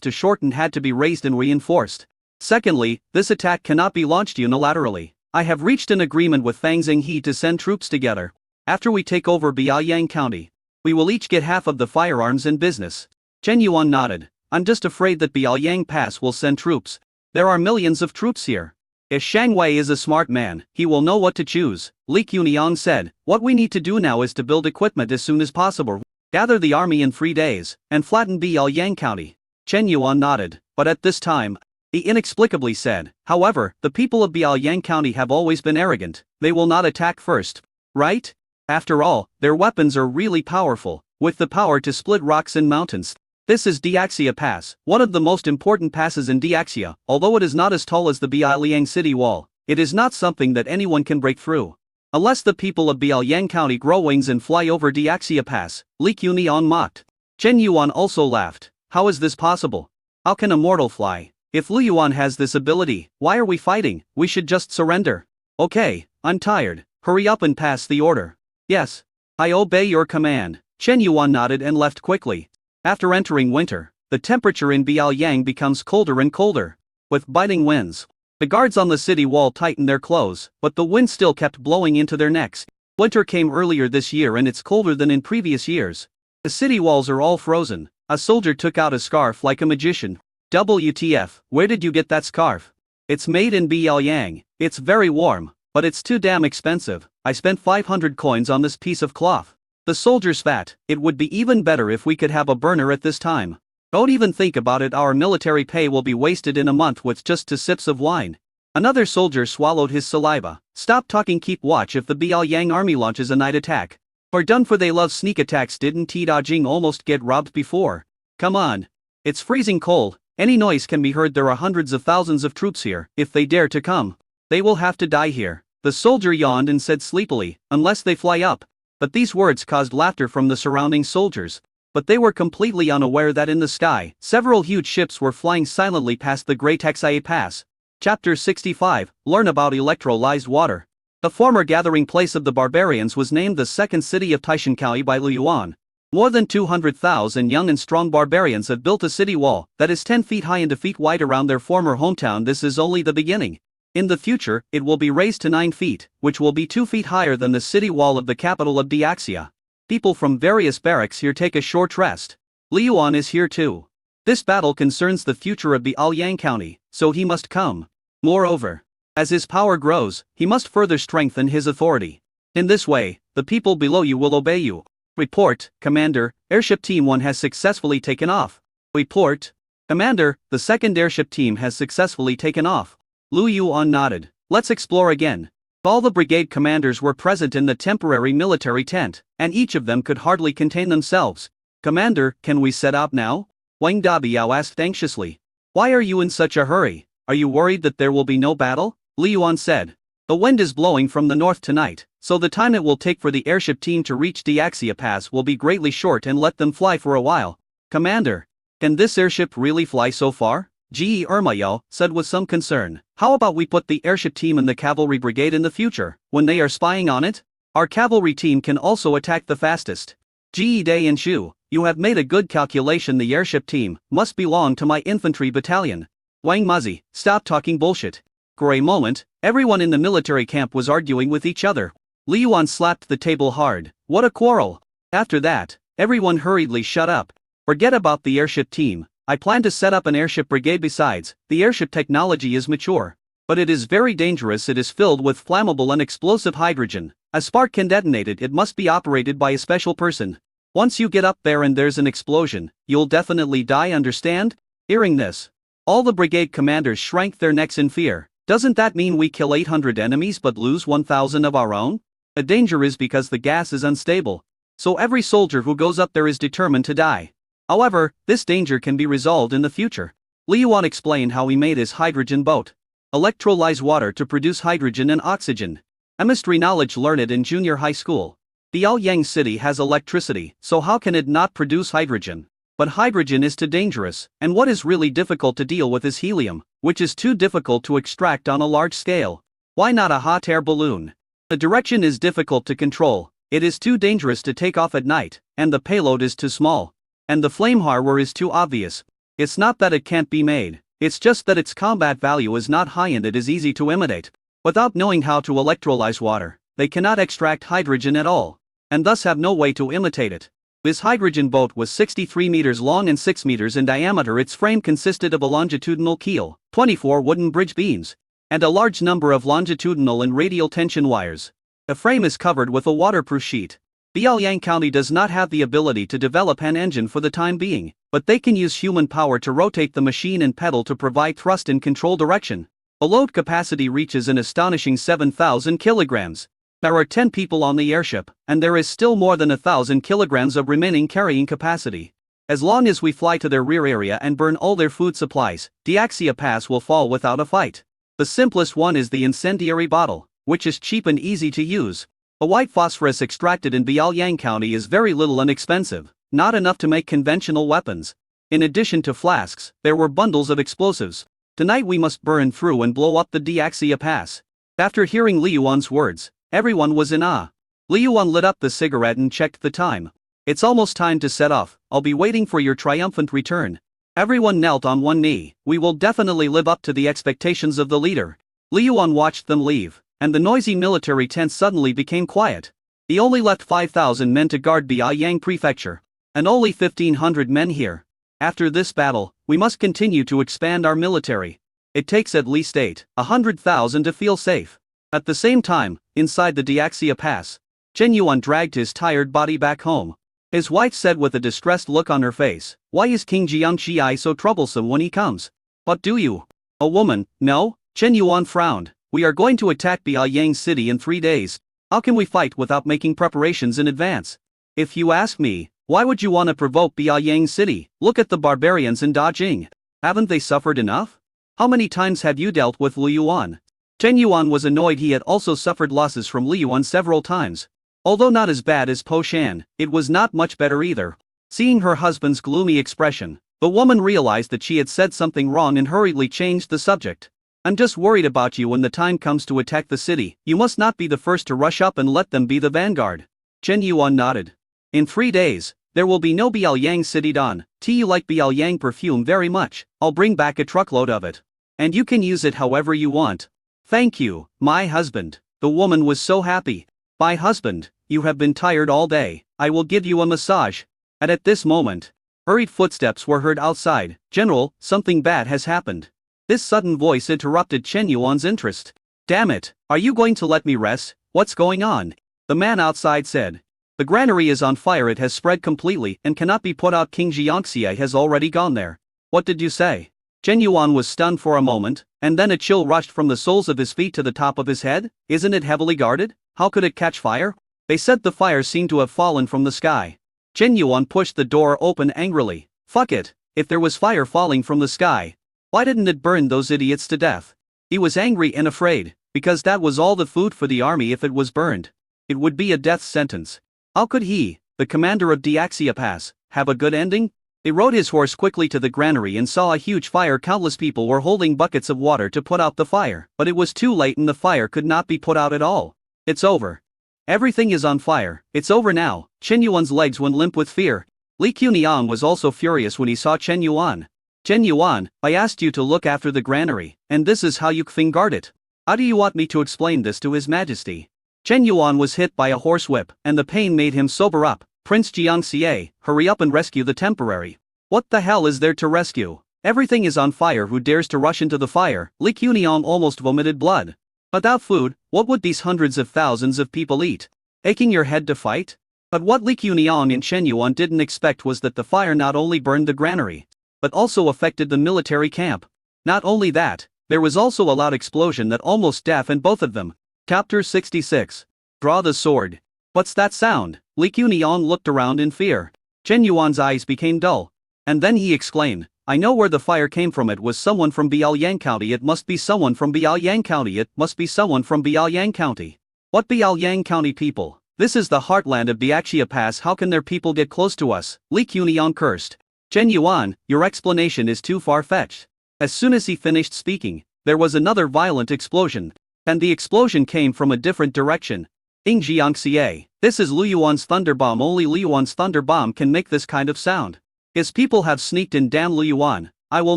too short and had to be raised and reinforced. Secondly, this attack cannot be launched unilaterally. I have reached an agreement with Fang Zhengyi to send troops together. After we take over Biaoyang County, we will each get half of the firearms and business. Chen Yuan nodded. I'm just afraid that Biaoyang Pass will send troops. There are millions of troops here. If Shang Wei is a smart man, he will know what to choose. Li Quniang said, what we need to do now is to build equipment as soon as possible. Gather the army in 3 days, and flatten Biaoyang County. Chen Yuan nodded, but at this time, he inexplicably said, however, the people of Biaoyang County have always been arrogant. They will not attack first. Right? After all, their weapons are really powerful, with the power to split rocks and mountains. This is Diaxia Pass, one of the most important passes in Diaxia. Although it is not as tall as the Bialiang city wall, it is not something that anyone can break through. Unless the people of Bialiang County grow wings and fly over Diaxia Pass, Li Qunian mocked. Chen Yuan also laughed. How is this possible? How can a mortal fly? If Lu Yuan has this ability, why are we fighting? We should just surrender. Okay, I'm tired. Hurry up and pass the order. Yes. I obey your command. Chen Yuan nodded and left quickly. After entering winter, the temperature in Biaoliang becomes colder and colder. With biting winds, the guards on the city wall tightened their clothes, but the wind still kept blowing into their necks. Winter came earlier this year and it's colder than in previous years. The city walls are all frozen. A soldier took out a scarf like a magician. WTF, where did you get that scarf? It's made in Biaoliang. It's very warm, but it's too damn expensive. I spent 500 coins on this piece of cloth. The soldier spat. It would be even better if we could have a burner at this time. Don't even think about it, our military pay will be wasted in a month with just 2 sips of wine. Another soldier swallowed his saliva. Stop talking, keep watch if the Biaoliang army launches a night attack. Or done for, they love sneak attacks. Didn't Dajing almost get robbed before? Come on. It's freezing cold, any noise can be heard. There are hundreds of thousands of troops here. If they dare to come, they will have to die here. The soldier yawned and said sleepily, unless they fly up. But these words caused laughter from the surrounding soldiers. But they were completely unaware that in the sky, several huge ships were flying silently past the Great Hexae Pass. Chapter 65, Learn about electrolyzed water. The former gathering place of the barbarians was named the second city of Taishankai by Lu Yuan. More than 200,000 young and strong barbarians have built a city wall that is 10 feet high and 2 feet wide around their former hometown. This is only the beginning. In the future, it will be raised to 9 feet, which will be 2 feet higher than the city wall of the capital of Diaxia. People from various barracks here take a short rest. Li Yuan is here too. This battle concerns the future of Biaoliang County, so he must come. Moreover, as his power grows, he must further strengthen his authority. In this way, the people below you will obey you. Report, Commander, Airship Team 1 has successfully taken off. Report, Commander, the second airship team has successfully taken off. Lu Yuan nodded. Let's explore again. All the brigade commanders were present in the temporary military tent, and each of them could hardly contain themselves. Commander, can we set out now? Wang Dabiao asked anxiously. Why are you in such a hurry? Are you worried that there will be no battle? Li Yuan said. The wind is blowing from the north tonight, so the time it will take for the airship team to reach Diaxia Pass will be greatly short, and let them fly for a while. Commander, can this airship really fly so far? Ge Ermayao said with some concern. How about we put the airship team in the cavalry brigade in the future, when they are spying on it? Our cavalry team can also attack the fastest. Ge Dai and Shu, you have made a good calculation. The airship team must belong to my infantry battalion. Wang Mazi, stop talking bullshit. For a moment, everyone in the military camp was arguing with each other. Li Yuan slapped the table hard. What a quarrel! After that, everyone hurriedly shut up. Forget about the airship team. I plan to set up an airship brigade. Besides, the airship technology is mature. But it is very dangerous. It is filled with flammable and explosive hydrogen. A spark can detonate it. It must be operated by a special person. Once you get up there and there's an explosion, you'll definitely die, understand? Hearing this, all the brigade commanders shrank their necks in fear. Doesn't that mean we kill 800 enemies but lose 1,000 of our own? The danger is because the gas is unstable. So every soldier who goes up there is determined to die. However, this danger can be resolved in the future. Li Yuan explained how he made his hydrogen boat. Electrolyze water to produce hydrogen and oxygen. Chemistry knowledge learned in junior high school. Biaoliang City has electricity, so how can it not produce hydrogen? But hydrogen is too dangerous, and what is really difficult to deal with is helium, which is too difficult to extract on a large scale. Why not a hot air balloon? The direction is difficult to control, it is too dangerous to take off at night, and the payload is too small. And the flame harbor is too obvious. It's not that it can't be made, it's just that its combat value is not high and it is easy to imitate. Without knowing how to electrolyze water, they cannot extract hydrogen at all, and thus have no way to imitate it. His hydrogen boat was 63 meters long and 6 meters in diameter. Its frame consisted of a longitudinal keel, 24 wooden bridge beams, and a large number of longitudinal and radial tension wires. The frame is covered with a waterproof sheet. Biaoliang County does not have the ability to develop an engine for the time being, but they can use human power to rotate the machine and pedal to provide thrust and control direction. The load capacity reaches an astonishing 7,000 kilograms. There are 10 people on the airship, and there is still more than 1,000 kilograms of remaining carrying capacity. As long as we fly to their rear area and burn all their food supplies, Diaxia Pass will fall without a fight. The simplest one is the incendiary bottle, which is cheap and easy to use. A white phosphorus extracted in Bialyang County is very little and expensive, not enough to make conventional weapons. In addition to flasks, there were bundles of explosives. Tonight we must burn through and blow up the Diaxia Pass. After hearing Li Yuan's words, everyone was in awe. Li Yuan lit up the cigarette and checked the time. It's almost time to set off. I'll be waiting for your triumphant return. Everyone knelt on one knee. We will definitely live up to the expectations of the leader. Li Yuan watched them leave, and the noisy military tent suddenly became quiet. He only left 5,000 men to guard Bialyang Prefecture, and only 1,500 men here. After this battle, we must continue to expand our military. It takes at least 100,000 to feel safe. At the same time, inside the Diaxia Pass, Chen Yuan dragged his tired body back home. His wife said with a distressed look on her face, "Why is King Jiangxi so troublesome when he comes? What do you? A woman, no?" Chen Yuan frowned. "We are going to attack Bialyang City in 3 days. How can we fight without making preparations in advance? If you ask me, why would you want to provoke Bialyang City? Look at the barbarians in Dajing. Haven't they suffered enough? How many times have you dealt with Li Yuan?" Chen Yuan was annoyed. He had also suffered losses from Li Yuan several times. Although not as bad as Po Shan, it was not much better either. Seeing her husband's gloomy expression, the woman realized that she had said something wrong and hurriedly changed the subject. "I'm just worried about you when the time comes to attack the city. You must not be the first to rush up and let them be the vanguard." Chen Yuan nodded. "In 3 days, there will be no Bialyang City Dawn. You like Bialyang perfume very much. I'll bring back a truckload of it. And you can use it however you want." "Thank you, my husband." The woman was so happy. "My husband, you have been tired all day. I will give you a massage." And at this moment, hurried footsteps were heard outside. "General, something bad has happened." This sudden voice interrupted Chen Yuan's interest. "Damn it, are you going to let me rest? What's going on?" The man outside said. "The granary is on fire. It has spread completely and cannot be put out. King Jiangxia has already gone there." "What did you say?" Chen Yuan was stunned for a moment, and then a chill rushed from the soles of his feet to the top of his head. "Isn't it heavily guarded? How could it catch fire?" "They said the fire seemed to have fallen from the sky." Chen Yuan pushed the door open angrily. "Fuck it, if there was fire falling from the sky, why didn't it burn those idiots to death?" He was angry and afraid, because that was all the food for the army. If it was burned, it would be a death sentence. How could he, the commander of Diaxia Pass, have a good ending? He rode his horse quickly to the granary and saw a huge fire. Countless people were holding buckets of water to put out the fire, but it was too late and the fire could not be put out at all. "It's over. Everything is on fire. It's over now." Chen Yuan's legs went limp with fear. Li Quniang was also furious when he saw Chen Yuan. "Chen Yuan, I asked you to look after the granary, and this is how you guard it. How do you want me to explain this to His Majesty?" Chen Yuan was hit by a horsewhip, and the pain made him sober up. "Prince Jiangxie, hurry up and rescue the temporary." "What the hell is there to rescue? Everything is on fire. Who dares to rush into the fire?" Li Quniang almost vomited blood. "Without food, what would these hundreds of thousands of people eat? Aching your head to fight?" But what Li Quniang and Chen Yuan didn't expect was that the fire not only burned the granary, but also affected the military camp. Not only that, there was also a loud explosion that almost deafened both of them. Chapter 66. Draw the sword. "What's that sound?" Li Quniang looked around in fear. Chen Yuan's eyes became dull. And then he exclaimed, "I know where the fire came from. It was someone from Bialyang County. It must be someone from Bialyang County. It must be someone from Bialyang County." "What Bialyang County people? This is the heartland of Diaxia Pass. How can their people get close to us?" Li Quniang cursed. "Chen Yuan, your explanation is too far-fetched." As soon as he finished speaking, there was another violent explosion. And the explosion came from a different direction. "King Jiangxie, this is Lu Yuan's thunder bomb. Only Lu Yuan's thunder bomb can make this kind of sound. His people have sneaked in. Damn Lu Yuan, I will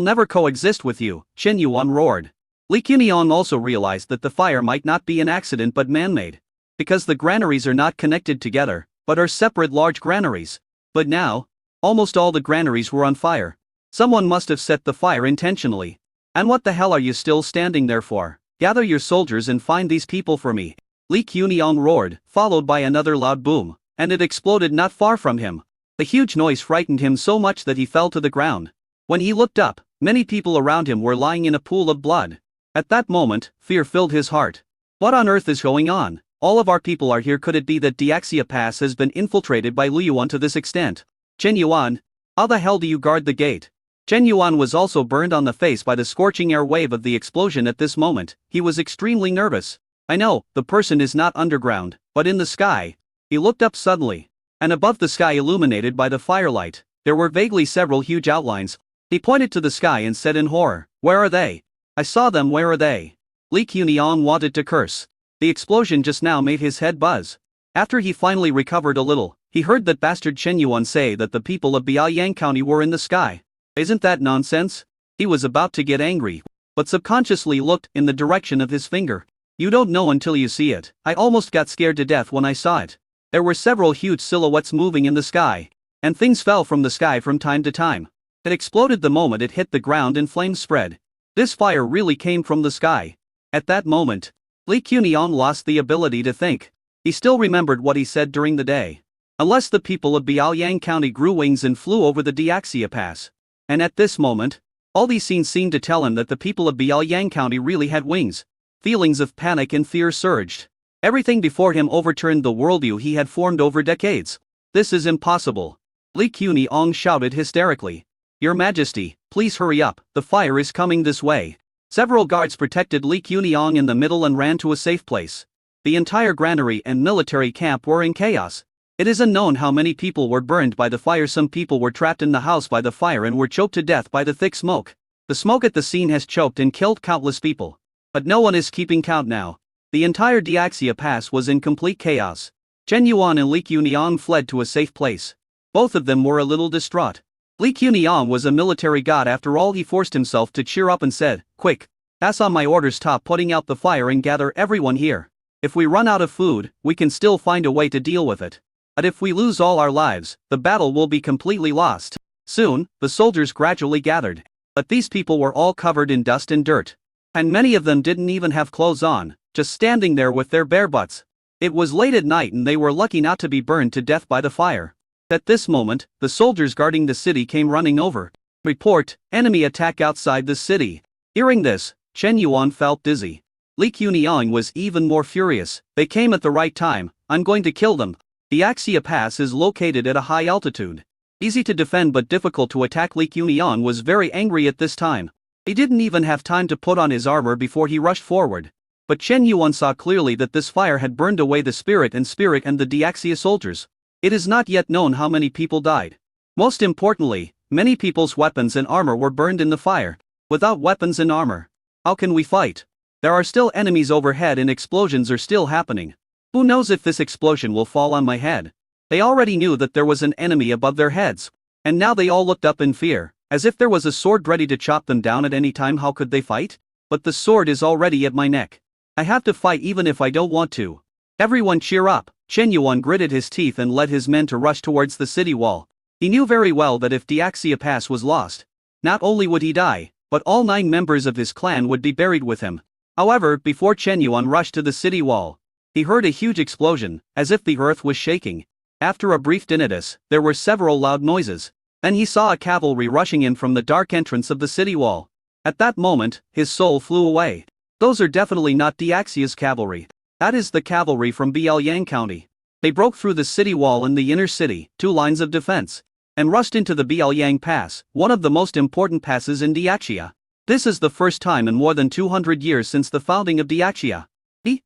never coexist with you," Chen Yuan roared. Li Quniang also realized that the fire might not be an accident but man-made. Because the granaries are not connected together, but are separate large granaries. But now, almost all the granaries were on fire. Someone must have set the fire intentionally. "And what the hell are you still standing there for? Gather your soldiers and find these people for me." Li Quniang roared, followed by another loud boom, and it exploded not far from him. The huge noise frightened him so much that he fell to the ground. When he looked up, many people around him were lying in a pool of blood. At that moment, fear filled his heart. What on earth is going on? All of our people are here. Could it be that Diaxia Pass has been infiltrated by Lu Yuan to this extent? "Chen Yuan, How the hell do you guard the gate? Chen Yuan was also burned on the face by the scorching air wave of the explosion at this moment. He was extremely nervous. I know, the person is not underground, but in the sky. He looked up suddenly. And above the sky illuminated by the firelight, there were vaguely several huge outlines. He pointed to the sky and said in horror, "Where are they? I saw them, where are they?" Li Quniang wanted to curse. The explosion just now made his head buzz. After he finally recovered a little, he heard that bastard Chen Yuan say that the people of Biaoyang County were in the sky. Isn't that nonsense? He was about to get angry, but subconsciously looked in the direction of his finger. You don't know until you see it. I almost got scared to death when I saw it. There were several huge silhouettes moving in the sky, and things fell from the sky from time to time. It exploded the moment it hit the ground and flames spread. This fire really came from the sky. At that moment, Li Quniang lost the ability to think. He still remembered what he said during the day. Unless the people of Biaoyang County grew wings and flew over the Diaxia Pass. And at this moment, all these scenes seemed to tell him that the people of Biaoyang County really had wings. Feelings of panic and fear surged. Everything before him overturned the worldview he had formed over decades. This is impossible. Li Quniang shouted hysterically. Your Majesty, please hurry up, the fire is coming this way. Several guards protected Li Quniang in the middle and ran to a safe place. The entire granary and military camp were in chaos. It is unknown how many people were burned by the fire. Some people were trapped in the house by the fire and were choked to death by the thick smoke. The smoke at the scene has choked and killed countless people. But no one is keeping count now. The entire Diaxia Pass was in complete chaos. Chen Yuan and Li Quniang fled to a safe place. Both of them were a little distraught. Li Quniang was a military god after all. He forced himself to cheer up and said, "Quick, pass on my orders, stop putting out the fire and gather everyone here. If we run out of food, we can still find a way to deal with it. But if we lose all our lives, the battle will be completely lost." Soon, the soldiers gradually gathered. But these people were all covered in dust and dirt. And many of them didn't even have clothes on, just standing there with their bare butts. It was late at night and they were lucky not to be burned to death by the fire. At this moment, the soldiers guarding the city came running over. Report, enemy attack outside the city. Hearing this, Chen Yuan felt dizzy. Li Quniang was even more furious. They came at the right time. I'm going to kill them. The Axia Pass is located at a high altitude. Easy to defend but difficult to attack. Li Quniang was very angry at this time. He didn't even have time to put on his armor before he rushed forward. But Chen Yuan saw clearly that this fire had burned away the spirit and the Diaxia soldiers. It is not yet known how many people died. Most importantly, many people's weapons and armor were burned in the fire. Without weapons and armor, how can we fight? There are still enemies overhead and explosions are still happening. Who knows if this explosion will fall on my head? They already knew that there was an enemy above their heads. And now they all looked up in fear, as if there was a sword ready to chop them down at any time. How could they fight? But the sword is already at my neck. I have to fight even if I don't want to. Everyone cheer up. Chen Yuan gritted his teeth and led his men to rush towards the city wall. He knew very well that if Diaxia Pass was lost, not only would he die, but all 9 members of his clan would be buried with him. However, before Chen Yuan rushed to the city wall, he heard a huge explosion, as if the earth was shaking. After a brief tinnitus, there were several loud noises. Then he saw a cavalry rushing in from the dark entrance of the city wall. At that moment, his soul flew away. Those are definitely not Diaxia's cavalry. That is the cavalry from Biaoyang County. They broke through the city wall in the inner city, 2 lines of defense, and rushed into the Biaoyang Pass, one of the most important passes in Diaxia. This is the first time in more than 200 years since the founding of Diaxia.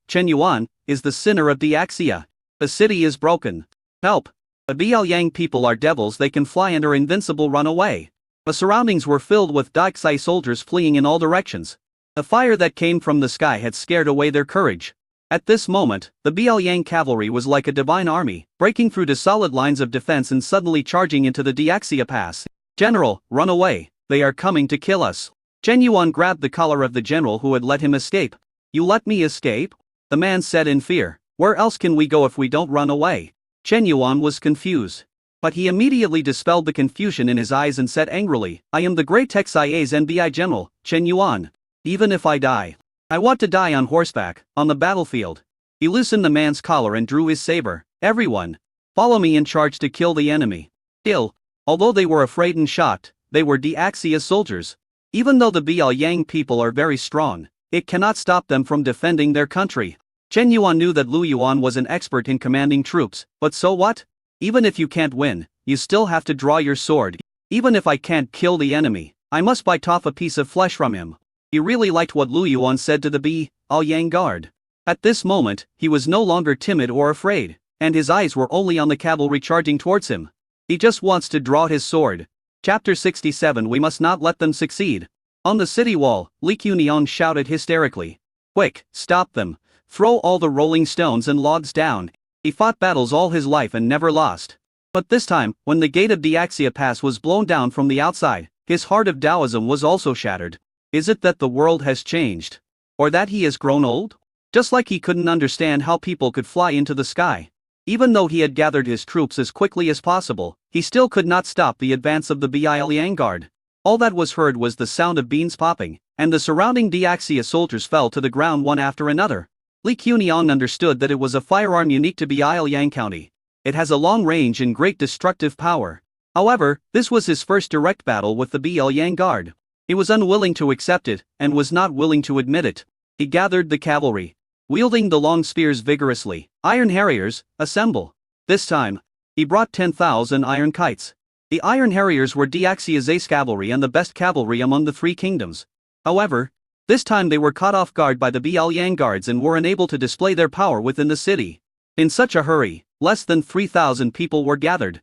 Chen Yuan is the sinner of Diaxia. The city is broken. Help! The Biaoyang people are devils. They can fly and are invincible. Run away. The surroundings were filled with Diaxia soldiers fleeing in all directions. The fire that came from the sky had scared away their courage. At this moment, the Biaoyang cavalry was like a divine army, breaking through the solid lines of defense and suddenly charging into the Diaxia Pass. General, run away, they are coming to kill us. Chen Yuan grabbed the collar of the general who had let him escape. You let me escape? The man said in fear. Where else can we go if we don't run away? Chen Yuan was confused. But he immediately dispelled the confusion in his eyes and said angrily, I am the great Texia's NBI general, Chen Yuan. Even if I die, I want to die on horseback, on the battlefield. He loosened the man's collar and drew his saber. Everyone, follow me and charge to kill the enemy. Still, although they were afraid and shocked, they were Diaxia soldiers. Even though the Biaoyang people are very strong, it cannot stop them from defending their country. Chen Yuan knew that Lu Yuan was an expert in commanding troops, but so what? Even if you can't win, you still have to draw your sword. Even if I can't kill the enemy, I must bite off a piece of flesh from him. He really liked what Lu Yuan said to the Liang guard. At this moment, he was no longer timid or afraid, and his eyes were only on the cavalry charging towards him. He just wants to draw his sword. Chapter 67. We must not let them succeed. On the city wall, Li Quniang shouted hysterically. Quick, stop them. Throw all the rolling stones and logs down. He fought battles all his life and never lost. But this time, when the gate of Diaxia Pass was blown down from the outside, his heart of Taoism was also shattered. Is it that the world has changed? Or that he has grown old? Just like he couldn't understand how people could fly into the sky. Even though he had gathered his troops as quickly as possible, he still could not stop the advance of the Liang guard. All that was heard was the sound of beans popping, and the surrounding Diaxia soldiers fell to the ground one after another. Li Quniang understood that it was a firearm unique to Liang County. It has a long range and great destructive power. However, this was his first direct battle with the Liang guard. He was unwilling to accept it, and was not willing to admit it. He gathered the cavalry. Wielding the long spears vigorously, Iron Harriers, assemble. This time, he brought 10,000 iron kites. The Iron Harriers were Diaxia's ace cavalry and the best cavalry among the three kingdoms. However, this time they were caught off guard by the Liang guards and were unable to display their power within the city. In such a hurry, less than 3,000 people were gathered.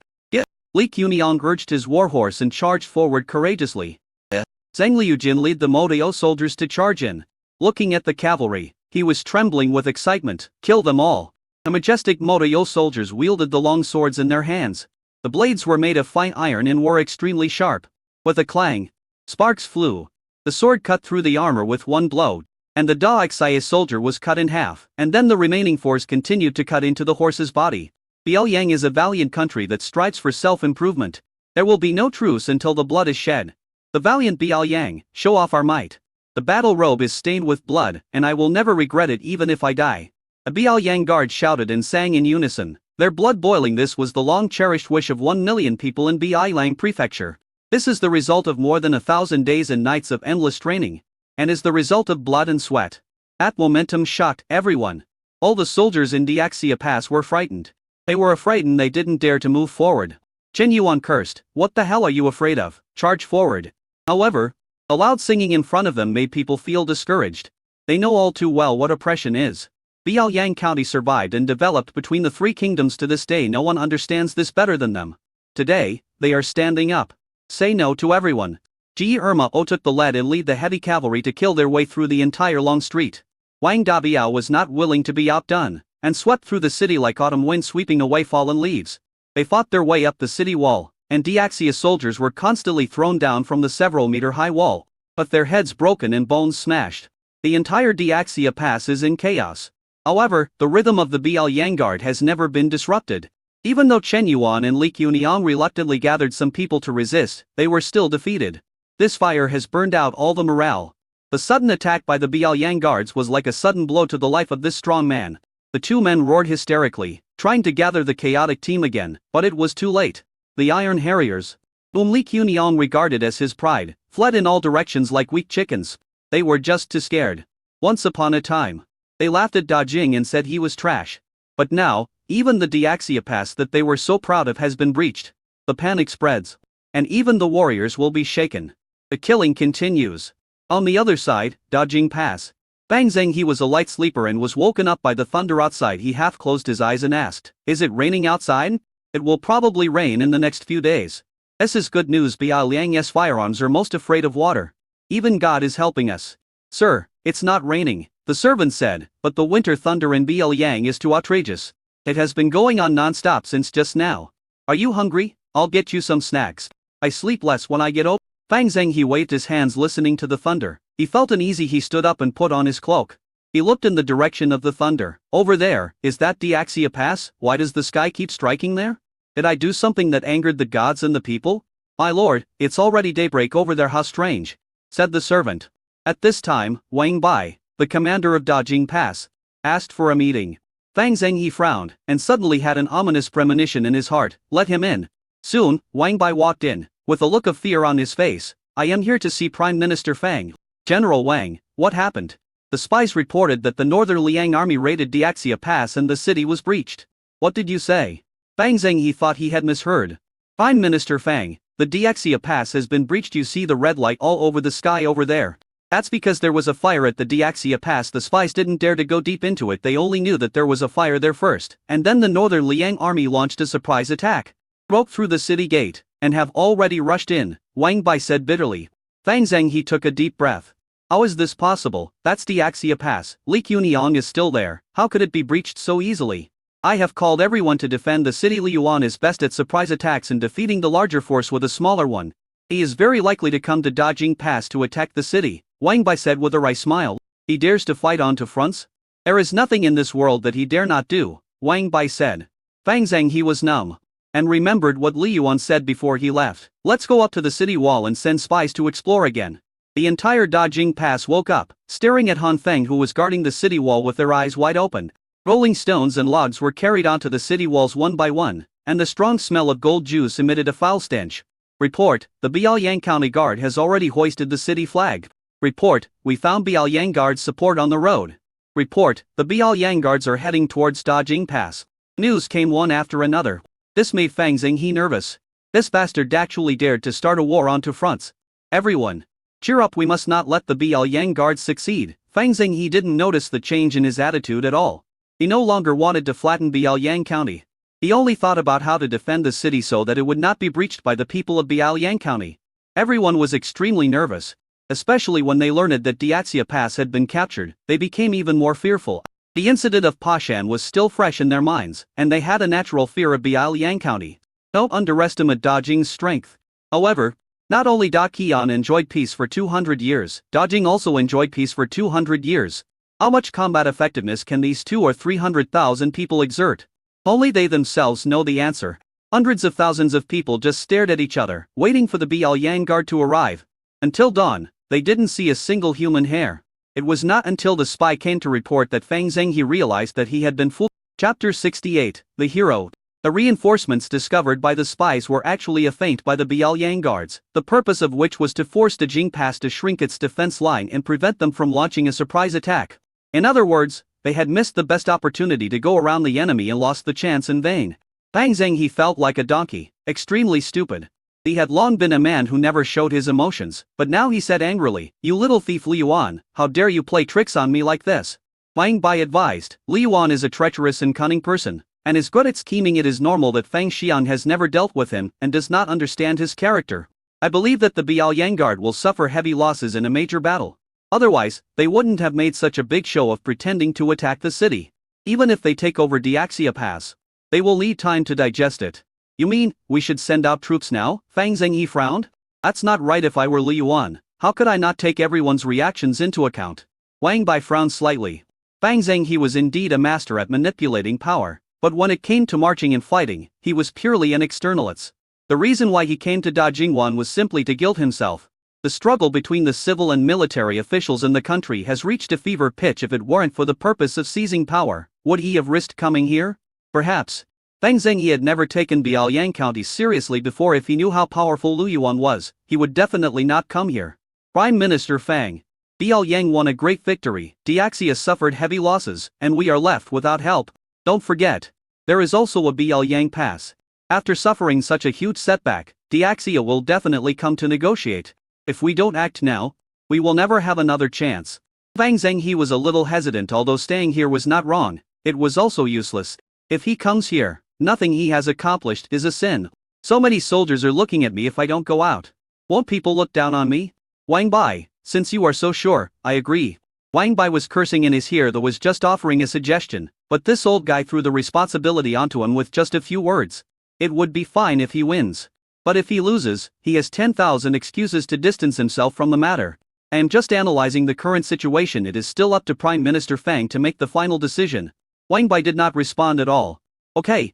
Li Quniang urged his warhorse and charged forward courageously. Zhang Liujin led the Modao soldiers to charge in. Looking at the cavalry, he was trembling with excitement. Kill them all. The majestic Modao soldiers wielded the long swords in their hands. The blades were made of fine iron and were extremely sharp. With a clang, sparks flew. The sword cut through the armor with one blow, and the Daoxia soldier was cut in half, and then the remaining force continued to cut into the horse's body. Liang is a valiant country that strives for self-improvement. There will be no truce until the blood is shed. The valiant Liang, show off our might. The battle robe is stained with blood, and I will never regret it even if I die. A Liang guard shouted and sang in unison, their blood boiling. This was the long-cherished wish of 1 million people in Liang Prefecture. This is the result of more than 1,000 days and nights of endless training, and is the result of blood and sweat. That momentum shocked everyone. All the soldiers in Diaxia Pass were frightened. They were afraid and they didn't dare to move forward. Chen Yuan cursed, what the hell are you afraid of? Charge forward. However, the loud singing in front of them made people feel discouraged. They know all too well what oppression is. Liang County survived and developed between the three kingdoms to this day. No one understands this better than them. Today, they are standing up. Say no to everyone. Ji Irma O took the lead and led the heavy cavalry to kill their way through the entire long street. Wang Dabiao was not willing to be outdone, and swept through the city like autumn wind sweeping away fallen leaves. They fought their way up the city wall, and Diaxia soldiers were constantly thrown down from the several-meter-high wall, but their heads broken and bones smashed. The entire Diaxia Pass is in chaos. However, the rhythm of the Liang guard has never been disrupted. Even though Chen Yuan and Li Quniang reluctantly gathered some people to resist, they were still defeated. This fire has burned out all the morale. The sudden attack by the Liang guards was like a sudden blow to the life of this strong man. The two men roared hysterically, trying to gather the chaotic team again, but it was too late. The Iron Harriers, whom Li Quniang regarded as his pride, fled in all directions like weak chickens. They were just too scared. Once upon a time, they laughed at Da Jing and said he was trash. But now, even the Diaxia Pass that they were so proud of has been breached. The panic spreads, and even the warriors will be shaken. The killing continues. On the other side, Dajing Pass. Bang Zheng, he was a light sleeper and was woken up by the thunder outside. He half closed his eyes and asked, is it raining outside? It will probably rain in the next few days. This is good news. Liang's firearms are most afraid of water. Even God is helping us. Sir, it's not raining, the servant said, but the winter thunder in Liang is too outrageous. It has been going on non-stop since just now. Are you hungry? I'll get you some snacks. I sleep less when I get old. Fang Zheng, he waved his hands listening to the thunder. He felt uneasy. He stood up and put on his cloak. He looked in the direction of the thunder. Over there, is that Diaxia Pass? Why does the sky keep striking there? Did I do something that angered the gods and the people? My lord, it's already daybreak over there. How strange, said the servant. At this time, Wang Bai, the commander of Dajing Pass, asked for a meeting. Fang Zheng, he frowned, and suddenly had an ominous premonition in his heart. Let him in. Soon, Wang Bai walked in, with a look of fear on his face. I am here to see Prime Minister Fang. General Wang, what happened? The spies reported that the Northern Liang army raided Diaxia Pass and the city was breached. What did you say? Fang Zheng, he thought he had misheard. Prime Minister Fang, the Diaxia Pass has been breached. You see the red light all over the sky over there? That's because there was a fire at the Diaxia Pass. The spies didn't dare to go deep into it. They only knew that there was a fire there first, and then the Northern Liang army launched a surprise attack, broke through the city gate, and have already rushed in, Wang Bai said bitterly. Fang Zheng he took a deep breath. How is this possible? That's Diaxia Pass. Li Quniang is still there. How could it be breached so easily? I have called everyone to defend the city. Li Yuan is best at surprise attacks and defeating the larger force with a smaller one. He is very likely to come to Dajing Pass to attack the city, Wang Bai said with a wry smile. He dares to fight on to fronts? There is nothing in this world that he dare not do, Wang Bai said. Fang Zheng he was numb, and remembered what Li Yuan said before he left. Let's go up to the city wall and send spies to explore again. The entire Dajing Pass woke up, staring at Han Feng who was guarding the city wall with their eyes wide open. Rolling stones and logs were carried onto the city walls one by one, and the strong smell of gold juice emitted a foul stench. Report, the Biaoyang County Guard has already hoisted the city flag. Report, we found Biaoyang Guards support on the road. Report, the Biaoyang Guards are heading towards Dajing Pass. News came one after another. This made Fang Zheng he nervous. This bastard actually dared to start a war on two fronts. Everyone, cheer up, we must not let the Biaoyang Guards succeed. Fang Zheng he didn't notice the change in his attitude at all. He no longer wanted to flatten Biaoyang County. He only thought about how to defend the city so that it would not be breached by the people of Biaoyang County. Everyone was extremely nervous, especially when they learned that Diaxia Pass had been captured. They became even more fearful. The incident of Pashan was still fresh in their minds, and they had a natural fear of Biaoyang County. Don't underestimate Dajing's strength. However, not only Da Qian enjoyed peace for 200 years, Dajing also enjoyed peace for 200 years. How much combat effectiveness can these 200,000 or 300,000 people exert? Only they themselves know the answer. Hundreds of thousands of people just stared at each other, waiting for the Biaoyang Guard to arrive. Until dawn, they didn't see a single human hair. It was not until the spy came to report that Fang Zheng he realized that he had been fooled. Chapter 68, The Hero. The reinforcements discovered by the spies were actually a feint by the Biaoyang Guards, the purpose of which was to force Dajing Pass to shrink its defense line and prevent them from launching a surprise attack. In other words, they had missed the best opportunity to go around the enemy and lost the chance in vain. Fang Zheng he felt like a donkey, extremely stupid. He had long been a man who never showed his emotions, but now he said angrily, "You little thief Li Yuan, how dare you play tricks on me like this?" Wang Bai advised, Li Yuan is a treacherous and cunning person, and is good at scheming. It is normal that Fang Xian has never dealt with him and does not understand his character. I believe that the Biaoyang Guard will suffer heavy losses in a major battle. Otherwise, they wouldn't have made such a big show of pretending to attack the city. Even if they take over Diaxia Pass, they will need time to digest it. You mean, we should send out troops now? Fang Zheng he frowned. That's not right. If I were Li Yuan, how could I not take everyone's reactions into account? Wang Bai frowned slightly. Fang Zheng he was indeed a master at manipulating power, but when it came to marching and fighting, he was purely an externalist. The reason why he came to Dajingwan was simply to gild himself. The struggle between the civil and military officials in the country has reached a fever pitch. If it weren't for the purpose of seizing power, would he have risked coming here? Perhaps. Fang Zheng he had never taken Biaoyang County seriously before. If he knew how powerful Li Yuan was, he would definitely not come here. Prime Minister Fang. Biaoyang won a great victory, Diaxia suffered heavy losses, and we are left without help. Don't forget, there is also a Biaoyang Pass. After suffering such a huge setback, Diaxia will definitely come to negotiate. If we don't act now, we will never have another chance. Fang Zheng he was a little hesitant. Although staying here was not wrong, it was also useless. If he comes here, nothing he has accomplished is a sin. So many soldiers are looking at me. If I don't go out, won't people look down on me? Wang Bai, since you are so sure, I agree. Wang Bai was cursing in his ear. Though was just offering a suggestion, but this old guy threw the responsibility onto him with just a few words. It would be fine if he wins. But if he loses, he has 10,000 excuses to distance himself from the matter. I am just analyzing the current situation. It is still up to Prime Minister Fang to make the final decision. Wang Bai did not respond at all. Okay,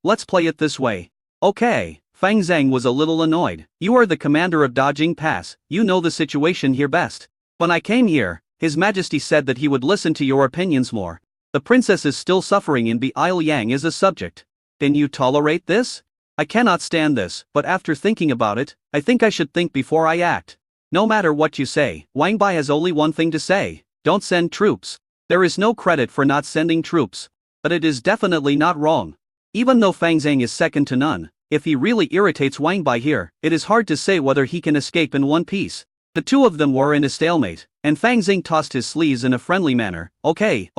let's play it this way. Okay. Fang Zheng was a little annoyed. You are the commander of Dajing Pass, you know the situation here best. When I came here, His Majesty said that he would listen to your opinions more. The princess is still suffering in Biaoyang as a subject. Can you tolerate this? I cannot stand this, but after thinking about it, I think I should think before I act. No matter what you say, Wang Bai has only one thing to say. Don't send troops. There is no credit for not sending troops. But it is definitely not wrong. Even though Fang Zheng is second to none, if he really irritates Wang Bai here, it is hard to say whether he can escape in one piece. The two of them were in a stalemate, and Fang Xing tossed his sleeves in a friendly manner. Okay,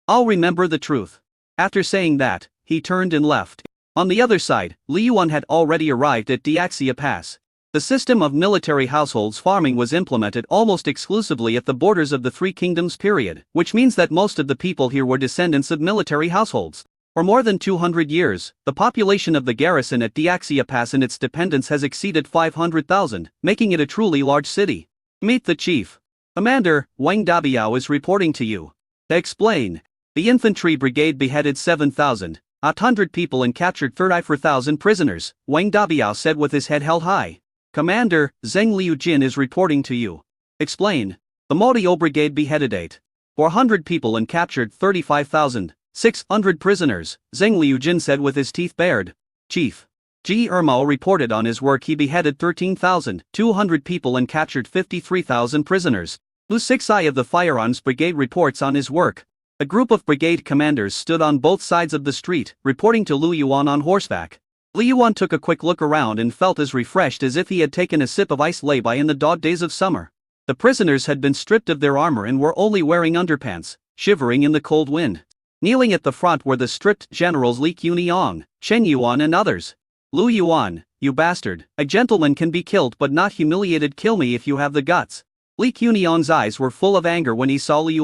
I'll remember the truth. After saying that, he turned and left. On the other side, Li Yuan had already arrived at Diaxia Pass. The system of military households farming was implemented almost exclusively at the borders of the Three Kingdoms period, which means that most of the people here were descendants of military households. For more than 200 years, the population of the garrison at Diaxia Pass and its dependents has exceeded 500,000, making it a truly large city. Meet the chief. Commander, Wang Dabiao is reporting to you. To explain, the infantry brigade beheaded 7,800 people and captured 34,000 prisoners, Wang Dabiao said with his head held high. Commander, Zheng Liujin is reporting to you. Explain. The Modio Brigade beheaded 400 people and captured 35,600 prisoners, Zheng Liujin said with his teeth bared. Chief. Ji Ermao reported on his work he beheaded 13,200 people and captured 53,000 prisoners. Lu Sixai of the Firearms Brigade reports on his work. A group of brigade commanders stood on both sides of the street, reporting to Lu Yuan on horseback. Li Yuan took a quick look around and felt as refreshed as if he had taken a sip of ice lay-by in the dog days of summer. The prisoners had been stripped of their armor and were only wearing underpants, shivering in the cold wind. Kneeling at the front were the stripped generals Li Quniong, Chen Yuan and others. Lu Yuan, you bastard, a gentleman can be killed but not humiliated. Kill me if you have the guts. Li Quniong's eyes were full of anger when he saw Li Yuan.